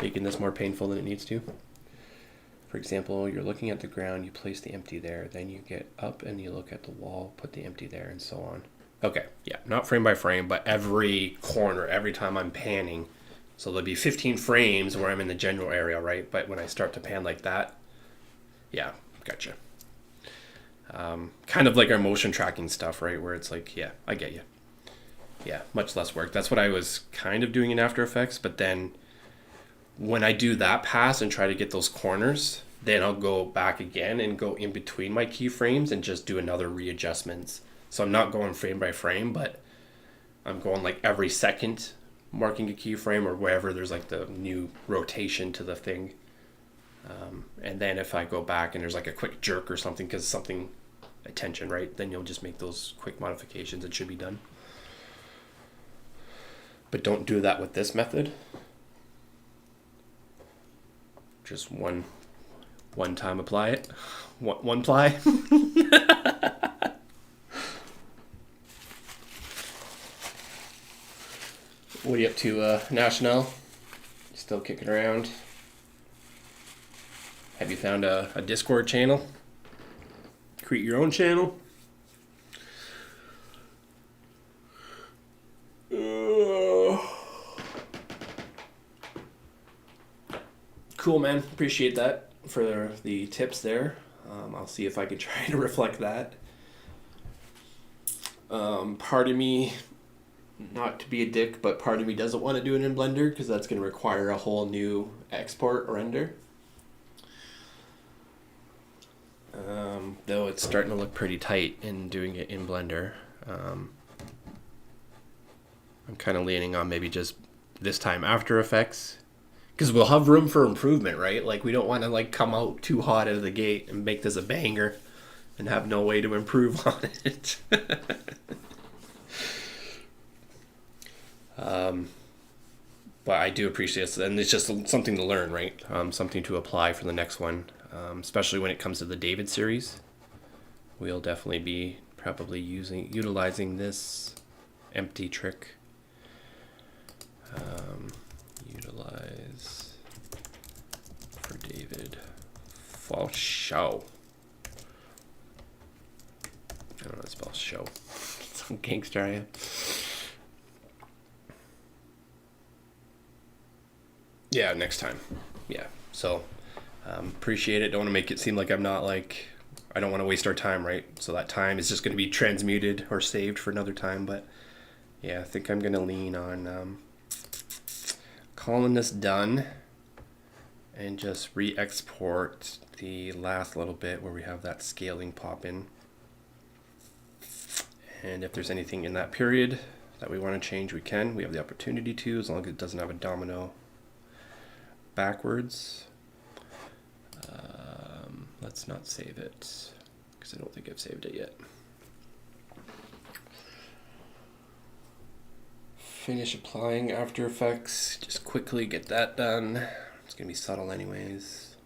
making this more painful than it needs to. For example, you're looking at the ground, you place the empty there, then you get up and you look at the wall, put the empty there, and so on. Okay, yeah, not frame by frame, but every corner, every time I'm panning. So there'll be 15 frames where I'm in the general area, right? But when I start to pan like that, yeah, gotcha. Kind of like our motion tracking stuff, right? Where it's like, yeah, I get you. Yeah, much less work. That's what I was kind of doing in After Effects, but then when I do that pass and try to get those corners, then I'll go back again and go in between my keyframes and just do another readjustments. So I'm not going frame by frame, but I'm going like every second marking a keyframe or wherever there's like the new rotation to the thing. And then if I go back and there's like a quick jerk or something because something attention, right? Then you'll just make those quick modifications. It should be done. But don't do that with this method. Just one time apply it. One ply. What are you up to, National? Still kicking around? Have you found a Discord channel? Create your own channel? Cool, man. Appreciate that for the tips there. I'll see if I can try to reflect that. Part of me, not to be a dick, but part of me doesn't want to do it in Blender because that's going to require a whole new export render. Though it's starting to look pretty tight in doing it in Blender. I'm kind of leaning on maybe just this time After Effects. Because we'll have room for improvement, right? Like, we don't want to, like, come out too hot out of the gate and make this a banger and have no way to improve on it. But I do appreciate it. And it's just something to learn, right? Something to apply for the next one. Especially when it comes to the David series. We'll definitely be probably utilizing this empty trick. Utilize for David fall show. I don't know how to spell show. Some gangster I am. Yeah, next time. Yeah, so appreciate it. Don't want to make it seem like I'm not like, I don't want to waste our time, right? So that time is just going to be transmuted or saved for another time. But yeah, I think I'm going to lean on calling this done and just re-export the last little bit where we have that scaling pop in. And if there's anything in that period that we want to change, we can. We have the opportunity to, as long as it doesn't have a domino backwards. Let's not save it because I don't think I've saved it yet. Finish applying After Effects. Just quickly get that done. It's gonna be subtle anyways.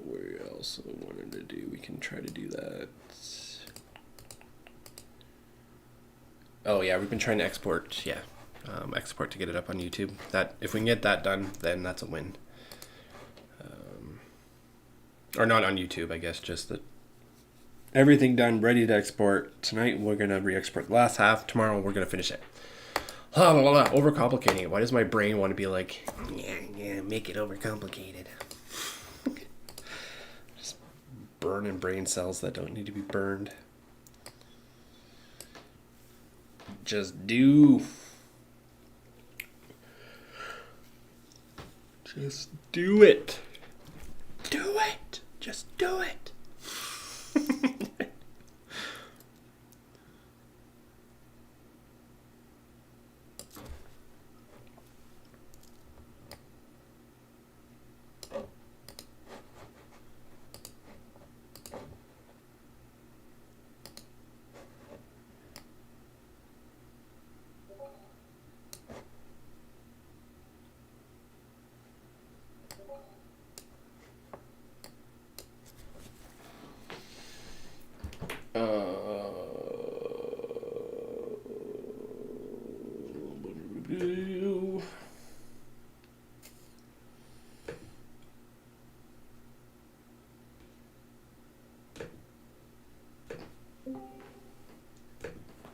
What else I wanted to do? We can try to do that. Oh yeah, we've been trying to export. Yeah, export to get it up on YouTube. That if we can get that done, then that's a win. Or not on YouTube, I guess. Just that everything done, ready to export. Tonight we're gonna re-export the last half. Tomorrow we're gonna finish it. Overcomplicating it. Why does my brain want to be like, yeah, make it overcomplicated? Just burning brain cells that don't need to be burned. Just do. Just do it. Do it. Just do it.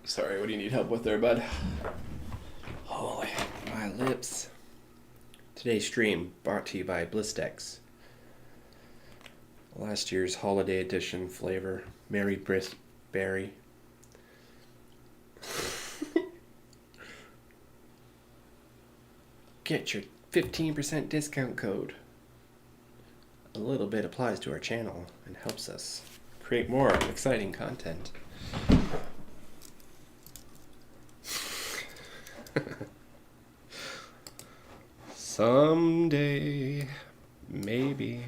Sorry, what do you need help with there, bud? Holy, my lips. Today's stream brought to you by Blistex. Last year's holiday edition flavor, Mary Brisk Berry. Get your 15% discount code. A little bit applies to our channel and helps us create more exciting content. Someday, maybe.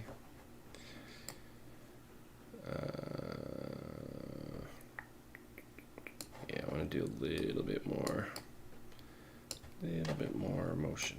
Yeah, I want to do a little bit more motion.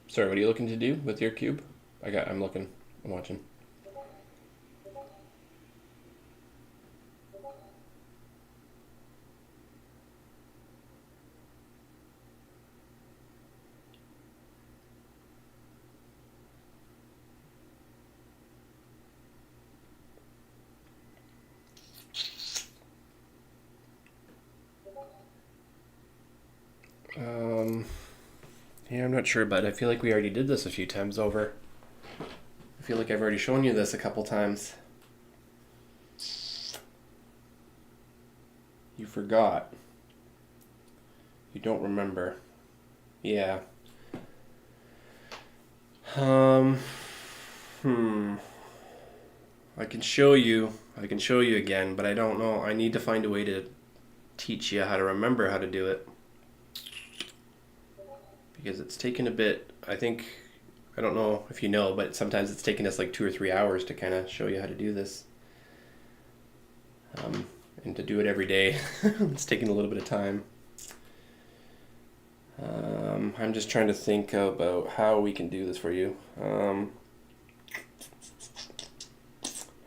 Sorry, what are you looking to do with your cube? I'm looking. I'm watching. Yeah, I'm not sure, but I feel like we already did this a few times over. I feel like I've already shown you this a couple times. You forgot. You don't remember. Yeah. I can show you. I can show you again, but I don't know. I need to find a way to teach you how to remember how to do it. Because it's taken a bit, I think, I don't know if you know, but sometimes it's taken us like 2 or 3 hours to kind of show you how to do this. And to do it every day, it's taking a little bit of time. I'm just trying to think about how we can do this for you.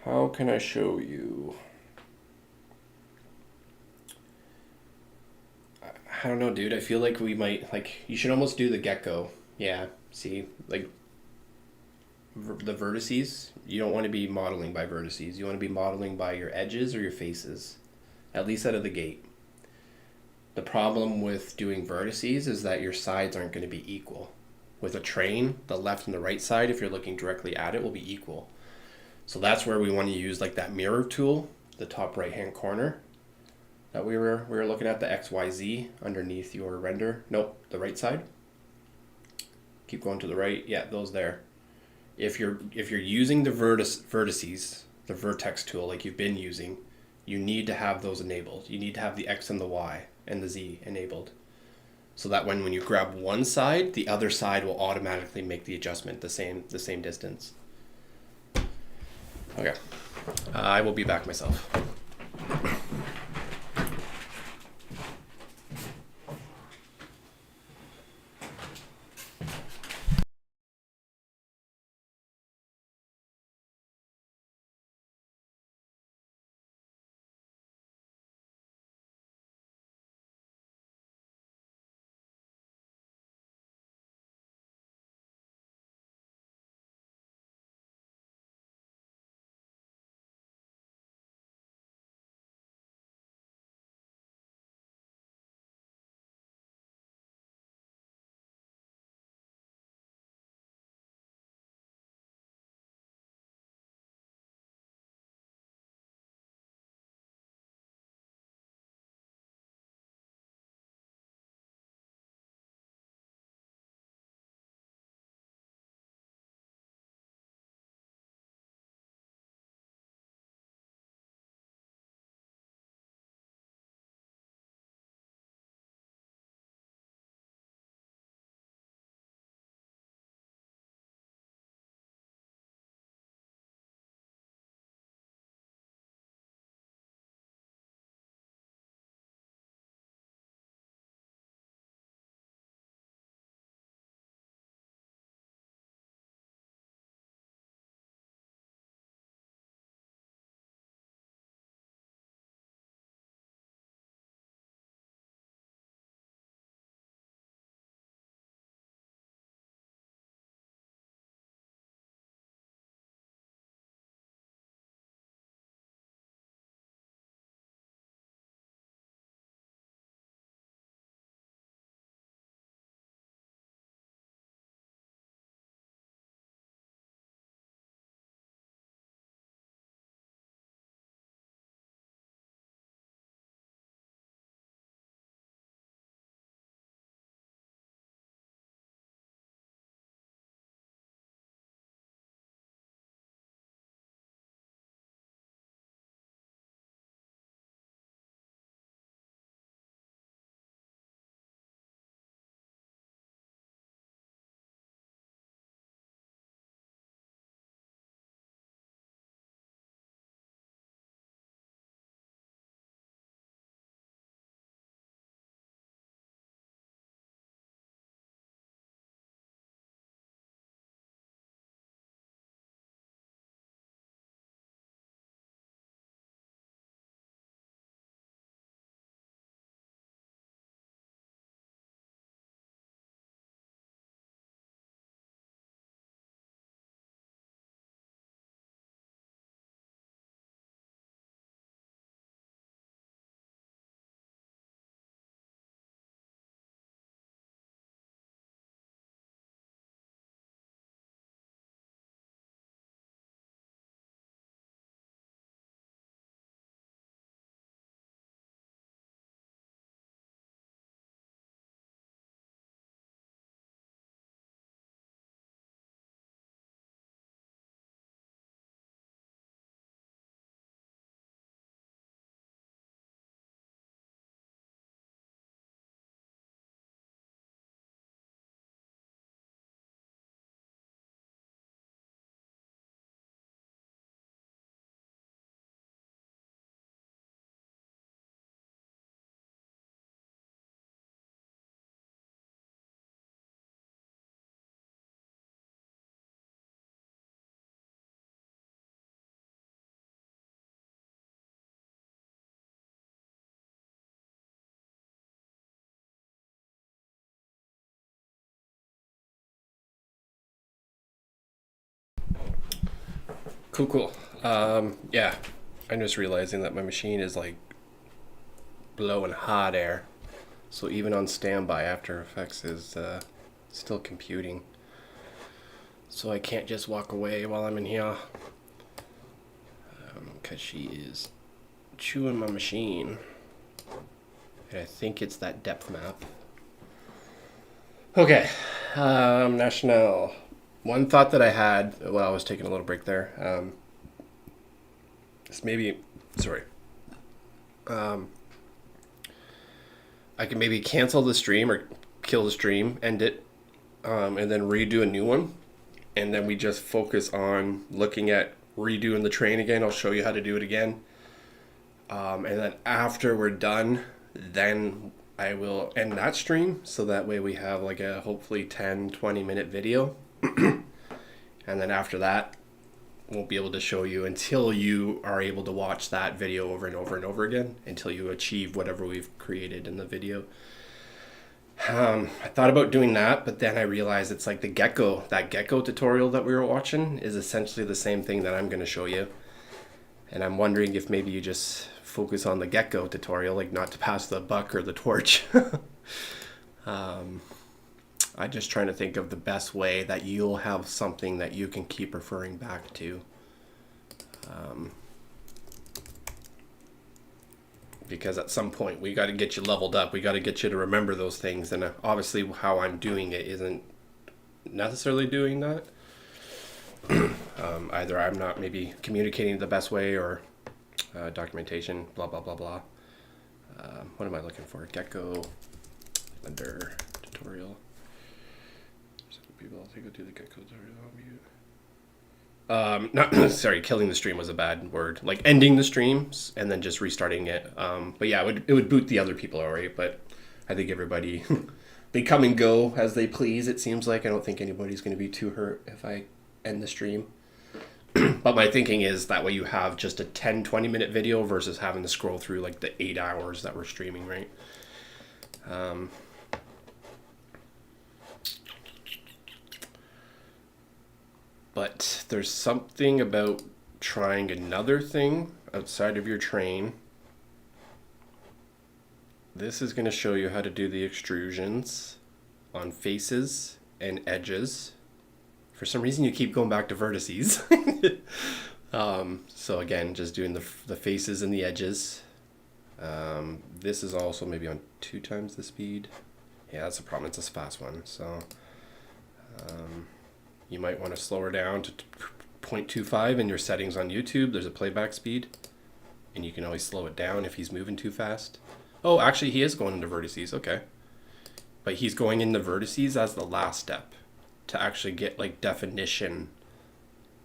How can I show you? I don't know, dude. I feel like we might, you should almost do the gecko. Yeah, see, like, the vertices, you don't want to be modeling by vertices. You want to be modeling by your edges or your faces, at least out of the gate. The problem with doing vertices is that your sides aren't going to be equal. With a train, the left and the right side, if you're looking directly at it, will be equal. So that's where we want to use like that mirror tool, the top right hand corner that we were looking at, the XYZ underneath your render. Nope, the right side. Keep going to the right. Yeah, those there. If you're using the vertices, the vertex tool like you've been using, you need to have those enabled. You need to have the X and the Y and the Z enabled. So that when you grab one side, the other side will automatically make the adjustment the same distance. Okay. I will be back myself. Cool. Yeah, I'm just realizing that my machine is like blowing hot air. So even on standby, After Effects is still computing. So I can't just walk away while I'm in here. Because she is chewing my machine. And I think it's that depth map. Okay. National. One thought that I had while I was taking a little break there. Is maybe. Sorry. I can maybe cancel the stream or kill the stream, end it, and then redo a new one. And then we just focus on looking at redoing the train again. I'll show you how to do it again. And then after we're done, then I will end that stream. So that way we have like a hopefully 10-20 minute video. And then after that, won't be able to show you until you are able to watch that video over and over and over again until you achieve whatever we've created in the video. I thought about doing that, but then I realized it's like that gecko tutorial that we were watching is essentially the same thing that I'm going to show you. And I'm wondering if maybe you just focus on the gecko tutorial, like not to pass the buck or the torch. I'm just trying to think of the best way that you'll have something that you can keep referring back to. Because at some point we got to get you leveled up. We got to get you to remember those things. And obviously how I'm doing it isn't necessarily doing that. Either I'm not maybe communicating the best way or documentation, blah, blah, blah, blah. What am I looking for? Gecko under tutorial. People, I'll take a do the gecko tutorial. Not sorry, killing the stream was a bad word. Like ending the streams and then just restarting it. But yeah, it would boot the other people, all right. But I think everybody they come and go as they please. It seems like I don't think anybody's going to be too hurt if I end the stream. But my thinking is that way you have just a 10-20 minute video versus having to scroll through like the 8 hours that we're streaming, right? But there's something about trying another thing outside of your train. This is going to show you how to do the extrusions on faces and edges. For some reason you keep going back to vertices. So again, just doing the faces and the edges. This is also maybe on 2 times the speed. Yeah, that's a problem. It's a fast one. So you might want to slow her down to 0.25 in your settings on YouTube. There's a playback speed. And you can always slow it down if he's moving too fast. Oh, actually he is going into vertices. Okay. But he's going into vertices as the last step to actually get like definition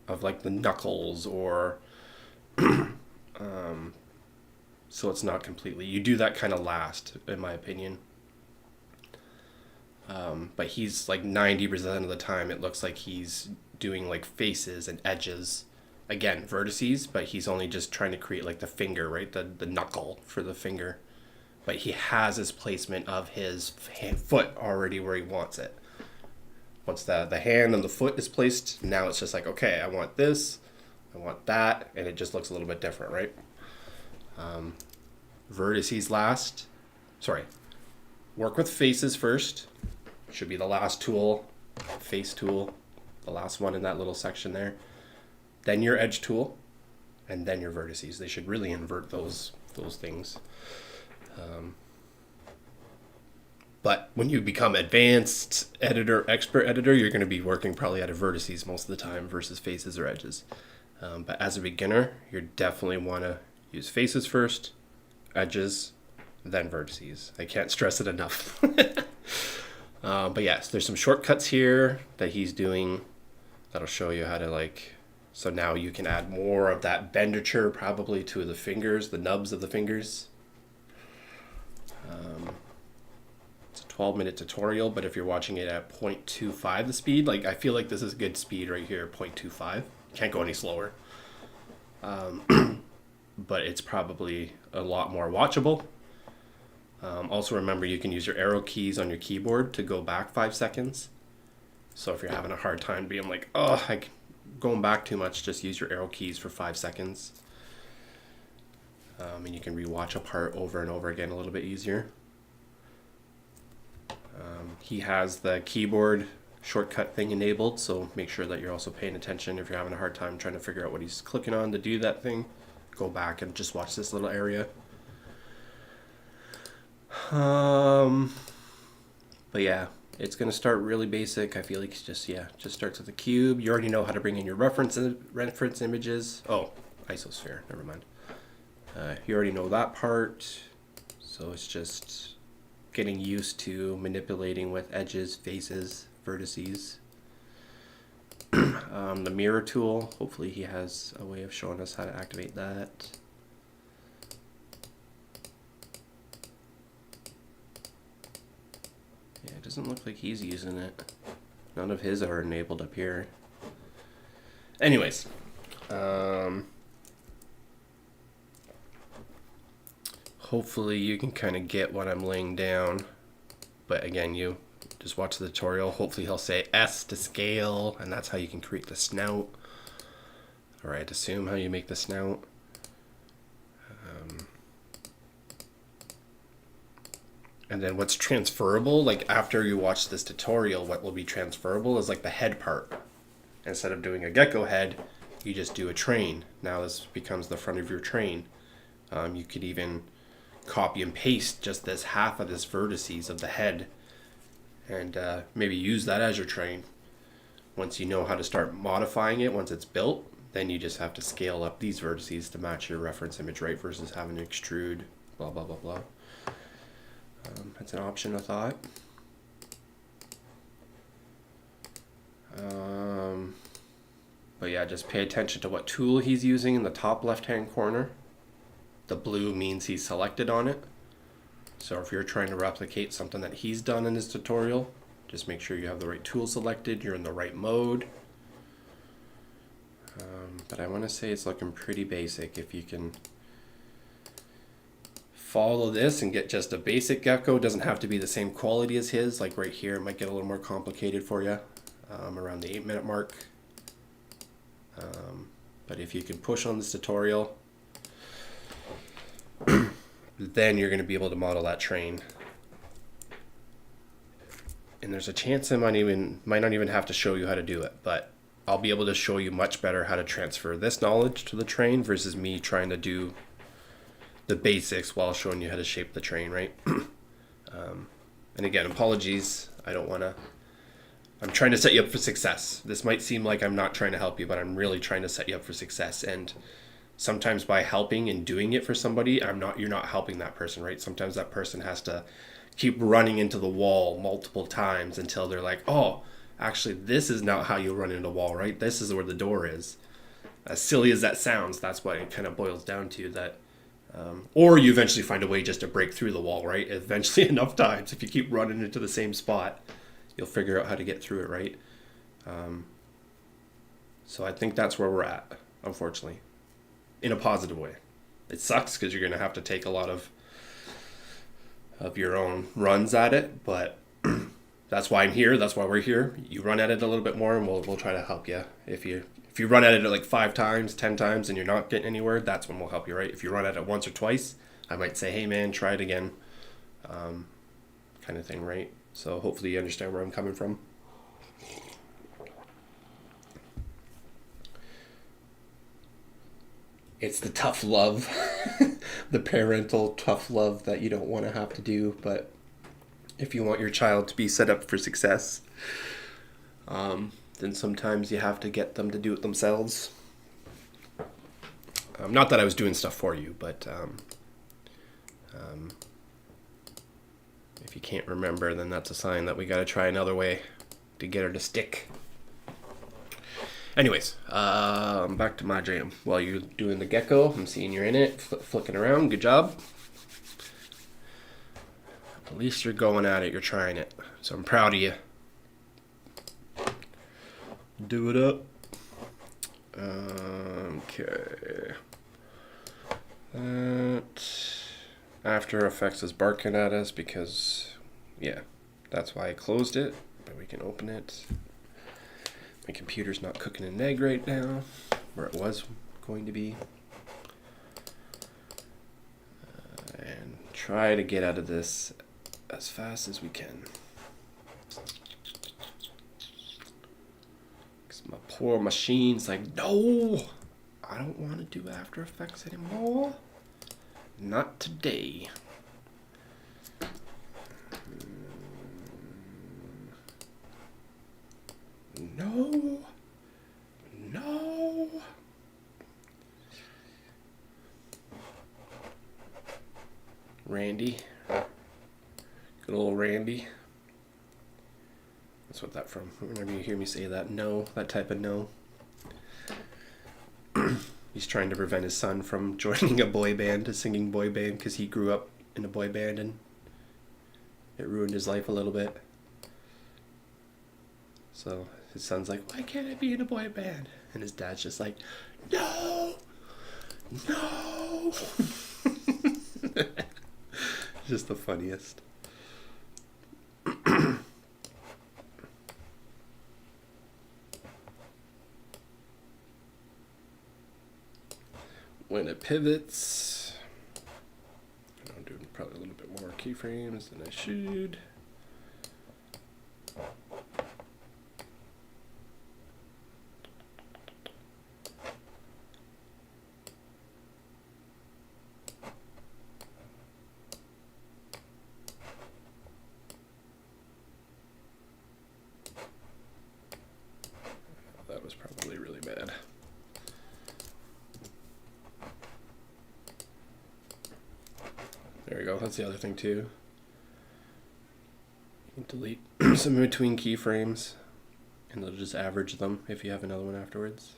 of like the knuckles or so it's not completely, you do that kind of last in my opinion. But he's like 90% of the time it looks like he's doing like faces and edges, again vertices, but he's only just trying to create like the finger, right, the knuckle for the finger, but he has his placement of his foot already where he wants it. Once the hand and the foot is placed, now it's just like, okay, I want this, I want that, and it just looks a little bit different, right? Vertices last. Sorry. Work with faces first. Should be the last tool. Face tool. The last one in that little section there. Then your edge tool. And then your vertices. They should really invert those things. But when you become advanced editor, expert editor, you're going to be working probably out of vertices most of the time versus faces or edges. But as a beginner, you definitely want to use faces first, edges, then vertices. I can't stress it enough. But yes, there's some shortcuts here that he's doing that'll show you how to like, so now you can add more of that benditure probably to the fingers, the nubs of the fingers. It's a 12-minute tutorial, but if you're watching it at 0.25 the speed, like I feel like this is good speed right here, 0.25. Can't go any slower. But it's probably a lot more watchable. Also remember you can use your arrow keys on your keyboard to go back 5 seconds. So if you're having a hard time being like, oh, going back too much, just use your arrow keys for 5 seconds. And you can rewatch a part over and over again a little bit easier. He has the keyboard shortcut thing enabled, so make sure that you're also paying attention. If you're having a hard time trying to figure out what he's clicking on to do that thing, go back and just watch this little area. But yeah, it's going to start really basic. I feel like it's just starts with a cube. You already know how to bring in your reference images. Oh, isosphere, never mind. You already know that part, so it's just getting used to manipulating with edges, faces, vertices. The mirror tool, hopefully he has a way of showing us how to activate that. Yeah, it doesn't look like he's using it. None of his are enabled up here. Anyways, hopefully you can kind of get what I'm laying down, but again, you just watch the tutorial. Hopefully he'll say S to scale, and that's how you can create the snout, or I'd assume how you make the snout. And then what's transferable, like after you watch this tutorial, what will be transferable is like the head part. Instead of doing a gecko head, you just do a train. Now this becomes the front of your train. You could even copy and paste just this half of this vertices of the head, and maybe use that as your train. Once you know how to start modifying it, once it's built, then you just have to scale up these vertices to match your reference image, right? Versus having to extrude, blah, blah, blah, blah. That's an option, I thought. But yeah, just pay attention to what tool he's using in the top left-hand corner. The blue means he's selected on it. So if you're trying to replicate something that he's done in his tutorial, just make sure you have the right tool selected, you're in the right mode. But I want to say it's looking pretty basic. If you can follow this and get just a basic gecko, it doesn't have to be the same quality as his. Like right here, it might get a little more complicated for you around the 8-minute mark. But if you can push on this tutorial, then you're going to be able to model that train. And there's a chance I might not even have to show you how to do it, but I'll be able to show you much better how to transfer this knowledge to the train versus me trying to do the basics while showing you how to shape the train, right? And again, apologies. I'm trying to set you up for success. This might seem like I'm not trying to help you, but I'm really trying to set you up for success. And sometimes by helping and doing it for somebody, you're not helping that person, right? Sometimes that person has to keep running into the wall multiple times until they're like, oh, actually, this is not how you run into a wall, right? This is where the door is. As silly as that sounds, that's what it kind of boils down to. That, or you eventually find a way just to break through the wall, right? Eventually, enough times, if you keep running into the same spot, you'll figure out how to get through it, right? So I think that's where we're at, unfortunately, in a positive way. It sucks because you're going to have to take a lot of your own runs at it, but that's why I'm here. That's why we're here. You run at it a little bit more, and we'll try to help you. If you run at it like 5 times, 10 times, and you're not getting anywhere, that's when we'll help you, right? If you run at it once or twice, I might say, hey man, try it again, kind of thing, right? So hopefully you understand where I'm coming from. It's the tough love, the parental tough love that you don't want to have to do, but if you want your child to be set up for success, then sometimes you have to get them to do it themselves. Not that I was doing stuff for you, but if you can't remember, then that's a sign that we got to try another way to get her to stick. Anyways, back to my jam. While you're doing the gecko, I'm seeing you're in it, flicking around. Good job. At least you're going at it. You're trying it. So I'm proud of you. Do it up. Okay. That After Effects is barking at us because, yeah, that's why I closed it. But we can open it. My computer's not cooking an egg right now, where it was going to be. And try to get out of this as fast as we can. Because my poor machine's like, no! I don't want to do After Effects anymore. Not today. No. No. Randy. Good old Randy. That's what that from. Whenever you hear me say that, no, that type of no. He's trying to prevent his son from joining a boy band, a singing boy band, because he grew up in a boy band and it ruined his life a little bit. So his son's like, why can't I be in a boy band? And his dad's just like, no, no. Just the funniest. When it pivots, I'm doing probably a little bit more keyframes than I should. That was probably really bad. There we go. That's the other thing too. You can delete some in between keyframes and it'll just average them if you have another one afterwards.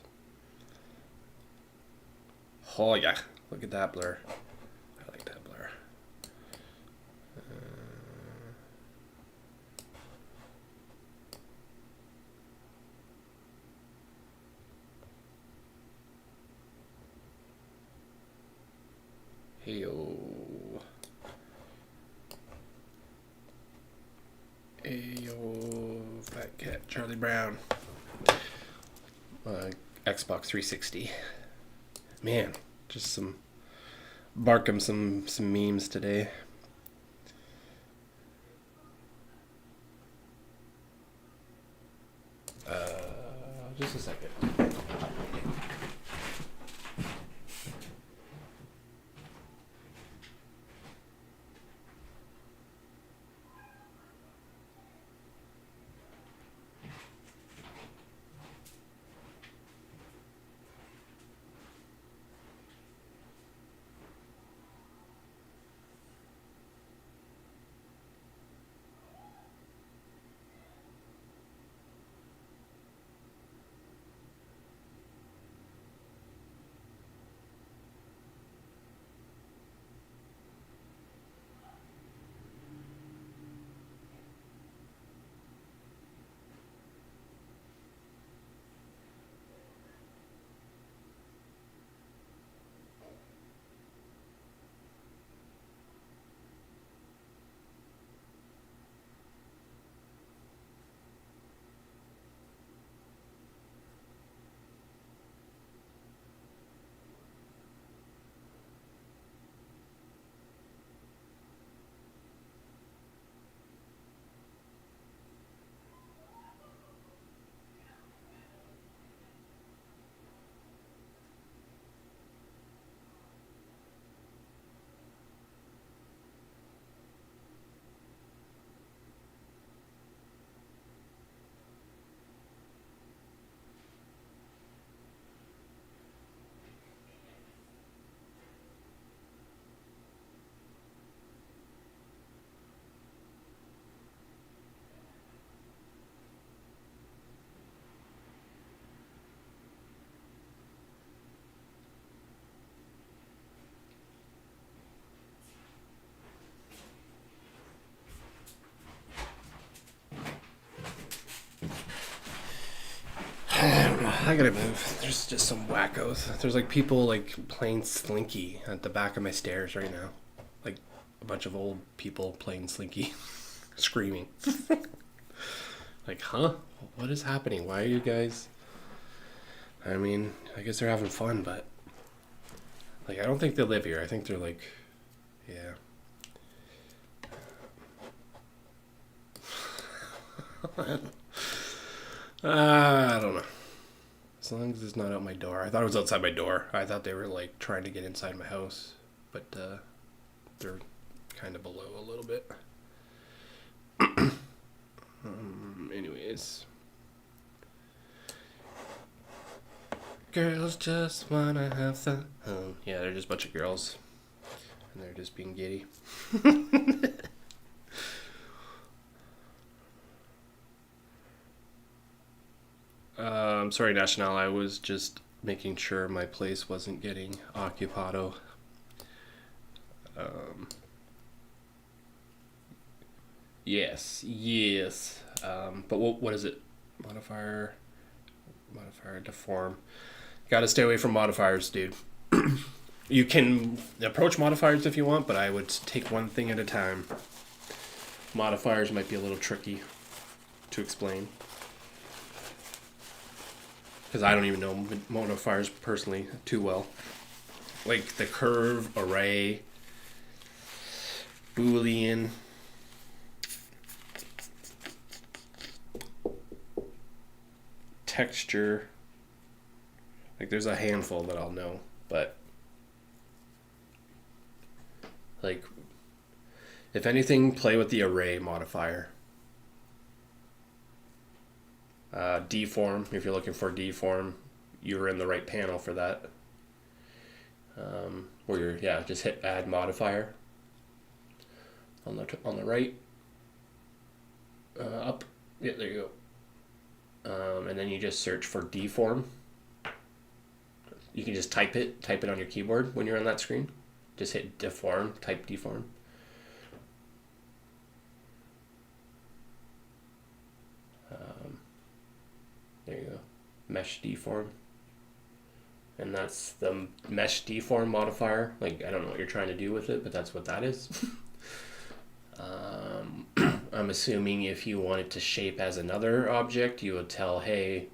Oh yeah, look at that blur. I like that blur. Heyo. Ayo, fat cat, Charlie Brown. Xbox 360. Man, just some bark 'em some memes today. Just a second. I gotta move. There's just some wackos. There's like people like playing Slinky at the back of my stairs right now. Like a bunch of old people playing Slinky, screaming. Like, huh? What is happening? Why are you guys... I mean, I guess they're having fun, but... Like, I don't think they live here. I think they're like... Yeah. I don't know. As long as it's not out my door. I thought it was outside my door. I thought they were like trying to get inside my house. But they're kind of below a little bit. Anyways. Girls just wanna have some. Yeah, they're just a bunch of girls. And they're just being giddy. Sorry, National. I was just making sure my place wasn't getting occupado. Yes. But what is it? Modifier, deform. Gotta stay away from modifiers, dude. You can approach modifiers if you want, but I would take one thing at a time. Modifiers might be a little tricky to explain. Because I don't even know modifiers personally too well. Like the curve, array, Boolean. Texture. Like there's a handful that I'll know, but like if anything, play with the array modifier. Deform, if you're looking for deform, you're in the right panel for that. Where you're just hit add modifier on the right. Up, yeah, there you go. And then you just search for deform. You can just type it on your keyboard when you're on that screen. Just hit deform, type deform. There you go. Mesh deform. And that's the mesh deform modifier. Like, I don't know what you're trying to do with it, but that's what that is. I'm assuming if you want it to shape as another object, you would tell, hey,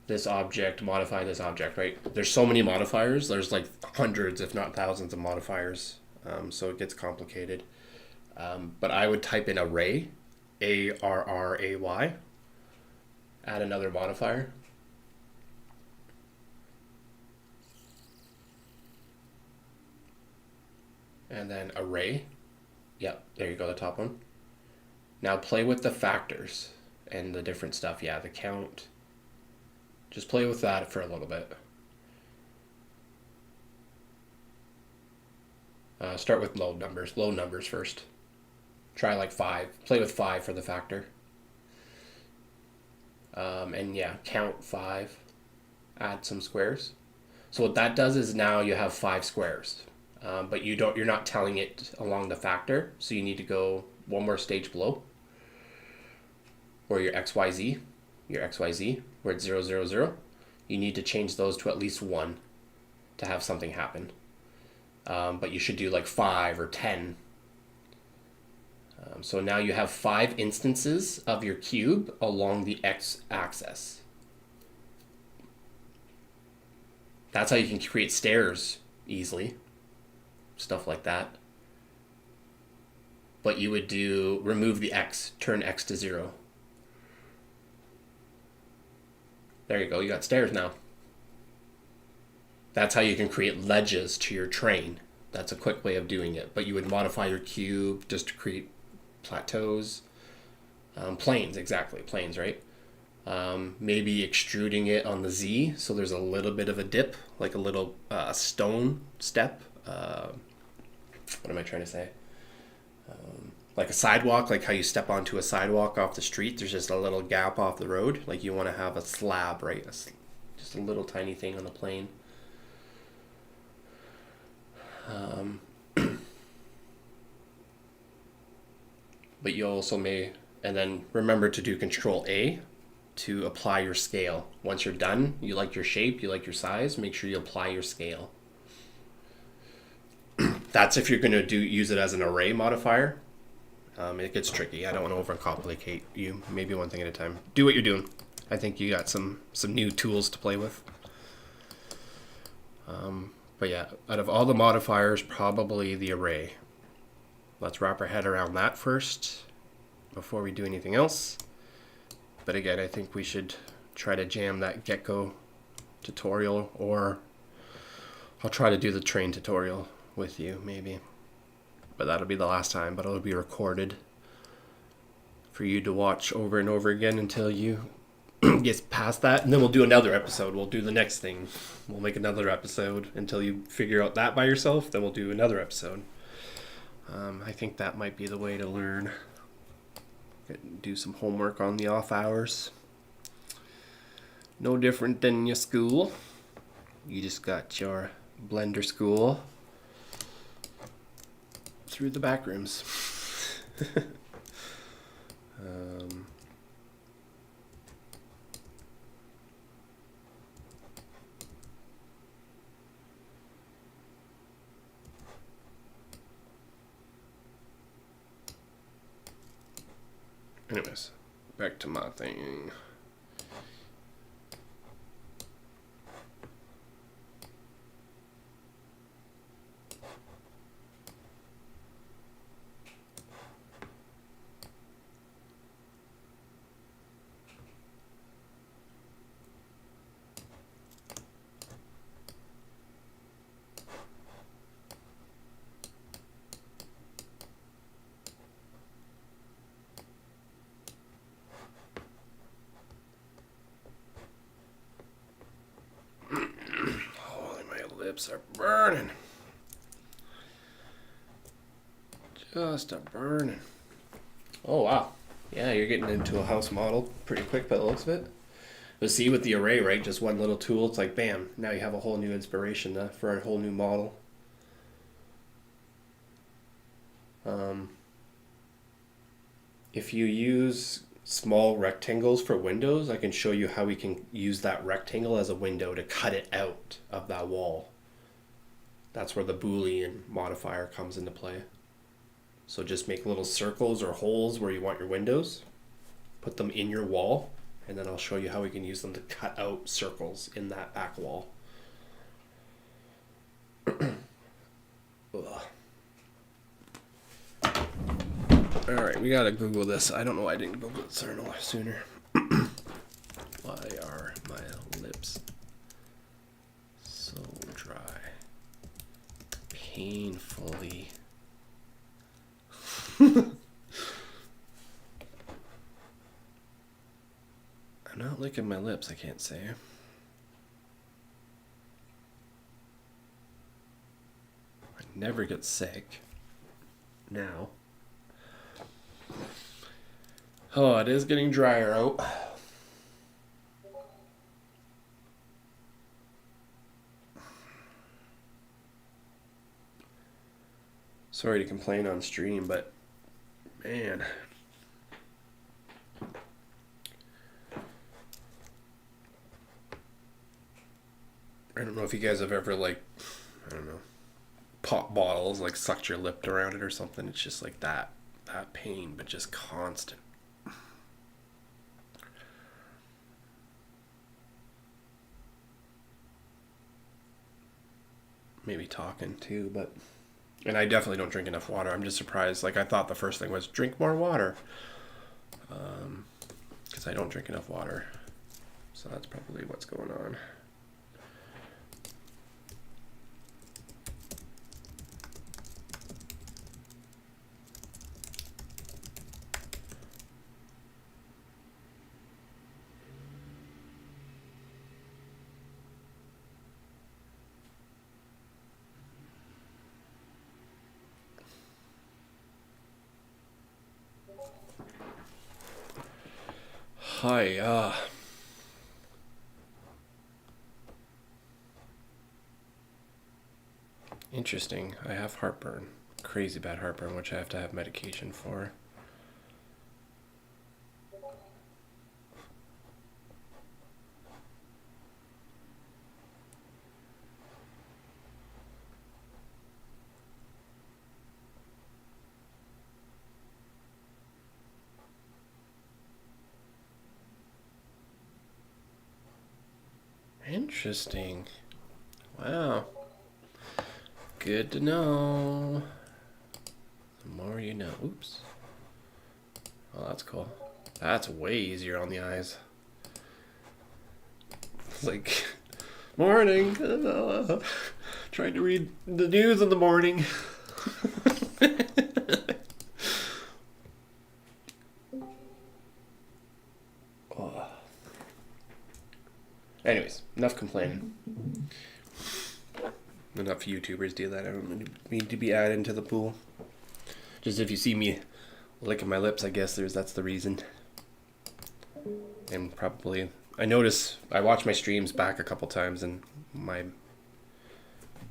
this object, modify this object, right? There's so many modifiers. There's like hundreds, if not thousands of modifiers. So it gets complicated. But I would type in array, ARRAY, add another modifier. And then array. Yep, there you go, the top one. Now play with the factors and the different stuff. Yeah, the count. Just play with that for a little bit. Start with low numbers first. Try like 5. Play with 5 for the factor. And yeah, count 5. Add some squares. So what that does is now you have 5 squares. But you're not telling it along the factor, so you need to go one more stage below. Or your XYZ, where it's 0, 0, 0. You need to change those to at least 1 to have something happen. But you should do like 5 or 10. So now you have 5 instances of your cube along the x-axis. That's how you can create stairs easily. Stuff like that. But you would remove the x, turn x to 0. There you go, you got stairs now. That's how you can create ledges to your train. That's a quick way of doing it. But you would modify your cube just to create plateaus. Planes, exactly, planes, right? Maybe extruding it on the Z so there's a little bit of a dip, like a little stone step. What am I trying to say? Like a sidewalk, like how you step onto a sidewalk off the street, there's just a little gap off the road. Like you want to have a slab, right? Just a little tiny thing on the plane. But you also may, and then remember to do Control A to apply your scale. Once you're done, you like your shape, you like your size, make sure you apply your scale. That's if you're going to use it as an array modifier. It gets tricky. I don't want to overcomplicate you. Maybe one thing at a time. Do what you're doing. I think you got some new tools to play with. But yeah, out of all the modifiers, probably the array. Let's wrap our head around that first before we do anything else. But again, I think we should try to jam that get-go tutorial, or I'll try to do the train tutorial with you maybe. But that'll be the last time, but it'll be recorded for you to watch over and over again until you get past that, and then we'll do another episode. We'll do the next thing. We'll make another episode until you figure out that by yourself, then we'll do another episode. I think that might be the way to learn. Do some homework on the off hours. No different than your school. You just got your Blender school through the back rooms. Anyways, back to my thing. Lips are burning. Just a burning. Oh wow. Yeah, you're getting into a house model pretty quick by the looks of it. But see, with the array, right, just one little tool, it's like bam, now you have a whole new inspiration for a whole new model. If you use small rectangles for windows, I can show you how we can use that rectangle as a window to cut it out of that wall. That's where the Boolean modifier comes into play. So just make little circles or holes where you want your windows, put them in your wall, and then I'll show you how we can use them to cut out circles in that back wall. Alright, we gotta Google this. I don't know why I didn't Google it sooner. Why are my lips so dry? Painfully. I'm not licking my lips, I can't say. I never get sick. Now. Oh, it is getting drier out. Sorry to complain on stream, but man. I don't know if you guys have ever, like, I don't know, pop bottles, like sucked your lip around it or something. It's just like that pain, but just constant. Maybe talking too, but, and I definitely don't drink enough water. I'm just surprised. Like, I thought the first thing was drink more water, because I don't drink enough water. So that's probably what's going on. Hi, interesting. I have heartburn. Crazy bad heartburn, which I have to have medication for. Interesting. Wow. Good to know. The more you know. Oops. Oh, that's cool. That's way easier on the eyes. It's like, morning. Trying to read the news in the morning. Oh. Anyways, enough complaining. Enough YouTubers do that. I don't need to be added into the pool. Just if you see me licking my lips, I guess that's the reason. And probably, I notice I watch my streams back a couple times and my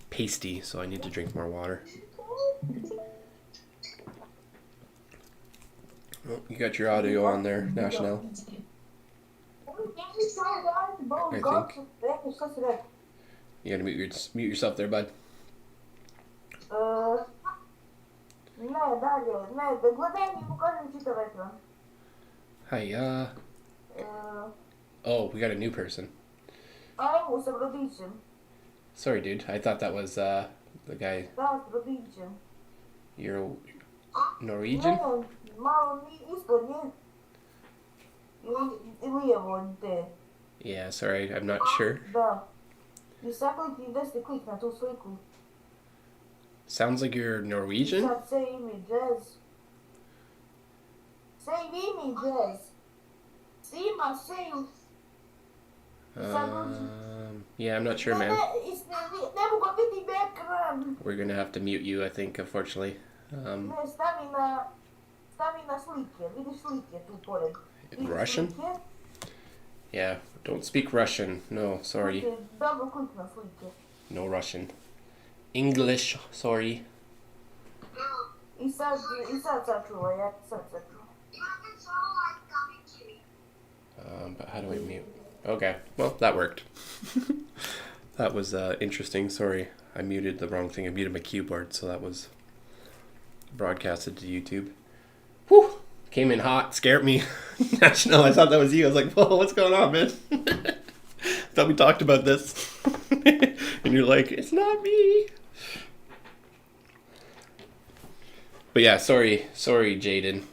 pasty, so I need to drink more water. Oh, you got your audio on there, National. I think. You gotta mute yourself there, bud. Hi, oh, we got a new person. Sorry, dude. I thought that was the guy. You're Norwegian? Yeah, sorry, I'm not sure. Sounds like you're Norwegian? Yeah, I'm not sure, man. We're gonna have to mute you, I think, unfortunately. Russian? Yeah, don't speak Russian. No, sorry. No Russian. English, sorry. But how do I mute? Okay, well, that worked. That was interesting. Sorry, I muted the wrong thing. I muted my keyboard, so that was broadcasted to YouTube. Whew! Came in hot, scared me. National, I thought that was you. I was like, whoa, what's going on, man? Thought we talked about this. And you're like, it's not me. But yeah, sorry, Jaden.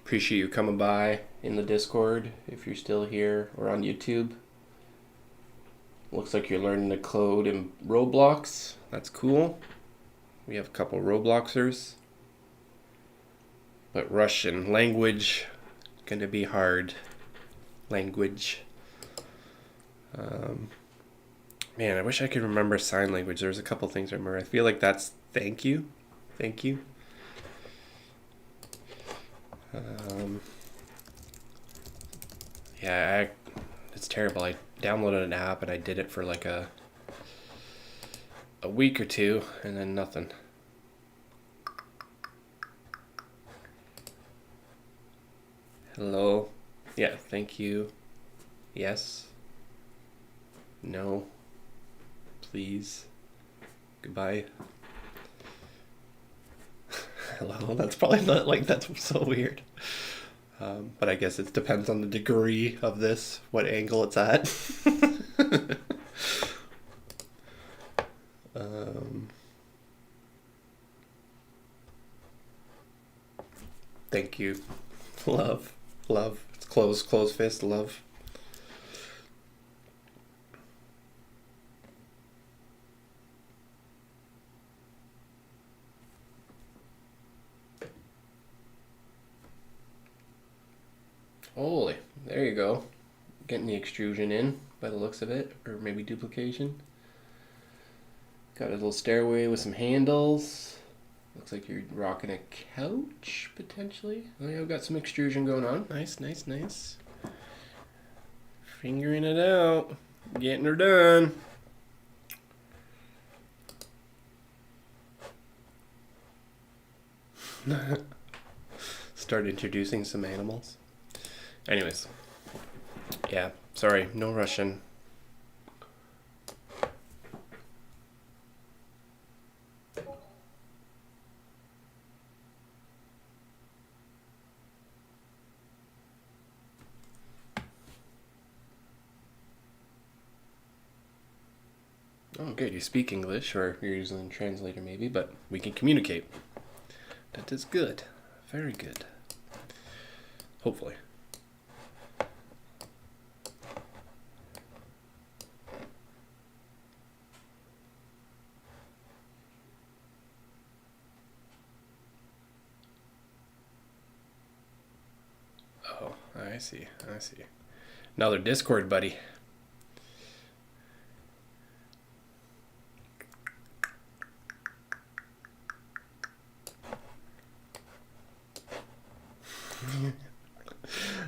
Appreciate you coming by in the Discord if you're still here or on YouTube. Looks like you're learning the code in Roblox. That's cool. We have a couple Robloxers. But Russian language, gonna be hard. Language. Man, I wish I could remember sign language. There's a couple things I remember. I feel like that's thank you. Thank you. Yeah, it's terrible. I downloaded an app and I did it for like a week or two and then nothing. Hello. Yeah, thank you. Yes. No. Please. Goodbye. Hello. That's probably not like, that's so weird. But I guess it depends on the degree of this, what angle it's at. Thank you. Love. It's close fist, love. Holy, there you go. Getting the extrusion in by the looks of it, or maybe duplication. Got a little stairway with some handles. Looks like you're rocking a couch, potentially. Oh yeah, we've got some extrusion going on. Nice. Fingering it out. Getting her done. Start introducing some animals. Anyways. Yeah, sorry, no Russian. Oh, good. You speak English, or you're using a translator maybe, but we can communicate. That is good. Very good. Hopefully. Oh, I see. I see. Another Discord buddy.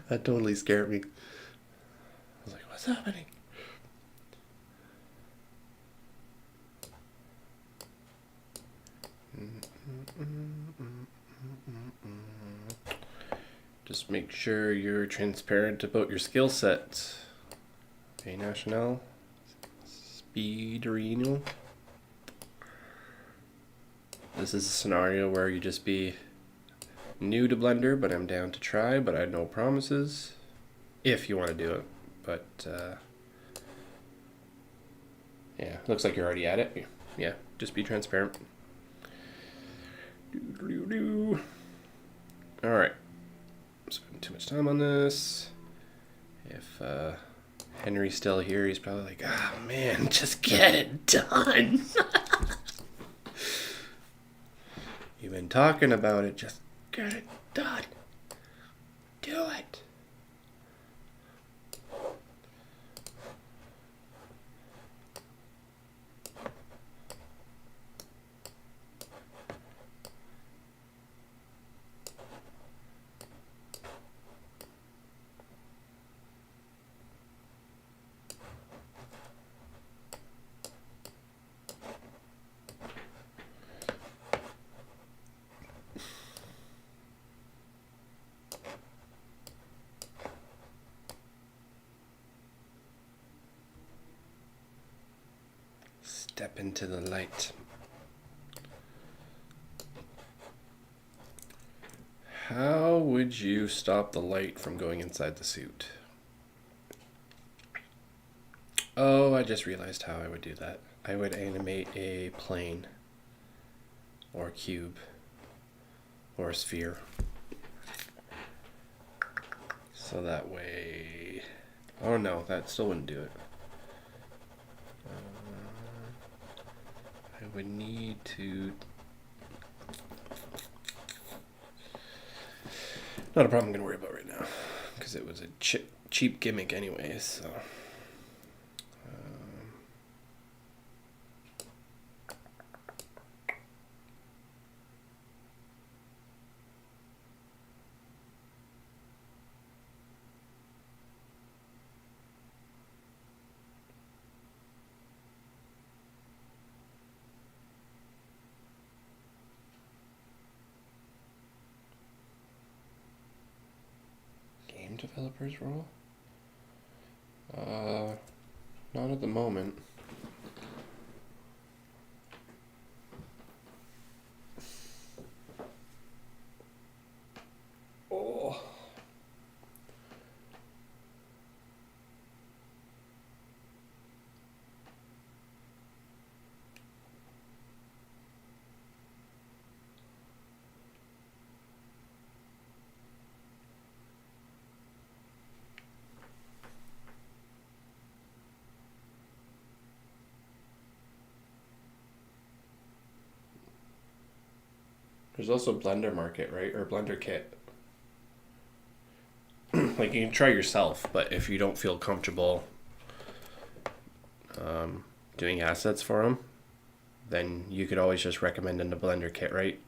That totally scared me. I was like, what's happening? Just make sure you're transparent about your skill set. Okay, National. Speederino. This is a scenario where you just be new to Blender, but I'm down to try, but I had no promises. If you want to do it. But, yeah, looks like you're already at it. Yeah, just be transparent. Alright. Spending too much time on this. If Henry's still here, he's probably like, ah, man, just get it done. You've been talking about it, just get it done. Do it. Step into the light. How would you stop the light from going inside the suit? Oh, I just realized how I would do that. I would animate a plane, or a cube, or a sphere. So that way... Oh no, that still wouldn't do it. I would need to... Not a problem I'm going to worry about right now, because it was a cheap gimmick anyways, so... Game developer's role? Not at the moment. Oh. There's also Blender Market, right? Or Blender Kit. Like, you can try yourself, but if you don't feel comfortable doing assets for them, then you could always just recommend in the Blender Kit, right?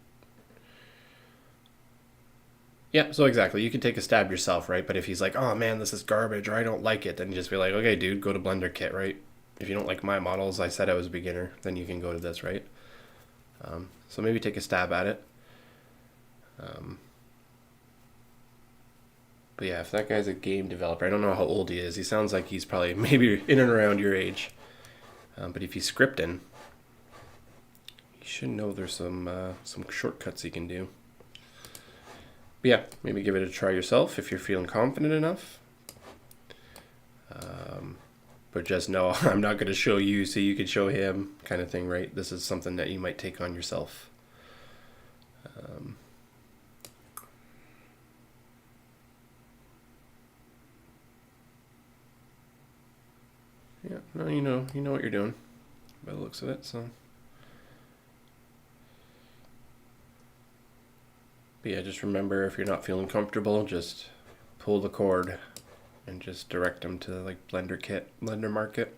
Yeah, so exactly. You could take a stab yourself, right? But if he's like, oh man, this is garbage, or I don't like it, then you just be like, okay, dude, go to Blender Kit, right? If you don't like my models, I said I was a beginner, then you can go to this, right? So maybe take a stab at it. But yeah, if that guy's a game developer, I don't know how old he is. He sounds like he's probably maybe in and around your age. But if he's scripting, you should know there's some shortcuts he can do. But yeah, maybe give it a try yourself if you're feeling confident enough. but just know I'm not going to show you so you can show him, kind of thing, right? This is something that you might take on yourself. Yeah, no, you know what you're doing by the looks of it. So, but yeah, just remember, if you're not feeling comfortable, just pull the cord and just direct them to like Blender Market.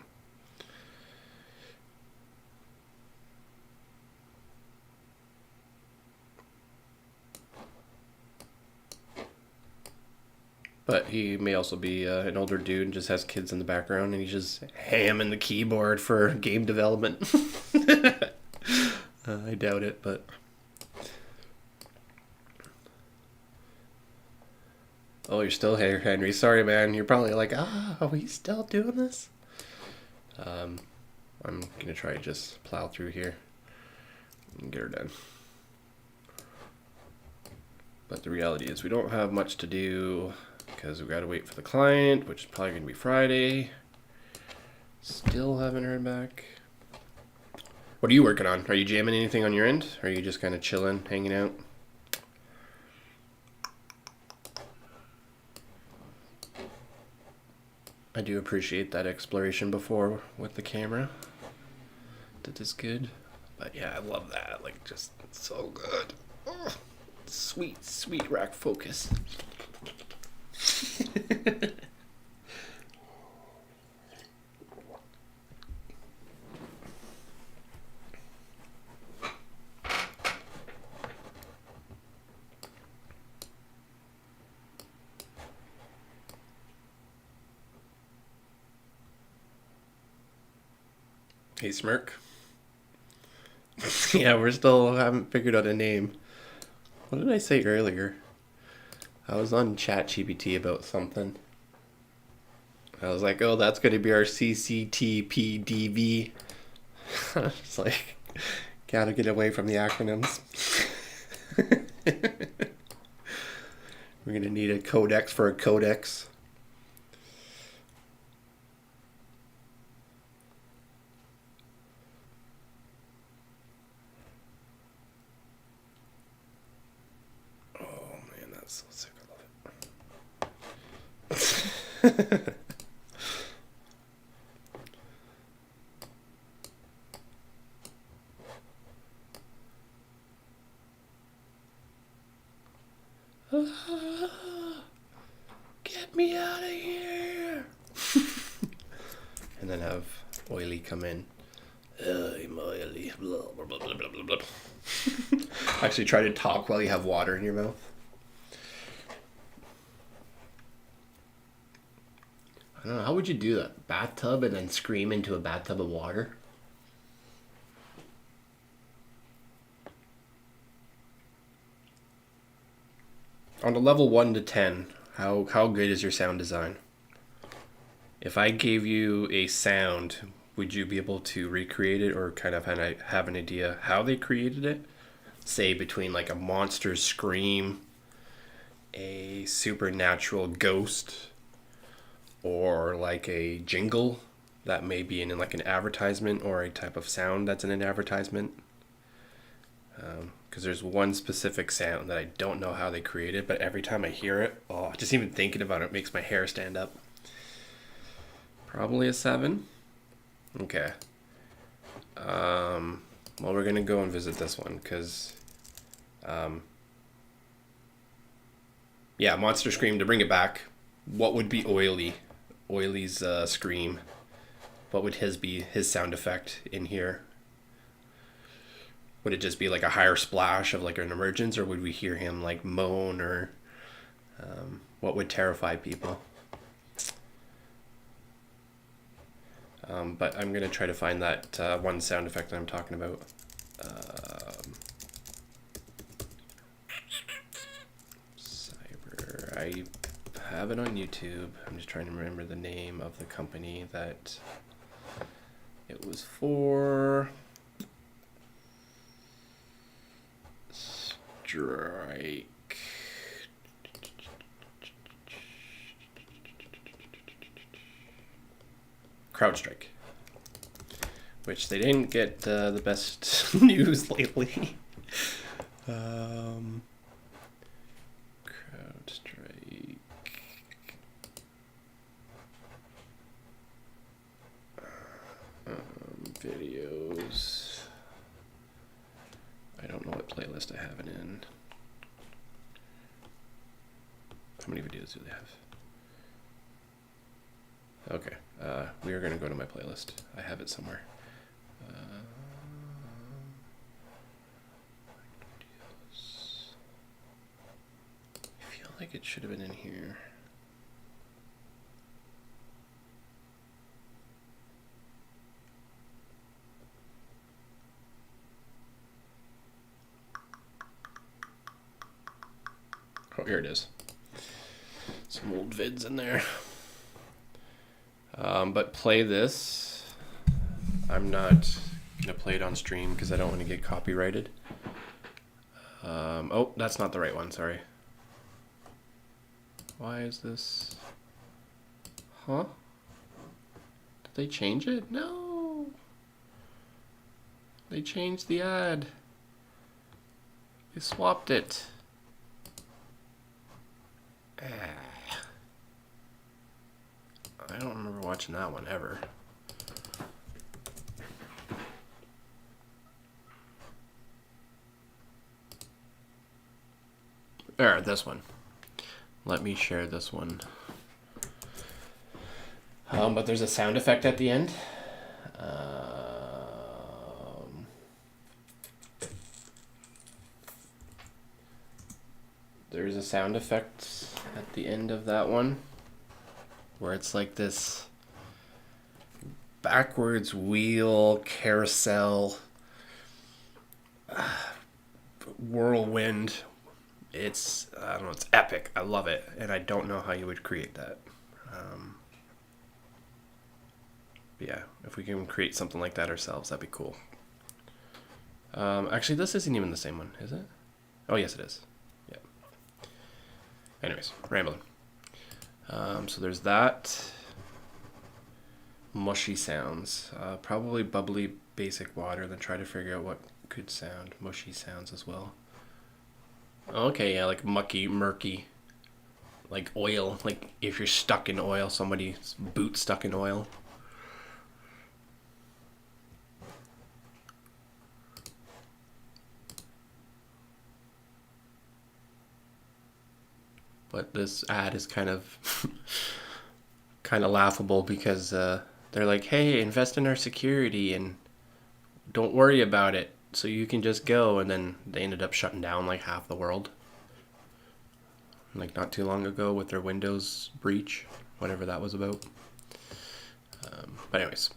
But he may also be an older dude and just has kids in the background, and he's just hamming the keyboard for game development. I doubt it, but... Oh, you're still here, Henry. Sorry, man. You're probably like, are we still doing this? I'm going to try to just plow through here and get her done. But the reality is we don't have much to do because we've got to wait for the client, which is probably going to be Friday. Still haven't heard back. What are you working on? Are you jamming anything on your end? Or are you just kind of chilling, hanging out? I do appreciate that exploration before with the camera. That is good. But yeah, I love that. Like, just so good. Oh, sweet, sweet rack focus. Hey, Smirk. Yeah, we're still haven't figured out a name. What did I say earlier? I was on ChatGPT about something. I was like, oh, that's going to be our CCTPDV. It's like, gotta get away from the acronyms. We're going to need a codex for a codex. So sick, I love it. Get me out of here. And then have Oily come in. I'm oily. Blah, blah, blah, blah, blah, blah. Actually, try to talk while you have water in your mouth. I don't know, how would you do that? Bathtub and then scream into a bathtub of water? On a level 1 to 10, how good is your sound design? If I gave you a sound, would you be able to recreate it or kind of have an idea how they created it? Say between like a monster's scream, a supernatural ghost, or like a jingle that may be in like an advertisement, or a type of sound that's in an advertisement. Because there's one specific sound that I don't know how they created, but every time I hear it, just even thinking about it makes my hair stand up. Probably a 7. Okay. Well, we're gonna go and visit this one because, yeah, Monster Scream, to bring it back. What would be Oily's scream? What would his sound effect in here? Would it just be like a higher splash of like an emergence, or would we hear him like moan, or what would terrify people? But I'm gonna try to find that one sound effect that I'm talking about. Cyber. I have it on YouTube. I'm just trying to remember the name of the company that it was for. Strike. CrowdStrike, which they didn't get the best news lately. CrowdStrike. Videos. I don't know what playlist I have it in. How many videos do they have? Okay, we are going to go to my playlist. I have it somewhere. Videos. I feel like it should have been in here. Oh, here it is. Some old vids in there. But play this. I'm not going to play it on stream because I don't want to get copyrighted. Oh, that's not the right one, sorry. Why is this? Huh? Did they change it? No! They changed the ad. They swapped it. I don't remember watching that one ever. There, this one. Let me share this one. But there's a sound effect at the end. There's a sound effect at the end of that one where it's like this backwards wheel carousel whirlwind. It's, I don't know, it's epic. I love it, and I don't know how you would create that. Yeah, if we can create something like that ourselves, that'd be cool. Actually, this isn't even the same one, is it? Oh, yes, it is. Yeah. Anyways, rambling. So there's that. Mushy sounds. Probably bubbly basic water, then try to figure out what could sound. Mushy sounds as well. Okay, yeah, like mucky, murky. Like oil. Like if you're stuck in oil, somebody's boot stuck in oil. But this ad is kind of laughable because they're like, hey, invest in our security and don't worry about it so you can just go. And then they ended up shutting down like half the world. Like not too long ago with their Windows breach, whatever that was about. But anyways.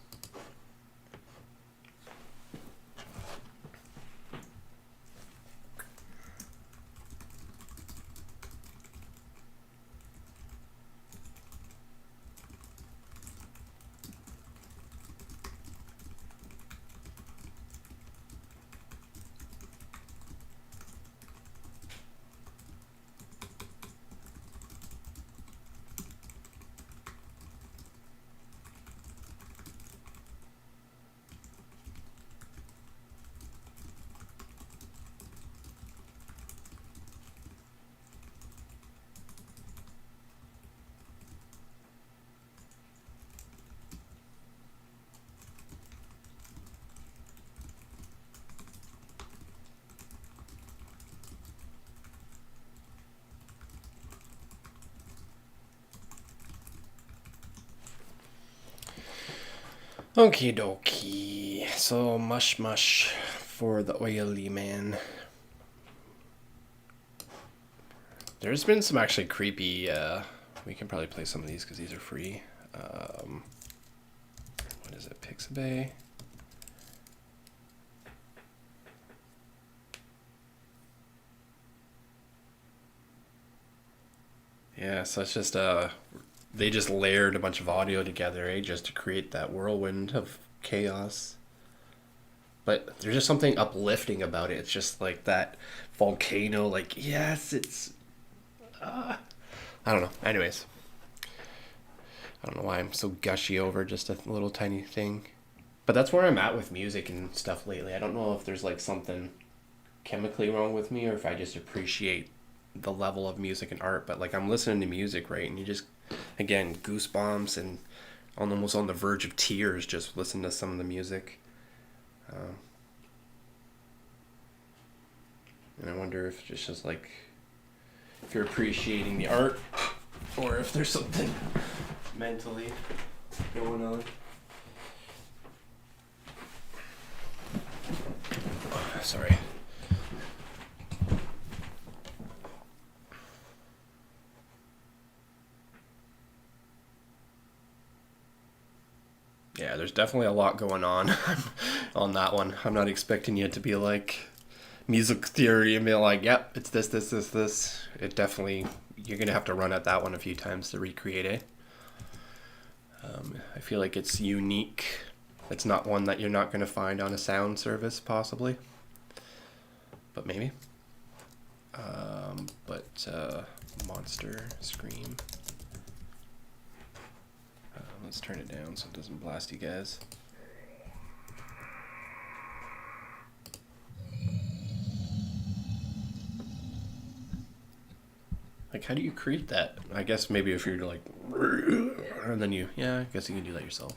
Okie dokie. So mush mush for the oily man. There's been some actually creepy, we can probably play some of these because these are free. What is it, Pixabay? Yeah, so it's just, they just layered a bunch of audio together, just to create that whirlwind of chaos. But there's just something uplifting about it. It's just like that volcano, like, yes, it's... I don't know. Anyways. I don't know why I'm so gushy over just a little tiny thing. But that's where I'm at with music and stuff lately. I don't know if there's like something chemically wrong with me or if I just appreciate the level of music and art. But like I'm listening to music, right? And you just, again, goosebumps and almost on the verge of tears just listen to some of the music. And I wonder if it's just like, if you're appreciating the art or if there's something mentally going on. Sorry. Yeah, there's definitely a lot going on on that one. I'm not expecting you to be like music theory and be like, yep, it's this. It definitely, you're going to have to run at that one a few times to recreate it. I feel like it's unique. It's not one that you're not going to find on a sound service, possibly. But maybe. Monster Scream. Let's turn it down so it doesn't blast you guys. Like, how do you create that? I guess maybe if you're like, and then I guess you can do that yourself.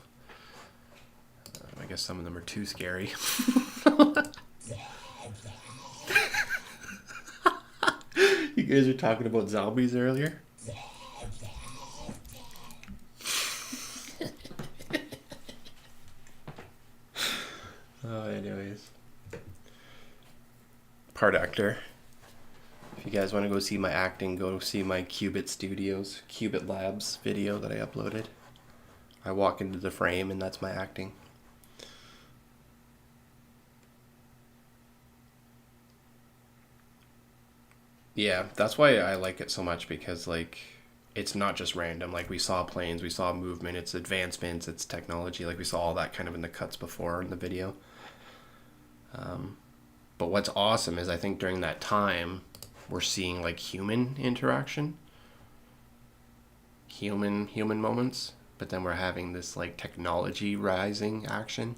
I guess some of them are too scary. You guys were talking about zombies earlier? Anyways. Part actor. If you guys want to go see my acting, go see my Qubit Labs video that I uploaded. I walk into the frame and that's my acting. Yeah, that's why I like it so much because like it's not just random. Like we saw planes, we saw movement, it's advancements, it's technology. Like we saw all that kind of in the cuts before in the video. But what's awesome is I think during that time we're seeing like human interaction, human moments, but then we're having this like technology rising action.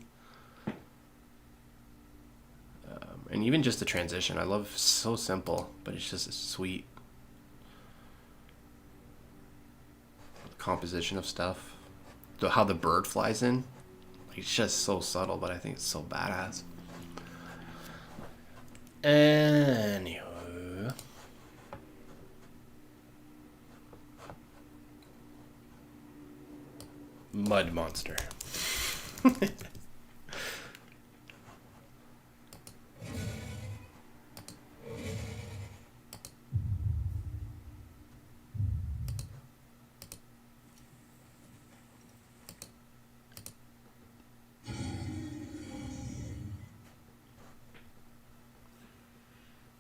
And even just the transition, I love, so simple, but it's just sweet. The composition of stuff, how the bird flies in, it's just so subtle, but I think it's so badass. Anywho, Mud Monster.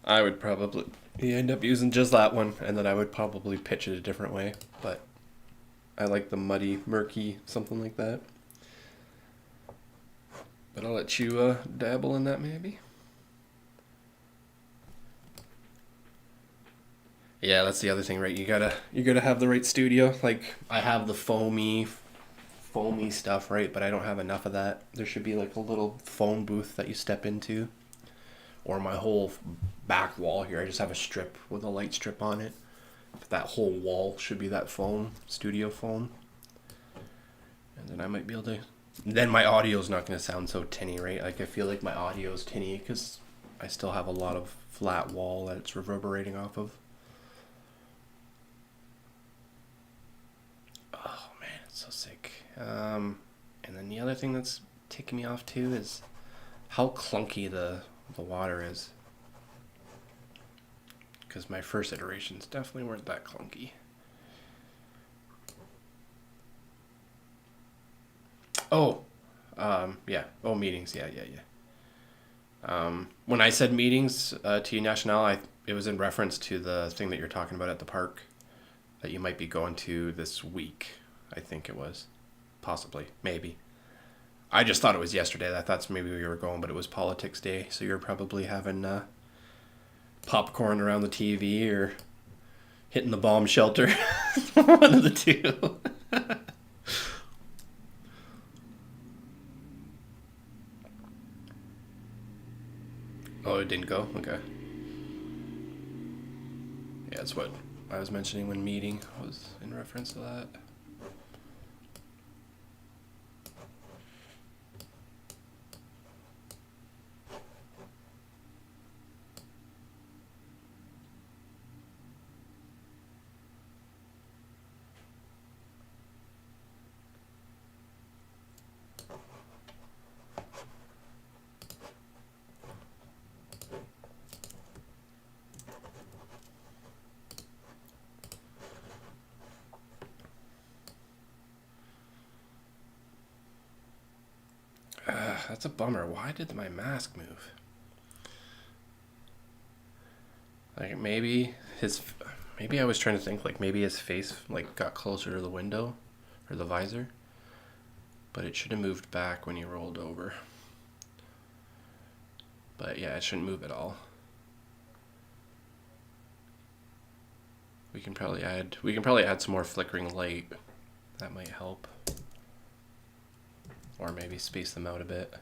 I would probably end up using just that one, and then I would probably pitch it a different way, but I like the muddy, murky, something like that. But I'll let you dabble in that maybe. Yeah, that's the other thing, right? You gotta have the right studio. Like I have the foamy stuff, right? But I don't have enough of that. There should be like a little phone booth that you step into. Or my whole back wall here, I just have a strip with a light strip on it. That whole wall should be that foam, studio foam. And then I might be able to... Then my audio's not going to sound so tinny, right? Like I feel like my audio's tinny because I still have a lot of flat wall that it's reverberating off of. Oh man, it's so sick. And then the other thing that's ticking me off too is how clunky the water is, because my first iterations definitely weren't that clunky. Meetings, when I said meetings to you, National, it was in reference to the thing that you're talking about at the park that you might be going to this week. I think it was, possibly, maybe. I just thought it was yesterday. I thought maybe we were going, but it was politics day. So you're probably having popcorn around the TV or hitting the bomb shelter. One of the two. it didn't go? Okay. Yeah, that's what I was mentioning when meeting was in reference to that. That's a bummer. Why did my mask move? Like maybe I was trying to think like maybe his face like got closer to the window or the visor, but it should have moved back when he rolled over. But yeah, it shouldn't move at all. We can probably add some more flickering light. That might help. Or maybe space them out a bit.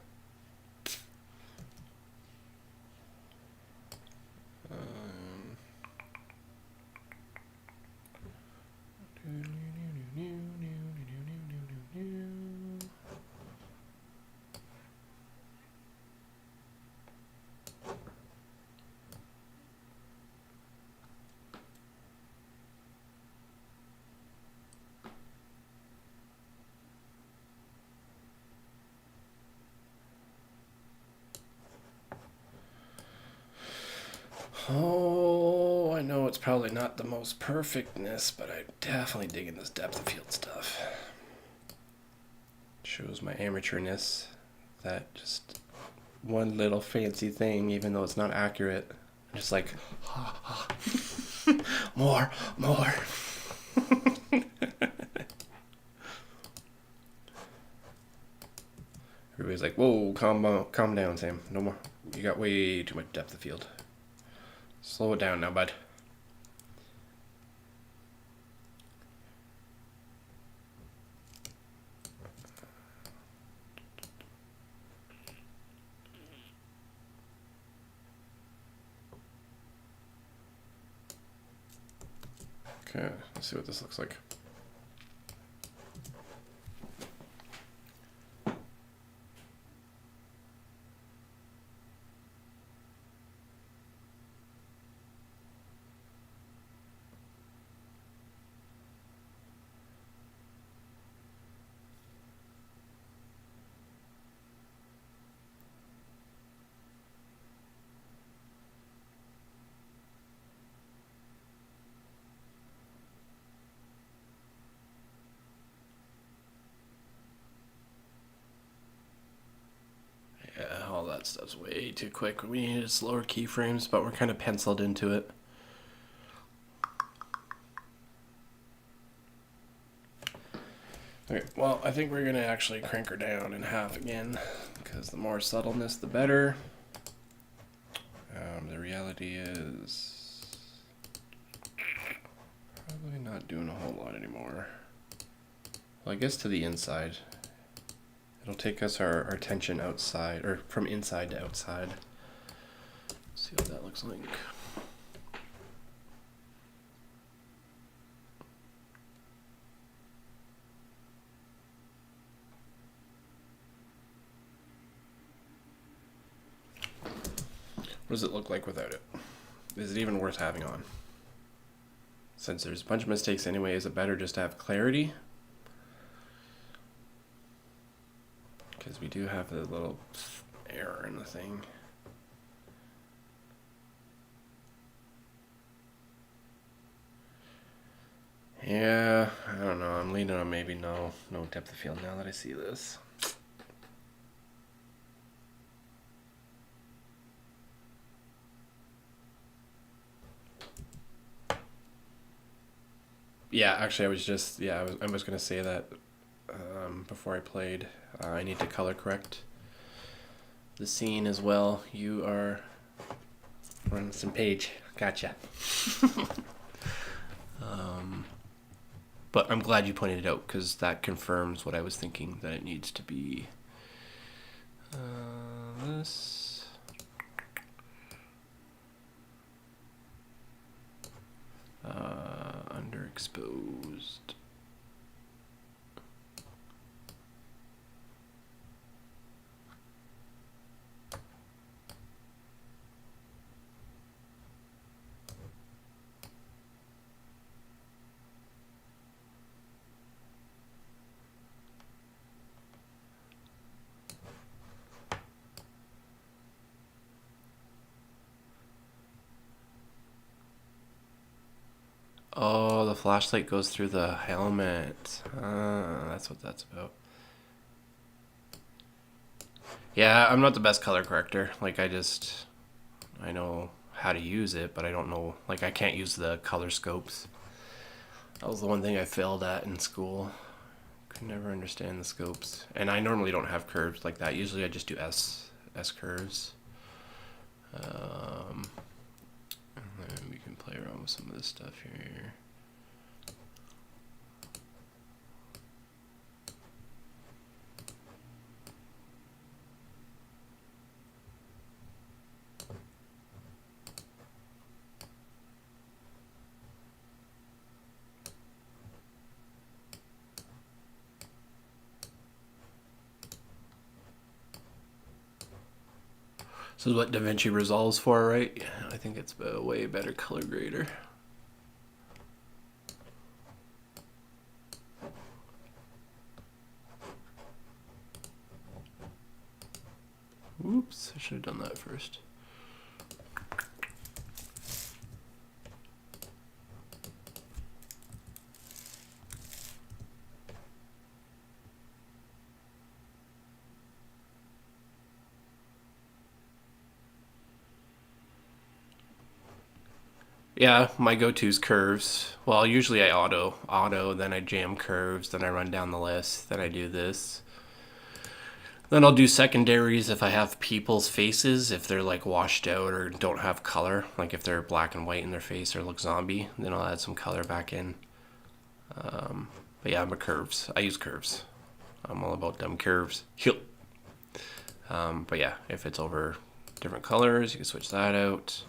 Oh, I know it's probably not the most perfectness, but I'm definitely digging this depth of field stuff. Shows my amateurness. That just one little fancy thing, even though it's not accurate. I'm just like, more. Everybody's like, whoa, calm down, Sam. No more. You got way too much depth of field. Slow it down now, bud. Okay, let's see what this looks like. Yeah, all that stuff's way too quick. We needed slower keyframes, but we're kind of penciled into it. Okay, well, I think we're going to actually crank her down in half again, because the more subtleness, the better. The reality is probably not doing a whole lot anymore. Well, I guess to the inside. It'll take us our attention outside, or from inside to outside. Let's see what that looks like. What does it look like without it? Is it even worth having on? Since there's a bunch of mistakes anyway, is it better just to have clarity? Because we do have the little error in the thing. Yeah, I don't know. I'm leaning on maybe no depth of field now that I see this. Yeah, actually, I was gonna say that before I played. I need to color correct the scene as well. You are on some page. Gotcha. But I'm glad you pointed it out, because that confirms what I was thinking, that it needs to be this. Underexposed. Oh, the flashlight goes through the helmet. That's what that's about. Yeah, I'm not the best color corrector. Like, I know how to use it, but I don't know, like, I can't use the color scopes. That was the one thing I failed at in school. Could never understand the scopes. And I normally don't have curves like that. Usually I just do S curves. And then we can play around with some of this stuff here. This is what DaVinci Resolve's for, right? Yeah, I think it's a way better color grader. Oops, I should have done that first. Yeah, my go-to is curves. Well, usually I auto, then I jam curves, then I run down the list, then I do this. Then I'll do secondaries if I have people's faces, if they're like washed out or don't have color, like if they're black and white in their face or look zombie, then I'll add some color back in. But yeah, I'm a curves. I use curves. I'm all about them curves. But yeah, if it's over different colors, you can switch that out.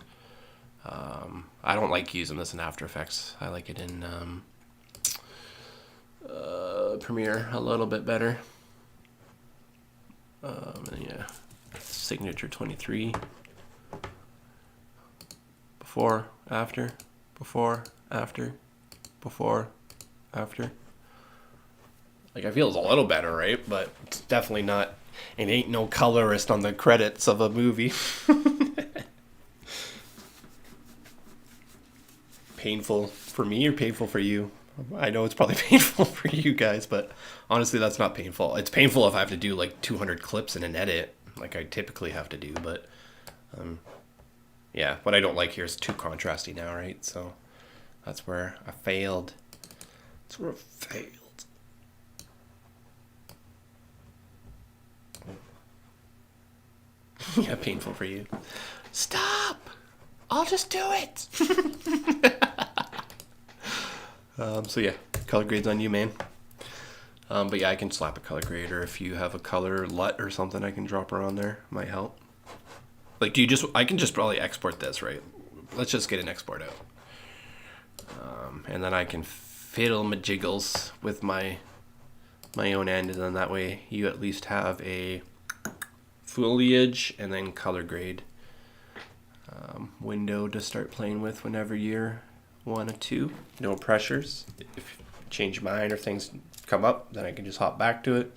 I don't like using this in After Effects. I like it in Premiere a little bit better. And yeah, signature 23. Before, after, before, after, before, after. Like, I feel it's a little better, right? But it's definitely not. It ain't no colorist on the credits of a movie. Painful for me or painful for you? I know it's probably painful for you guys, but honestly, that's not painful. It's painful if I have to do like 200 clips in an edit, like I typically have to do, but yeah, what I don't like here is too contrasty now, right? So that's where I failed. That's where I failed. Yeah, painful for you. Stop! I'll just do it! So yeah, color grades on you, man. But yeah, I can slap a color grader. If you have a color LUT or something, I can drop her on there. Might help. Like, I can just probably export this, right? Let's just get an export out. And then I can fiddle my jiggles with my own end, and then that way you at least have a foliage and then color grade window to start playing with whenever you're 1 or 2. No pressures. If you change your mind or things come up, then I can just hop back to it.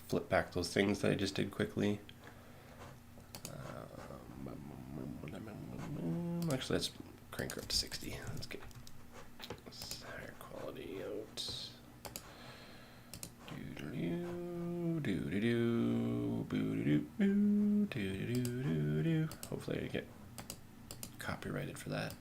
Flip back those things that I just did quickly. Actually, let's crank her up to 60. Let's get higher quality out. Doo-doo-doo, doo-doo-doo, boo-doo-doo, doo-doo-doo-doo. Hopefully I get copyrighted for that.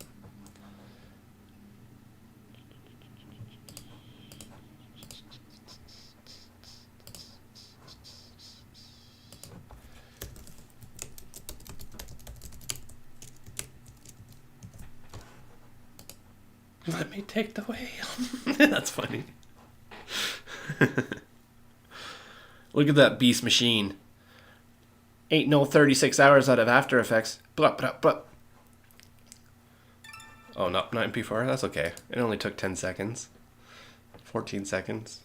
Let me take the wheel. That's funny. Look at that beast machine. Ain't no 36 hours out of After Effects. Blah, blah, blah. Oh, not MP4. That's okay. It only took 10 seconds. 14 seconds.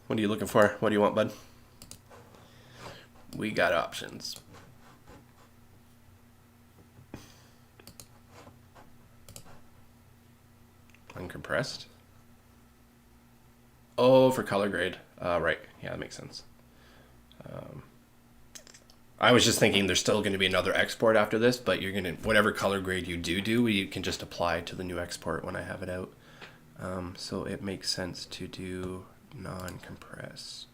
What are you looking for? What do you want, bud? We got options. Uncompressed. Oh, for color grade. Right. Yeah, that makes sense. I was just thinking there's still going to be another export after this, but you're going to, whatever color grade you do, you can just apply to the new export when I have it out. So it makes sense to do non-compressed.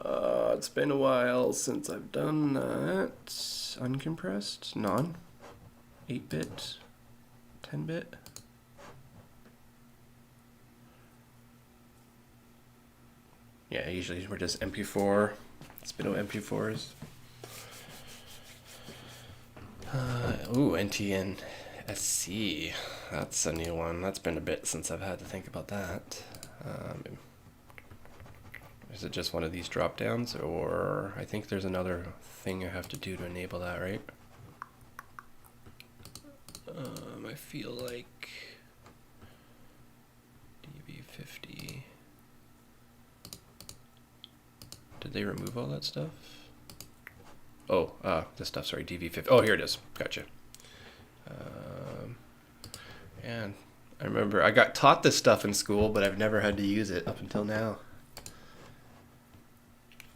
It's been a while since I've done that. Uncompressed, non, 8-bit, 10-bit. Yeah, usually we're just MP4. It's been MP4s. Ooh, NTN-SC. That's a new one. That's been a bit since I've had to think about that. Is it just one of these drop downs, or I think there's another thing I have to do to enable that, right? I feel like DV50. Did they remove all that stuff? Oh, this stuff, sorry, DV50. Oh, here it is. Gotcha. And I remember I got taught this stuff in school, but I've never had to use it up until now.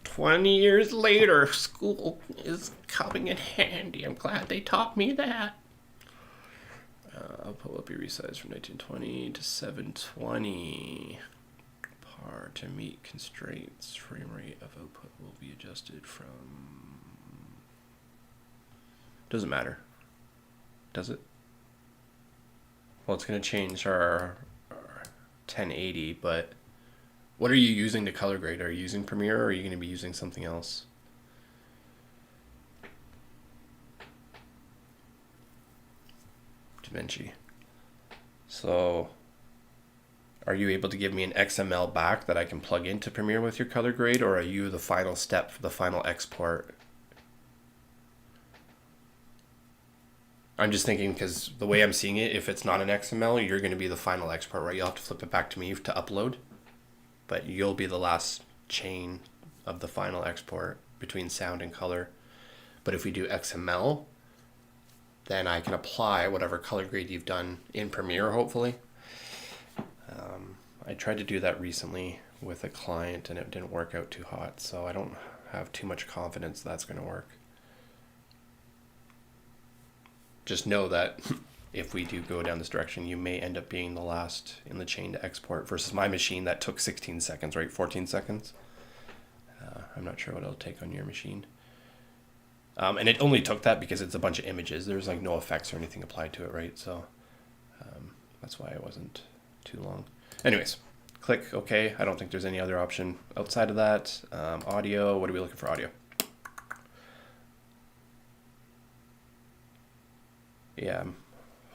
20 years later, school is coming in handy. I'm glad they taught me that. Output will be resized from 1920 to 720. Par to meet constraints. Frame rate of output will be adjusted from... Doesn't matter. Does it? Well, it's going to change our 1080, but what are you using to color grade? Are you using Premiere, or are you going to be using something else? DaVinci. So, are you able to give me an XML back that I can plug into Premiere with your color grade, or are you the final step for the final export? I'm just thinking, because the way I'm seeing it, if it's not an XML, you're going to be the final export, right? You'll have to flip it back to me to upload, but you'll be the last chain of the final export between sound and color. But if we do XML, then I can apply whatever color grade you've done in Premiere, hopefully. I tried to do that recently with a client and it didn't work out too hot, so I don't have too much confidence that's going to work. Just know that if we do go down this direction, you may end up being the last in the chain to export versus my machine that took 16 seconds, right? 14 seconds. I'm not sure what it'll take on your machine. And it only took that because it's a bunch of images. There's like no effects or anything applied to it, right? So that's why it wasn't too long. Anyways, click OK. I don't think there's any other option outside of that. Audio, what are we looking for audio? Yeah, I'm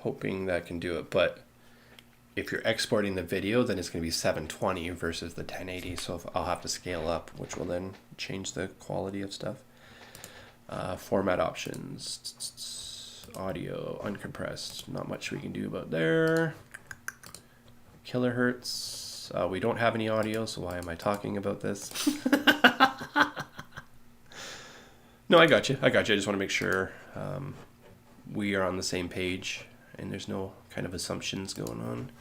hoping that can do it, but if you're exporting the video, then it's going to be 720 versus the 1080, so I'll have to scale up, which will then change the quality of stuff. Format options, audio, uncompressed, not much we can do about there. Kilohertz, we don't have any audio, so why am I talking about this? No, I got you. I just want to make sure we are on the same page and there's no kind of assumptions going on.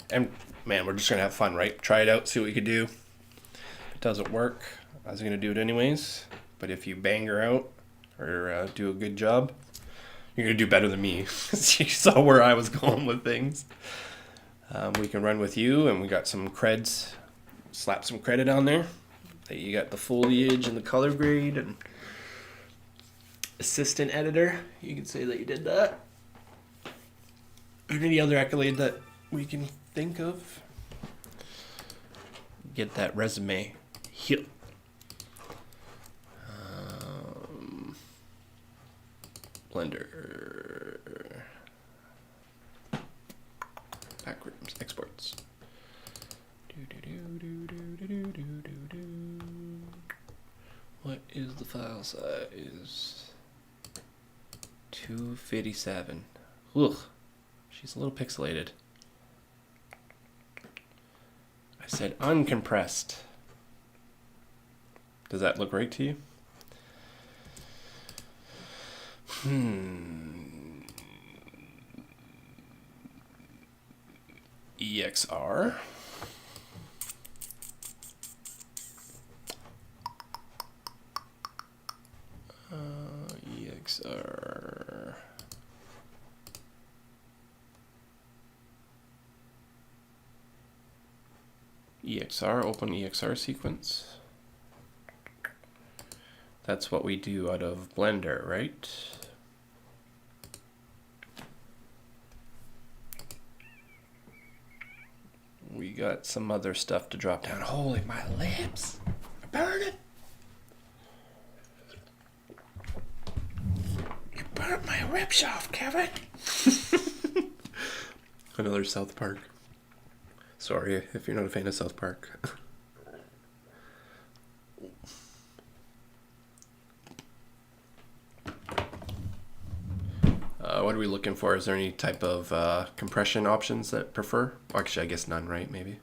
And man, we're just going to have fun, right? Try it out, see what you can do. If it doesn't work, I was going to do it anyways. But if you bang her out or do a good job, you're going to do better than me. You saw where I was going with things. We can run with you, and we got some creds. Slap some credit on there. You got the foliage and the color grade and assistant editor. You can say that you did that. Or any other accolade that we can think of. Get that resume here. Blender. Backrooms. Exports. What is the file size? 2 257. Ugh. She's a little pixelated. I said uncompressed. Does that look right to you? EXR. EXR. EXR, open EXR sequence. That's what we do out of Blender, right? We got some other stuff to drop down. Holy, my lips are burning. You burnt my ribs off, Kevin. Another South Park. Sorry if you're not a fan of South Park. What are we looking for? Is there any type of compression options that prefer? Actually, I guess none, right? Maybe.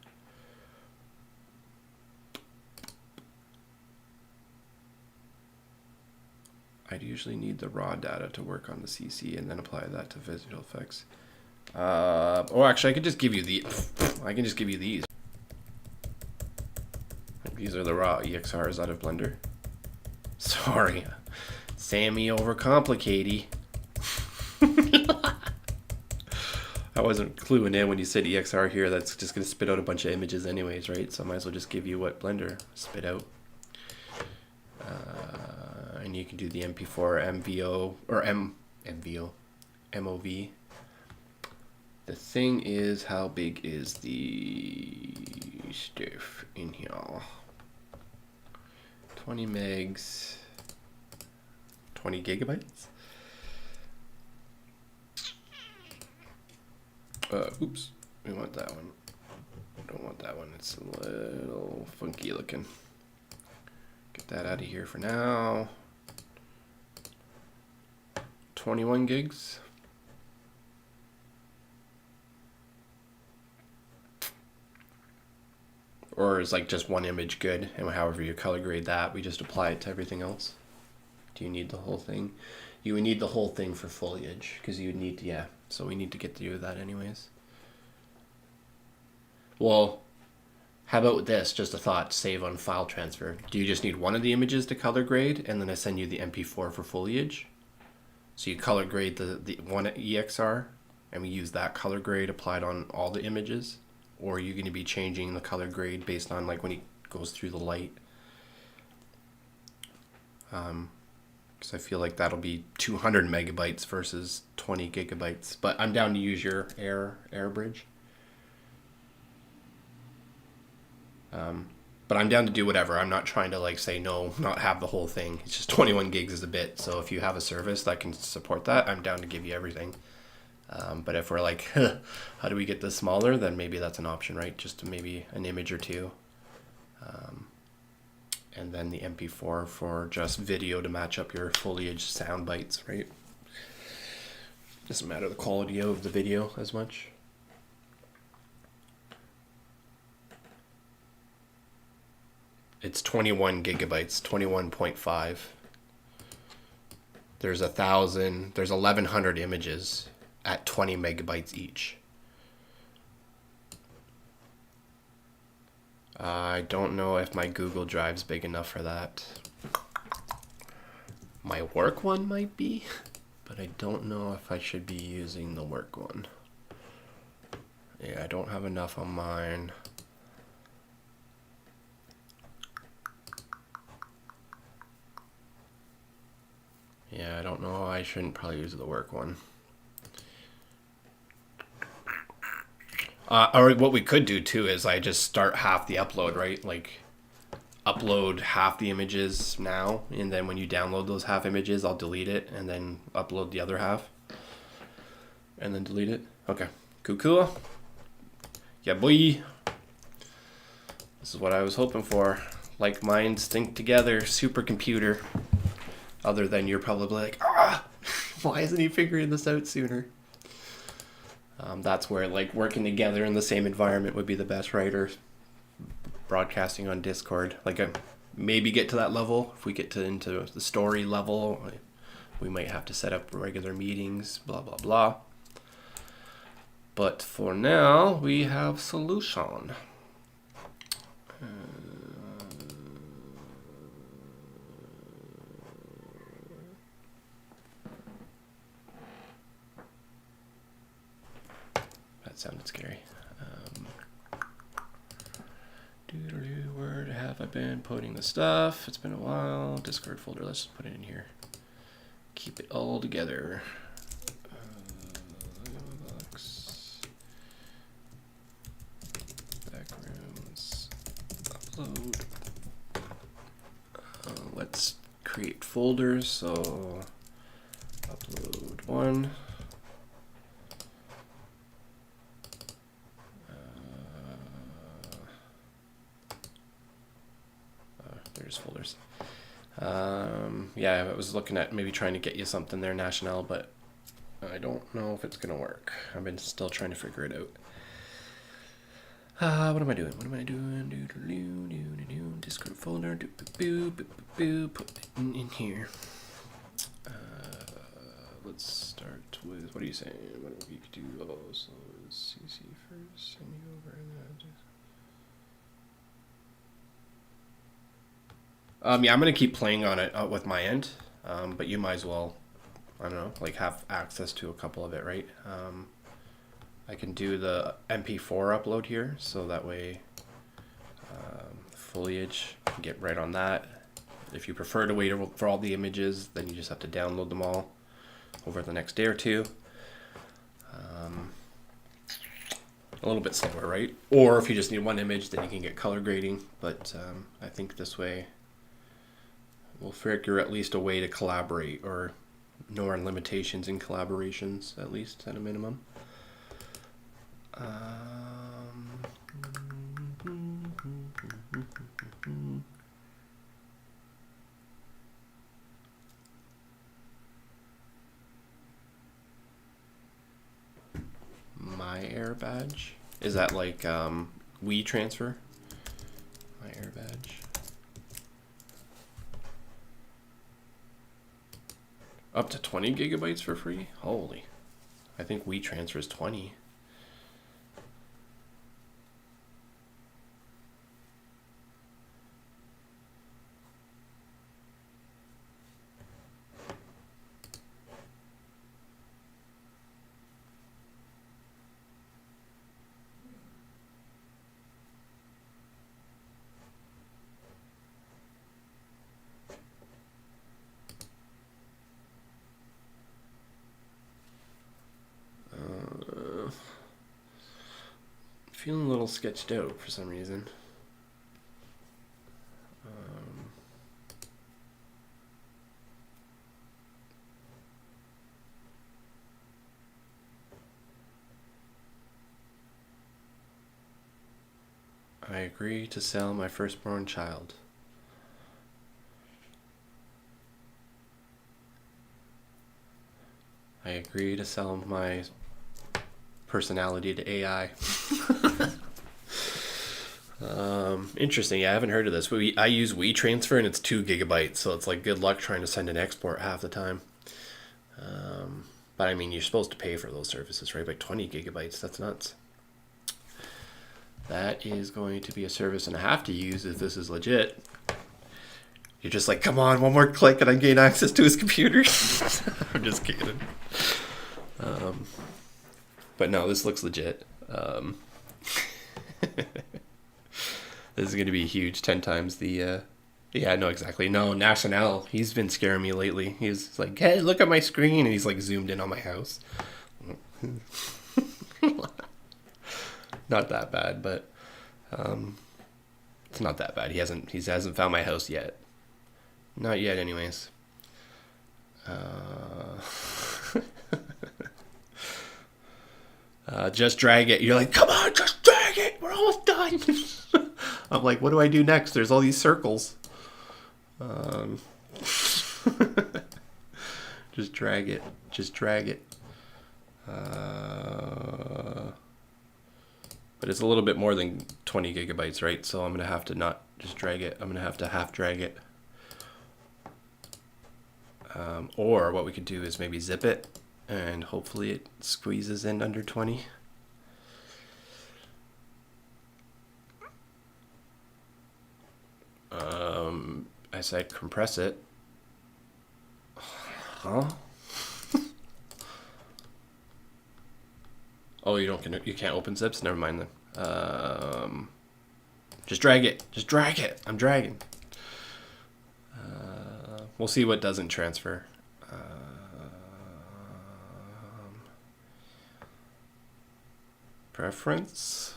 I'd usually need the raw data to work on the CC and then apply that to visual effects. Actually, I could just give you these. These are the raw EXRs out of Blender. Sorry, Sammy overcomplicatey. I wasn't cluing in when you said EXR here. That's just going to spit out a bunch of images anyways, right? So I might as well just give you what Blender spit out. And you can do the MP4, MVO, or MOV. The thing is, how big is the stuff in here? 20 megs, 20 gigabytes. Oops, we want that one. Don't want that one, it's a little funky looking. Get that out of here for now. 21 gigs. Or is like just one image good, and however you color grade that, we just apply it to everything else? Do you need the whole thing? You would need the whole thing for foliage, because you would need to, yeah. So we need to get through that anyways. Well, how about this? Just a thought, save on file transfer. Do you just need one of the images to color grade, and then I send you the MP4 for foliage? So you color grade the one EXR, and we use that color grade applied on all the images? Or are you going to be changing the color grade based on like when it goes through the light? Because I feel like that'll be 200 megabytes versus 20 gigabytes. But I'm down to use your air bridge. But I'm down to do whatever. I'm not trying to like say no, not have the whole thing. It's just 21 gigs is a bit. So if you have a service that can support that, I'm down to give you everything. But if we're like, how do we get this smaller? Then maybe that's an option, right? Just maybe an image or two. And then the MP4 for just video to match up your foliage sound bites, right? Doesn't matter the quality of the video as much. It's 21 gigabytes, 21.5. There's 1,100 images at 20 megabytes each. I don't know if my Google Drive's big enough for that. My work one might be, but I don't know if I should be using the work one. Yeah, I don't have enough on mine. Yeah, I don't know. I shouldn't probably use the work one. Or what we could do too is I just start half the upload, right? Like upload half the images now, and then when you download those half images, I'll delete it and then upload the other half and then delete it. Okay, cool. Yeah, boy. This is what I was hoping for. Like minds think together, supercomputer. Other than you're probably like, Why isn't he figuring this out sooner? That's where like working together in the same environment would be the best, right? Or broadcasting on Discord. Like maybe get to that level. If we get into the story level, we might have to set up regular meetings, blah, blah, blah. But for now, we have solution. That sounded scary. Where have I been putting the stuff? It's been a while. Discord folder, let's just put it in here. Keep it all together. Box. Backrooms. Upload. Let's create folders. So upload 1. There's folders. Yeah, I was looking at maybe trying to get you something there, National, but I don't know if it's gonna work. I've been still trying to figure it out. What am I doing? Discord folder. Put it in here. Let's start with, what are you saying? What do we do? Oh, so CC first, send me over and yeah, I'm gonna keep playing on it with my end, but you might as well, I don't know, like have access to a couple of it, right? I can do the MP4 upload here, so that way foliage, get right on that. If you prefer to wait for all the images, then you just have to download them all over the next day or two. A little bit slower, right? Or if you just need one image, then you can get color grading, but I think this way we'll figure at least a way to collaborate or know our limitations in collaborations, at least at a minimum. My air badge? Is that like WeTransfer? My air badge. Up to 20 gigabytes for free? Holy. I think WeTransfer is 20. Feeling a little sketched out for some reason. I agree to sell my firstborn child. I agree to sell my personality to AI. Interesting. Yeah, I haven't heard of this. I use WeTransfer and it's 2 gigabytes, so it's like good luck trying to send an export half the time. But I mean, you're supposed to pay for those services, right? Like 20 gigabytes, that's nuts. That is going to be a service and I have to use if this is legit. You're just like, come on, one more click and I gain access to his computer. I'm just kidding. But no, this looks legit. This is going to be huge, 10 times the... yeah, no, exactly. No, National, he's been scaring me lately. He's like, hey, look at my screen. And he's like zoomed in on my house. Not that bad, but it's not that bad. He hasn't found my house yet. Not yet, anyways. Just drag it. You're like, come on, just drag it. We're almost done. I'm like, what do I do next? There's Just drag it. Just drag it. But it's a little bit more than 20 gigabytes, right? So I'm going to have to not just drag it. I'm going to have to half drag it. Or what we could do is maybe zip it, and hopefully it squeezes in under 20. I said compress it. Huh? Oh, you can't open zips? Never mind then. Just drag it. Just drag it. I'm dragging. We'll see what doesn't transfer. Preference.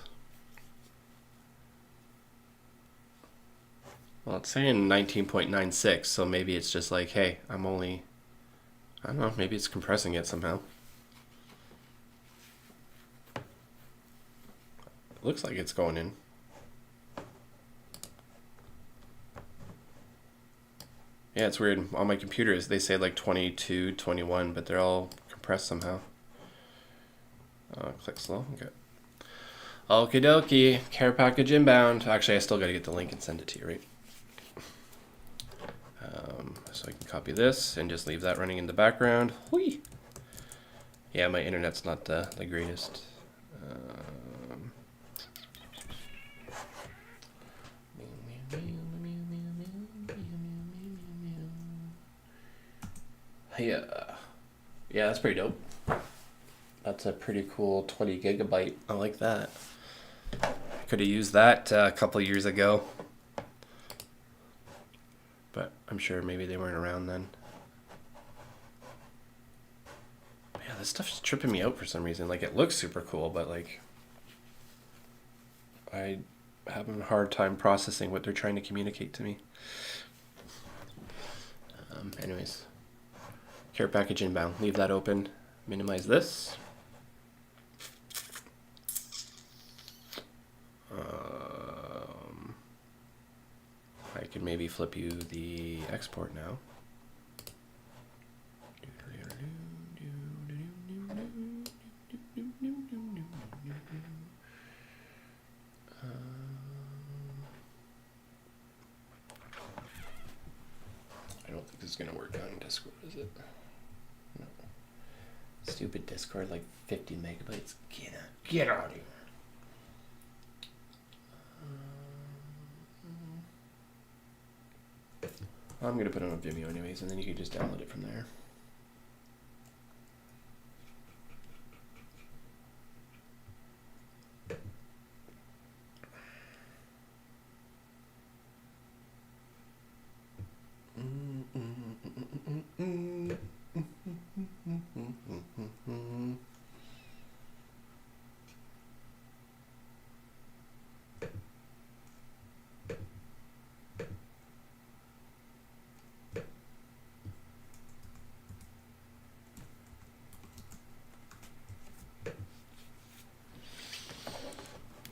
Well, it's saying 19.96, so maybe it's just like, hey, I don't know, maybe it's compressing it somehow. It looks like it's going in. Yeah, it's weird. On my computers, they say like 22, 21, but they're all compressed somehow. Click slow. Okay. Okie dokie. Care package inbound. Actually, I still got to get the link and send it to you, right? So I can copy this and just leave that running in the background. Whee! Yeah, my internet's not the greatest. Yeah, that's pretty dope. That's a pretty cool 20 gigabyte. I like that. Could have used that a couple years ago. But I'm sure maybe they weren't around then. Yeah, this stuff's tripping me out for some reason. Like, it looks super cool, but like, I having a hard time processing what they're trying to communicate to me. Anyways, care package inbound. Leave that open. Minimize this. I can maybe flip you the export now. I don't think this is going to work on Discord, is it? No. Stupid Discord, like 50 megabytes. Get out of here. I'm going to put it on Vimeo anyways, and then you can just download it from there.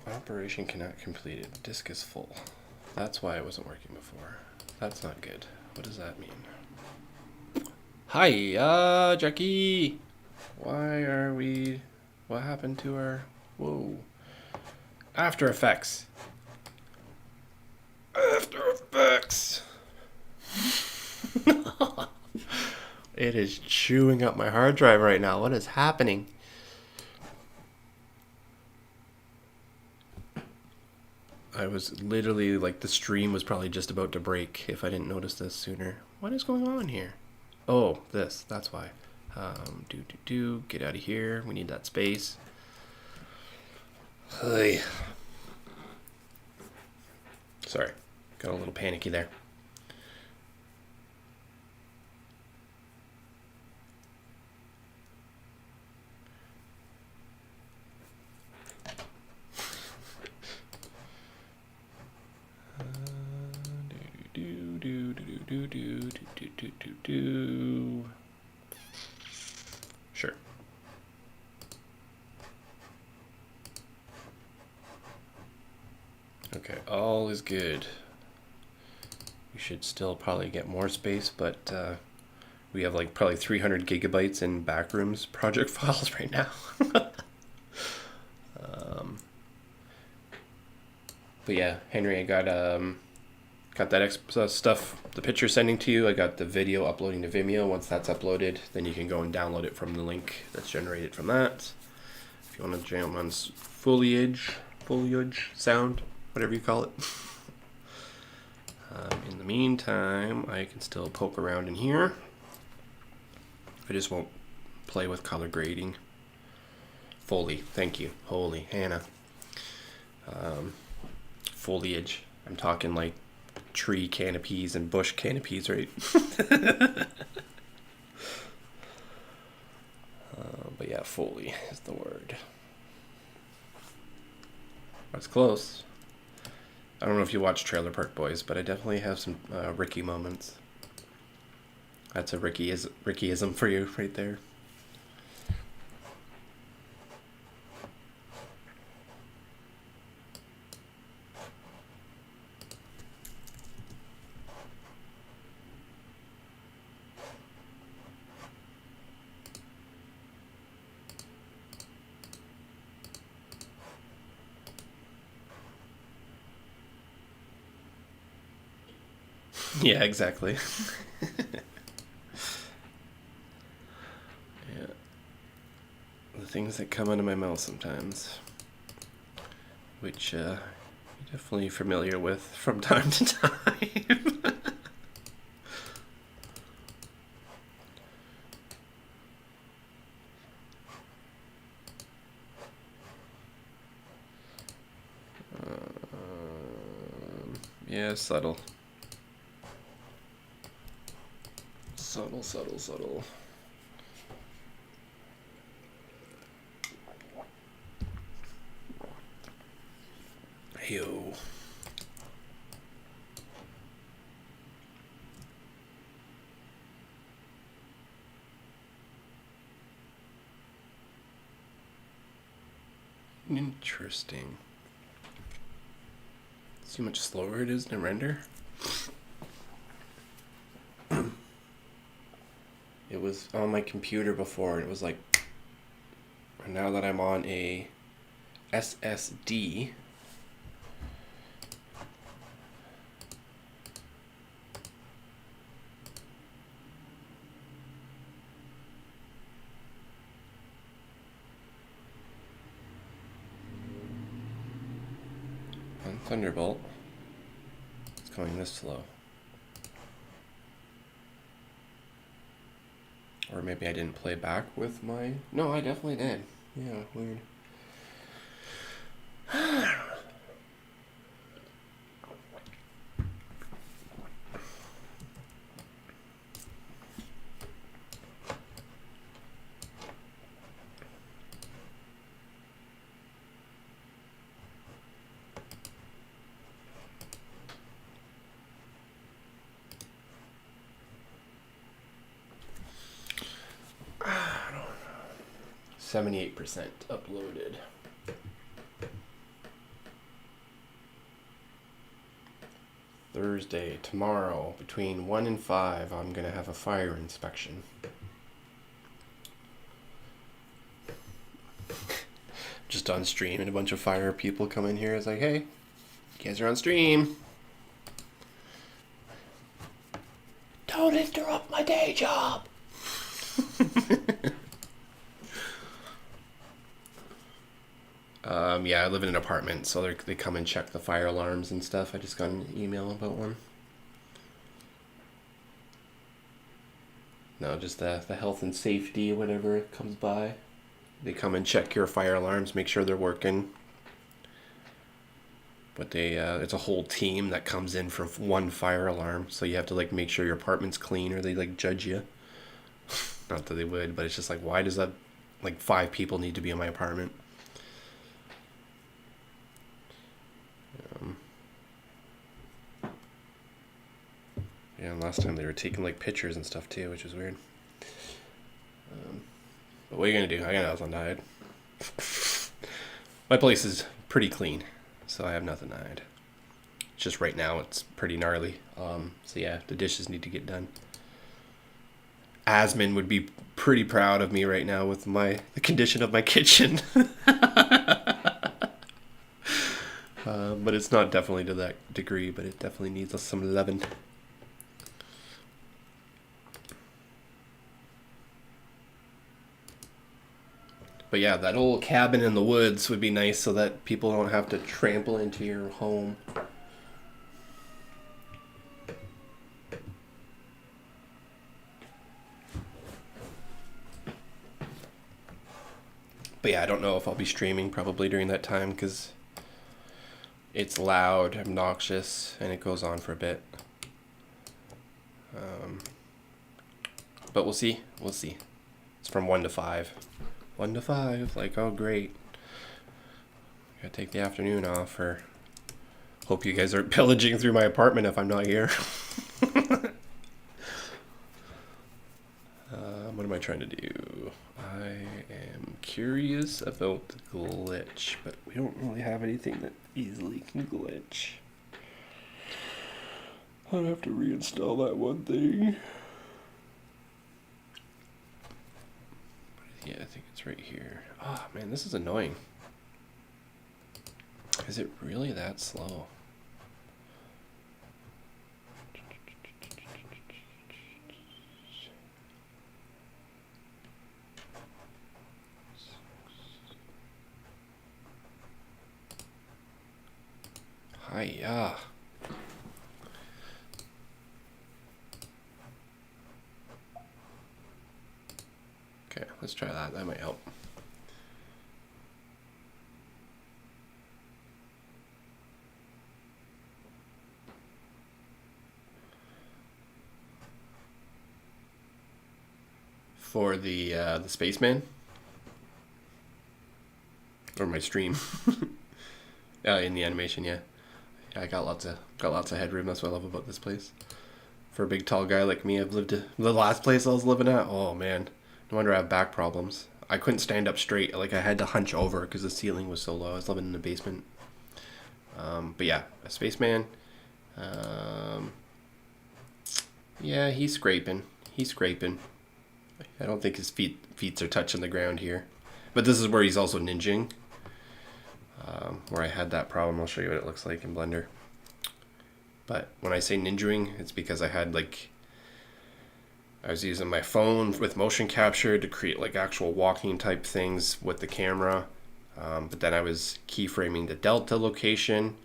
Operation cannot completed. Disk is full. That's why it wasn't working before. That's not good. What does that mean? Hi, Jackie. Why are we? What happened to our? Whoa. After Effects. After Effects. It is chewing up my hard drive right now. What is happening? I was literally like, the stream was probably just about to break if I didn't notice this sooner. What is going on here? Oh, that's why. Get out of here. We need that space. Hey. Sorry, got a little panicky there. Sure. Okay, all is good. We should still probably get more space, but We have like probably 300 gigabytes in backrooms project files right now. But yeah, Henry, I got that extra stuff, the picture sending to you. I got the video uploading to Vimeo. Once that's uploaded, then you can go and download it from the link that's generated from that. If you want to jam on foliage sound, whatever you call it. In the meantime, I can still poke around in here. I just won't play with color grading. Foley, thank you. Holy Hannah. Foliage. I'm talking like tree canopies and bush canopies, right? But yeah, Foley is the word. That's close. I don't know if you watch Trailer Park Boys, but I definitely have some Ricky moments. That's a Rickyism for you right there. Yeah, exactly. Yeah. The things that come out of my mouth sometimes, which you're definitely familiar with from time to time. Yeah, subtle. Subtle. Yo. Interesting. See how much slower it is to render? It was on my computer before, and it was like, now that I'm on a SSD, on Thunderbolt, it's going this slow. Or maybe I didn't play back with my... No, I definitely did. Yeah, weird. I don't know. 78% uploaded. Thursday, tomorrow, between 1 and 5, I'm going to have a fire inspection. Just on stream, and a bunch of fire people come in here. It's like, hey, you guys are on stream. Don't interrupt my day job. Yeah, I live in an apartment, so they come and check the fire alarms and stuff. I just got an email about one. No, just the health and safety, whatever comes by. They come and check your fire alarms, make sure they're working. But it's a whole team that comes in for one fire alarm, so you have to like make sure your apartment's clean, or they like judge you. Not that they would, but it's just like, why does that like 5 people need to be in my apartment? Yeah, and last time they were taking like pictures and stuff too, which was weird. But what are you gonna do? I got nothing to hide. My place is pretty clean, so I have nothing to hide. Just right now it's pretty gnarly. So yeah, the dishes need to get done. Asman would be pretty proud of me right now with the condition of my kitchen. But it's not definitely to that degree, but it definitely needs some loving. But yeah, that old cabin in the woods would be nice so that people don't have to trample into your home. But yeah, I don't know if I'll be streaming probably during that time because it's loud, obnoxious, and it goes on for a bit. But we'll see. We'll see. It's from 1 to 5. 1 to 5. Like, oh, great. Gotta take the afternoon off, or hope you guys aren't pillaging through my apartment if I'm not here. What am I trying to do? I am curious about the glitch, but we don't really have anything that easily can glitch. I'd have to reinstall that one thing. Yeah, I think it's right here. Oh man, this is annoying. Is it really that slow? Hiya. Okay, let's try that. That might help. For the spaceman, or my stream, in the animation, yeah. I got lots of headroom. That's what I love about this place. For a big tall guy like me, the last place I was living at. Oh man, no wonder I have back problems. I couldn't stand up straight. Like I had to hunch over because the ceiling was so low. I was living in the basement. But yeah, a spaceman. Yeah, he's scraping. He's scraping. I don't think his feet are touching the ground here. But this is where he's also ninjing. Where I had that problem. I'll show you what it looks like in Blender. But when I say ninjaing, it's because I was using my phone with motion capture to create like actual walking type things with the camera. But then I was keyframing the delta location.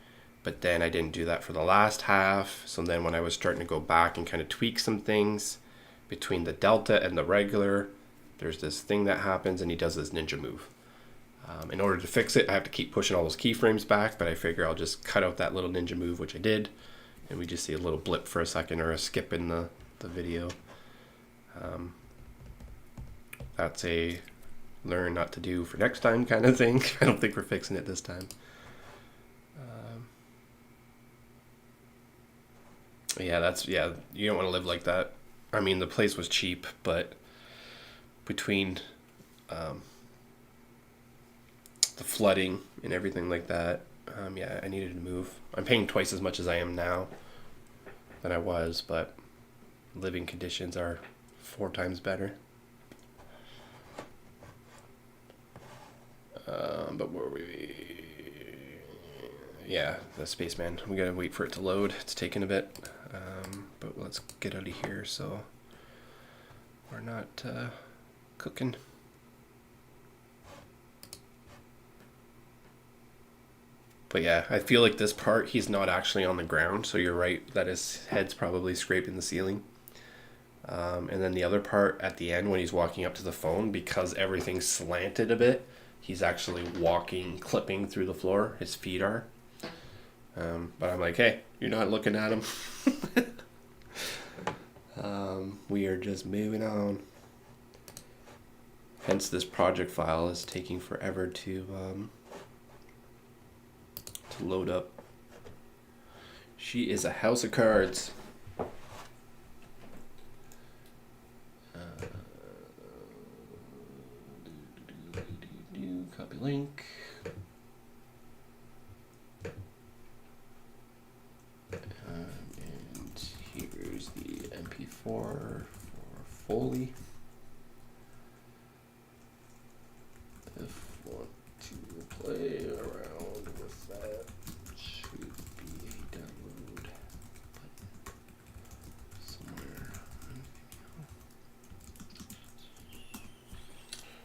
But then I didn't do that for the last half. So then when I was starting to go back and kind of tweak some things between the delta and the regular, there's this thing that happens and he does this ninja move. In order to fix it, I have to keep pushing all those keyframes back, but I figure I'll just cut out that little ninja move, which I did, and we just see a little blip for a second or a skip in the video. That's a learn not to do for next time kind of thing. I don't think we're fixing it this time. Yeah, you don't want to live like that. I mean, the place was cheap, but between the flooding and everything like that, yeah, I needed to move. I'm paying twice as much as I am now than I was, but living conditions are 4 times better. But where were we? Yeah, the spaceman. We gotta wait for it to load. It's taking a bit. But let's get out of here so we're not cooking. But yeah, I feel like this part, he's not actually on the ground, so you're right that his head's probably scraping the ceiling. And then the other part at the end when he's walking up to the phone, because everything's slanted a bit, he's actually walking, clipping through the floor. His feet are. But I'm like, hey, you're not looking at him. We are just moving on. Hence this project file is taking forever to load up. She is a house of cards. Copy link. And here's the MP4 for fully. If want to play around with that, should be a download somewhere.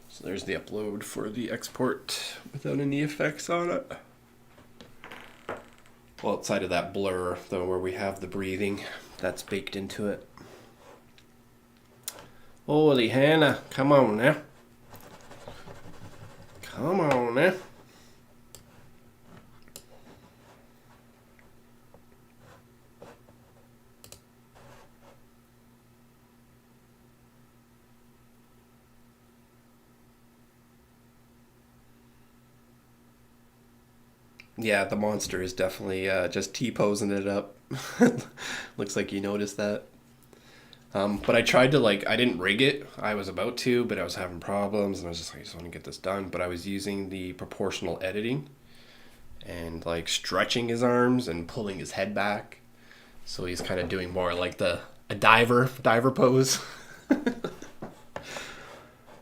So there's the upload for the export without any effects on it. Well, outside of that blur, though, where we have the breathing, that's baked into it. Holy Hannah, come on now. Come on now. Yeah, the monster is definitely just T-posing it up. Looks like you noticed that. But I tried to I didn't rig it. I was about to, but I was having problems, and I was just like, I just want to get this done. But I was using the proportional editing and stretching his arms and pulling his head back, so he's kind of doing more like a diver pose.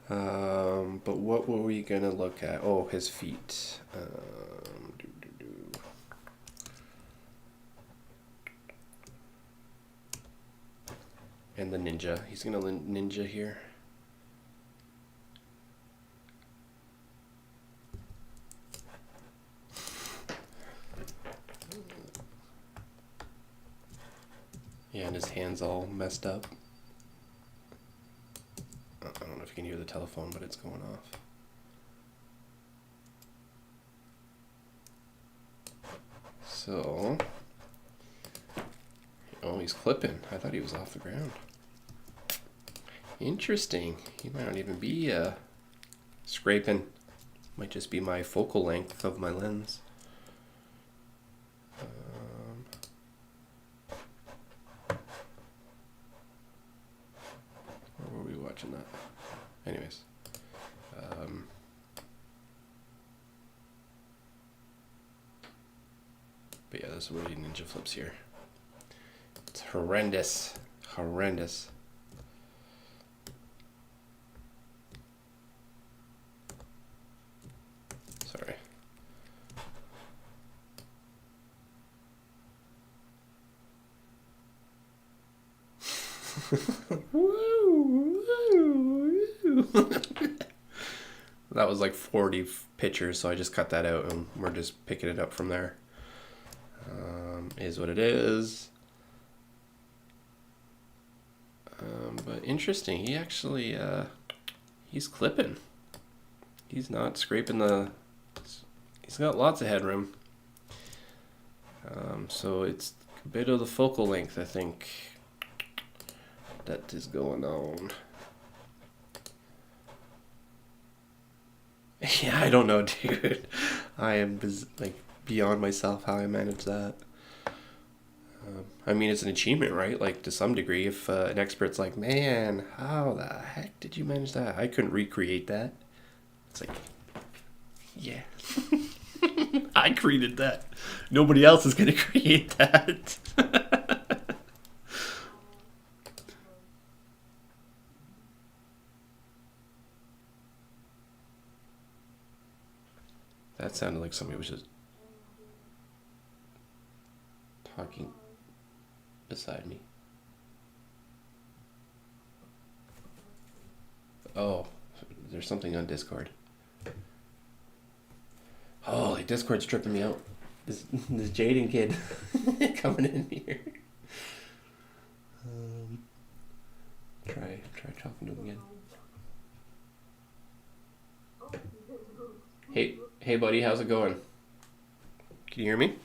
But what were we gonna look at? Oh, his feet. And the ninja. He's gonna ninja here. Yeah, and his hand's all messed up. I don't know if you can hear the telephone, but it's going off. So, oh, he's clipping. I thought he was off the ground. Interesting. He might not even be scraping. Might just be my focal length of my lens. Or were we watching that? Anyways. But yeah, there's really ninja flips here. It's horrendous. Horrendous. Sorry. Woo, woo, woo. That was like 40 pictures, so I just cut that out, and we're just picking it up from there. Is what it is. But interesting, he actually, he's clipping. He's not scraping he's got lots of headroom. So it's a bit of the focal length, I think, that is going on. Yeah, I don't know, dude. I am beyond myself how I manage that. I mean, it's an achievement, right? To some degree, if an expert's like, man, how the heck did you manage that? I couldn't recreate that. It's like, yeah. I created that. Nobody else is going to create that. That sounded like somebody was just talking beside me. Oh, there's something on Discord. Holy, Discord's tripping me out. This Jaden kid coming in here. Try talking to him again. Hey buddy, how's it going? Can you hear me?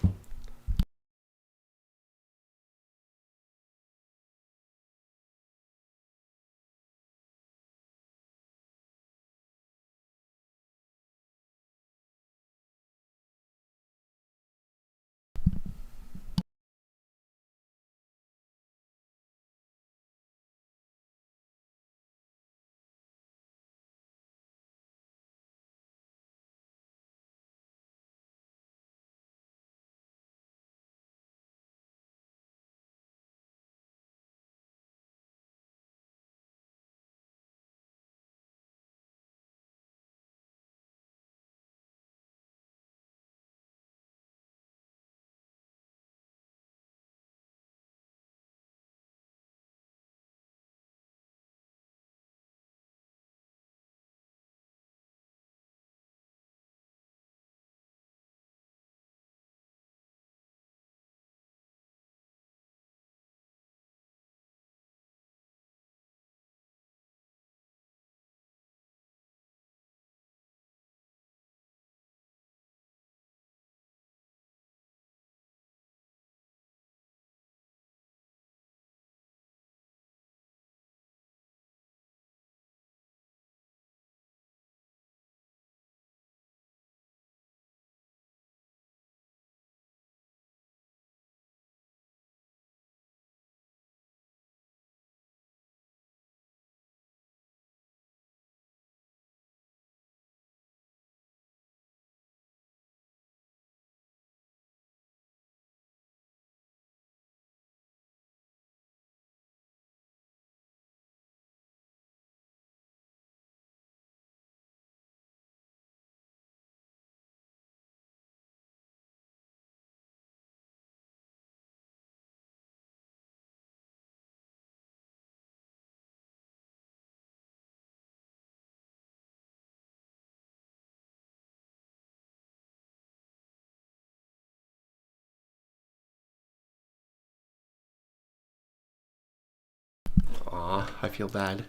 Aw, I feel bad.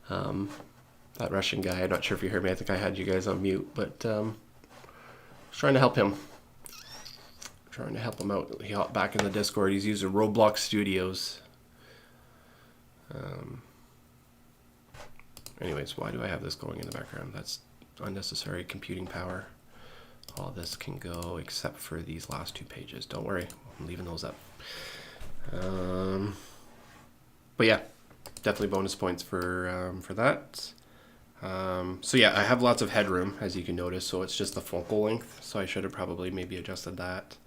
That Russian guy, I'm not sure if you heard me. I think I had you guys on mute, but I was trying to help him. Trying to help him out. He hopped back in the Discord. He's using Roblox Studios. Anyways, why do I have this going in the background? That's unnecessary computing power. All this can go except for these last 2 pages. Don't worry, I'm leaving those up. But yeah, definitely bonus points for that. So yeah, I have lots of headroom, as you can notice, so it's just the focal length, so I should have probably maybe adjusted that.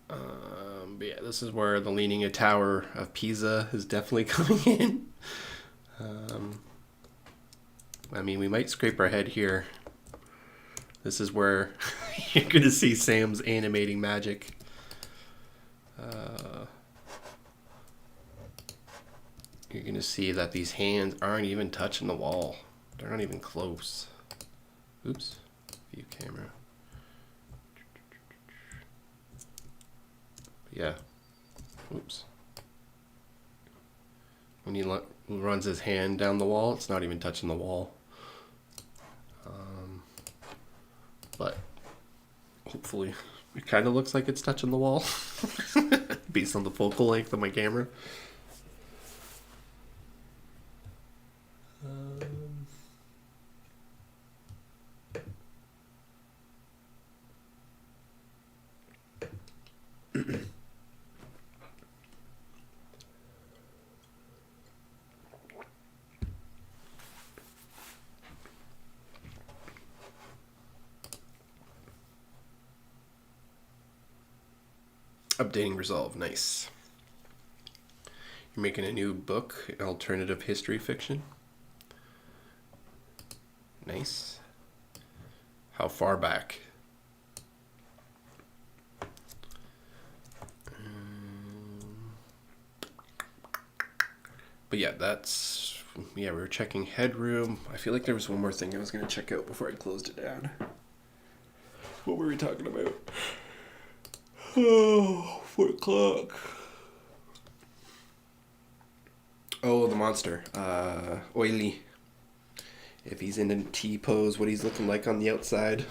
But yeah, this is where the Leaning a Tower of Pisa is definitely coming in. I mean, we might scrape our head here. This is where you're going to see Sam's animating magic. You're going to see that these hands aren't even touching the wall. They're not even close. Oops. View camera. Yeah. Oops. When he runs his hand down the wall, it's not even touching the wall. But hopefully it kind of looks like it's touching the wall based on the focal length of my camera. Updating Resolve, nice. You're making a new book, alternative history fiction. Nice. How far back? But yeah, we were checking headroom. I feel like there was one more thing I was going to check out before I closed it down. What were we talking about? Oh, 4 o'clock. Oh, the monster. Oily. If he's in a T pose, what he's looking like on the outside.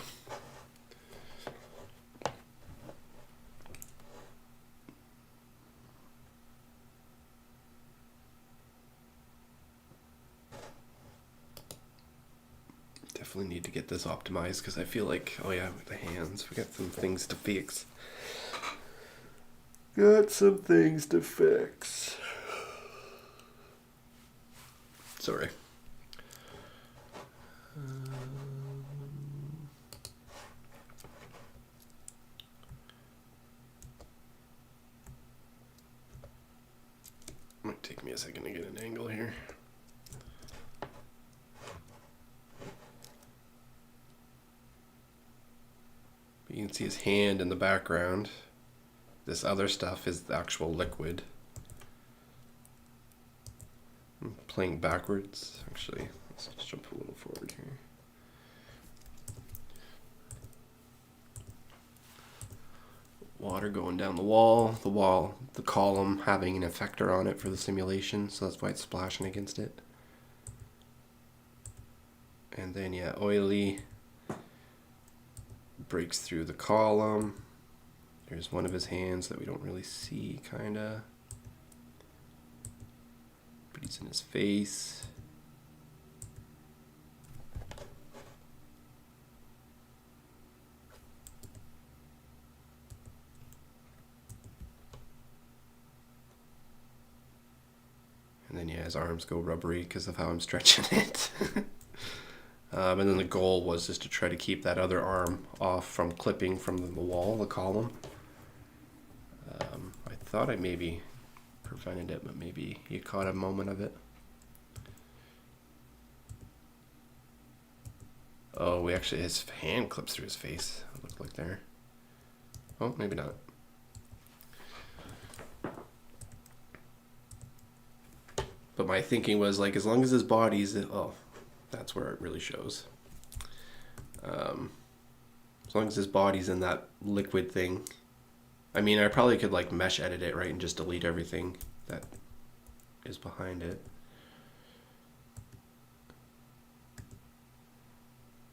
Definitely need to get this optimized because I feel like, oh yeah, with the hands, we got some things to fix. Sorry. Might take me a second to get an angle here. You can see his hand in the background. This other stuff is the actual liquid. I'm playing backwards. Actually, let's just jump a little forward here. Water going down the wall, the column having an effector on it for the simulation, so that's why it's splashing against it. And then yeah, oily breaks through the column. There's one of his hands that we don't really see, kinda. But he's in his face. And then yeah, his arms go rubbery because of how I'm stretching it. And then the goal was just to try to keep that other arm off from clipping from the wall, the column. I thought I maybe prevented it, but maybe you caught a moment of it. Oh, his hand clips through his face, it looked like there. Oh, maybe not. But my thinking was like, as long as his body's, that's where it really shows. As long as his body's in that liquid thing. I mean, I probably could like mesh edit it, right, and just delete everything that is behind it.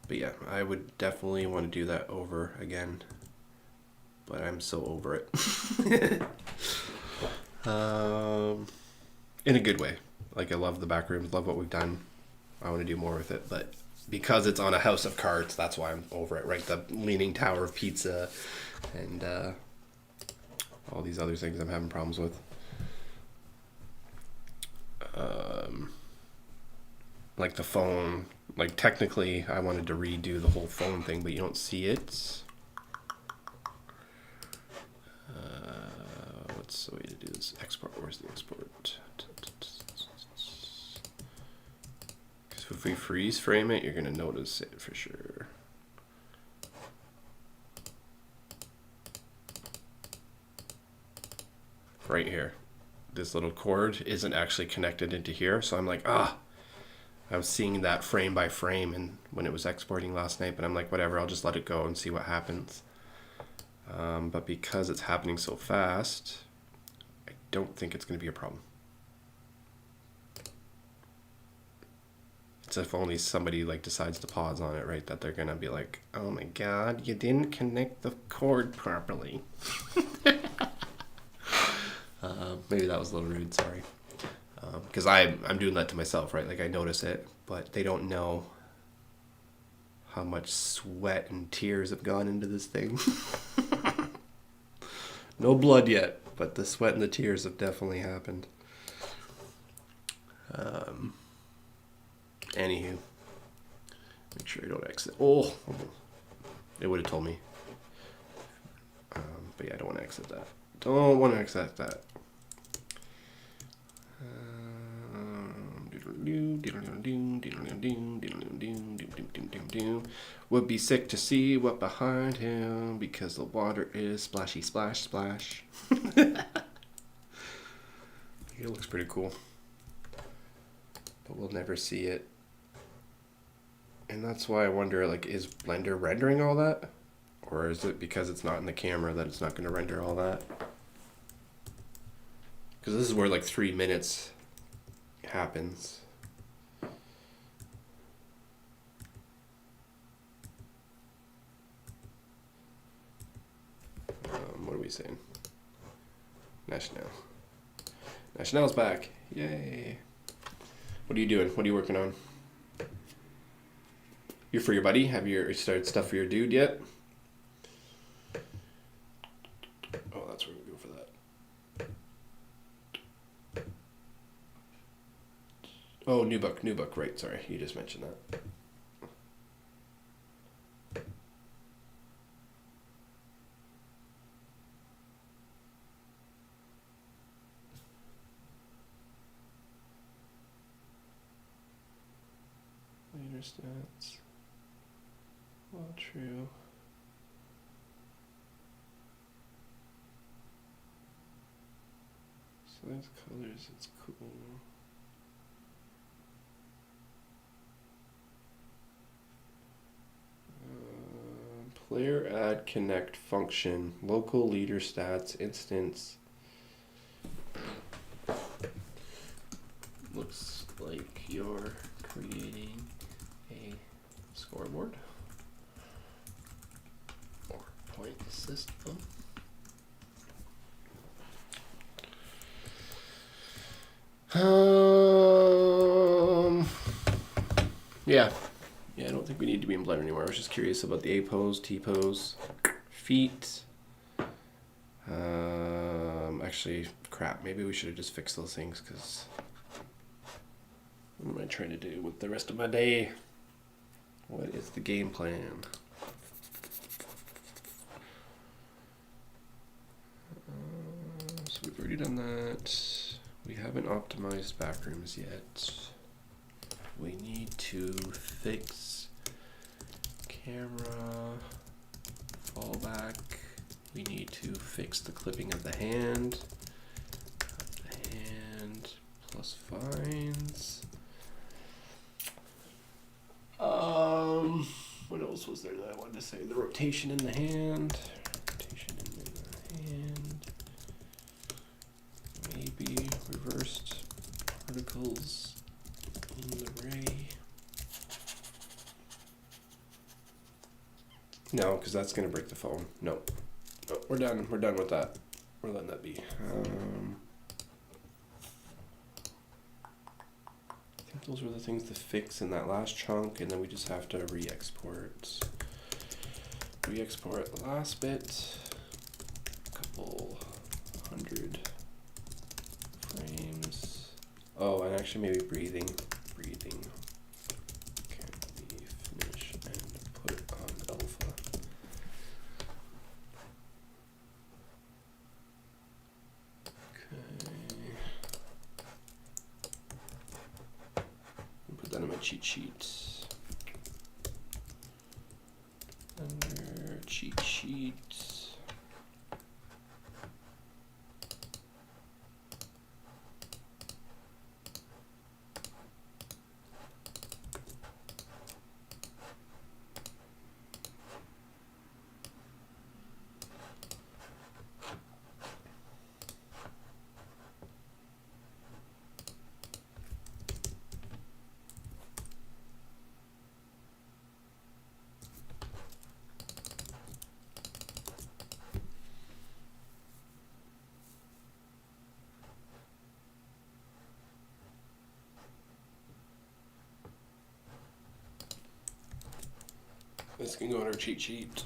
But yeah, I would definitely want to do that over again. But I'm so over it. In a good way. Like, I love the back rooms, love what we've done. I want to do more with it, but because it's on a house of cards, that's why I'm over it, right? The Leaning Tower of Pizza and all these other things I'm having problems with. Like the phone, like technically I wanted to redo the whole phone thing, but you don't see it. What's the way to do this? Export, where's the export? If we freeze frame it, you're going to notice it for sure. Right here. This little cord isn't actually connected into here, so I'm like, I was seeing that frame by frame and when it was exporting last night, but I'm like, whatever, I'll just let it go and see what happens. But because it's happening so fast, I don't think it's going to be a problem. It's if only somebody like decides to pause on it, right? That they're gonna be like, "Oh my God, you didn't connect the cord properly." Maybe that was a little rude. Sorry, because I'm doing that to myself, right? Like I notice it, but they don't know how much sweat and tears have gone into this thing. No blood yet, but the sweat and the tears have definitely happened. Anywho, make sure I don't exit. Oh, it would have told me. But yeah, I don't want to exit that. Don't want to exit that. Would be sick to see what behind him because the water is splashy, splash, splash. It looks pretty cool, but we'll never see it. And that's why I wonder, like, is Blender rendering all that? Or is it because it's not in the camera that it's not going to render all that? Because this is where, like, 3 minutes happens. What are we saying? National. National's back. Yay. What are you doing? What are you working on? You're for your buddy? Have you started stuff for your dude yet? Oh, that's where we go for that. Oh, new book, right, sorry, you just mentioned that. Later stats. Well, true. So that's colors, it's cool. Player add connect function, local leader stats, instance. Looks like you're creating a scoreboard or point system. Yeah, I don't think we need to be in Blender anymore. I was just curious about the A pose, T pose, feet. Actually, crap. Maybe we should have just fixed those things because what am I trying to do with the rest of my day? What is the game plan? So we've already done that. We haven't optimized backrooms yet. We need to fix camera fallback. We need to fix the clipping of the hand. The hand plus fines. What else was there that I wanted to say? The rotation in the hand. Rotation in the hand. Maybe reversed Particles in the ray. No, because that's gonna break the phone. No, we're done. We're done with that. We're letting that be. I think those were the things to fix in that last chunk, and then we just have to re-export. Re-export the last bit. A couple hundred frames. Oh, and actually maybe breathing. Can we finish and put it on alpha? Okay. Put that in my cheat sheet. Under cheat sheet. This can go on our cheat sheet.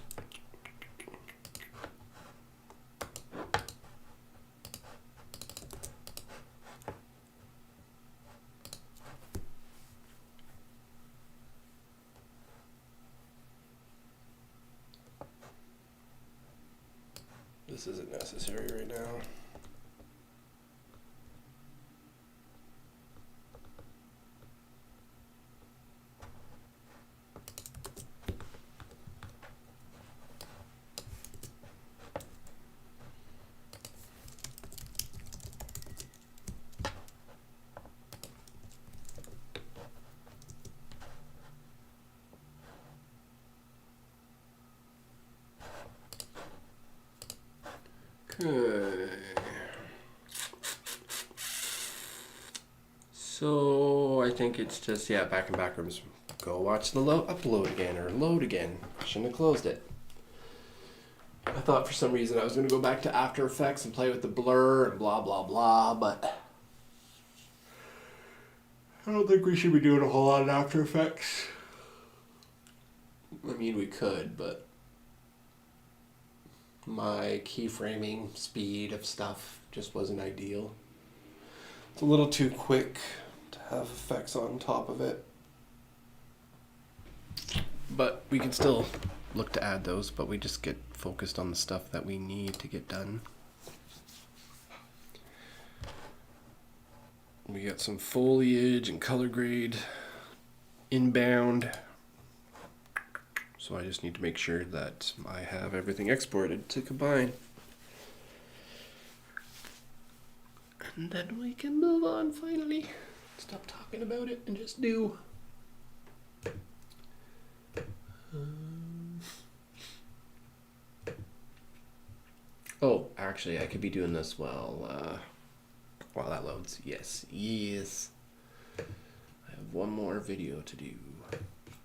This isn't necessary right now. Okay. So I think it's just, yeah, back and backrooms. Go watch the upload again or load again. Shouldn't have closed it. I thought for some reason I was going to go back to After Effects and play with the blur and blah blah blah, but I don't think we should be doing a whole lot of After Effects. I mean, we could, but my keyframing speed of stuff just wasn't ideal. It's a little too quick to have effects on top of it. But we can still look to add those, but we just get focused on the stuff that we need to get done. We got some foliage and color grade inbound. So I just need to make sure that I have everything exported to combine. And then we can move on finally. Stop talking about it and just do. Oh, actually, I could be doing this while that loads. Yes. I have one more video to do.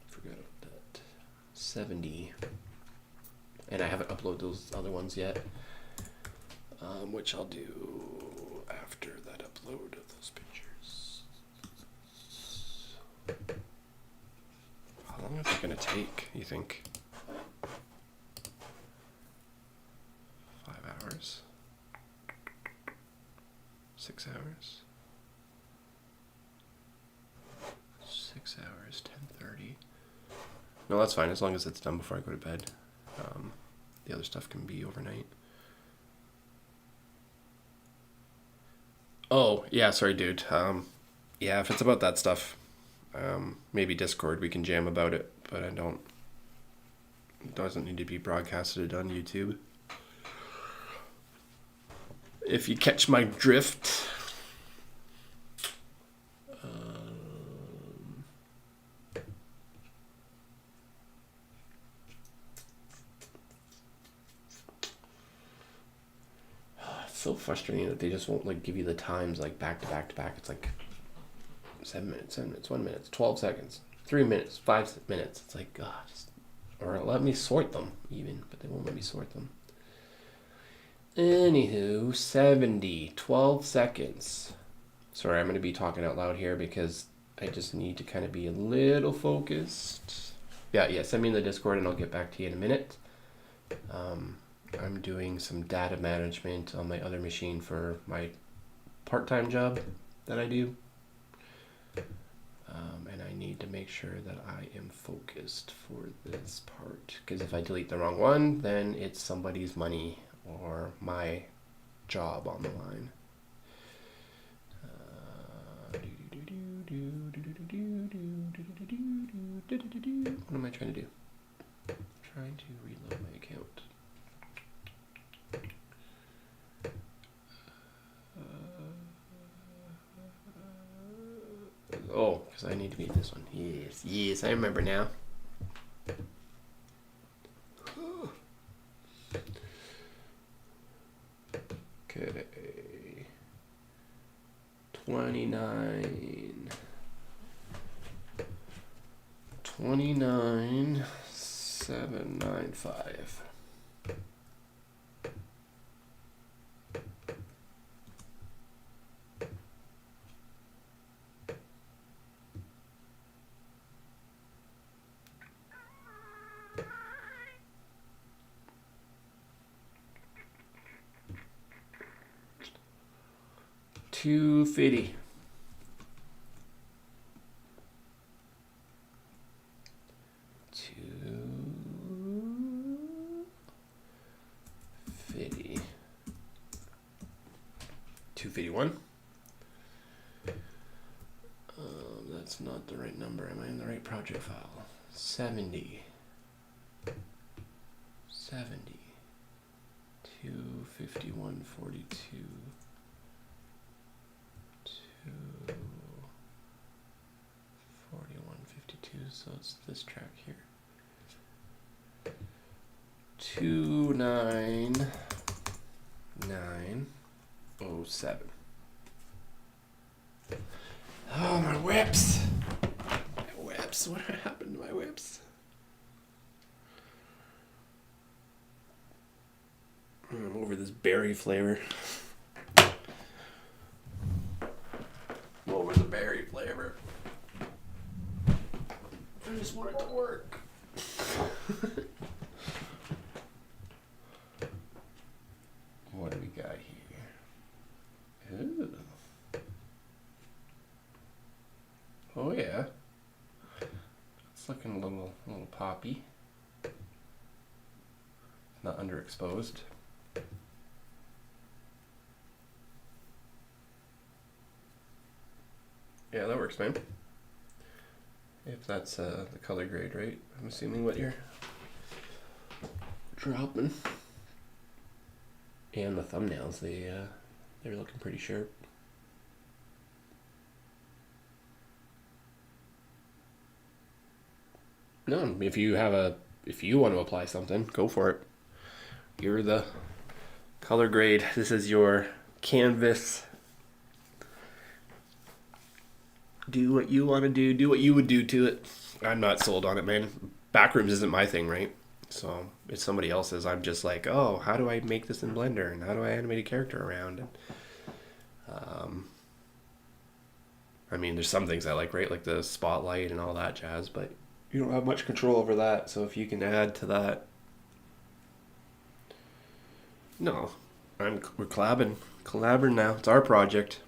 Forgot about that. 70. And I haven't uploaded those other ones yet. Which I'll do after that upload of those pictures. How long is it going to take, you think? 5 hours? 6 hours? 6 hours, 10:30. No, that's fine, as long as it's done before I go to bed. The other stuff can be overnight. Oh, yeah, sorry, dude. Yeah, if it's about that stuff, maybe Discord, we can jam about it, but it doesn't need to be broadcasted on YouTube. If you catch my drift. It's so frustrating that they just won't like give you the times like back to back to back. It's like 7 minutes, 7 minutes, 1 minute, 12 seconds, 3 minutes, 5 minutes. It's like, God, or let me sort them even, but they won't let me sort them. Anywho, 70, 12 seconds. Sorry, I'm going to be talking out loud here because I just need to kind of be a little focused. Yeah, send me in the Discord and I'll get back to you in a minute. I'm doing some data management on my other machine for my part-time job that I do. And I need to make sure that I am focused for this part. Because if I delete the wrong one, then it's somebody's money or my job on the line. What am I trying to do? Trying to reload my account. Oh, because I need to beat this one. Yes, I remember now. Okay. 29, 795. $250. $251. That's not the right number. Am I in the right project file? 70. 251.42. 241.52. So it's this track here. 29907. Oh, my whips! What happened to my whips? I'm over this berry flavor. I'm over the berry flavor. I just want it to work. What do we got here? Ooh. Oh yeah. It's looking a little poppy. Not underexposed. Yeah, that works, man. If that's the color grade, right? I'm assuming what you're dropping. And the thumbnails, they're looking pretty sharp. No, if you want to apply something, go for it. You're the color grade. This is your canvas. Do what you want to do. Do what you would do to it. I'm not sold on it, man. Backrooms isn't my thing, right? So it's somebody else's. I'm just like, oh, how do I make this in Blender? And how do I animate a character around? And, I mean, there's some things I like, right? Like the spotlight and all that jazz, but you don't have much control over that. So if you can add to that. No, we're collabing now. It's our project.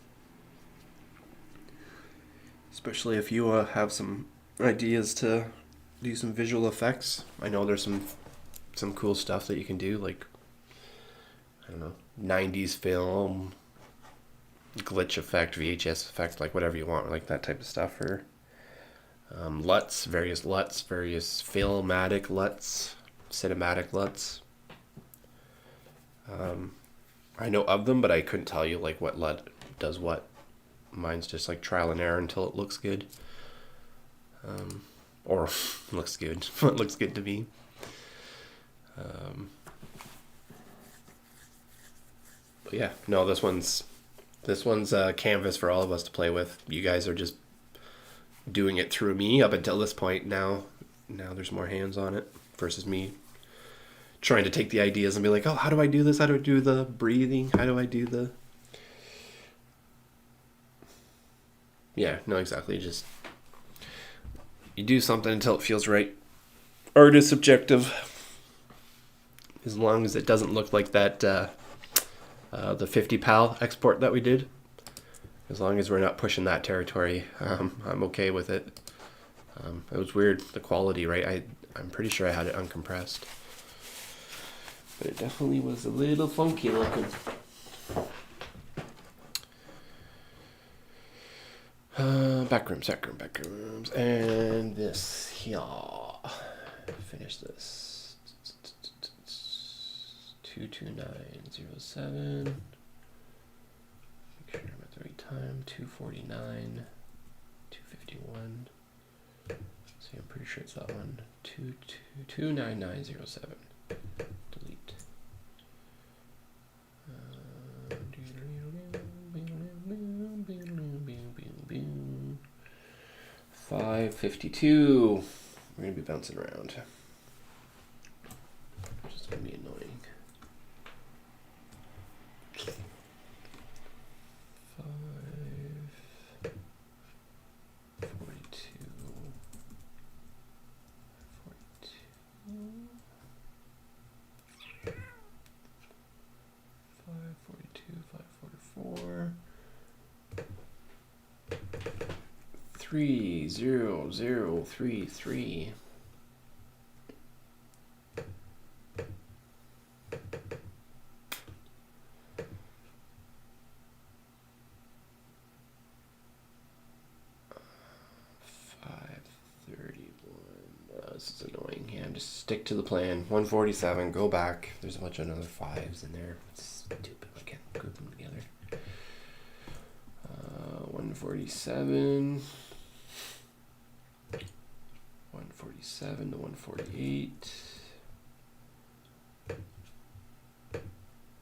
Especially if you have some ideas to do some visual effects. I know there's some cool stuff that you can do, like, I don't know, 90s film, glitch effect, VHS effect, like whatever you want, like that type of stuff. Or various filmatic LUTs, cinematic LUTs. I know of them, but I couldn't tell you like what LUT does what. Mine's just like trial and error until it looks good. Or looks good. What looks good to me. But yeah, no, this one's a canvas for all of us to play with. You guys are just doing it through me up until this point. Now there's more hands on it versus me trying to take the ideas and be like, oh, how do I do this? How do I do the breathing? How do I do the... Yeah, no, exactly. Just you do something until it feels right. Art is subjective. As long as it doesn't look like that the 50 PAL export that we did. As long as we're not pushing that territory, I'm okay with it. It was weird, the quality, right? I'm pretty sure I had it uncompressed. But it definitely was a little funky looking. Backrooms. And this here. Finish this. 22907. Make sure I'm at the right time. 249. 251. See, I'm pretty sure it's that one. 29907. Delete. 552. We're gonna be bouncing around. Just gonna be annoying. 30033. This is annoying. Yeah, just stick to the plan. 147. Go back. There's a bunch of other 5s in there. It's stupid. I can't group them together. 147. 147 to 148.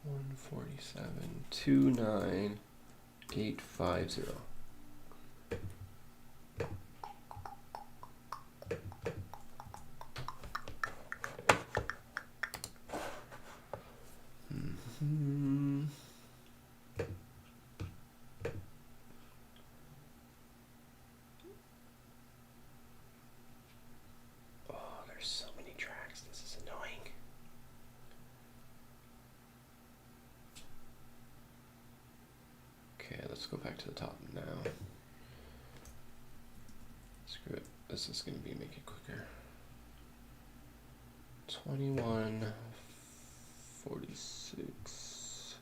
147. 29850. So many tracks. This is annoying. Okay, let's go back to the top now. Screw it. This is going to make it quicker. 2146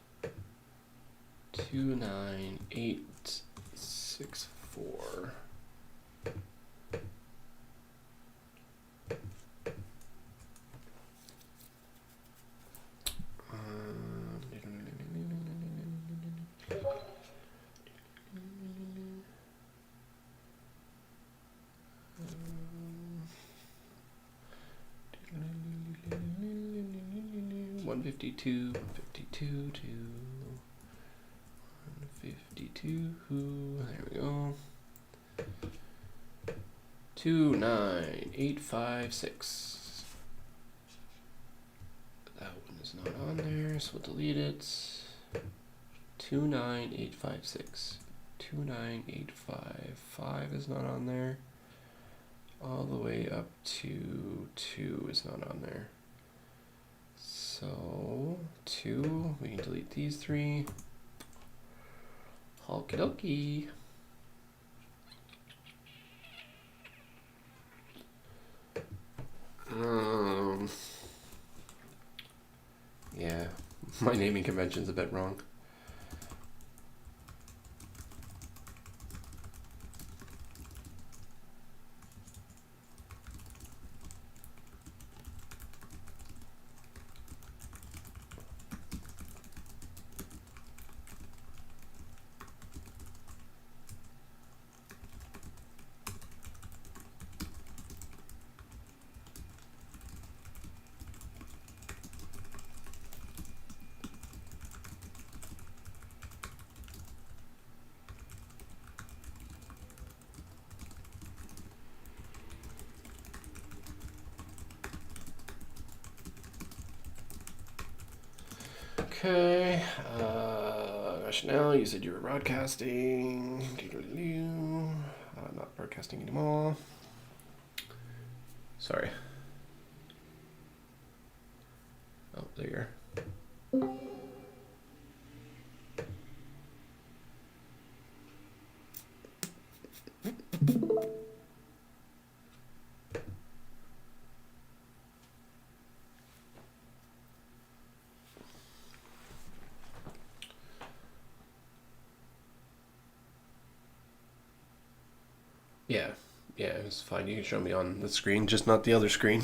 29864. Fifty-two to 152. There we go. 29856. That one is not on there, so we'll delete it. 29856. 29855 is not on there. All the way up to 2 is not on there. So 2, we can delete these 3. Okie dokie. Yeah, my naming convention's a bit wrong. Okay. Rationale, you said you were broadcasting. Doodle-doo. Not broadcasting anymore. Sorry. Oh, there you are. Yeah, it's fine. You can show me on the screen, just not the other screen.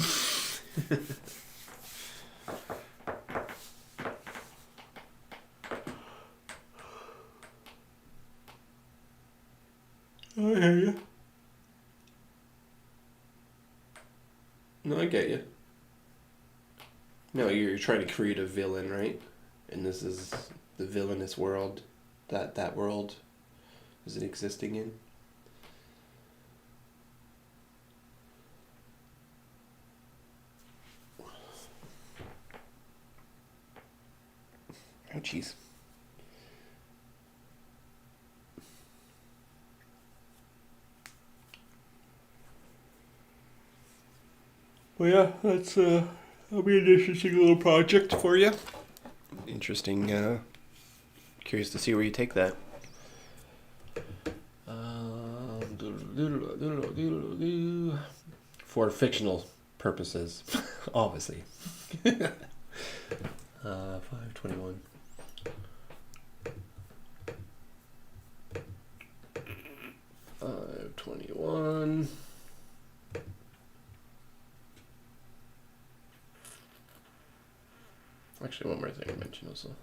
I hear you. No, I get you. No, you're trying to create a villain, right? And this is the villainous world that world is it existing in. Oh, jeez. Well, yeah, that'll be an interesting little project for you. Interesting. Curious to see where you take that. For fictional purposes, obviously. 521. Actually, one more thing to mention also.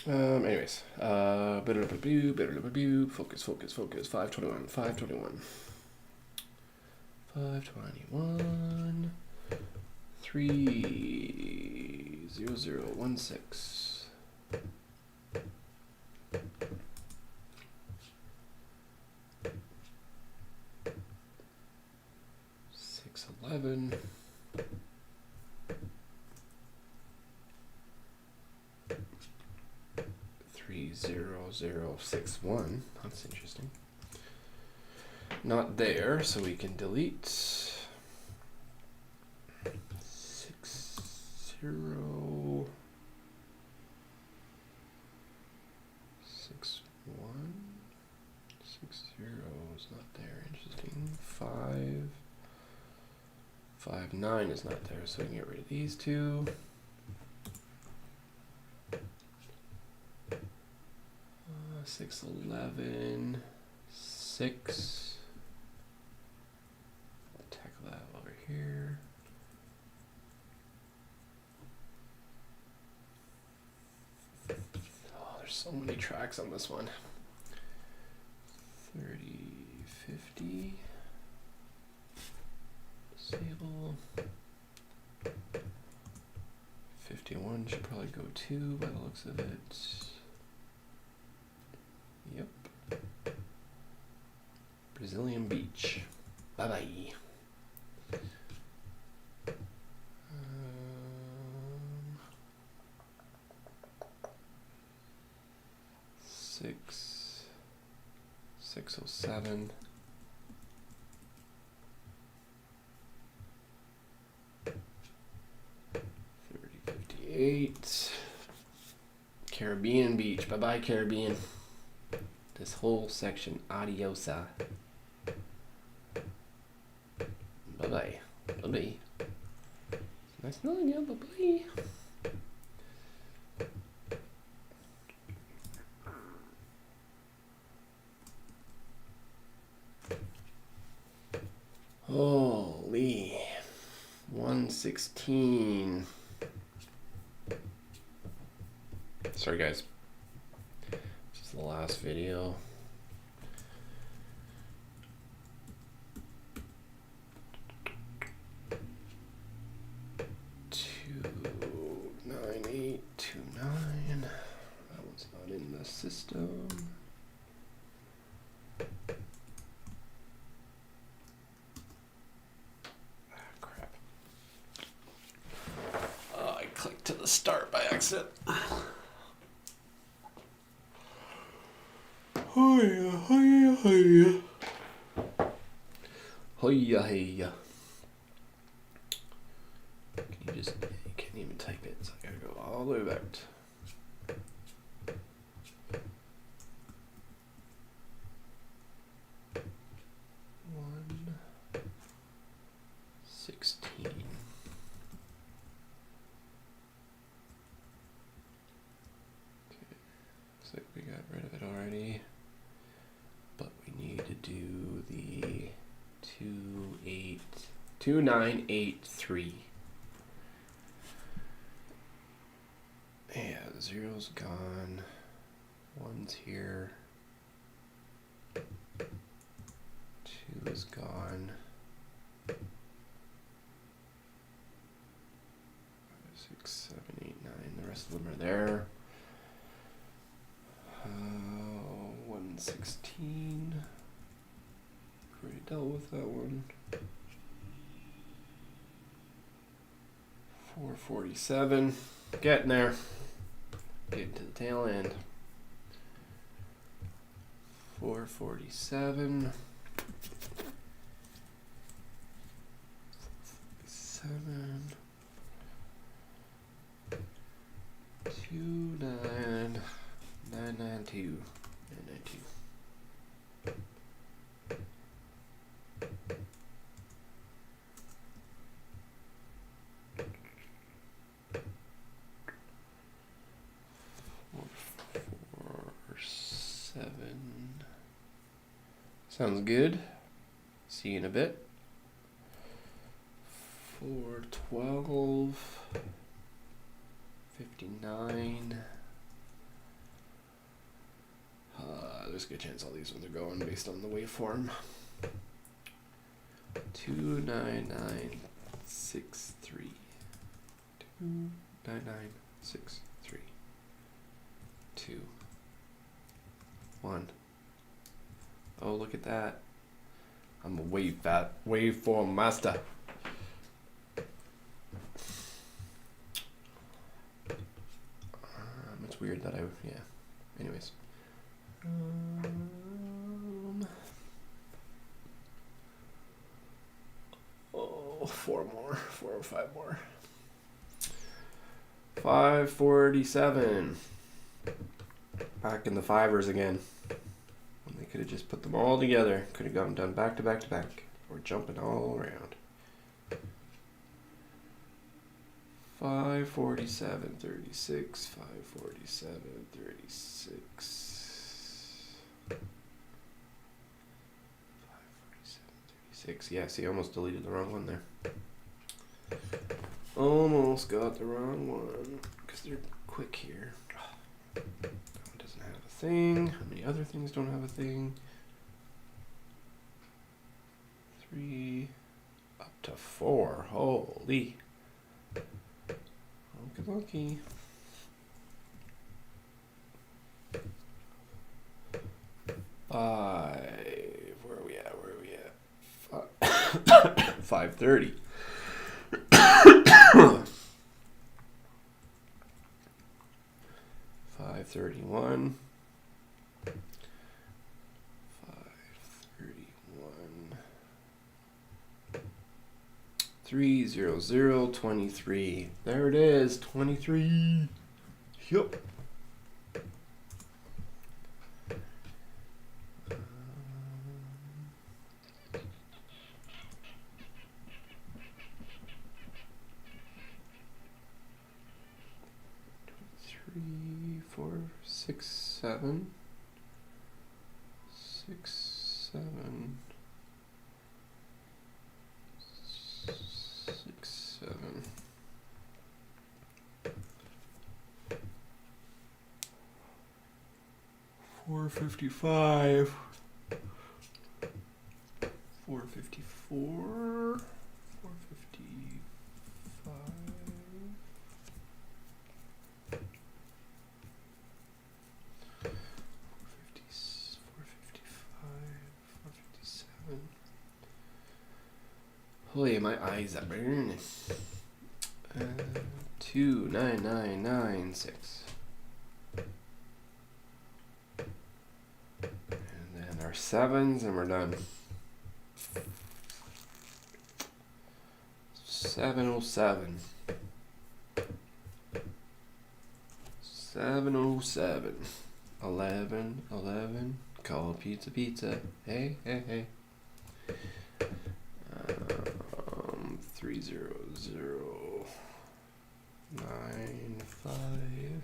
Anyways, focus. 521. 30016. 611. 30061. That's interesting. Not there, so we can delete 6061. 60 is not there. Interesting. 559 is not there, so we can get rid of these two. 611. 6. Tackle that over here. Oh, there's so many tracks on this one. 30, 50. Disable. 51 should probably go too by the looks of it. Yep. Brazilian Beach. Bye bye. 607. 298. Caribbean Beach. Bye bye, Caribbean. This whole section, adiosa. Bye bye. Bye bye. Nice knowing you. Bye bye. Holy. 116. Sorry, guys. This is the last video. That one's not in the system. Crap. Oh, I clicked to the start by accident. Hiya, hiya, hiya. Hiya, hiya. You can't even type it, so I gotta go all the way back. 116. Okay, looks like we got rid of it already, but we need to do the 2983. Yeah, the zero's gone. One's here. 2 is gone. 5, 6, 7, 8, 9. The rest of them are there. 116. Already dealt with that one. 447. Getting there. Getting to the tail end. 447. 7. 29. 992. 992. Sounds good. See you in a bit. 412. 59. There's a good chance all these ones are going based on the waveform. 29963. 29963. 2. 1. Oh, look at that. I'm a waveform master. It's weird that yeah. Anyways. 4 more. 4 or 5 more. 547. Back in the fivers again. They could have just put them all together. Could have gotten done back to back to back. We're jumping all around. 547, 36, 547, 36. 547, 36. Yeah, see, I almost deleted the wrong one there. Almost got the wrong one. Because they're quick here. That one doesn't have a thing. How many other things don't have a thing? 3 up to 4. Holy. Okie dokie. Where are we at? 530. 531. 531. 30023. There it is, 23. Yup. Three, four, six, seven. 6, 7. 6, 7. 455. 454. 455. 457. Holy, my eyes are burning. 29996. And then our sevens, and we're done. 707. 707. 11, 11. Call pizza, pizza. Hey, hey, hey. 30095.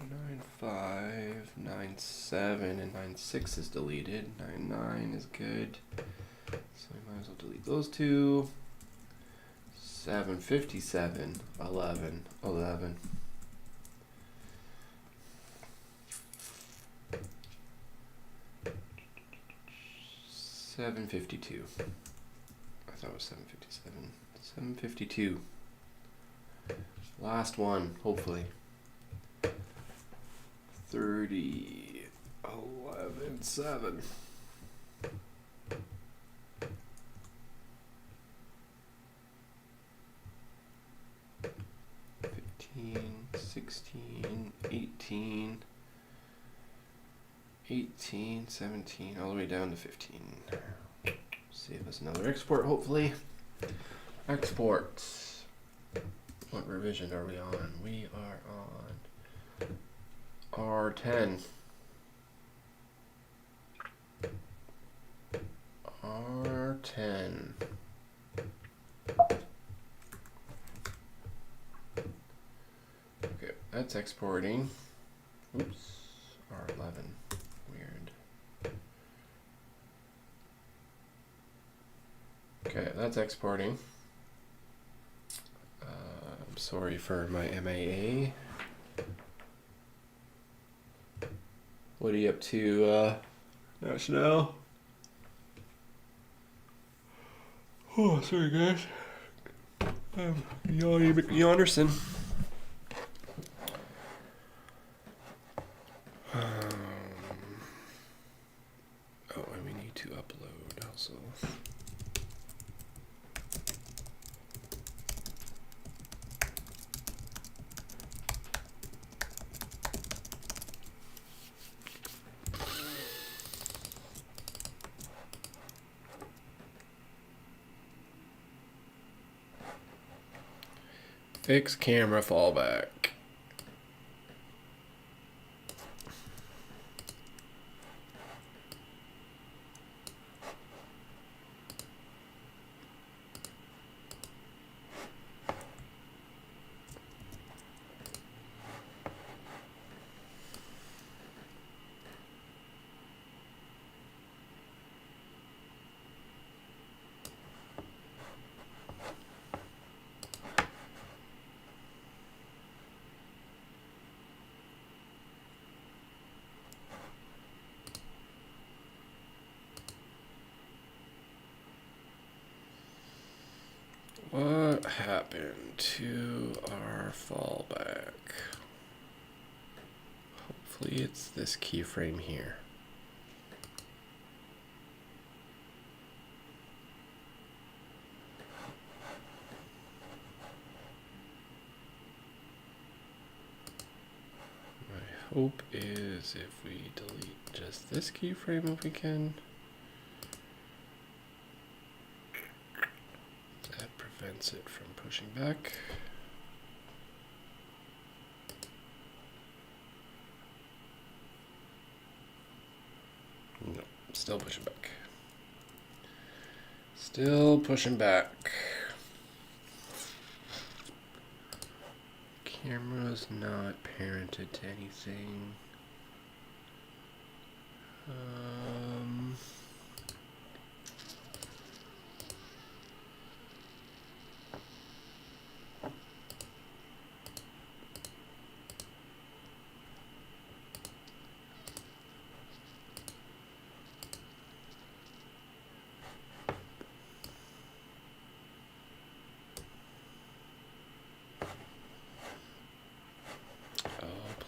9597 and 96 is deleted. 99 is good. So we might as well delete those two. 757, 11, 11. 752. I thought it was 757. 752. Last one, hopefully. 30, 11, 7. 15, 16, 18, 18, 17, all the way down to 15. Save us another export, hopefully. Exports. What revision are we on? We are on R10. R10. Okay, that's exporting. Oops, R11. Weird. Okay, that's exporting. I'm sorry for my MAA. What are you up to, National? Oh, sorry guys. Yonderson. Oh, and we need to upload also. Fix camera fallback. What happened to our fallback? Hopefully it's this keyframe here. I hope is if we delete just this keyframe if we can, that prevents it from pushing back. No, still pushing back. Still pushing back. Camera's not parented to anything.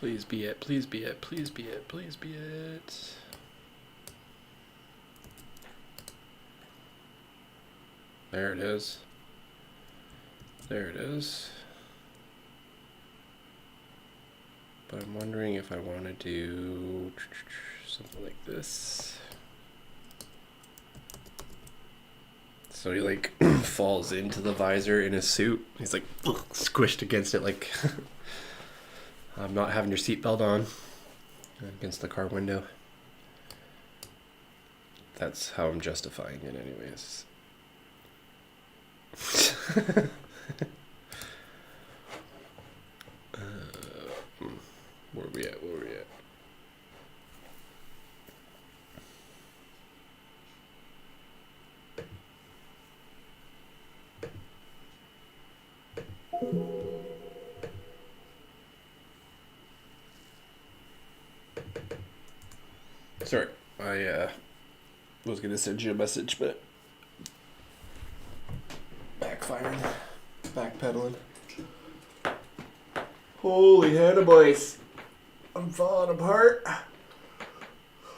Please be it, please be it, please be it, please be it. There it is. There it is. But I'm wondering if I want to do something like this. So he like falls into the visor in his suit. He's like squished against it like not having your seatbelt on against the car window. That's how I'm justifying it anyways. Where are we at? Where are we at? Sorry, I was gonna send you a message, but backfiring, backpedaling. Holy Hannah, boys! I'm falling apart.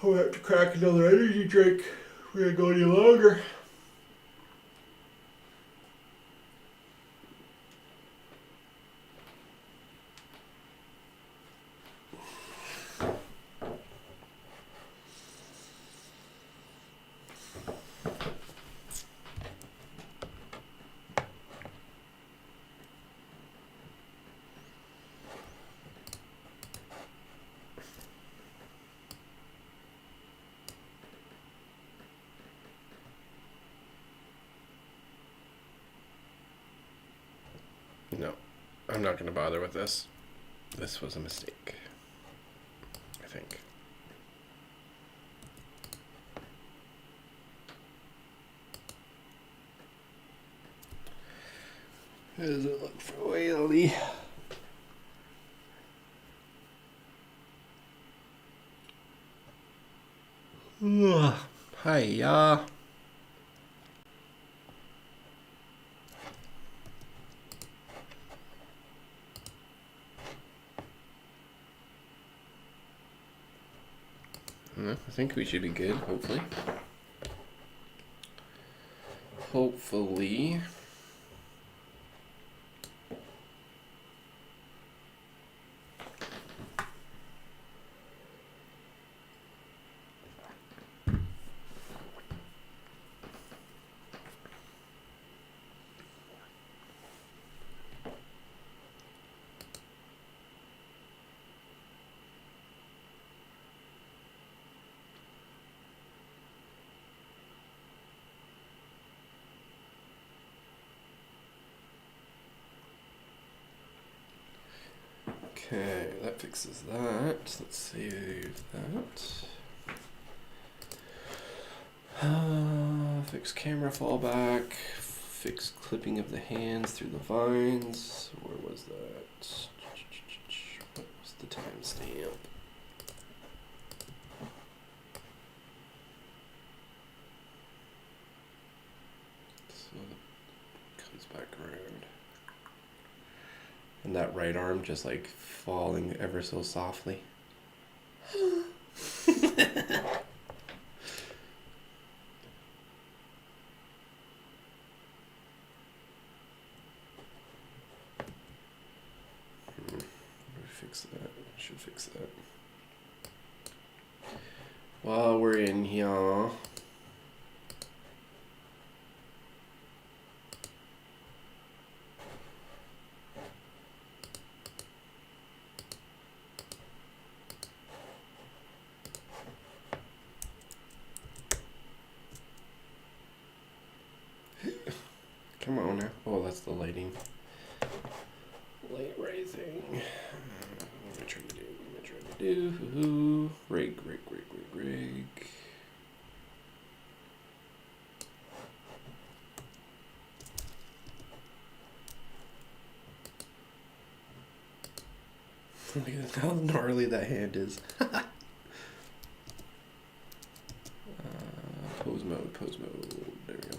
We'll have to crack another energy drink. We ain't go any longer. No, I'm not going to bother with this. This was a mistake, I think. How does it look for oily? Hiya. I think we should be good, hopefully. Hopefully. Okay, that fixes that. Let's save that. Fix camera fallback. Fix clipping of the hands through the vines. Where was that? What was the timestamp? So it comes back around. And that right arm just like falling ever so softly. Fix that. Should fix that. while we're in here. Come on now. Oh, that's the lighting. Light rising. What am I trying to do? What am I trying to do? Rig. Look at how gnarly that hand is. Pose mode. There we go.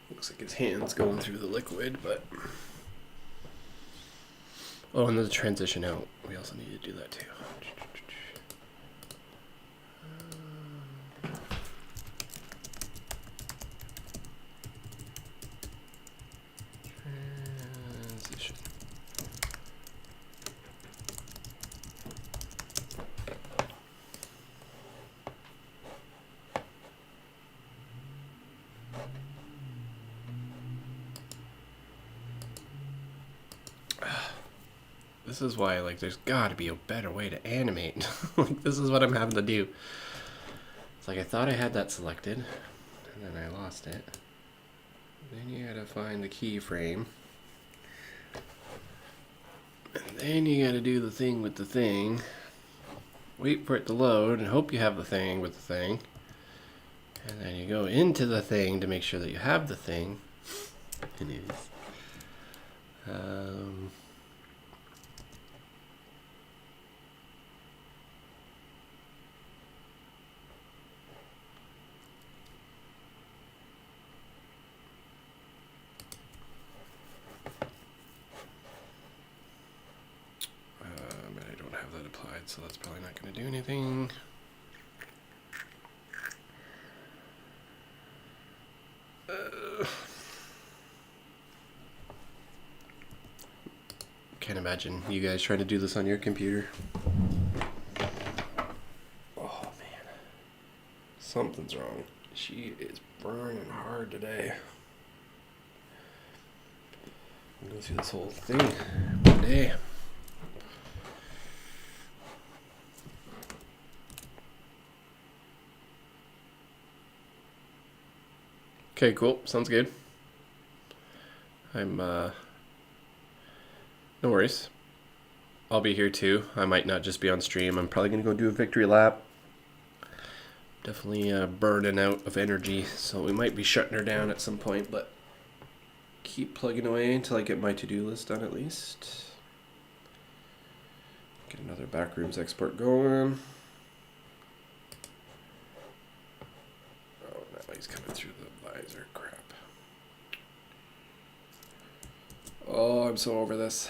Looks like his hand's going through the liquid, but... Oh, and there's a transition out. We also need to do that too. Transition. This is why, like, there's got to be a better way to animate. Like, this is what I'm having to do. It's like I thought I had that selected, and then I lost it. Then you gotta find the keyframe. And then you gotta do the thing with the thing. Wait for it to load, and hope you have the thing with the thing. And then you go into the thing to make sure that you have the thing. Anyways. But I don't have that applied, so that's probably not going to do anything. Can't imagine you guys trying to do this on your computer. Oh man, something's wrong. She is burning hard today. I'm going through this whole thing today. Okay, cool. Sounds good. No worries. I'll be here too. I might not just be on stream. I'm probably going to go do a victory lap. Definitely burning out of energy, so we might be shutting her down at some point, but keep plugging away until I get my to-do list done at least. Get another Backrooms export going. Oh, now he's coming through the visor. Crap. Oh, I'm so over this.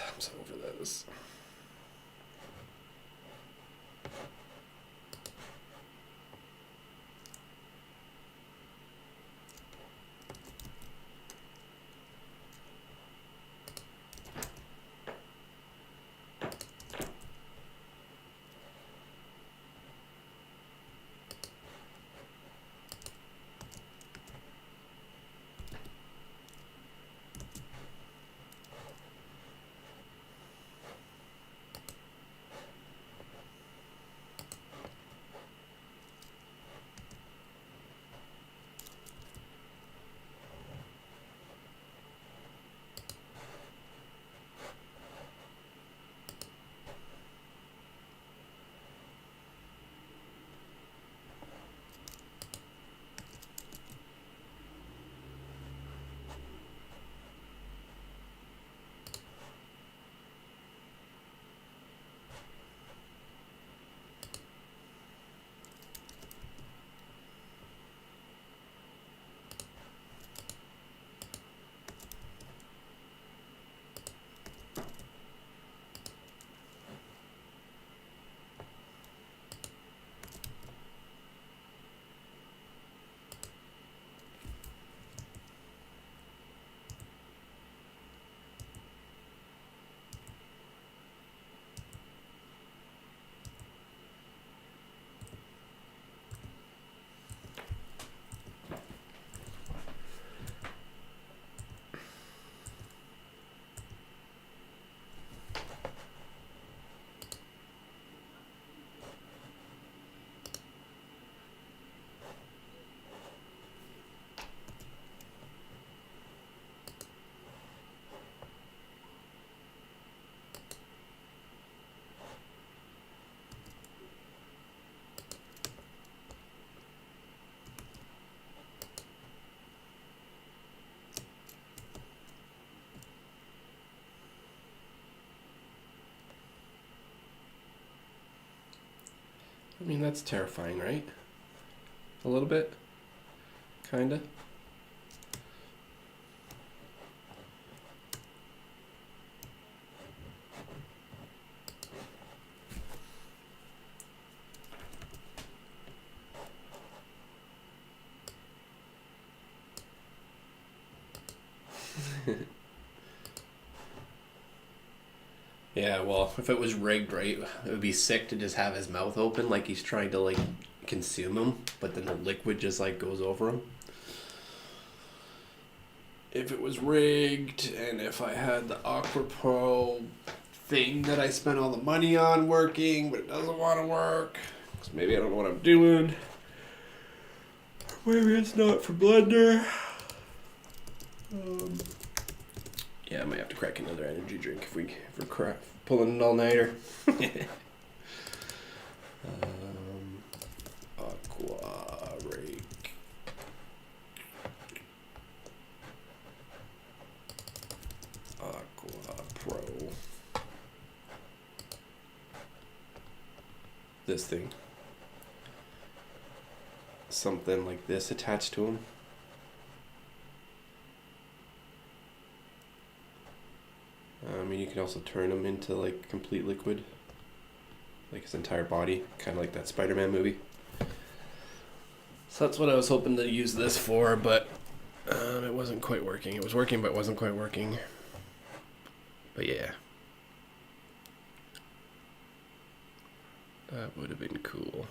I mean, that's terrifying, right? A little bit? Kinda? Yeah, well, if it was rigged right, it would be sick to just have his mouth open like he's trying to like consume him, but then the liquid just like goes over him. If it was rigged and if I had the Aqua Pro thing that I spent all the money on working, but it doesn't want to work, because maybe I don't know what I'm doing. Maybe it's not for Blender. Yeah, I might have to crack another energy drink if we're pulling an all-nighter. Aqua Rake. Aqua Pro. This thing. Something like this attached to him. I mean, you can also turn him into like complete liquid, like his entire body, kind of like that Spider-Man movie. So that's what I was hoping to use this for, but it wasn't quite working. It was working, but it wasn't quite working. But yeah, that would have been cool.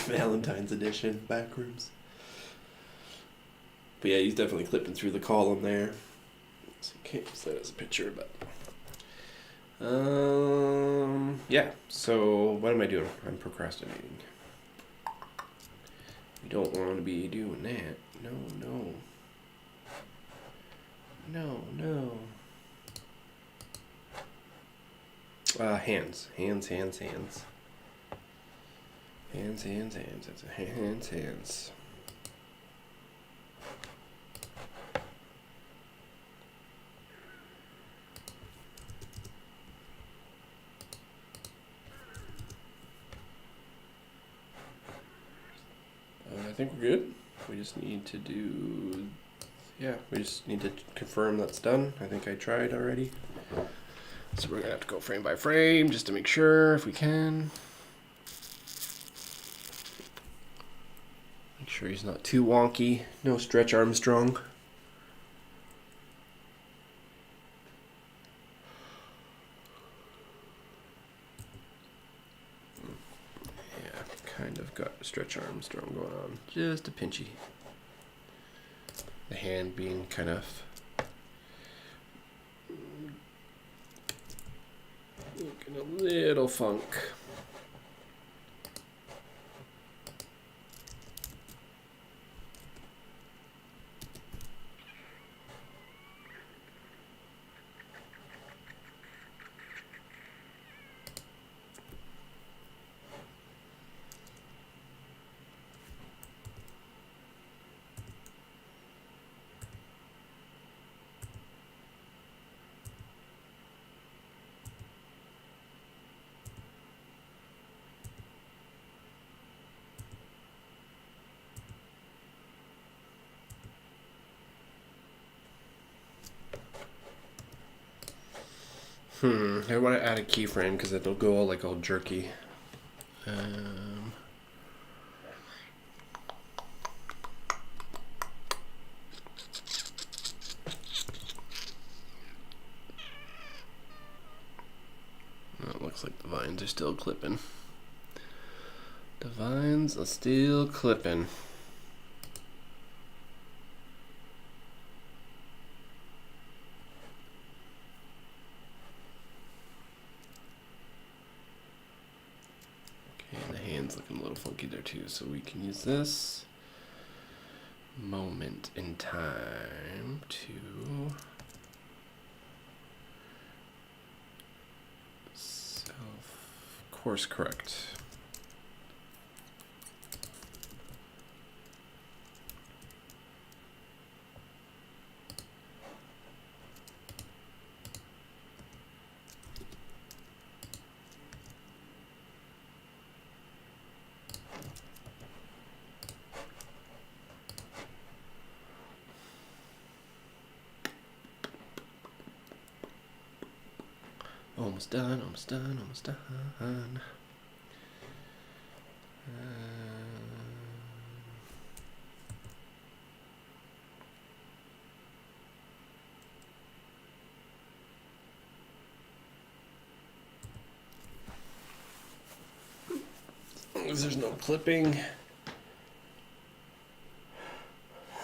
Valentine's edition, backrooms. But yeah, he's definitely clipping through the column there. So you can't use that as a picture, but yeah. So what am I doing? I'm procrastinating. You don't want to be doing that. No. Hands. Hands. That's a hands. I think we're good. We just need to do... Yeah, we just need to confirm that's done. I think I tried already. So we're going to have to go frame by frame just to make sure if we can. Make sure he's not too wonky. No Stretch Armstrong. Yeah, kind of got Stretch Armstrong going on. Just a pinchy. The hand being kind of looking a little funk. I want to add a keyframe because it'll go all jerky. It looks like the vines are still clipping. The vines are still clipping. line's looking a little funky there too, so we can use this moment in time to course correct. Almost done, almost done, almost done. As long as there's no clipping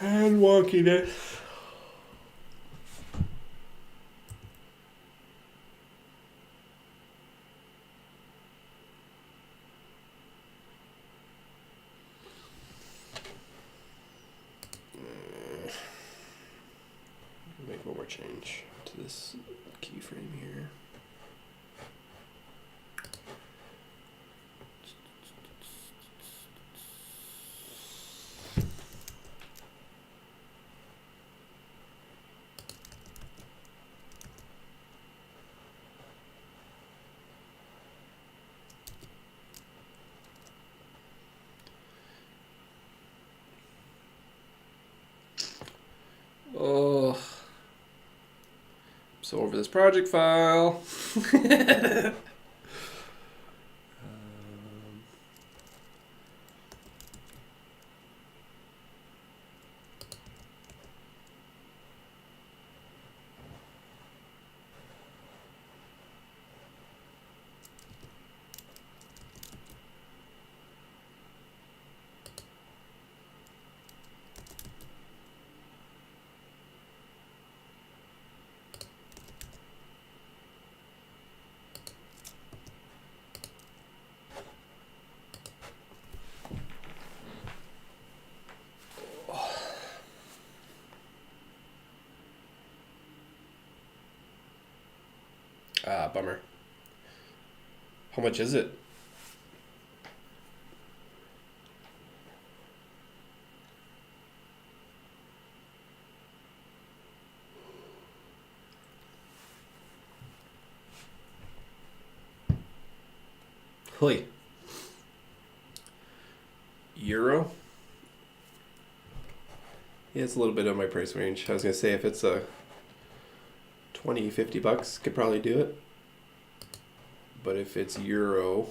and wonkiness. Make one more change to this keyframe here. Oh, so over this project file. Bummer. How much is it? Holy. Euro? Yeah, it's a little bit of my price range. I was going to say if it's a 20, 50 bucks, could probably do it. But if it's euro,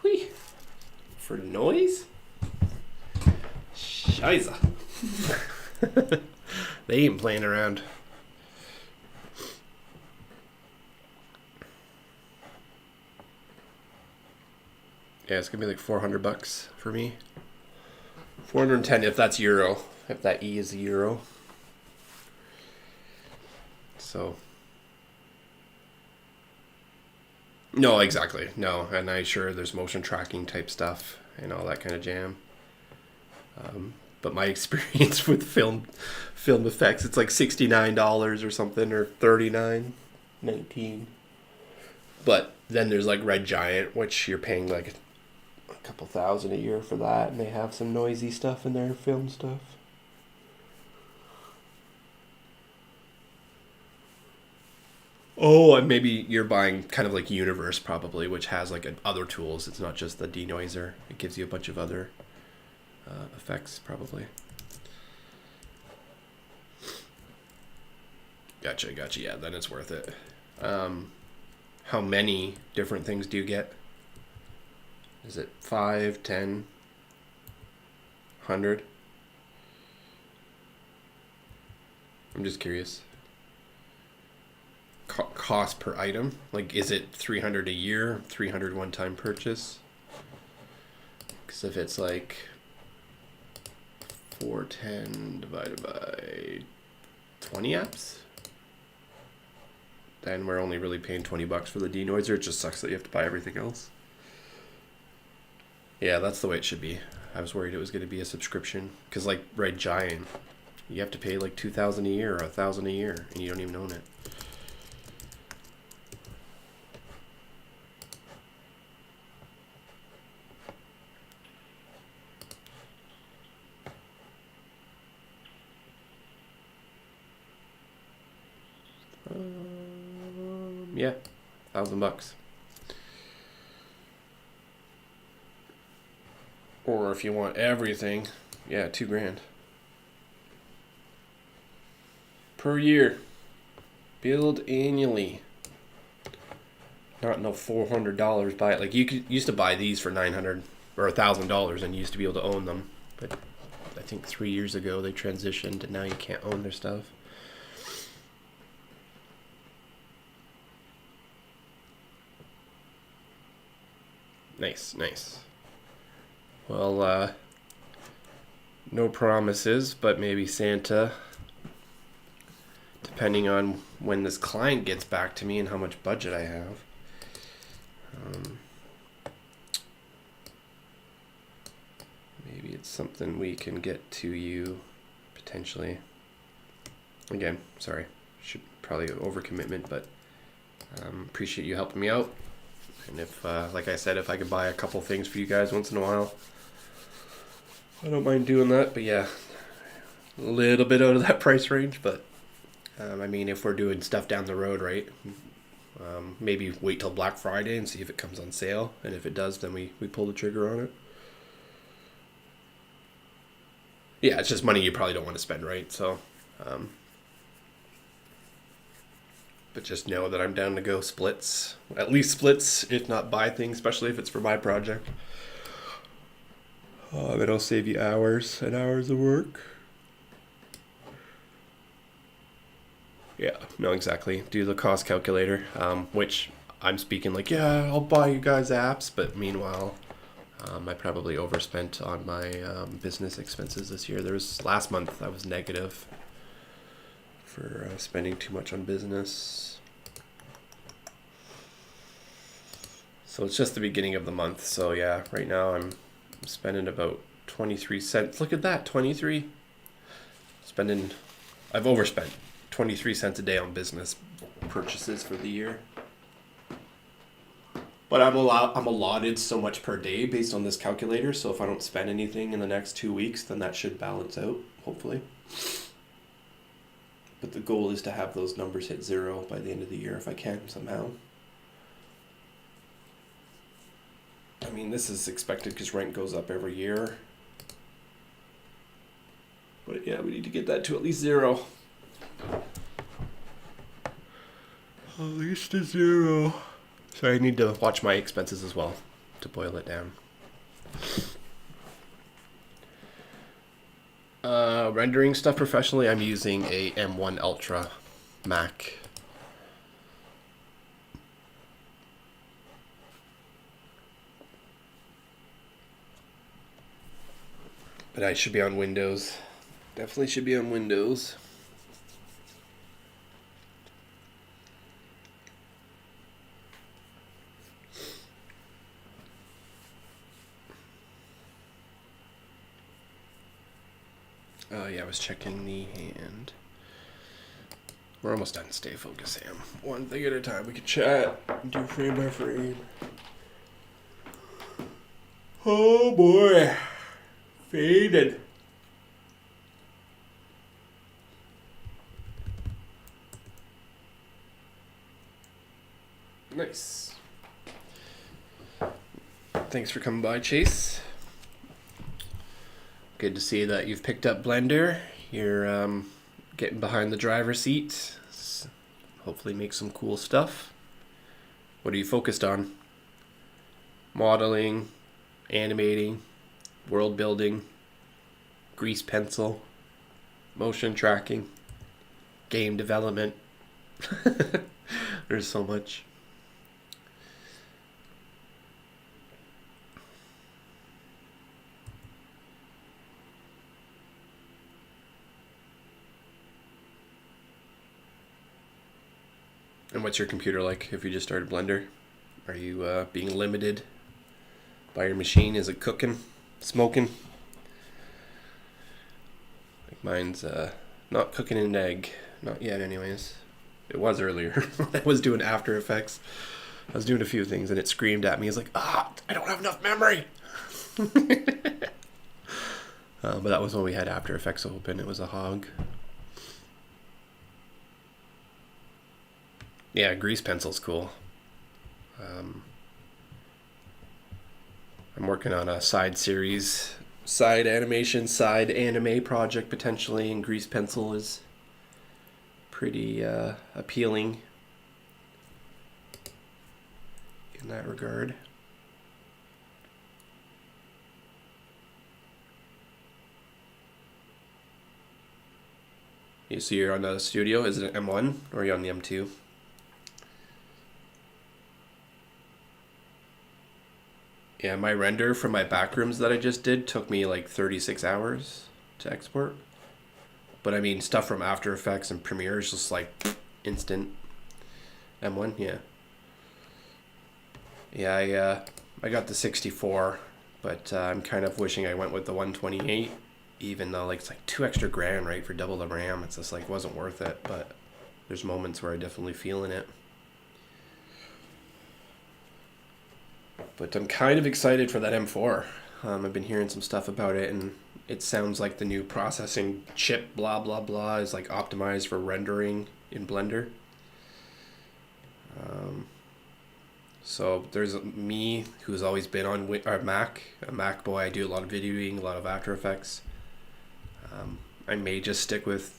whee, for noise? Scheiße. They ain't playing around. Yeah, it's gonna be like 400 bucks for me. 410 if that's euro. If that E is euro. So. No, exactly. No, and I'm sure there's motion tracking type stuff and all that kind of jam. But my experience with film effects, it's like $69 or something, or $39.19. But then there's like Red Giant, which you're paying like a couple thousand a year for that, and they have some noisy stuff in their film stuff. Oh, and maybe you're buying kind of like Universe probably, which has like other tools. It's not just the denoiser. It gives you a bunch of other effects probably. Gotcha. Yeah, then it's worth it. How many different things do you get? Is it 5, 10, 100? I'm just curious. cost per item? Like, is it 300 a year, 300 one-time purchase? Because if it's like 410 divided by 20 apps, then we're only really paying $20 for the denoiser. It just sucks that you have to buy everything else. Yeah, that's the way it should be. I was worried it was going to be a subscription. Because like Red Giant, you have to pay like $2,000 a year or $1,000 a year, and you don't even own it. Yeah, $1,000. Or if you want everything, yeah, $2,000 per year, billed annually. Not no $400 buy it. Like used to buy these for $900 or $1,000, and you used to be able to own them. But I think 3 years ago they transitioned, and now you can't own their stuff. Nice. Well, no promises, but maybe Santa, depending on when this client gets back to me and how much budget I have. Maybe it's something we can get to you potentially. Again, sorry, should probably overcommitment, but appreciate you helping me out. And if, like I said, if I could buy a couple things for you guys once in a while, I don't mind doing that. But yeah, a little bit out of that price range. But I mean, if we're doing stuff down the road, right? Maybe wait till Black Friday and see if it comes on sale. And if it does, then we pull the trigger on it. Yeah, it's just money you probably don't want to spend, right? So, but just know that I'm down to go splits. At least splits, if not buy things, especially if it's for my project. It'll save you hours and hours of work. Yeah, no, exactly. Do the cost calculator, which I'm speaking like, yeah, I'll buy you guys apps. But meanwhile, I probably overspent on my business expenses this year. Last month I was negative for spending too much on business. So it's just the beginning of the month. So yeah, right now I'm spending about 23 cents. Look at that, 23. I've overspent 23 cents a day on business purchases for the year. But I'm allotted so much per day based on this calculator. So if I don't spend anything in the next 2 weeks, then that should balance out, hopefully. But the goal is to have those numbers hit zero by the end of the year if I can somehow. I mean, this is expected because rent goes up every year. But yeah, we need to get that to at least zero. At least a zero. So I need to watch my expenses as well to boil it down. Rendering stuff professionally, I'm using a M1 Ultra Mac. But I should be on Windows. Definitely should be on Windows. Oh yeah, I was checking the hand. We're almost done. Stay focused, Sam. One thing at a time. We can chat and do frame by frame. Oh boy. Faded. Nice. Thanks for coming by, Chase. Good to see that you've picked up Blender. You're getting behind the driver's seat. Hopefully make some cool stuff. What are you focused on? Modeling, animating, world building, grease pencil, motion tracking, game development. There's so much. And what's your computer like if you just started Blender? Are you being limited by your machine? Is it cooking, smoking? Like mine's not cooking an egg. Not yet anyways. It was earlier. I was doing After Effects. I was doing a few things and it screamed at me. It's like, I don't have enough memory. But that was when we had After Effects open. It was a hog. Yeah, grease pencil's cool. I'm working on a side animation, side anime project potentially, and grease pencil is pretty appealing in that regard. You see you're on the studio. Is it an M1 or are you on the M2? Yeah, my render for my backrooms that I just did took me like 36 hours to export. But I mean, stuff from After Effects and Premiere is just like instant. M1, yeah. Yeah, I got the 64, but I'm kind of wishing I went with the 128, even though like it's like $2 extra, right, for double the RAM. It's just like wasn't worth it, but there's moments where I definitely feeling it. But I'm kind of excited for that M4. I've been hearing some stuff about it, and it sounds like the new processing chip, blah, blah, blah, is like optimized for rendering in Blender. So there's me, who's always been on a Mac boy. I do a lot of videoing, a lot of After Effects. I may just stick with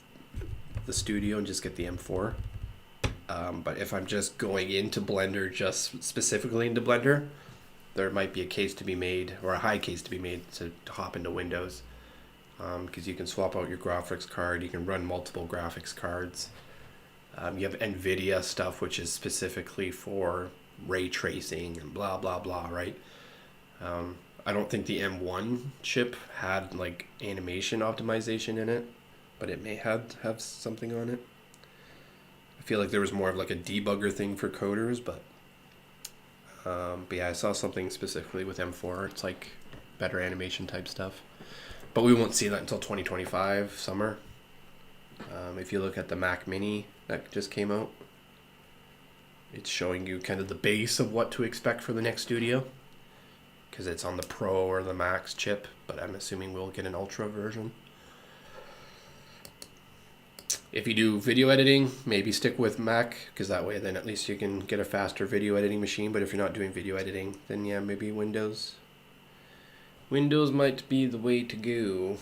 the studio and just get the M4. But if I'm just going into Blender, just specifically into Blender, there might be a case to be made, or a high case to be made, to hop into Windows, because you can swap out your graphics card. You can run multiple graphics cards. You have NVIDIA stuff, which is specifically for ray tracing and blah blah blah, right? I don't think the M1 chip had like animation optimization in it, but it may have something on it. I feel like there was more of like a debugger thing for coders, but yeah, I saw something specifically with M4. It's like better animation type stuff. But we won't see that until 2025, summer. If you look at the Mac Mini that just came out, it's showing you kind of the base of what to expect for the next studio, because it's on the Pro or the Max chip, but I'm assuming we'll get an Ultra version. If you do video editing, maybe stick with Mac, because that way then at least you can get a faster video editing machine. But if you're not doing video editing, then yeah, maybe Windows. Windows might be the way to go.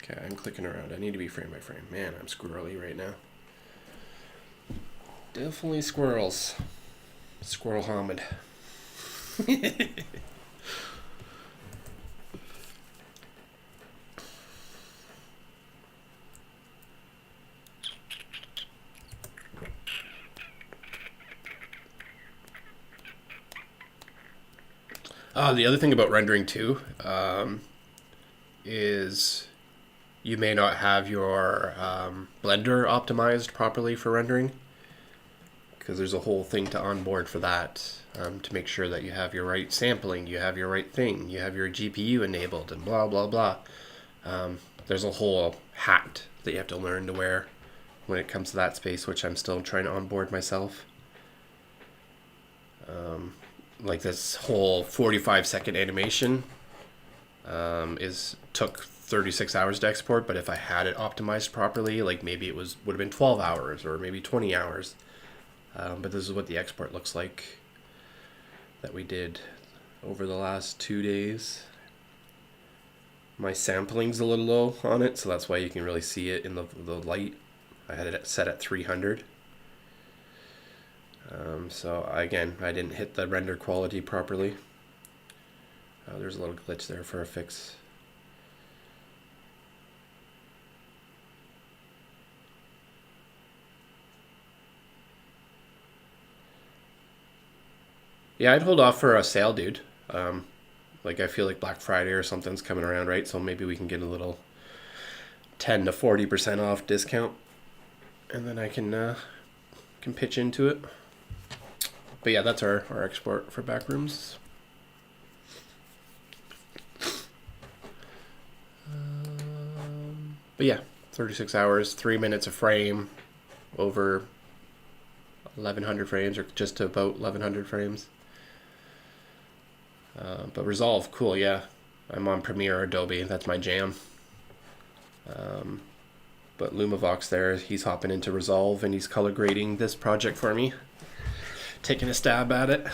Okay, I'm clicking around. I need to be frame by frame. Man, I'm squirrely right now. Definitely squirrels. Squirrel Hamid. The other thing about rendering too is you may not have your Blender optimized properly for rendering, because there's a whole thing to onboard for that, to make sure that you have your right sampling, you have your right thing, you have your GPU enabled, and blah blah blah. There's a whole hat that you have to learn to wear when it comes to that space, which I'm still trying to onboard myself. Like this whole 45-second animation took 36 hours to export, but if I had it optimized properly, like maybe would have been 12 hours or maybe 20 hours. But this is what the export looks like that we did over the last 2 days. My sampling's a little low on it, so that's why you can really see it in the light. I had it set at 300. So again, I didn't hit the render quality properly. There's a little glitch there for a fix. Yeah, I'd hold off for a sale, dude. Like I feel like Black Friday or something's coming around, right? So maybe we can get a little 10 to 40% off discount, and then I can pitch into it. But yeah, that's our export for Backrooms. But yeah, 36 hours, 3 minutes a frame, over 1,100 frames, or just about 1,100 frames. But Resolve, cool, yeah. I'm on Premiere or Adobe, that's my jam. But Lumavox there, he's hopping into Resolve and he's color grading this project for me. Taking a stab at it.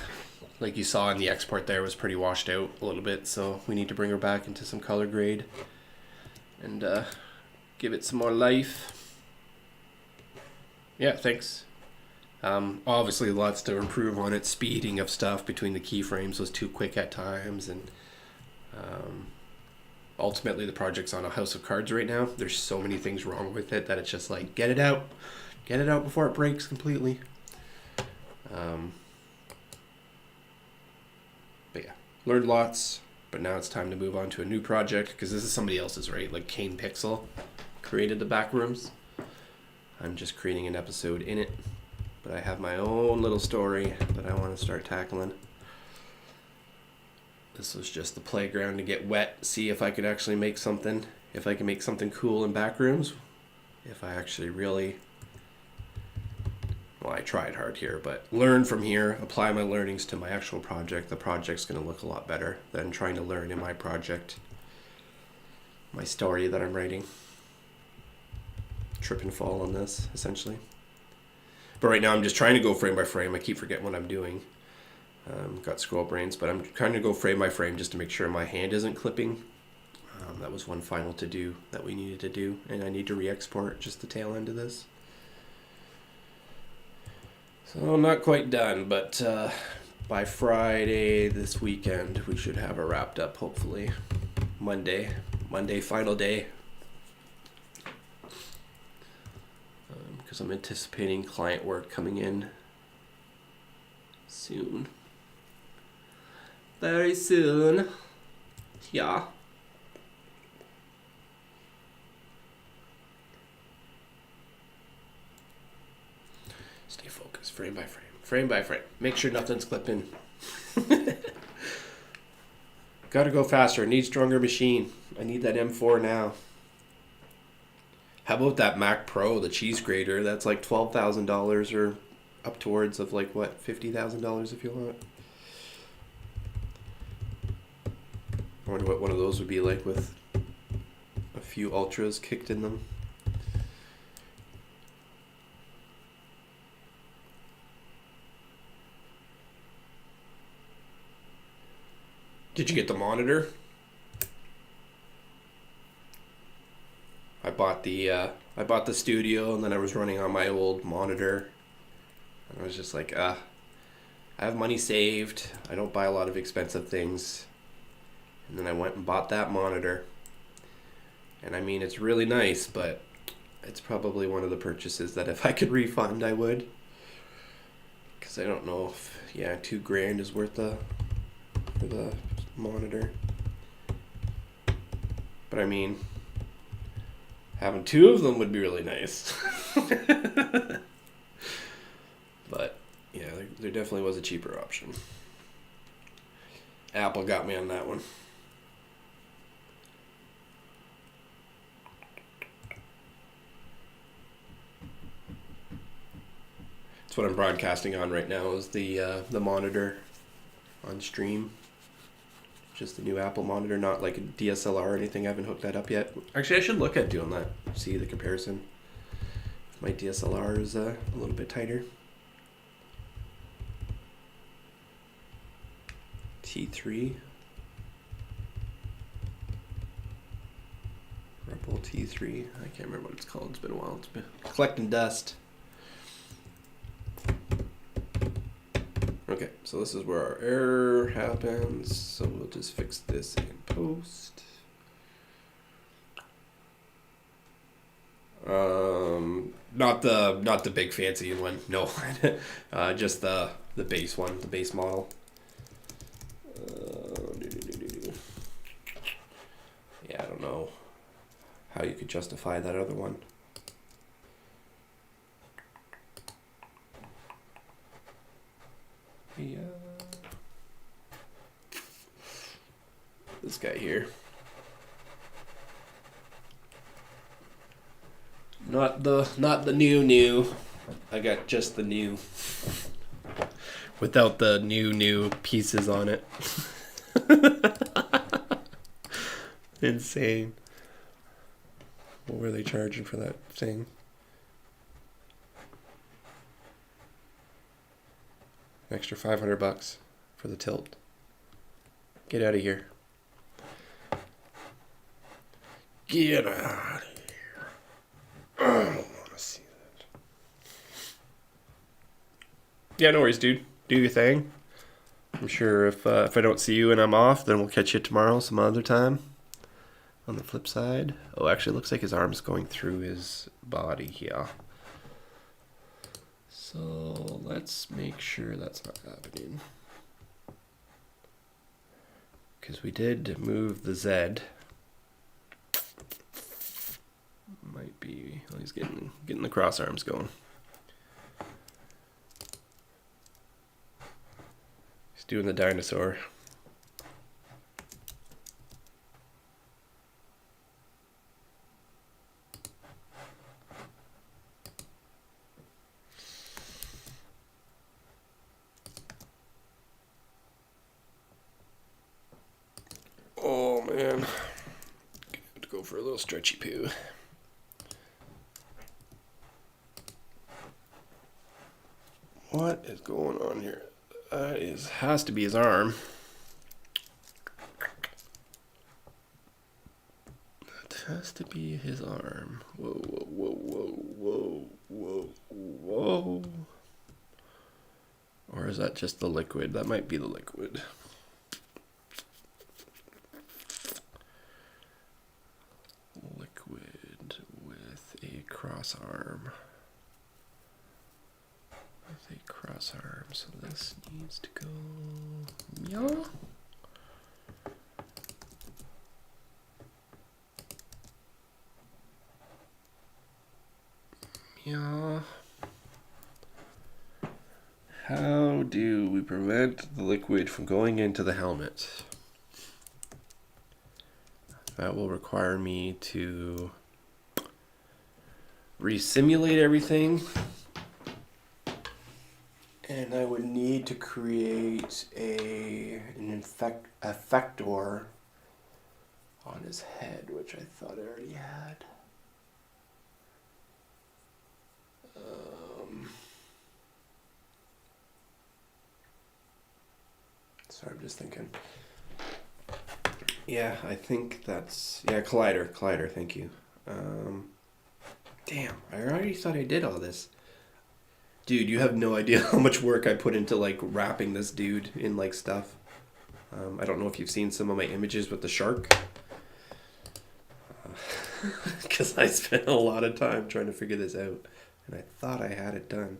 Like you saw in the export there, was pretty washed out a little bit, so we need to bring her back into some color grade and give it some more life. Yeah, thanks. Obviously lots to improve on it. Speeding of stuff between the keyframes was too quick at times, and ultimately the project's on a house of cards right now. There's so many things wrong with it that it's just like, get it out before it breaks completely. But yeah, learned lots, but now it's time to move on to a new project, because this is somebody else's, right? Like Kane Pixel created the Backrooms. I'm just creating an episode in it, but I have my own little story that I want to start tackling. This was just the playground to get wet, see if I could actually make something, if I can make something cool in Backrooms, if I actually really, well, I tried hard here, but learn from here, apply my learnings to my actual project. The project's going to look a lot better than trying to learn in my project, my story that I'm writing. Trip and fall on this, essentially. But right now I'm just trying to go frame by frame. I keep forgetting what I'm doing. Got scroll brains, but I'm trying to go frame by frame just to make sure my hand isn't clipping. That was one final to do that we needed to do, and I need to re-export just the tail end of this. So I'm not quite done, but by Friday this weekend we should have it wrapped up, hopefully. Monday final day. Because I'm anticipating client work coming in soon. Very soon. Yeah. Stay focused, frame by frame. Frame by frame. Make sure nothing's clipping. Gotta go faster. Need stronger machine. I need that M4 now. How about that Mac Pro, the cheese grater? That's like $12,000 or up towards of like what, $50,000 if you want. I wonder what one of those would be like with a few ultras kicked in them. Did you get the monitor? I bought the studio, and then I was running on my old monitor, and I was just like, I have money saved. I don't buy a lot of expensive things. And then I went and bought that monitor. And I mean, it's really nice, but it's probably one of the purchases that if I could refund, I would. Because I don't know if, yeah, $2,000 is worth for the monitor. But I mean, having two of them would be really nice. But yeah, there definitely was a cheaper option. Apple got me on that one. That's what I'm broadcasting on right now, is the monitor on stream. Just the new Apple monitor, not like a DSLR or anything. I haven't hooked that up yet. Actually, I should look at doing that. See the comparison. My DSLR is a little bit tighter. T3. Rebel T3. I can't remember what it's called. It's been a while. It's been collecting dust. Okay, so this is where our error happens. So we'll just fix this in post. Not the big fancy one. No, just the base one, the base model. how you could justify that other one. Yeah. This guy here. Not the new. I got just the new. Without the new pieces on it. Insane. What were they charging for that thing? An extra $500 for the tilt. Get out of here. Get out of here. I don't want to see that. Yeah, no worries, dude. Do your thing. I'm sure if I don't see you and I'm off, then we'll catch you tomorrow some other time. On the flip side. Oh, actually, it looks like his arm's going through his body here. So let's make sure that's not happening. Because we did move the Z. Might be, well, he's getting the cross arms going. He's doing the dinosaur. Oh man, have to go for a little stretchy poo. What is going on here? Has to be his arm. That has to be his arm. Whoa, whoa, whoa, whoa, whoa, whoa, whoa. Or is that just the liquid? That might be the liquid. Liquid with a cross arm. With a cross arm. So this needs to go. Yeah. Yeah. How do we prevent the liquid from going into the helmet? That will require me to resimulate everything. And I would need to create an effector on his head, which I thought I already had. Sorry, I'm just thinking. Yeah, I think that's... Yeah, Collider, thank you. Damn, I already thought I did all this. Dude, you have no idea how much work I put into, like, wrapping this dude in, like, stuff. I don't know if you've seen some of my images with the shark. Because I spent a lot of time trying to figure this out. And I thought I had it done.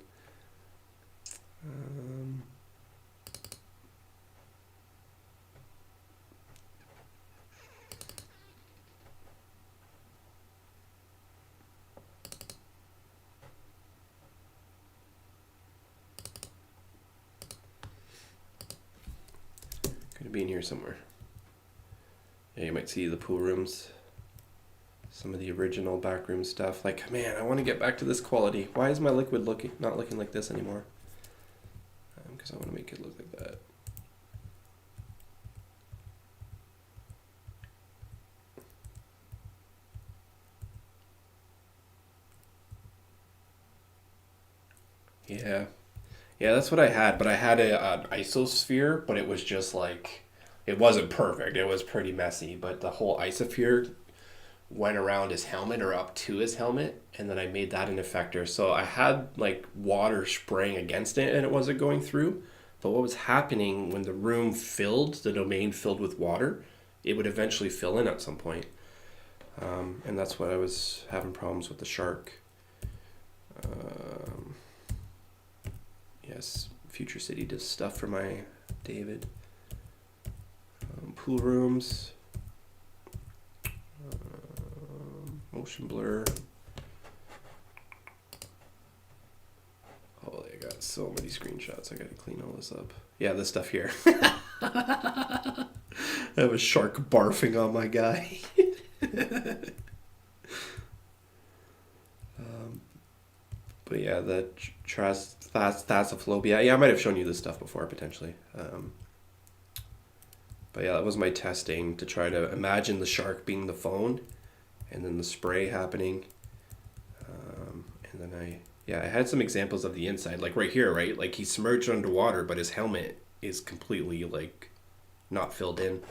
Could be in here somewhere. Yeah, you might see the pool rooms. Some of the original backroom stuff. Like, man, I want to get back to this quality. Why is my liquid not looking like this anymore? Because I want to make it look like that. Yeah. Yeah, that's what I had. But I had an isosphere, but it was just like, it wasn't perfect. It was pretty messy. But the whole isosphere went around his helmet or up to his helmet, and then I made that an effector. So I had like water spraying against it and it wasn't going through. But what was happening when the room filled, the domain filled with water, it would eventually fill in at some point. And that's what I was having problems with the shark. Yes, Future City does stuff for my David. Pool rooms. Motion blur. Oh, I got so many screenshots. I gotta clean all this up. Yeah, this stuff here. I have a shark barfing on my guy. But yeah, the thalassophobia. Yeah, I might have shown you this stuff before, potentially. But yeah, that was my testing to try to imagine the shark being the phone, and then the spray happening. And then I had some examples of the inside, like right here, right? Like he's submerged underwater, but his helmet is completely like not filled in.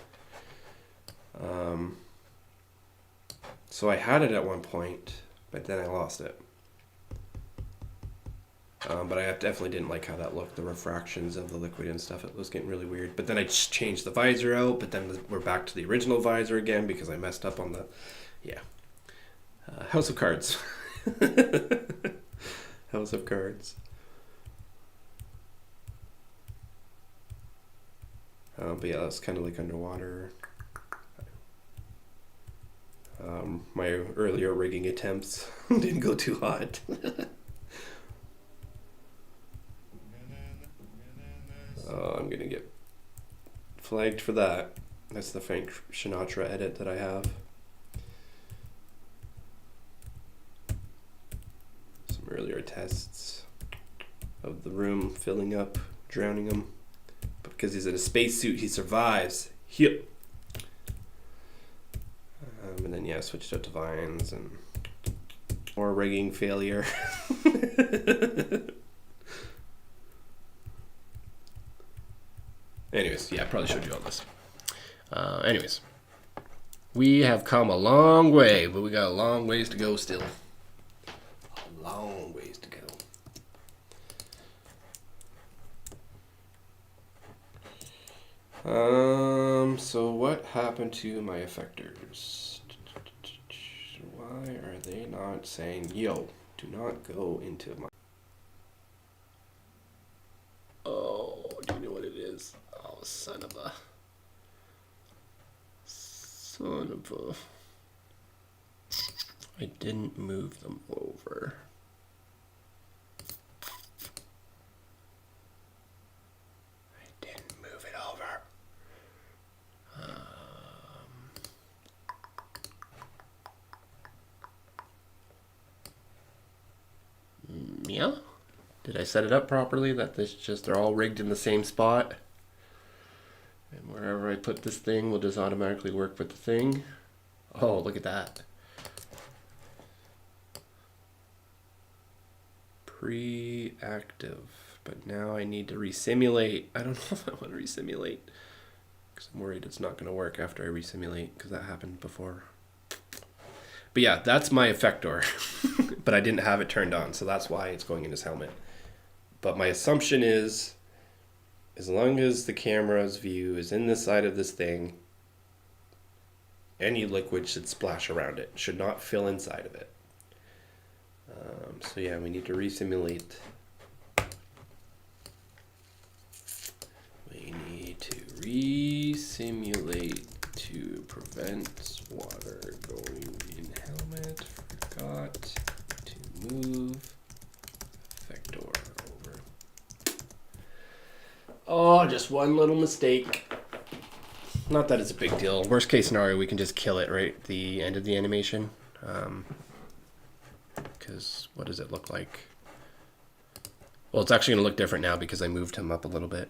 So I had it at one point, but then I lost it. But I definitely didn't like how that looked, the refractions of the liquid and stuff. It was getting really weird. But then I just changed the visor out, but then we're back to the original visor again because I messed up on the, House of Cards. House of Cards. But yeah, that's kind of like underwater. My earlier rigging attempts didn't go too hot. I'm gonna get flagged for that. That's the Frank Sinatra edit that I have. Some earlier tests of the room filling up, drowning him. But because he's in a spacesuit, he survives. And then switched out to vines and more rigging failure. Anyways, I probably showed you all this. Anyways, we have come a long way, but we got a long ways to go still. A long ways to go. So what happened to my effectors? Why are they not saying, yo, do not go into my... Oh, do you know what it is? Oh, son of a... I didn't move them over. I didn't move it over. Yeah? Did I set it up properly? That they're all rigged in the same spot? And wherever I put this thing will just automatically work with the thing. Oh, look at that. Pre-active. But now I need to resimulate. I don't know if I want to resimulate, because I'm worried it's not going to work after I resimulate, because that happened before. But yeah, that's my effector. But I didn't have it turned on, so that's why it's going in his helmet. But my assumption is, as long as the camera's view is in the side of this thing, any liquid should splash around it, should not fill inside of it. So yeah, we need to resimulate. We need to resimulate to prevent water going in helmet. Forgot to move effector over. Oh, just one little mistake. Not that it's a big deal. Worst case scenario, we can just kill it right at the end of the animation. Because what does it look like? Well, it's actually going to look different now because I moved him up a little bit.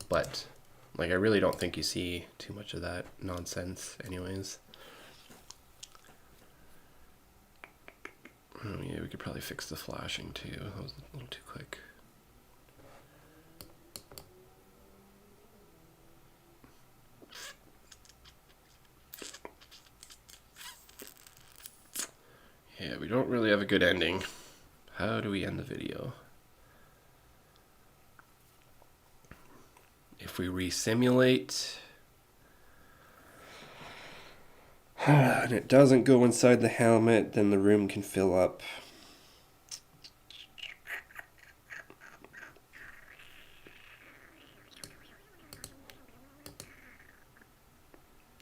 But like, I really don't think you see too much of that nonsense anyways. Oh yeah, we could probably fix the flashing too. That was a little too quick. Yeah, we don't really have a good ending. How do we end the video? If we resimulate and it doesn't go inside the helmet, then the room can fill up.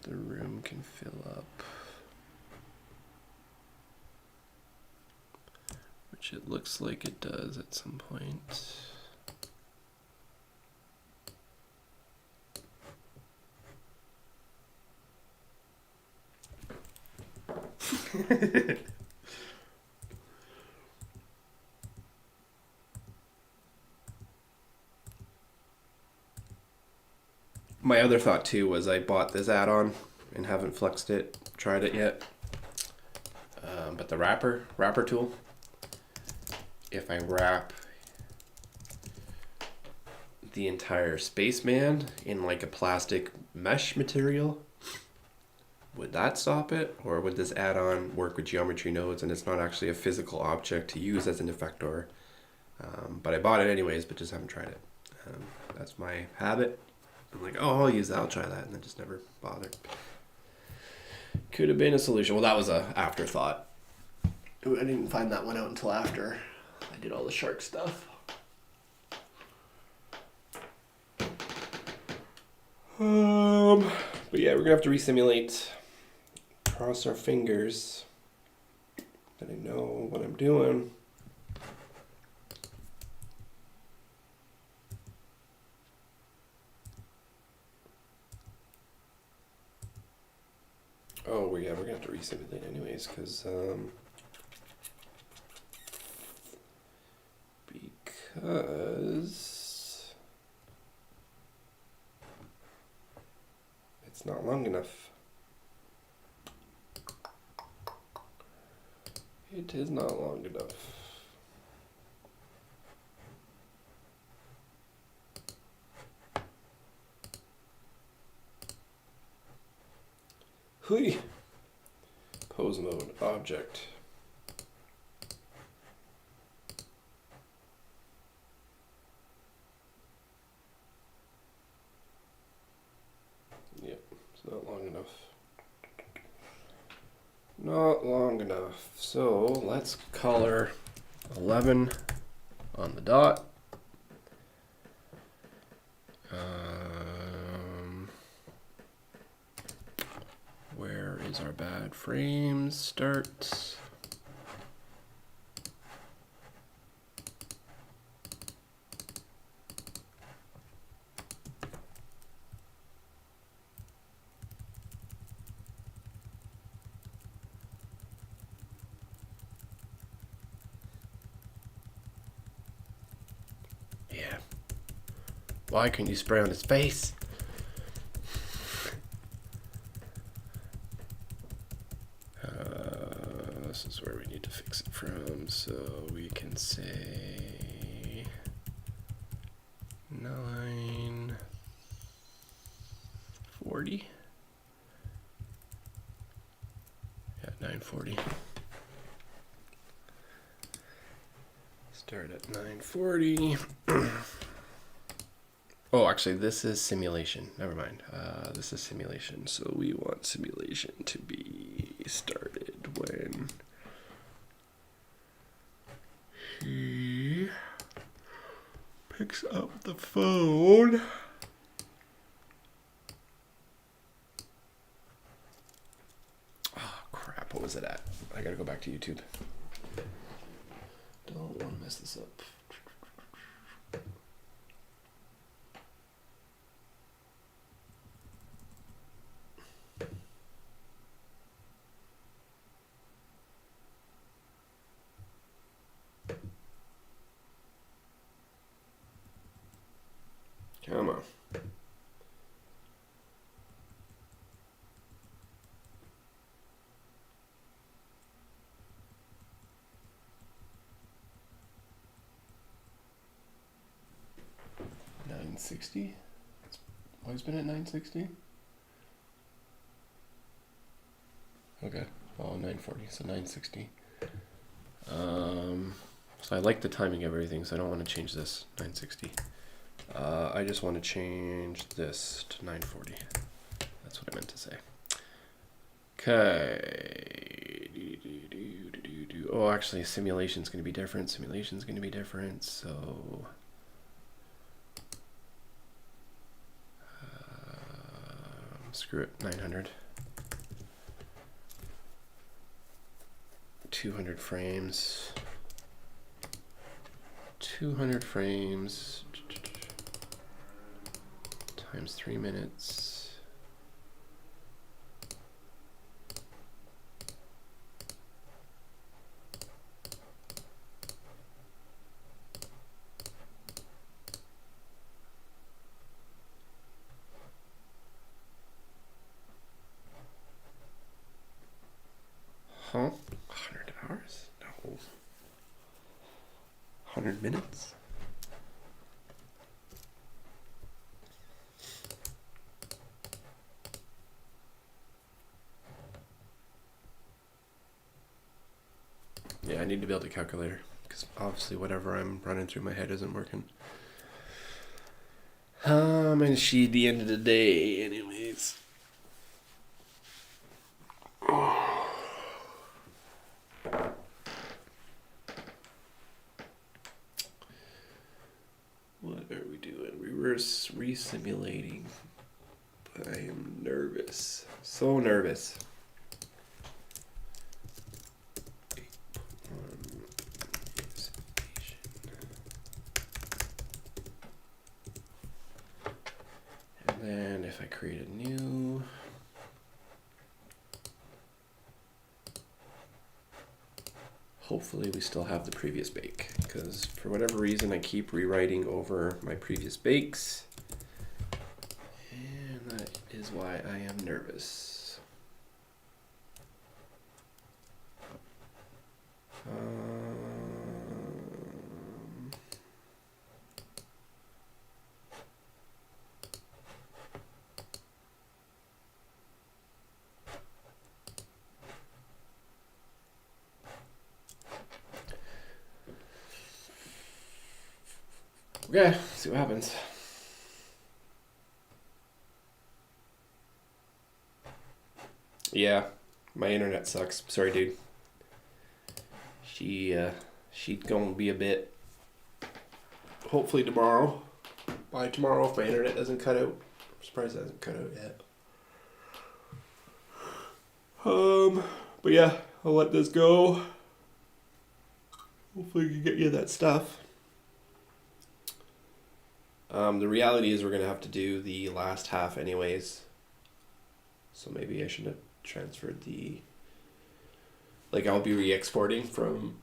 The room can fill up. which it looks like it does at some point. My other thought too was I bought this add-on and haven't flexed it, tried it yet. But the wrapper tool, if I wrap the entire spaceman in like a plastic mesh material, would that stop it? Or would this add-on work with geometry nodes and it's not actually a physical object to use as an effector? But I bought it anyways, but just haven't tried it. That's my habit. I'm like, oh, I'll use that, I'll try that, and then just never bothered. Could have been a solution. Well, that was a afterthought. I didn't find that one out until after I did all the shark stuff. But yeah, we're gonna have to resimulate. Cross our fingers that I know what I'm doing. Oh, yeah, we're gonna have to resimulate anyways, because it's not long enough. It is not long enough. Hui. Pose mode, object. Yep, it's not long enough. Not long enough. So let's color 11 on the dot. Where is our bad frame start? Yeah. Why couldn't you spray on his face? This is where we need to fix it from, so we can say 940. Yeah, 940. Start at 940. Oh, actually, this is simulation. Never mind. This is simulation. So we want simulation to be started when he picks up the phone. Oh, crap. What was it at? I gotta go back to YouTube. Don't want to mess this up. Come on. $960? It's always been at $960? Okay. Oh, $940, so $960. So I like the timing of everything, so I don't want to change this. $960. I just want to change this to 940. That's what I meant to say. Okay. Oh, actually, simulation's going to be different. Simulation's going to be different. So screw it. 900. 200 frames. 200 frames times 3 minutes. Huh? 100 hours? No. 100 minutes? Yeah, I need to build a calculator because obviously whatever I'm running through my head isn't working. And she the end of the day, anyways. What are we doing? Reverse resimulating. I am nervous. So nervous. And then if I create a new, hopefully we still have the previous bake, because for whatever reason I keep rewriting over my previous bakes, and that is why I am nervous. Okay, see what happens. Yeah, my internet sucks. Sorry, dude. She's gonna be a bit. Hopefully tomorrow. By tomorrow, if my internet doesn't cut out. I'm surprised it hasn't cut out yet. But yeah, I'll let this go. Hopefully, we can get you that stuff. The reality is we're gonna have to do the last half anyways. So maybe I should have transferred the. Like I'll be re-exporting from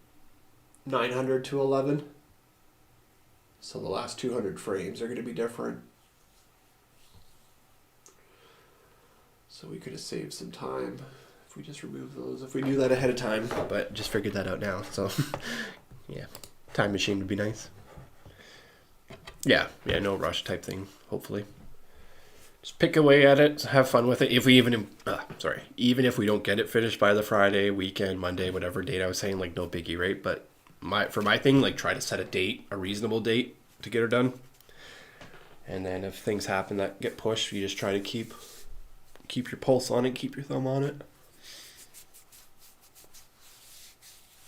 900 to 11. So the last 200 frames are gonna be different. So we could have saved some time if we just removed those. If we knew that ahead of time, but just figured that out now. So yeah, time machine would be nice. Yeah, no rush type thing, hopefully. Just pick away at it, have fun with it. If we even if we don't get it finished by the Friday, weekend, Monday, whatever date I was saying, like no biggie, right? But for my thing, like try to set a date, a reasonable date to get her done. And then if things happen that get pushed, you just try to keep your pulse on it, keep your thumb on it.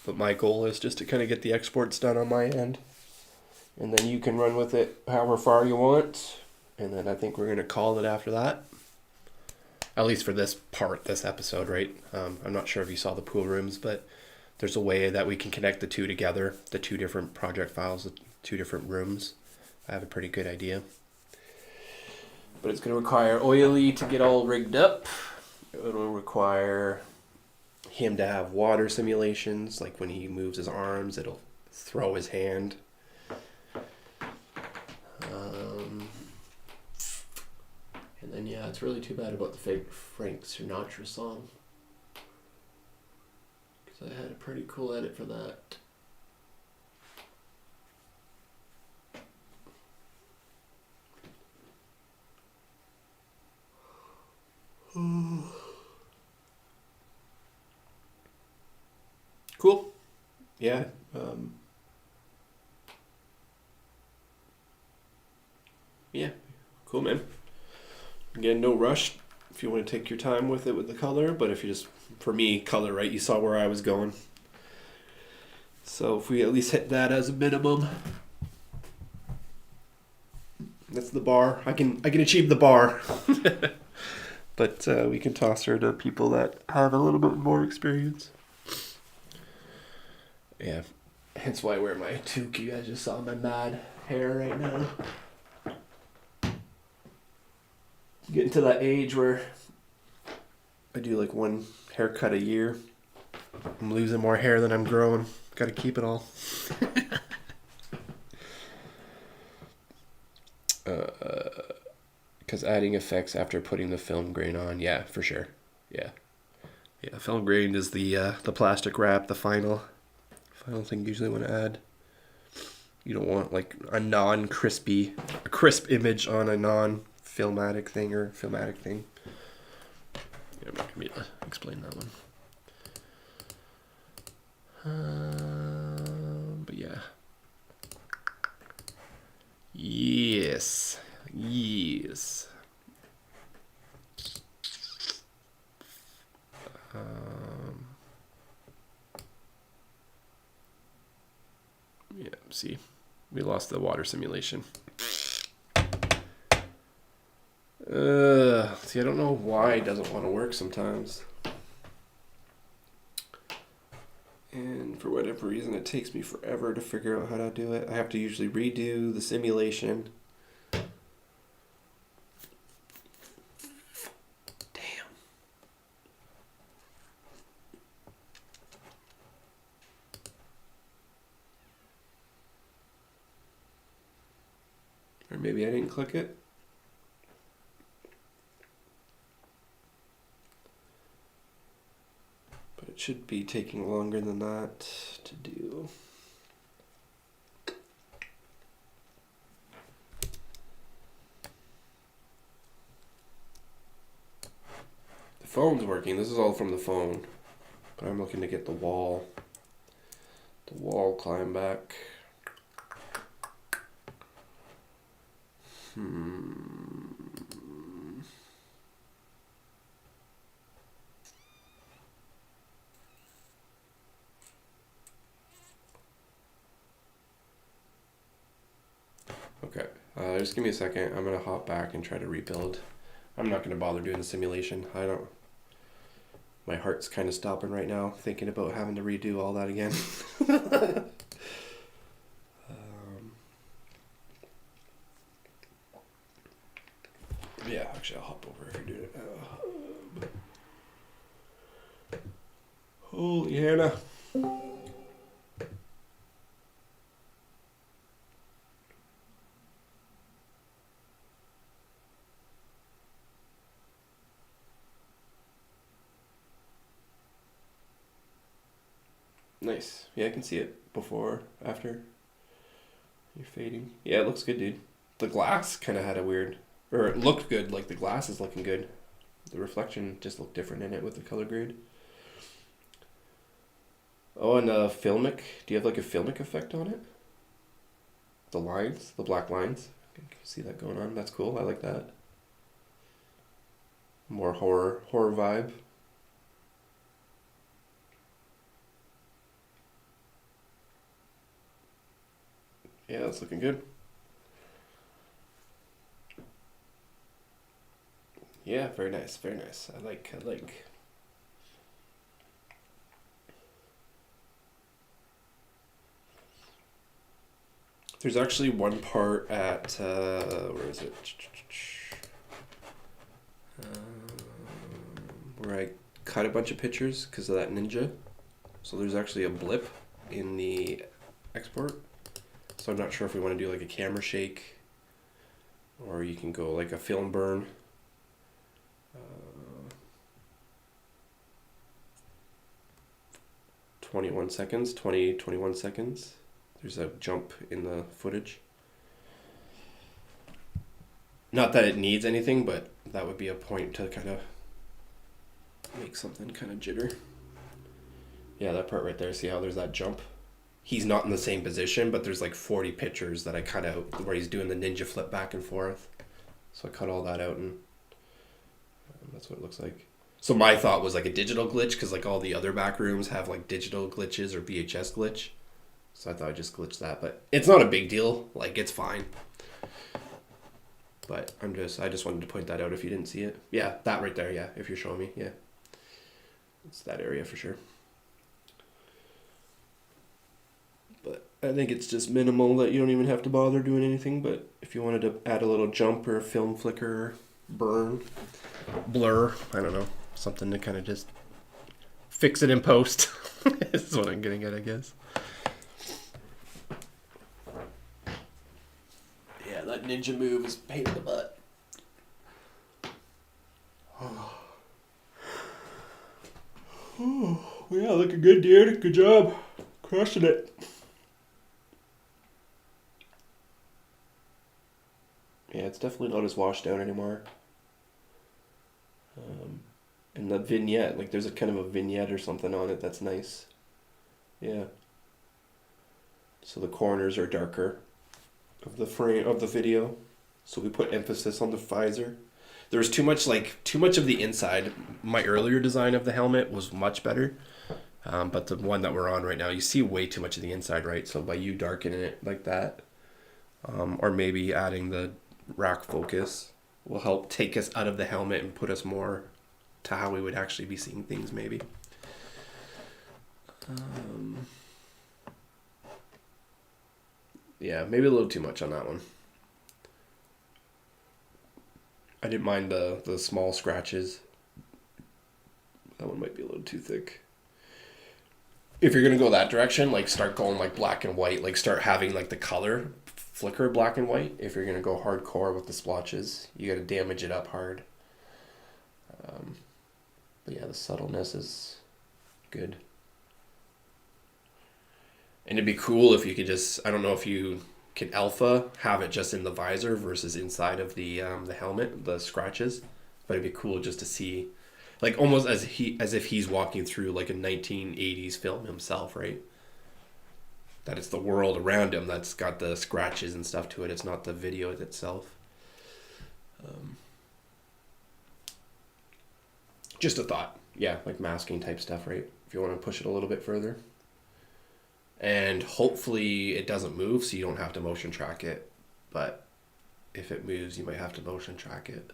But my goal is just to kind of get the exports done on my end. And then you can run with it however far you want. And then I think we're going to call it after that. At least for this episode, right? I'm not sure if you saw the pool rooms, but there's a way that we can connect the two together, the two different project files, the two different rooms. I have a pretty good idea. But it's going to require Oily to get all rigged up. It will require him to have water simulations, like when he moves his arms, it'll throw his hand. And then yeah, it's really too bad about the fake Frank Sinatra song, because I had a pretty cool edit for that. Cool. Yeah. Yeah. Cool, man. Again, no rush if you want to take your time with it with the color, but if you just, for me, color, right? You saw where I was going. So if we at least hit that as a minimum, that's the bar. I can achieve the bar. But we can toss her to people that have a little bit more experience. Yeah. Hence why I wear my toque. You guys just saw my mad hair right now. Getting to that age where I do like one haircut a year. I'm losing more hair than I'm growing. Gotta keep it all. Because adding effects after putting the film grain on, yeah, for sure. Yeah. Yeah, film grain is the plastic wrap, the final thing you usually want to add. You don't want like a crisp image on a non-filmatic thing or filmatic thing. Yeah, I'm not gonna be able to explain that one. But yeah. Yes. Yeah, see, we lost the water simulation. See, I don't know why it doesn't want to work sometimes. And for whatever reason, it takes me forever to figure out how to do it. I have to usually redo the simulation. Damn. Or maybe I didn't click it. But it should be taking longer than that to do. The phone's working. This is all from the phone. But I'm looking to get the wall climb back. Okay, just give me a second. I'm gonna hop back and try to rebuild. I'm not gonna bother doing the simulation. My heart's kind of stopping right now, thinking about having to redo all that again. Yeah, actually, I'll hop over if you're doing it now. Holy Hannah. Nice. Yeah, I can see it before, after. You're fading. Yeah, it looks good, dude. The glass kind of had a weird, or it looked good, like the glass is looking good. The reflection just looked different in it with the color grade. Oh, and filmic. Do you have like a filmic effect on it? The lines, the black lines. Can you see that going on? That's cool. I like that. More horror vibe. Yeah, that's looking good. Yeah, very nice, very nice. I like. There's actually one part at, where is it? Where I cut a bunch of pictures because of that ninja. So there's actually a blip in the export. So I'm not sure if we want to do like a camera shake, or you can go like a film burn. 21 seconds, 21 seconds. There's a jump in the footage. Not that it needs anything, but that would be a point to kind of make something kind of jitter. Yeah, that part right there, see how there's that jump? He's not in the same position, but there's like 40 pictures that I cut out where he's doing the ninja flip back and forth. So I cut all that out, and that's what it looks like. So my thought was like a digital glitch, because like all the other back rooms have like digital glitches or VHS glitch. So I thought I'd just glitch that, but it's not a big deal. Like, it's fine. But I just wanted to point that out if you didn't see it. Yeah, that right there, yeah, if you're showing me, yeah. It's that area for sure. But I think it's just minimal that you don't even have to bother doing anything. But if you wanted to add a little jump or a film flicker, burn, blur, I don't know, something to kind of just fix it in post. Is what I'm getting at, I guess. Yeah, that ninja move is a pain in the butt. Yeah, looking good, dude. Good job. Crushing it. Yeah, it's definitely not as washed out anymore. And the vignette, like there's a kind of a vignette or something on it that's nice. Yeah. So the corners are darker of the frame of the video. So we put emphasis on the visor. There was too much of the inside. My earlier design of the helmet was much better. But the one that we're on right now, you see way too much of the inside, right? So by you darkening it like that, or maybe adding the rack focus will help take us out of the helmet and put us more to how we would actually be seeing things, maybe. Yeah, maybe a little too much on that one. I didn't mind the small scratches. That one might be a little too thick. If you're gonna go that direction, like start going like black and white, like start having like the color flicker black and white. If you're gonna go hardcore with the splotches, you gotta damage it up hard. But yeah, the subtleness is good. And it'd be cool if you could just, I don't know if you can alpha have it just in the visor versus inside of the helmet, the scratches. But it'd be cool just to see, like almost as if he's walking through like a 1980s film himself, right? That it's the world around him that's got the scratches and stuff to it. It's not the video itself. Just a thought. Yeah, like masking type stuff, right? If you want to push it a little bit further. And hopefully it doesn't move so you don't have to motion track it. But if it moves, you might have to motion track it.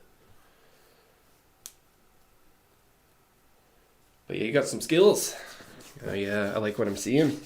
But yeah, you got some skills. I like what I'm seeing.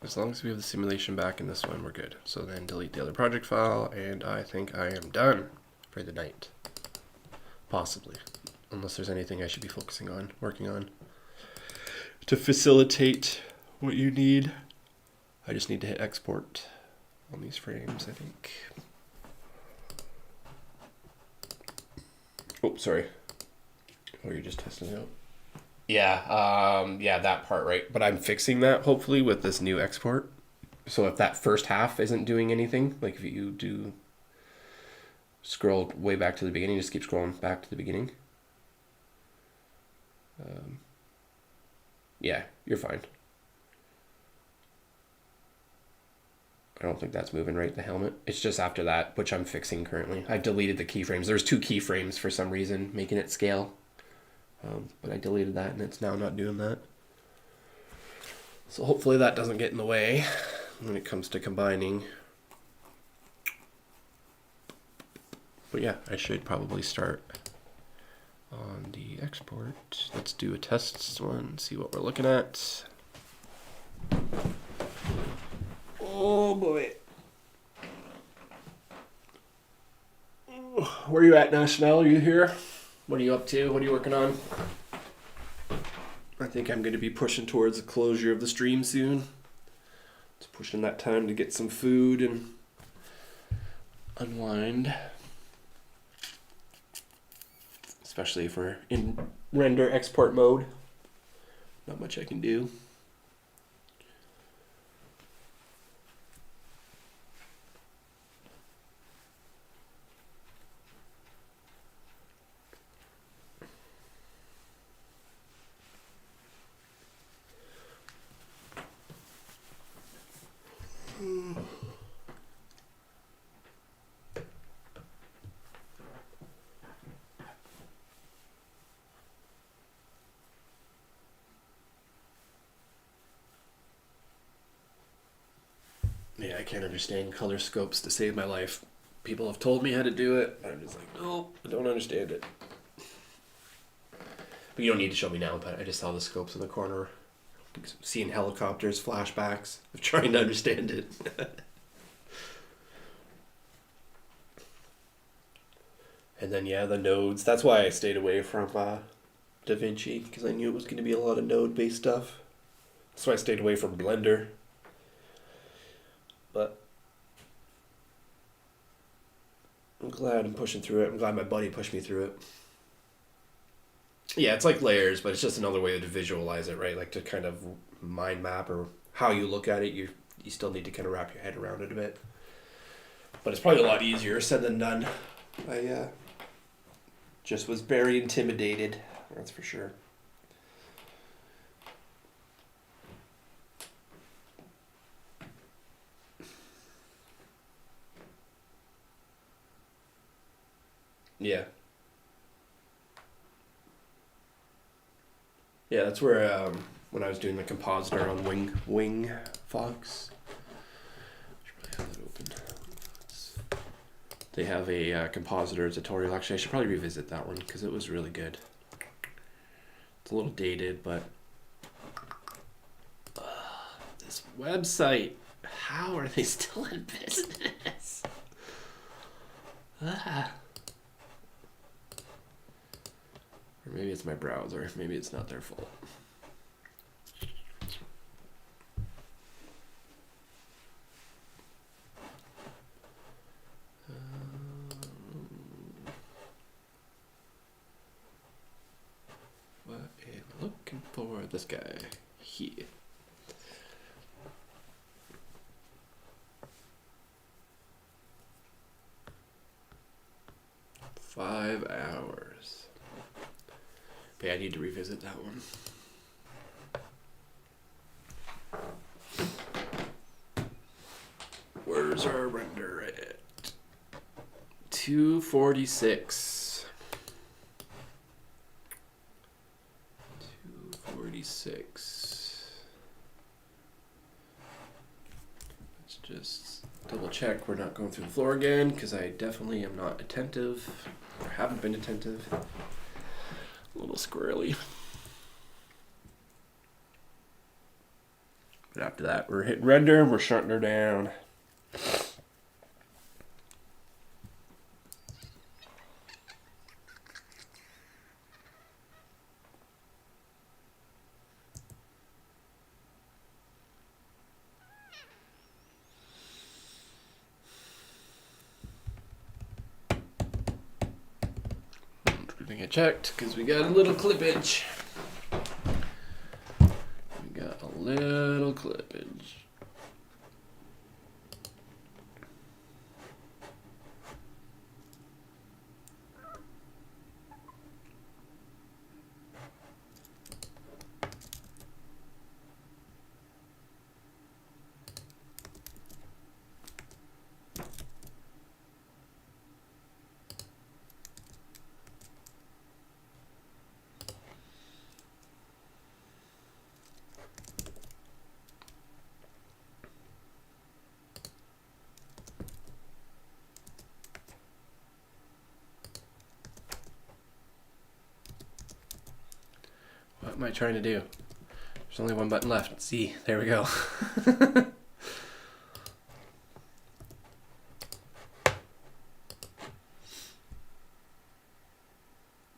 As long as we have the simulation back in this one, we're good. So then delete the other project file, and I think I am done for the night. Possibly. Unless there's anything I should be focusing on, working on. To facilitate what you need, I just need to hit export on these frames, I think. Oh, sorry. Oh, you're just testing it out. Yeah, that part, right? But I'm fixing that hopefully with this new export. So if that first half isn't doing anything, like if you do scroll way back to the beginning, just keep scrolling back to the beginning. Yeah, you're fine. I don't think that's moving right, the helmet. It's just after that, which I'm fixing currently. I've deleted the keyframes. There's 2 keyframes for some reason, making it scale. But I deleted that and it's now not doing that. So hopefully that doesn't get in the way when it comes to combining. But yeah, I should probably start on the export. Let's do a test one, see what we're looking at. Oh boy. Where are you at, National? Are you here? What are you up to? What are you working on? I think I'm going to be pushing towards the closure of the stream soon. It's pushing that time to get some food and unwind. Especially if we're in render export mode. Not much I can do. Yeah, I can't understand color scopes to save my life. People have told me how to do it. I'm just like, no, I don't understand it. But you don't need to show me now, but I just saw the scopes in the corner. Seeing helicopters, flashbacks of trying to understand it. And then, yeah, the nodes. That's why I stayed away from DaVinci, because I knew it was going to be a lot of node-based stuff. That's why I stayed away from Blender. But I'm glad I'm pushing through it. I'm glad my buddy pushed me through it. Yeah, it's like layers, but it's just another way to visualize it, right? Like to kind of mind map or how you look at it. You still need to kind of wrap your head around it a bit. But it's probably a lot easier said than done. I just was very intimidated, that's for sure. Yeah. Yeah, that's where when I was doing the compositor on Wing Fox. Should probably have that open. They have a compositor tutorial. Actually, I should probably revisit that one because it was really good. It's a little dated, but this website, how are they still in business? Or maybe it's my browser. Maybe it's not their fault. What am I looking for? This guy here. $5 hours. But yeah, I need to revisit that one. Where's our render at? 246. 246. Let's just double check we're not going through the floor again, because I definitely am not attentive, or haven't been attentive. A little squirrely. But after that, we're hitting render and we're shutting her down. Everything I checked because we got a little clippage. We got a little clippage. What am I trying to do? There's only one button left. See, there we go.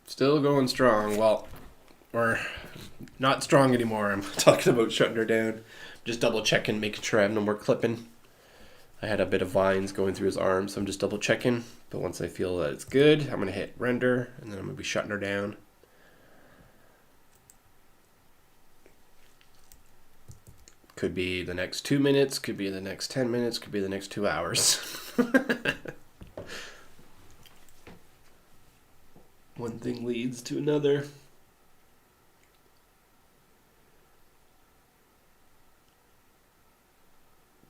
Still going strong. Well, we're not strong anymore. I'm talking about shutting her down. Just double checking, making sure I have no more clipping. I had a bit of vines going through his arm, so I'm just double checking. But once I feel that it's good, I'm going to hit render, and then I'm going to be shutting her down. Could be the next 2 minutes, could be the next 10 minutes, could be the next 2 hours. One thing leads to another.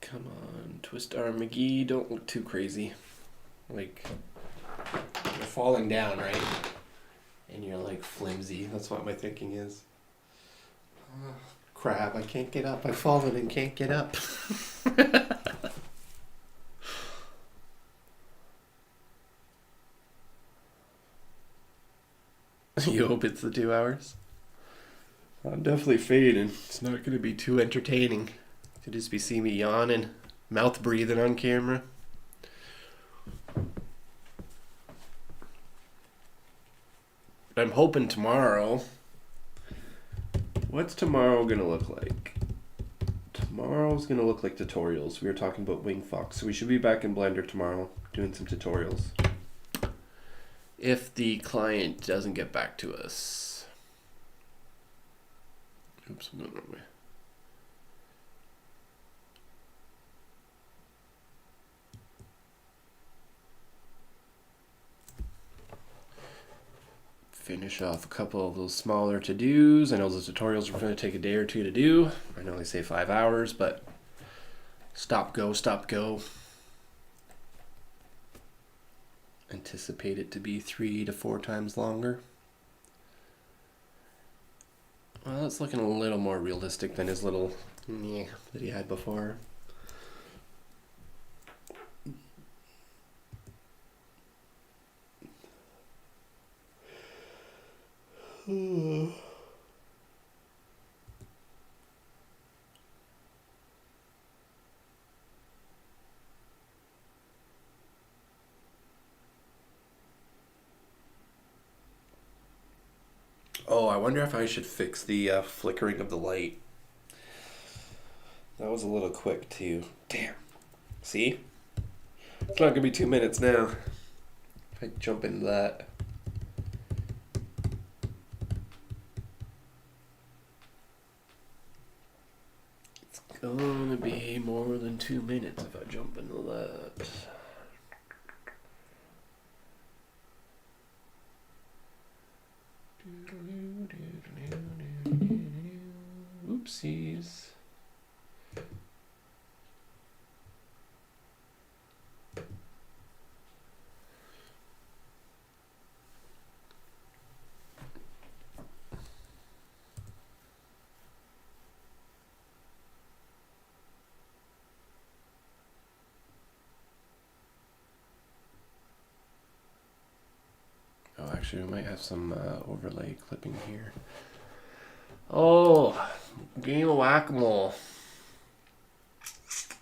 Come on, Twist Arm McGee, don't look too crazy. Like, you're falling down, right? And you're like flimsy. That's what my thinking is. Crap, I can't get up. I've fallen and can't get up. You hope it's the 2 hours? I'm definitely fading. It's not going to be too entertaining to just be seeing me yawning, mouth breathing on camera. I'm hoping tomorrow. What's tomorrow going to look like? Tomorrow's going to look like tutorials. We were talking about Wing Fox, so we should be back in Blender tomorrow doing some tutorials. If the client doesn't get back to us. Oops, I'm going the wrong way. Finish off a couple of those smaller to-dos. I know those tutorials are going to take a day or two to do. I know they say 5 hours, but stop, go, stop, go. Anticipate it to be 3 to 4 times longer. Well, it's looking a little more realistic than his little meh that he had before. Oh, I wonder if I should fix the flickering of the light. That was a little quick too. Damn. See? It's not gonna be 2 minutes now. If I jump into that. It's gonna be more than 2 minutes if I jump into that. Oopsies. Oh, actually, we might have some overlay clipping here. Oh, game of whack-a-mole.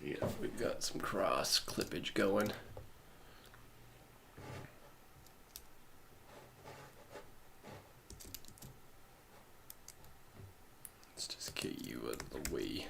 Yeah, we've got some cross clippage going. Let's just get you out of the way.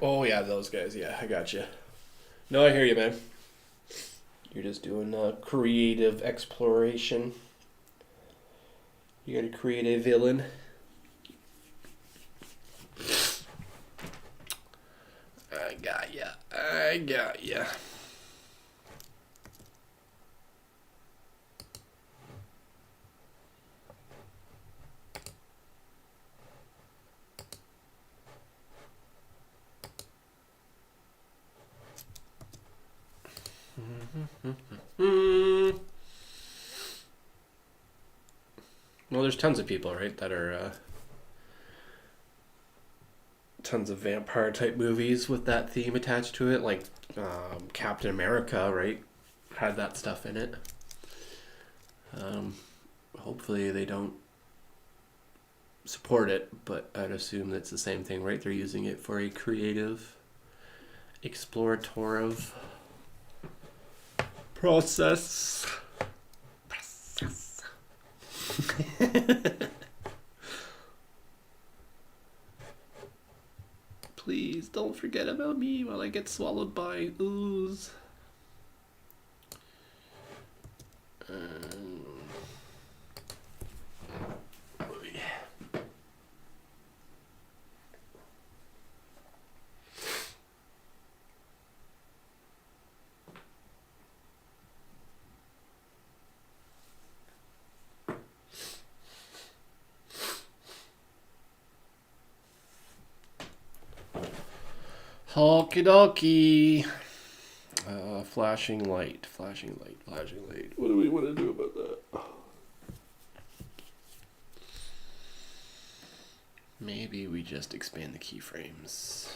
Oh yeah, those guys. Yeah, I got you. No, I hear you, man. You're just doing creative exploration. You gotta create a villain. I got ya. Well, there's tons of people, right, that are tons of vampire type movies with that theme attached to it, like Captain America, right, had that stuff in it. Hopefully they don't support it, but I'd assume that's the same thing, right? They're using it for a creative, explorative process. Please don't forget about me while I get swallowed by ooze. Okie dokie. Flashing light, flashing light, flashing light. What do we want to do about that? Maybe we just expand the keyframes.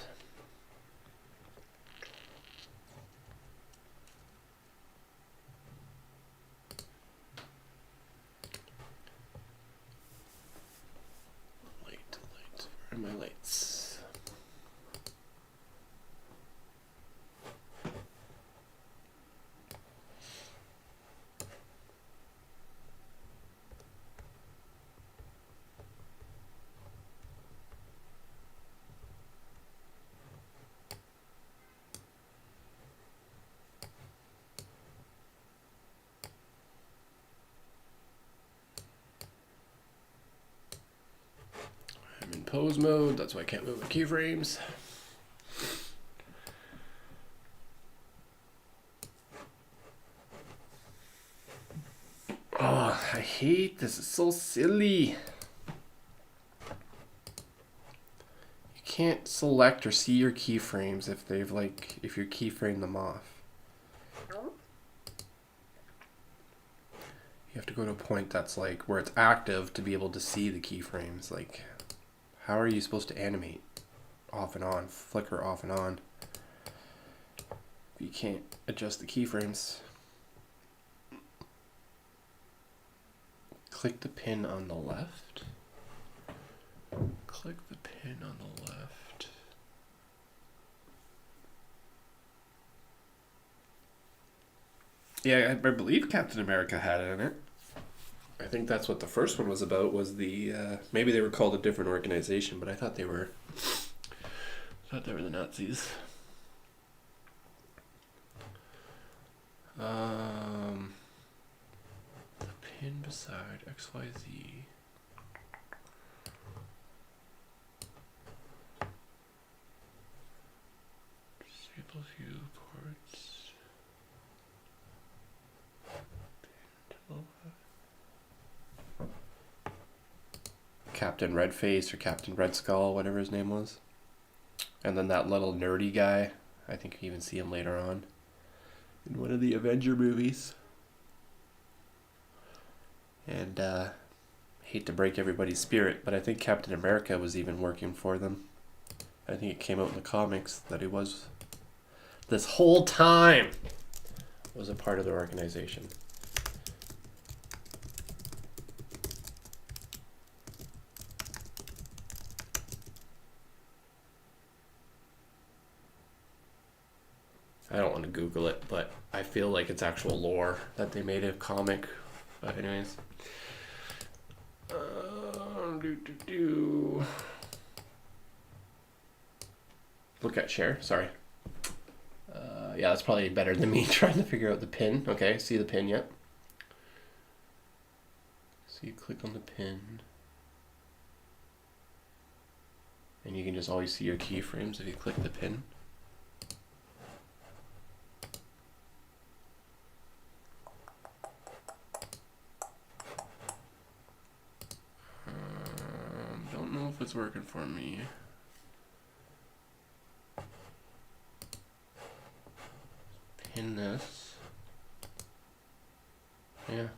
Light, light. Where are my lights? I'm in pose mode, that's why I can't move my keyframes. Oh, I hate this. It's so silly. You can't select or see your keyframes if they've if you're keyframed them off. You have to go to a point that's where it's active to be able to see the keyframes. How are you supposed to animate off and on, flicker off and on, if you can't adjust the keyframes? Click the pin on the left. Click the pin on the left. Yeah, I believe Captain America had it in it. I think that's what the first one was about, was maybe they were called a different organization, but I thought they were the Nazis. The pin beside XYZ. Disable view ports. Captain Redface or Captain Red Skull, whatever his name was. And then that little nerdy guy, I think you even see him later on in one of the Avenger movies. And hate to break everybody's spirit, but I think Captain America was even working for them. I think it came out in the comics that he was, this whole time, was a part of the organization. I don't want to Google it, but I feel like it's actual lore that they made a comic. But anyways. Look at share, sorry. Yeah, that's probably better than me trying to figure out the pin. Okay, see the pin yet? So you click on the pin. And you can just always see your keyframes if you click the pin. Don't know if it's working for me. Pin this. Yeah.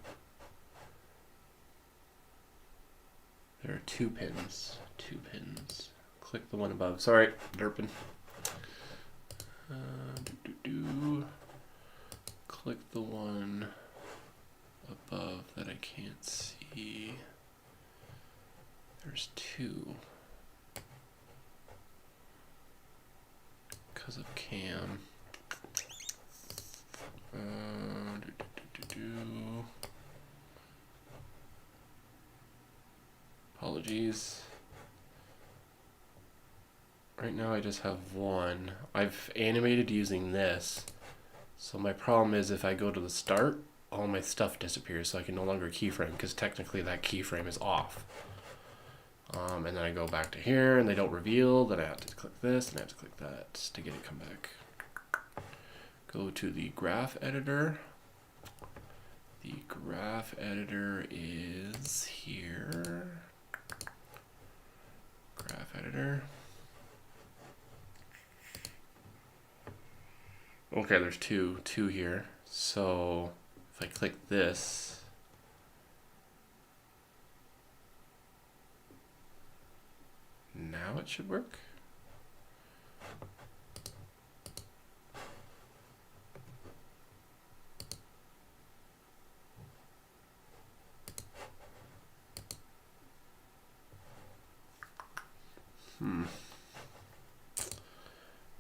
There are 2 pins. 2 pins. Click the one above. Sorry, derping. Click the one above that I can't see. There's 2. Because of cam. Apologies. Right now I just have 1. I've animated using this. So my problem is if I go to the start, all my stuff disappears, so I can no longer keyframe because technically that keyframe is off. And then I go back to here and they don't reveal, then I have to click this and I have to click that to get it come back. Go to the graph editor. The graph editor is here. Graph editor. Okay, there's two here. So if I click this, now it should work.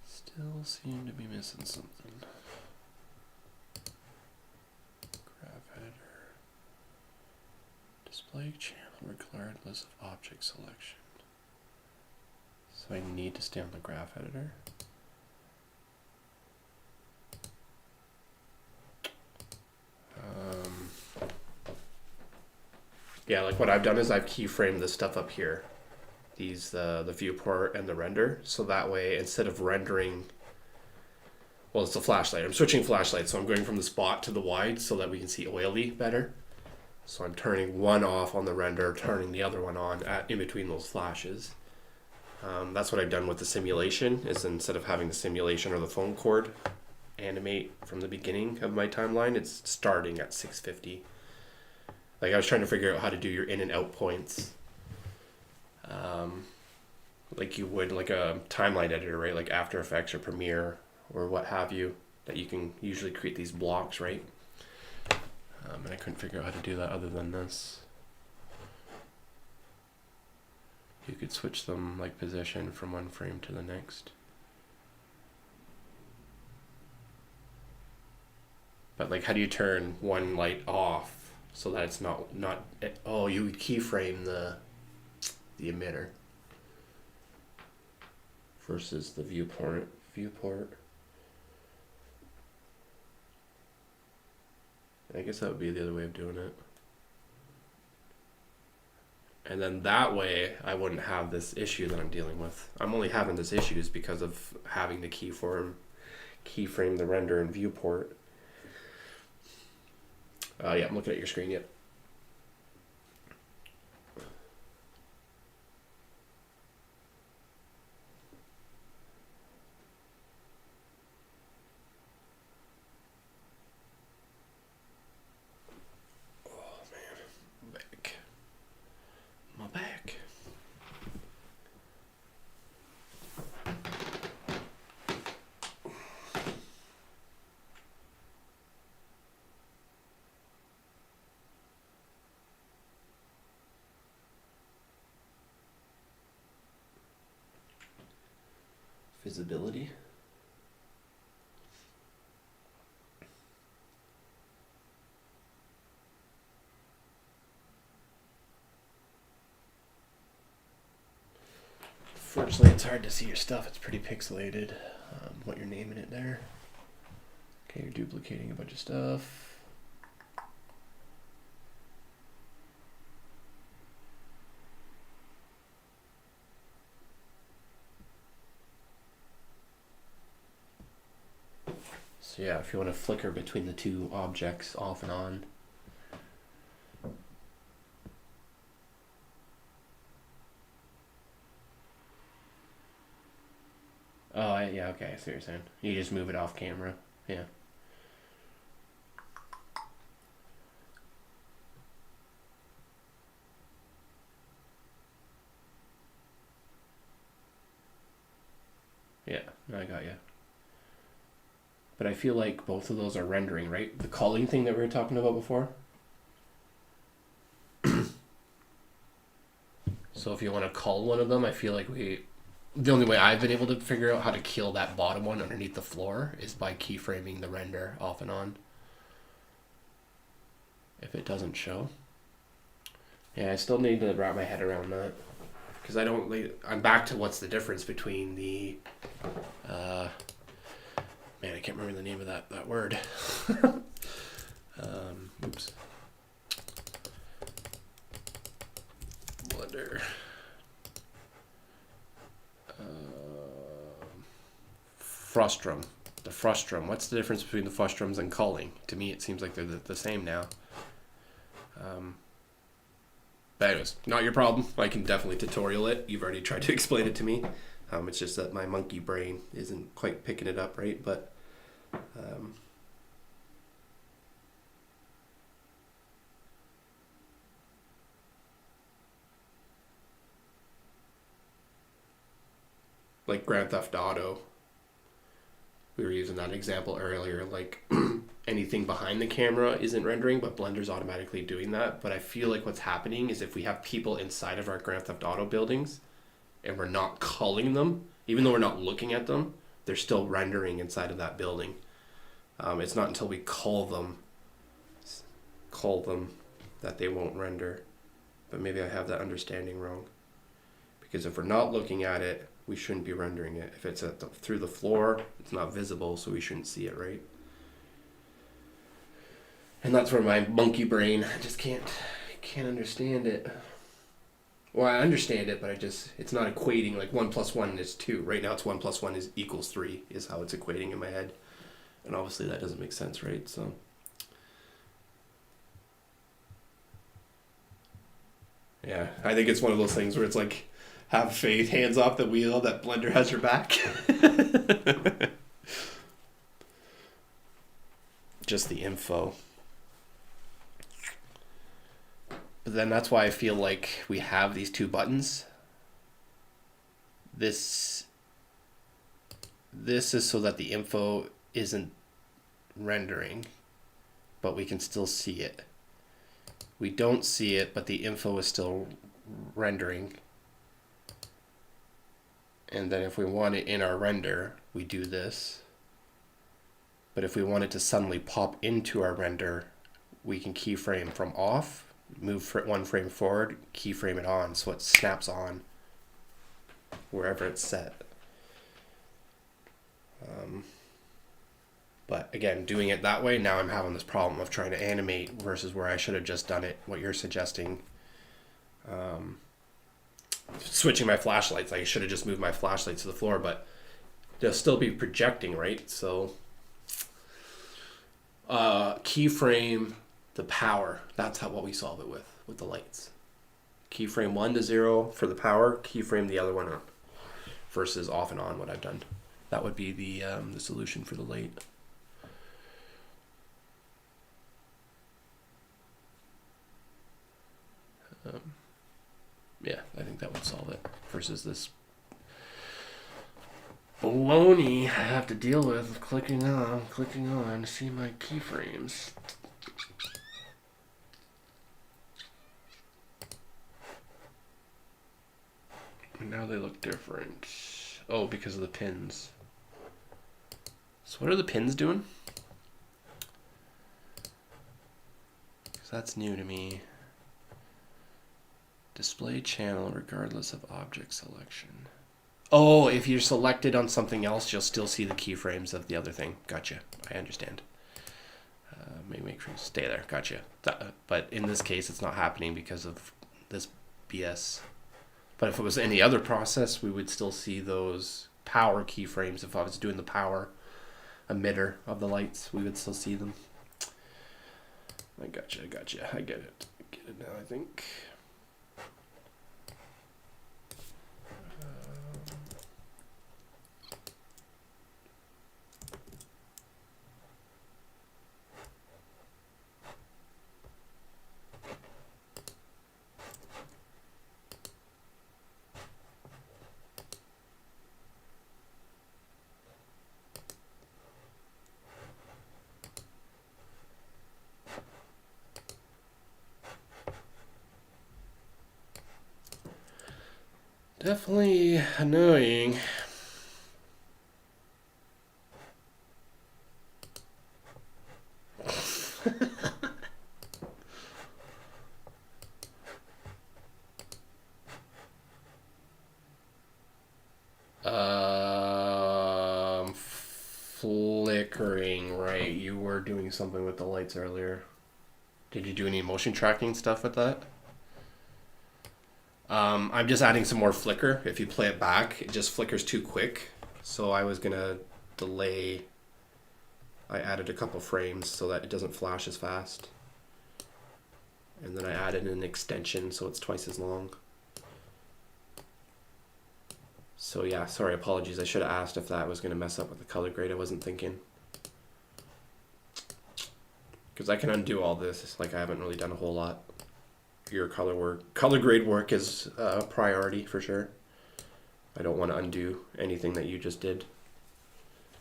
Still seem to be missing something. Graph editor. Display channel regardless of object selection. So I need to stay on the graph editor. Yeah, like what I've done is I've keyframed this stuff up here. These the viewport and the render, so that way instead of rendering, well, it's a flashlight. I'm switching flashlight, so I'm going from the spot to the wide so that we can see oily better. So I'm turning one off on the render, turning the other one on in between those flashes. That's what I've done with the simulation, is instead of having the simulation or the phone cord animate from the beginning of my timeline, it's starting at 650. Like I was trying to figure out how to do your in and out points. Like you would like a timeline editor, right? Like After Effects or Premiere or what have you, that you can usually create these blocks, right? And I couldn't figure out how to do that other than this. You could switch them like position from one frame to the next. But like how do you turn one light off so that it's not oh, you would keyframe the emitter versus the viewport. I guess that would be the other way of doing it. And then that way I wouldn't have this issue that I'm dealing with. I'm only having this issue is because of having to keyframe the render and viewport. Yeah, I'm looking at your screen yet. Back. Visibility. Fortunately, it's hard to see your stuff. It's pretty pixelated. What you're naming it there. Okay, you're duplicating a bunch of stuff. So yeah, if you want to flicker between the two objects off and on. Oh, yeah, okay, I see what you're saying. You just move it off camera. Yeah. I got you. But I feel like both of those are rendering, right? The culling thing that we were talking about before. So if you want to cull one of them, I feel like the only way I've been able to figure out how to kill that bottom one underneath the floor is by keyframing the render off and on. If it doesn't show. Yeah, I still need to wrap my head around that. Because I'm back to what's the difference between the, man, I can't remember the name of that word. Oops. Blender. Frustrum. The frustrum. What's the difference between the frustrums and culling? To me, it seems like they're the same now. But anyways, not your problem. I can definitely tutorial it. You've already tried to explain it to me. It's just that my monkey brain isn't quite picking it up right, but like Grand Theft Auto, we were using that example earlier, like anything behind the camera isn't rendering, but Blender's automatically doing that. But I feel like what's happening is if we have people inside of our Grand Theft Auto buildings and we're not culling them, even though we're not looking at them, they're still rendering inside of that building. It's not until we cull them that they won't render. But maybe I have that understanding wrong. Because if we're not looking at it, we shouldn't be rendering it. If it's through the floor, it's not visible, so we shouldn't see it, right? And that's where my monkey brain, I just can't understand it. Well, I understand it, but it's not equating like 1 + 1 is 2. Right now it's 1 + 1 equals 3 is how it's equating in my head. And obviously that doesn't make sense, right? So yeah, I think it's one of those things where it's like, have faith, hands off the wheel, that Blender has your back. Just the info. But then that's why I feel like we have these two buttons. This is so that the info isn't rendering, but we can still see it. We don't see it, but the info is still rendering. And then if we want it in our render, we do this. But if we want it to suddenly pop into our render, we can keyframe from off, move one frame forward, keyframe it on, so it snaps on wherever it's set. But again, doing it that way, now I'm having this problem of trying to animate versus where I should have just done it, what you're suggesting. Switching my flashlights, I should have just moved my flashlights to the floor, but they'll still be projecting, right? So keyframe the power. That's what we solve it with the lights. Keyframe 1 to 0 for the power, keyframe the other one up versus off and on, what I've done. That would be the solution for the light. Yeah, I think that would solve it versus this baloney I have to deal with clicking on to see my keyframes. And now they look different. Oh, because of the pins. So what are the pins doing? Because that's new to me. Display channel regardless of object selection. Oh, if you're selected on something else, you'll still see the keyframes of the other thing. Gotcha. I understand. Maybe make sure you stay there. Gotcha. But in this case, it's not happening because of this BS. But if it was any other process, we would still see those power keyframes. If I was doing the power emitter of the lights, we would still see them. I gotcha. I get it. Now, I think. Definitely annoying. Flickering, right? You were doing something with the lights earlier. Did you do any motion tracking stuff with that? I'm just adding some more flicker. If you play it back, it just flickers too quick. So I was gonna delay. I added a couple frames so that it doesn't flash as fast. And then I added an extension so it's twice as long. So yeah, sorry, apologies. I should have asked if that was gonna mess up with the color grade. I wasn't thinking. Because I can undo all this. Like I haven't really done a whole lot. Your color grade work is a priority for sure. I don't want to undo anything that you just did.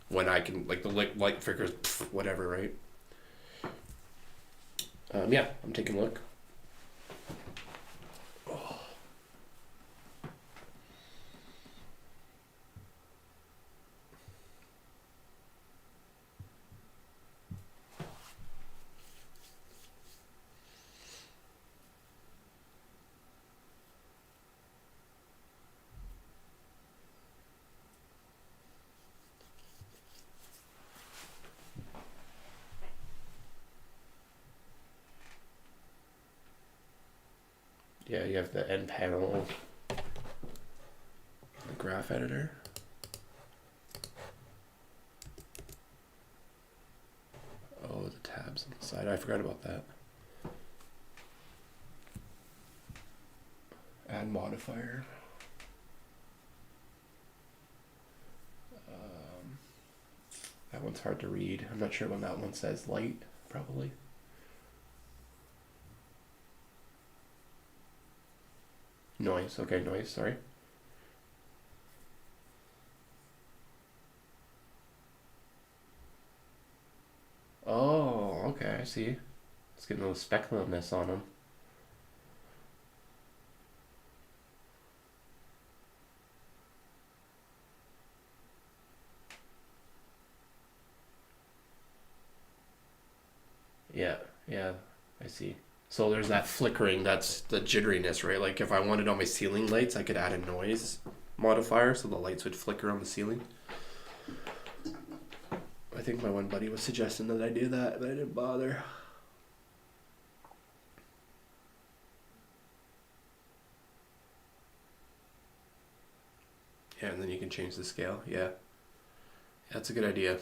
When I can, like the light flickers, whatever, right? Yeah, I'm taking a look. Yeah, you have the end panel, the graph editor. Oh, the tabs on the side. I forgot about that. Add modifier. That one's hard to read. I'm not sure when that one says light, probably. Noise, okay, noise, sorry. Oh, okay, I see. It's getting a little speculousness on them. Yeah, yeah, I see. So there's that flickering, that's the jitteriness, right? Like if I wanted on my ceiling lights, I could add a noise modifier so the lights would flicker on the ceiling. I think my one buddy was suggesting that I do that, but I didn't bother. Yeah, and then you can change the scale. Yeah, that's a good idea.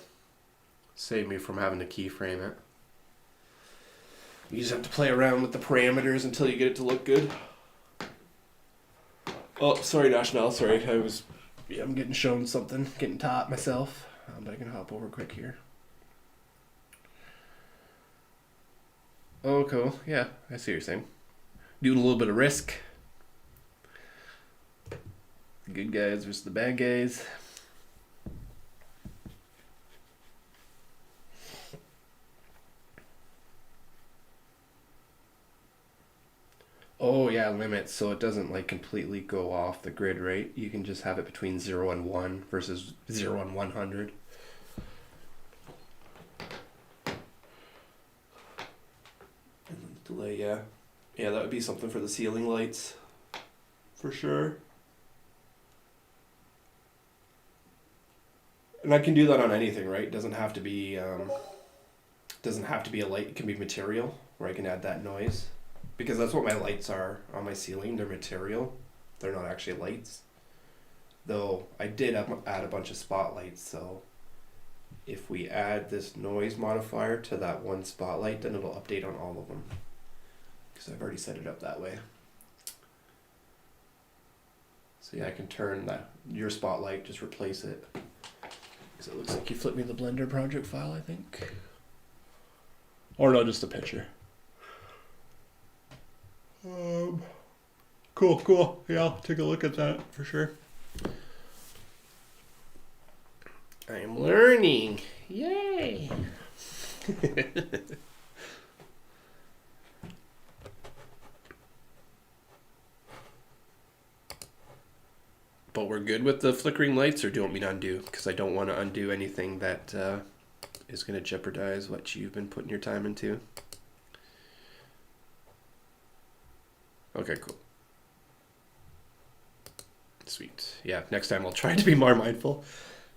Save me from having to keyframe it. You just have to play around with the parameters until you get it to look good. Oh, sorry, National. Sorry, I'm getting shown something, getting taught myself. But I can hop over quick here. Oh, cool. Yeah, I see what you're saying. Doing a little bit of Risk. The good guys versus the bad guys. Oh yeah, limits, so it doesn't like completely go off the grid, right? You can just have it between 0 and 1 versus 0 and 100. And then the delay, yeah. Yeah, that would be something for the ceiling lights. For sure. And I can do that on anything, right? It doesn't have to be a light, it can be material, where I can add that noise. Because that's what my lights are on my ceiling. They're material. They're not actually lights. Though I did add a bunch of spotlights, so if we add this noise modifier to that one spotlight, then it'll update on all of them. Because I've already set it up that way. So yeah, I can turn your spotlight, just replace it. Because it looks like you flipped me the Blender project file, I think. Or no, just a picture. Cool. Yeah, I'll take a look at that for sure. I'm learning. Yay. But we're good with the flickering lights, or do you want me to undo? Because I don't want to undo anything that is going to jeopardize what you've been putting your time into. Okay, cool. Sweet. Yeah, next time I'll try to be more mindful.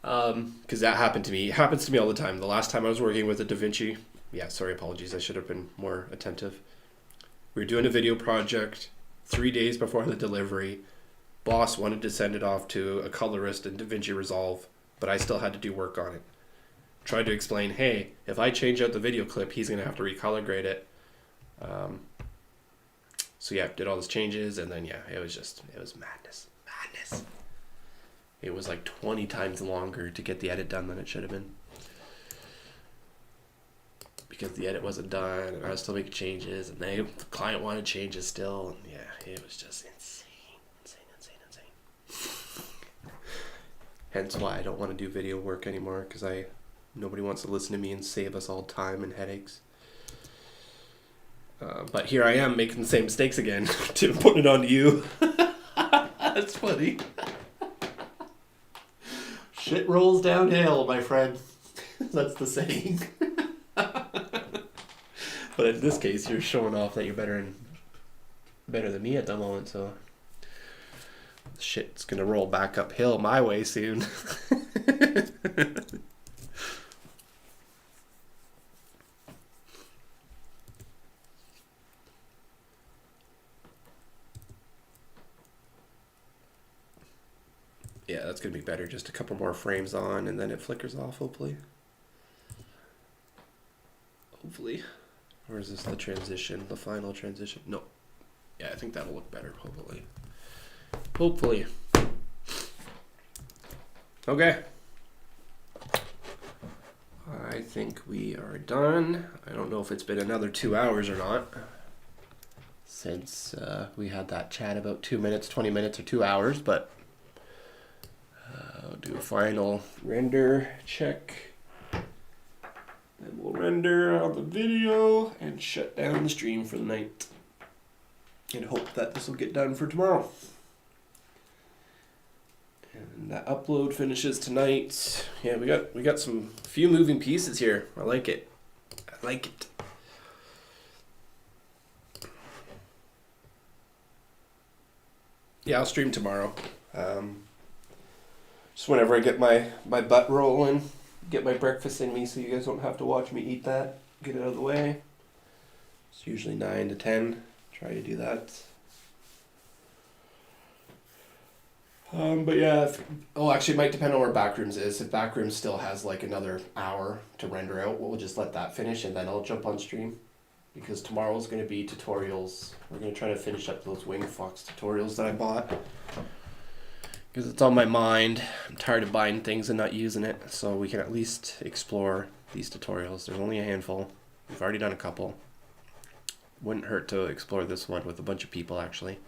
Because that happened to me. It happens to me all the time. The last time I was working with a DaVinci, yeah, sorry, apologies. I should have been more attentive. We were doing a video project 3 days before the delivery. Boss wanted to send it off to a colorist in DaVinci Resolve, but I still had to do work on it. Tried to explain, hey, if I change out the video clip, he's going to have to recolor grade it. So yeah, did all those changes, and then yeah, it was madness. Madness. It was like 20 times longer to get the edit done than it should have been. Because the edit wasn't done, and I was still making changes, and the client wanted changes still, and yeah, it was just insane. Hence why I don't want to do video work anymore, because nobody wants to listen to me and save us all time and headaches. But here I am making the same mistakes again, to put it on you. That's funny. Shit rolls downhill, my friend. That's the saying. But in this case, you're showing off that you're better than me at the moment, so shit's gonna roll back uphill my way soon. Yeah, that's gonna be better. Just a couple more frames on, and then it flickers off, hopefully. Hopefully. Or is this the transition, the final transition? No. Yeah, I think that'll look better, hopefully. Hopefully. Okay. I think we are done. I don't know if it's been another 2 hours or not, since we had that chat about 2 minutes, 20 minutes, or 2 hours, but I'll do a final render check. Then we'll render on the video and shut down the stream for the night. And hope that this will get done for tomorrow. And that upload finishes tonight. Yeah, we got some few moving pieces here. I like it. I like it. Yeah, I'll stream tomorrow. Just whenever I get my butt rolling, get my breakfast in me so you guys don't have to watch me eat that. Get it out of the way. It's usually 9 to 10. Try to do that. But yeah, actually it might depend on where Backrooms is. If Backrooms still has like another hour to render out, we'll just let that finish and then I'll jump on stream. Because tomorrow's going to be tutorials. We're going to try to finish up those Wing Fox tutorials that I bought. Because it's on my mind. I'm tired of buying things and not using it. So we can at least explore these tutorials. There's only a handful. We've already done a couple. Wouldn't hurt to explore this one with a bunch of people actually.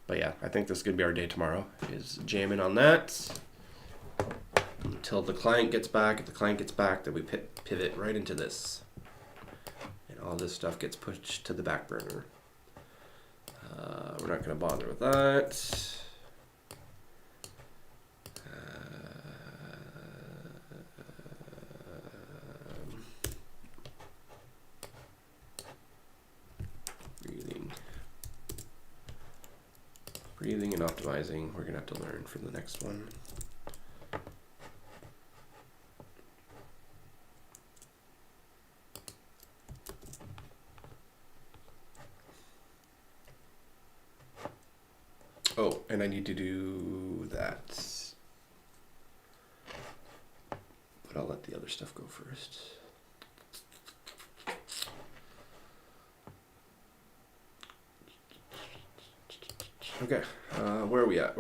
But yeah, I think this is going to be our day tomorrow. Is jamming on that. Until the client gets back. If the client gets back, then we pivot right into this. And all this stuff gets pushed to the back burner. We're not going to bother with that. Breathing and optimizing, we're going to have to learn for the next one. Oh, and I need to do that. But I'll let the other stuff go first. Okay, where are we at?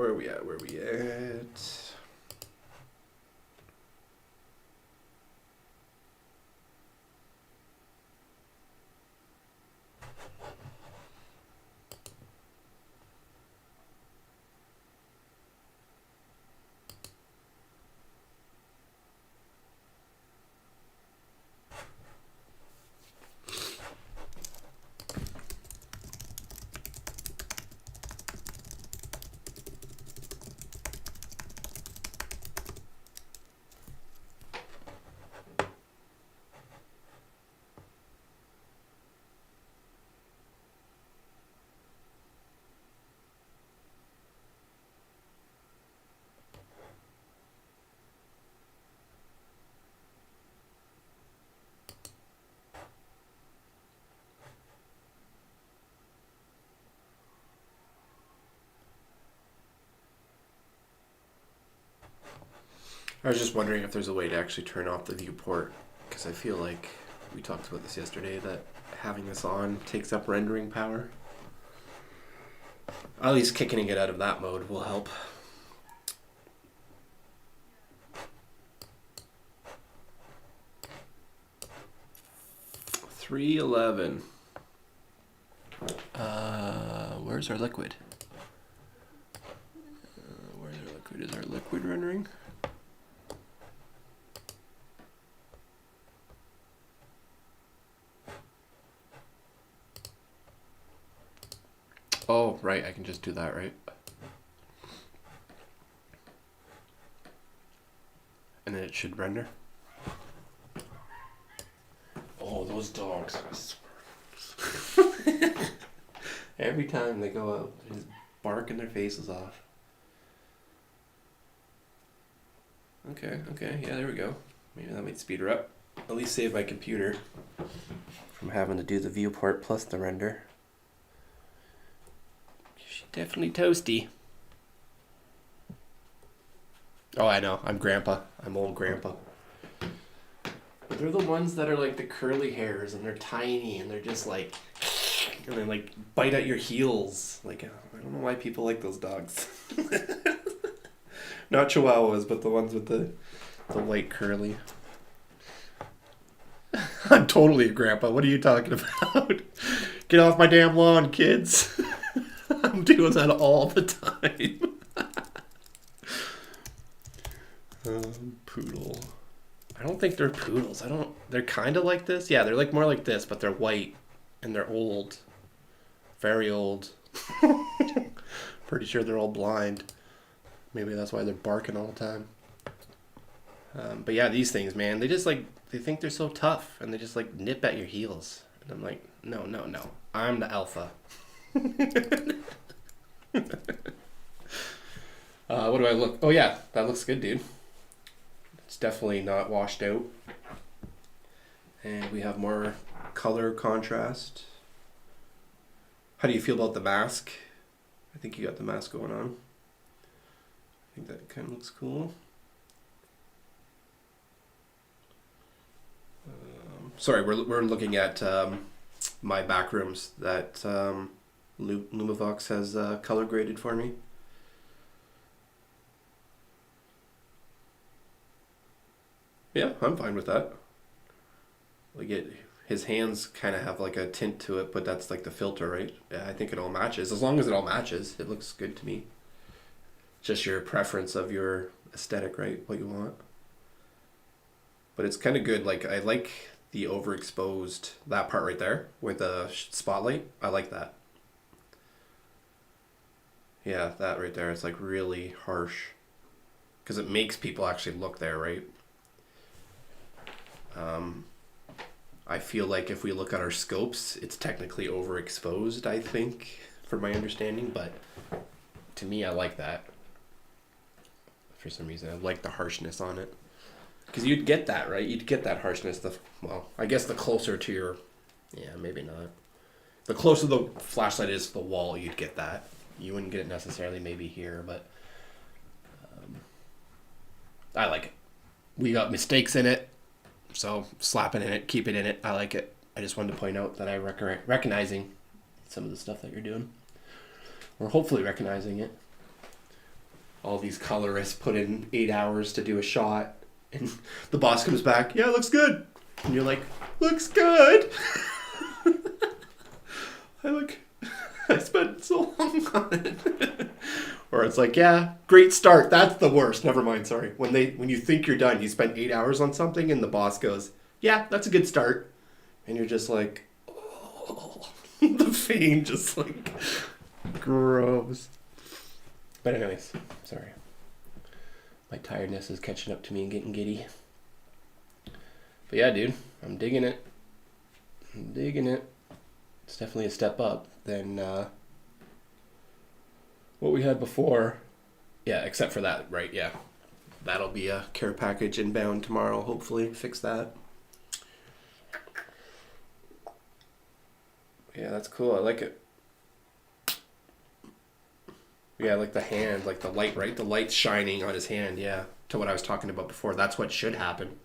I was just wondering if there's a way to actually turn off the viewport, because I feel like we talked about this yesterday, that having this on takes up rendering power. At least kicking it out of that mode will help. $3.11. Where's our liquid? Where's our liquid? Is our liquid rendering? Oh, right, I can just do that, right? And then it should render. Oh, those dogs. Every time they go out, they just barking their faces off. Okay, yeah, there we go. Maybe that might speed her up. At least save my computer from having to do the viewport plus the render. She's definitely toasty. Oh, I know. I'm grandpa. I'm old grandpa. But they're the ones that are like the curly hairs and they're tiny and they're just like... And they like bite at your heels. Like, I don't know why people like those dogs. Not Chihuahuas, but the ones with the white curly. I'm totally a grandpa. What are you talking about? Get off my damn lawn, kids. I'm doing that all the time. Poodle. I don't think they're poodles. They're kind of like this. Yeah, they're like more like this, but they're white and they're old. Very old. Pretty sure they're all blind. Maybe that's why they're barking all the time. But yeah, these things, man, they just like, they think they're so tough and they just like nip at your heels. And I'm like, no. I'm the alpha. What do I look? Oh yeah, that looks good, dude. It's definitely not washed out. And we have more color contrast. How do you feel about the mask? I think you got the mask going on. I think that kind of looks cool. Sorry, we're looking at my backrooms that Lumavox has color graded for me. Yeah, I'm fine with that. Like his hands kind of have like a tint to it, but that's like the filter, right? Yeah, I think it all matches. As long as it all matches, it looks good to me. Just your preference of your aesthetic, right? What you want. But it's kind of good. Like, I like the overexposed, that part right there with the spotlight. I like that. Yeah, that right there is like really harsh. Because it makes people actually look there, right? I feel like if we look at our scopes, it's technically overexposed, I think, for my understanding. But to me, I like that. For some reason, I like the harshness on it. Because you'd get that, right? You'd get that harshness. Well, I guess the closer to your... Yeah, maybe not. The closer the flashlight is to the wall, you'd get that. You wouldn't get it necessarily maybe here, but... I like it. We got mistakes in it, so slap it in it, keep it in it. I like it. I just wanted to point out that I recognizing some of the stuff that you're doing. Or hopefully recognizing it. All these colorists put in 8 hours to do a shot. And the boss comes back, yeah, it looks good. And you're like, looks good. I spent so long on it. Or it's like, yeah, great start. That's the worst. Never mind, sorry. When you think you're done, you spent 8 hours on something and the boss goes, yeah, that's a good start. And you're just like, oh, the vein just like grows. But anyways, sorry. My tiredness is catching up to me and getting giddy. But yeah, dude, I'm digging it. It's definitely a step up than what we had before. Yeah, except for that, right? Yeah. That'll be a care package inbound tomorrow, hopefully. Fix that. Yeah, that's cool. I like it. Yeah, I like the hand, like the light, right? The light's shining on his hand, yeah. to what I was talking about before. That's what should happen.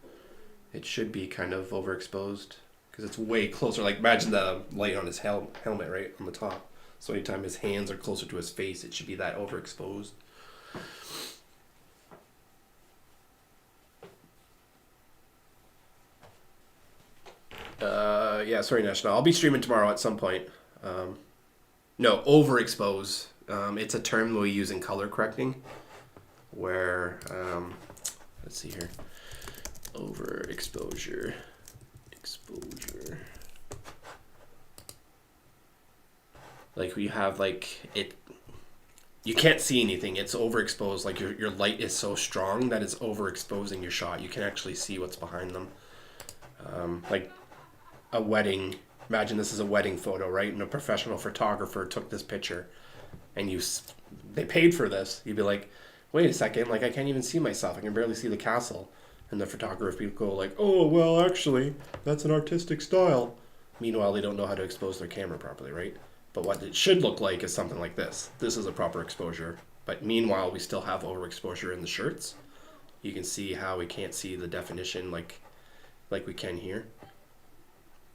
It should be kind of overexposed because it's way closer. Like imagine the light on his helmet right on the top. So anytime his hands are closer to his face, it should be that overexposed. Yeah, sorry, National. I'll be streaming tomorrow at some point. No, overexpose. It's a term we use in color correcting where, let's see here, overexposure, exposure. Like you have like it, you can't see anything. It's overexposed. Like your light is so strong that it's overexposing your shot. You can actually see what's behind them. Like a wedding. Imagine this is a wedding photo, right? And a professional photographer took this picture, and they paid for this. You'd be like, wait a second, like I can't even see myself. I can barely see the castle. And the photographer would go like, oh well, actually, that's an artistic style. Meanwhile, they don't know how to expose their camera properly, right? But what it should look like is something like this. This is a proper exposure. But meanwhile, we still have overexposure in the shirts. You can see how we can't see the definition like we can here.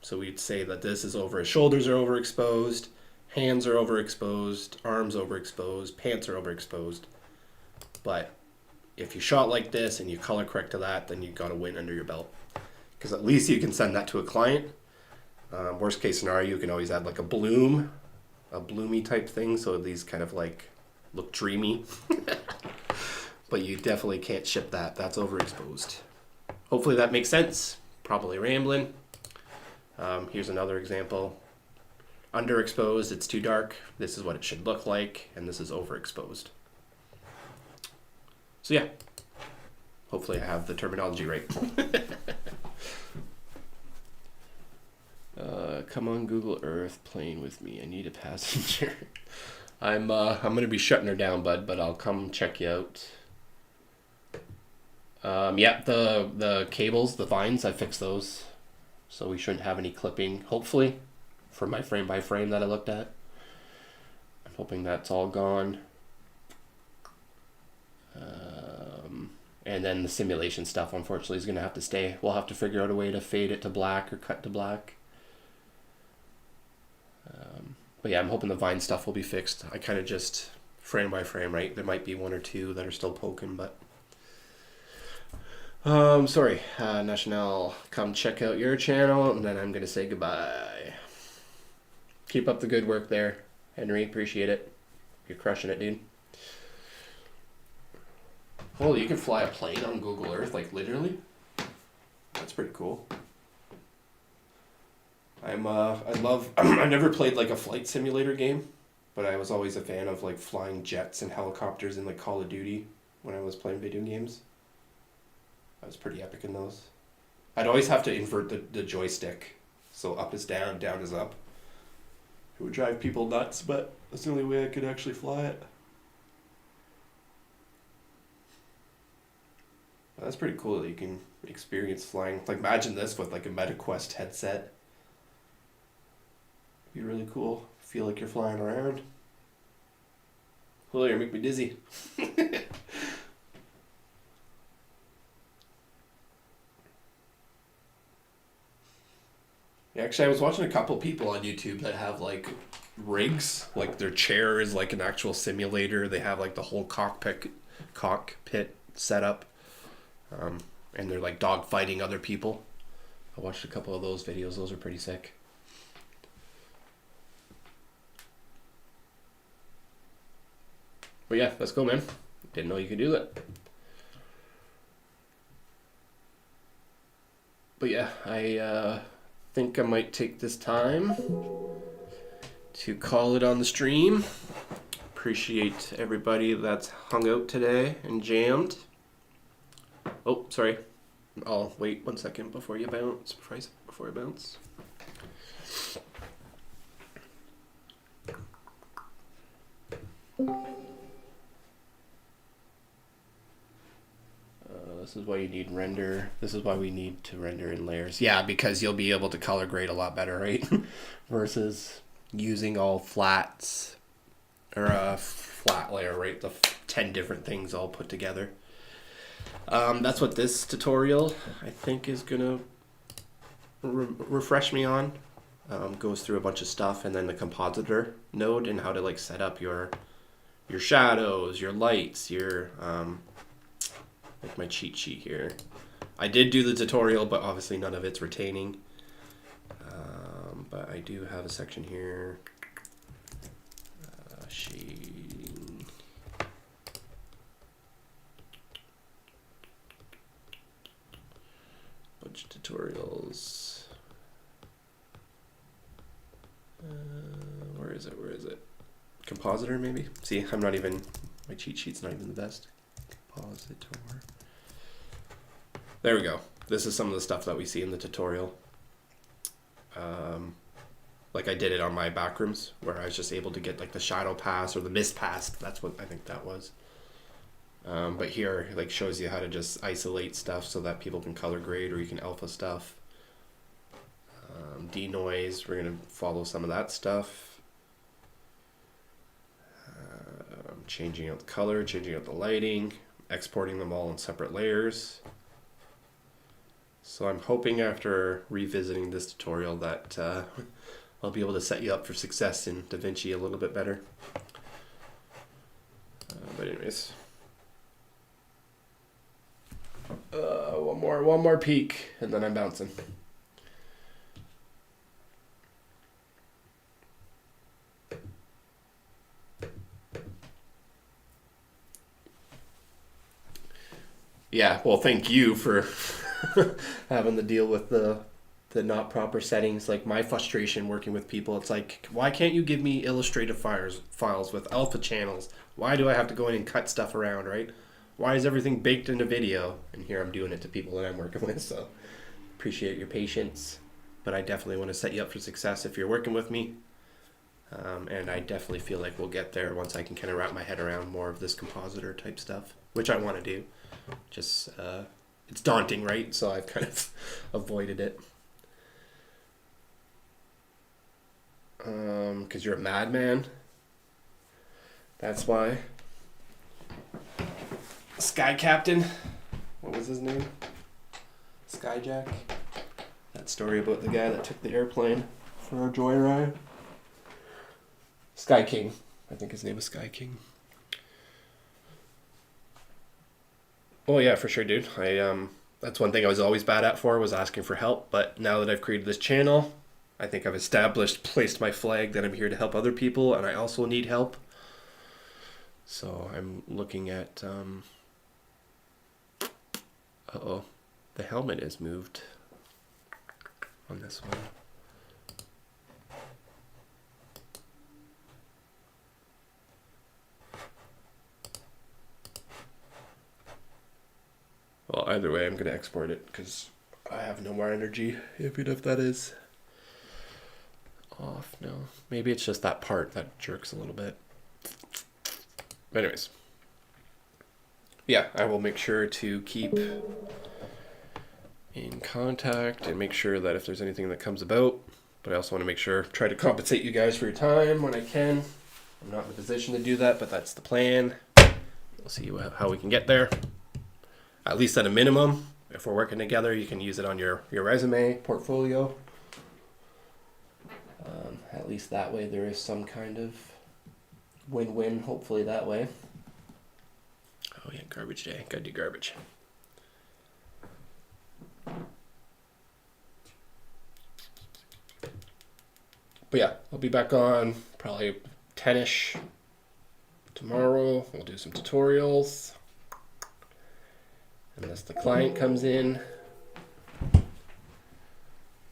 So we'd say that this is over. His shoulders are overexposed, hands are overexposed, arms overexposed, pants are overexposed. But if you shot like this and you color correct to that, then you got a win under your belt. Because at least you can send that to a client. Worst case scenario, you can always add like a bloomy type thing. So these kind of like look dreamy. But you definitely can't ship that. That's overexposed. Hopefully that makes sense. Probably rambling. Here's another example. Underexposed, it's too dark. This is what it should look like. And this is overexposed. So yeah. Hopefully I have the terminology right. Come on Google Earth, playing with me. I need a passenger. I'm gonna be shutting her down, bud, but I'll come check you out. Yeah, the cables, the vines, I fixed those. So we shouldn't have any clipping, hopefully, for my frame by frame that I looked at. I'm hoping that's all gone. And then the simulation stuff, unfortunately, is going to have to stay. We'll have to figure out a way to fade it to black or cut to black. But yeah, I'm hoping the vine stuff will be fixed. I kind of just frame by frame, right? There might be one or two that are still poking, but... sorry, National, come check out your channel, and then I'm going to say goodbye. Keep up the good work there, Henry. Appreciate it. You're crushing it, dude. Holy, you can fly a plane on Google Earth, like literally? That's pretty cool. I never played like a flight simulator game, but I was always a fan of like flying jets and helicopters in like Call of Duty when I was playing video games. I was pretty epic in those. I'd always have to invert the joystick. So up is down, down is up. It would drive people nuts, but that's the only way I could actually fly it. That's pretty cool that you can experience flying. Like imagine this with like a MetaQuest headset. It'd be really cool. Feel like you're flying around. Well, you make me dizzy. Actually, I was watching a couple people on YouTube that have like rigs, like their chair is like an actual simulator. They have like the whole cockpit set up, and they're like dog fighting other people. I watched a couple of those videos. Those are pretty sick. But yeah, let's go, man. Didn't know you could do that. But yeah, I think I might take this time to call it on the stream. Appreciate everybody that's hung out today and jammed. Oh, sorry. I'll wait 1 second before you bounce. Before I bounce. This is why you need render. This is why we need to render in layers. Yeah, because you'll be able to color grade a lot better, right? Versus using all flats or a flat layer, right? The 10 different things all put together. That's what this tutorial, I think, is gonna refresh me on. Goes through a bunch of stuff, and then the compositor node and how to like set up your shadows, your lights, your like my cheat sheet here. I did do the tutorial, but obviously none of it's retaining. But I do have a section here. Shading. Bunch of tutorials. Where is it? Where is it? Compositor, maybe? See, I'm not even, my cheat sheet's not even the best. Compositor. There we go. This is some of the stuff that we see in the tutorial. Like I did it on my backrooms, where I was just able to get like the shadow pass or the mist pass. That's what I think that was. But here, like, shows you how to just isolate stuff so that people can color grade, or you can alpha stuff. Denoise, we're gonna follow some of that stuff. Changing out the color, changing out the lighting, exporting them all in separate layers. So I'm hoping after revisiting this tutorial that I'll be able to set you up for success in DaVinci a little bit better. But anyways, one more peek, and then I'm bouncing. Yeah, well, thank you for having to deal with the not proper settings. Like my frustration working with people, it's like, why can't you give me illustrative files with alpha channels? Why do I have to go in and cut stuff around, right? Why is everything baked in a video? And here I'm doing it to people that I'm working with, so appreciate your patience. But I definitely want to set you up for success if you're working with me. And I definitely feel like we'll get there once I can kind of wrap my head around more of this compositor type stuff, which I want to do. Just, it's daunting, right? So I've kind of avoided it. Because you're a madman. That's why. Sky Captain. What was his name? Skyjack. That story about the guy that took the airplane for a joyride. Sky King. I think his name is Sky King. Oh yeah, for sure, dude. That's one thing I was always bad at was asking for help. But now that I've created this channel, I think I've placed my flag that I'm here to help other people, and I also need help. So I'm looking at, uh-oh, the helmet is moved on this one. Well, either way, I'm going to export it because I have no more energy, even if that is off. No, maybe it's just that part that jerks a little bit. But anyways, yeah, I will make sure to keep in contact and make sure that if there's anything that comes about, but I also want to make sure, try to compensate you guys for your time when I can. I'm not in a position to do that, but that's the plan. We'll see how we can get there. At least at a minimum, if we're working together, you can use it on your resume, portfolio. At least that way there is some kind of win-win, hopefully that way. Oh yeah, garbage day. Gotta do garbage. But yeah, I'll be back on probably 10-ish tomorrow. We'll do some tutorials. Unless the client comes in.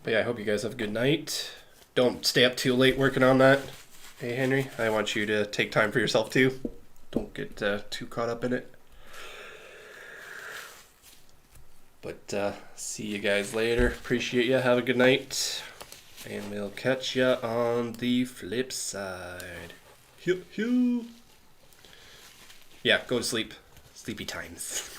But yeah, I hope you guys have a good night. Don't stay up too late working on that. Hey Henry, I want you to take time for yourself too. Don't get too caught up in it. But see you guys later. Appreciate you. Have a good night. And we'll catch ya on the flip side. Yeah, go to sleep. Sleepy times.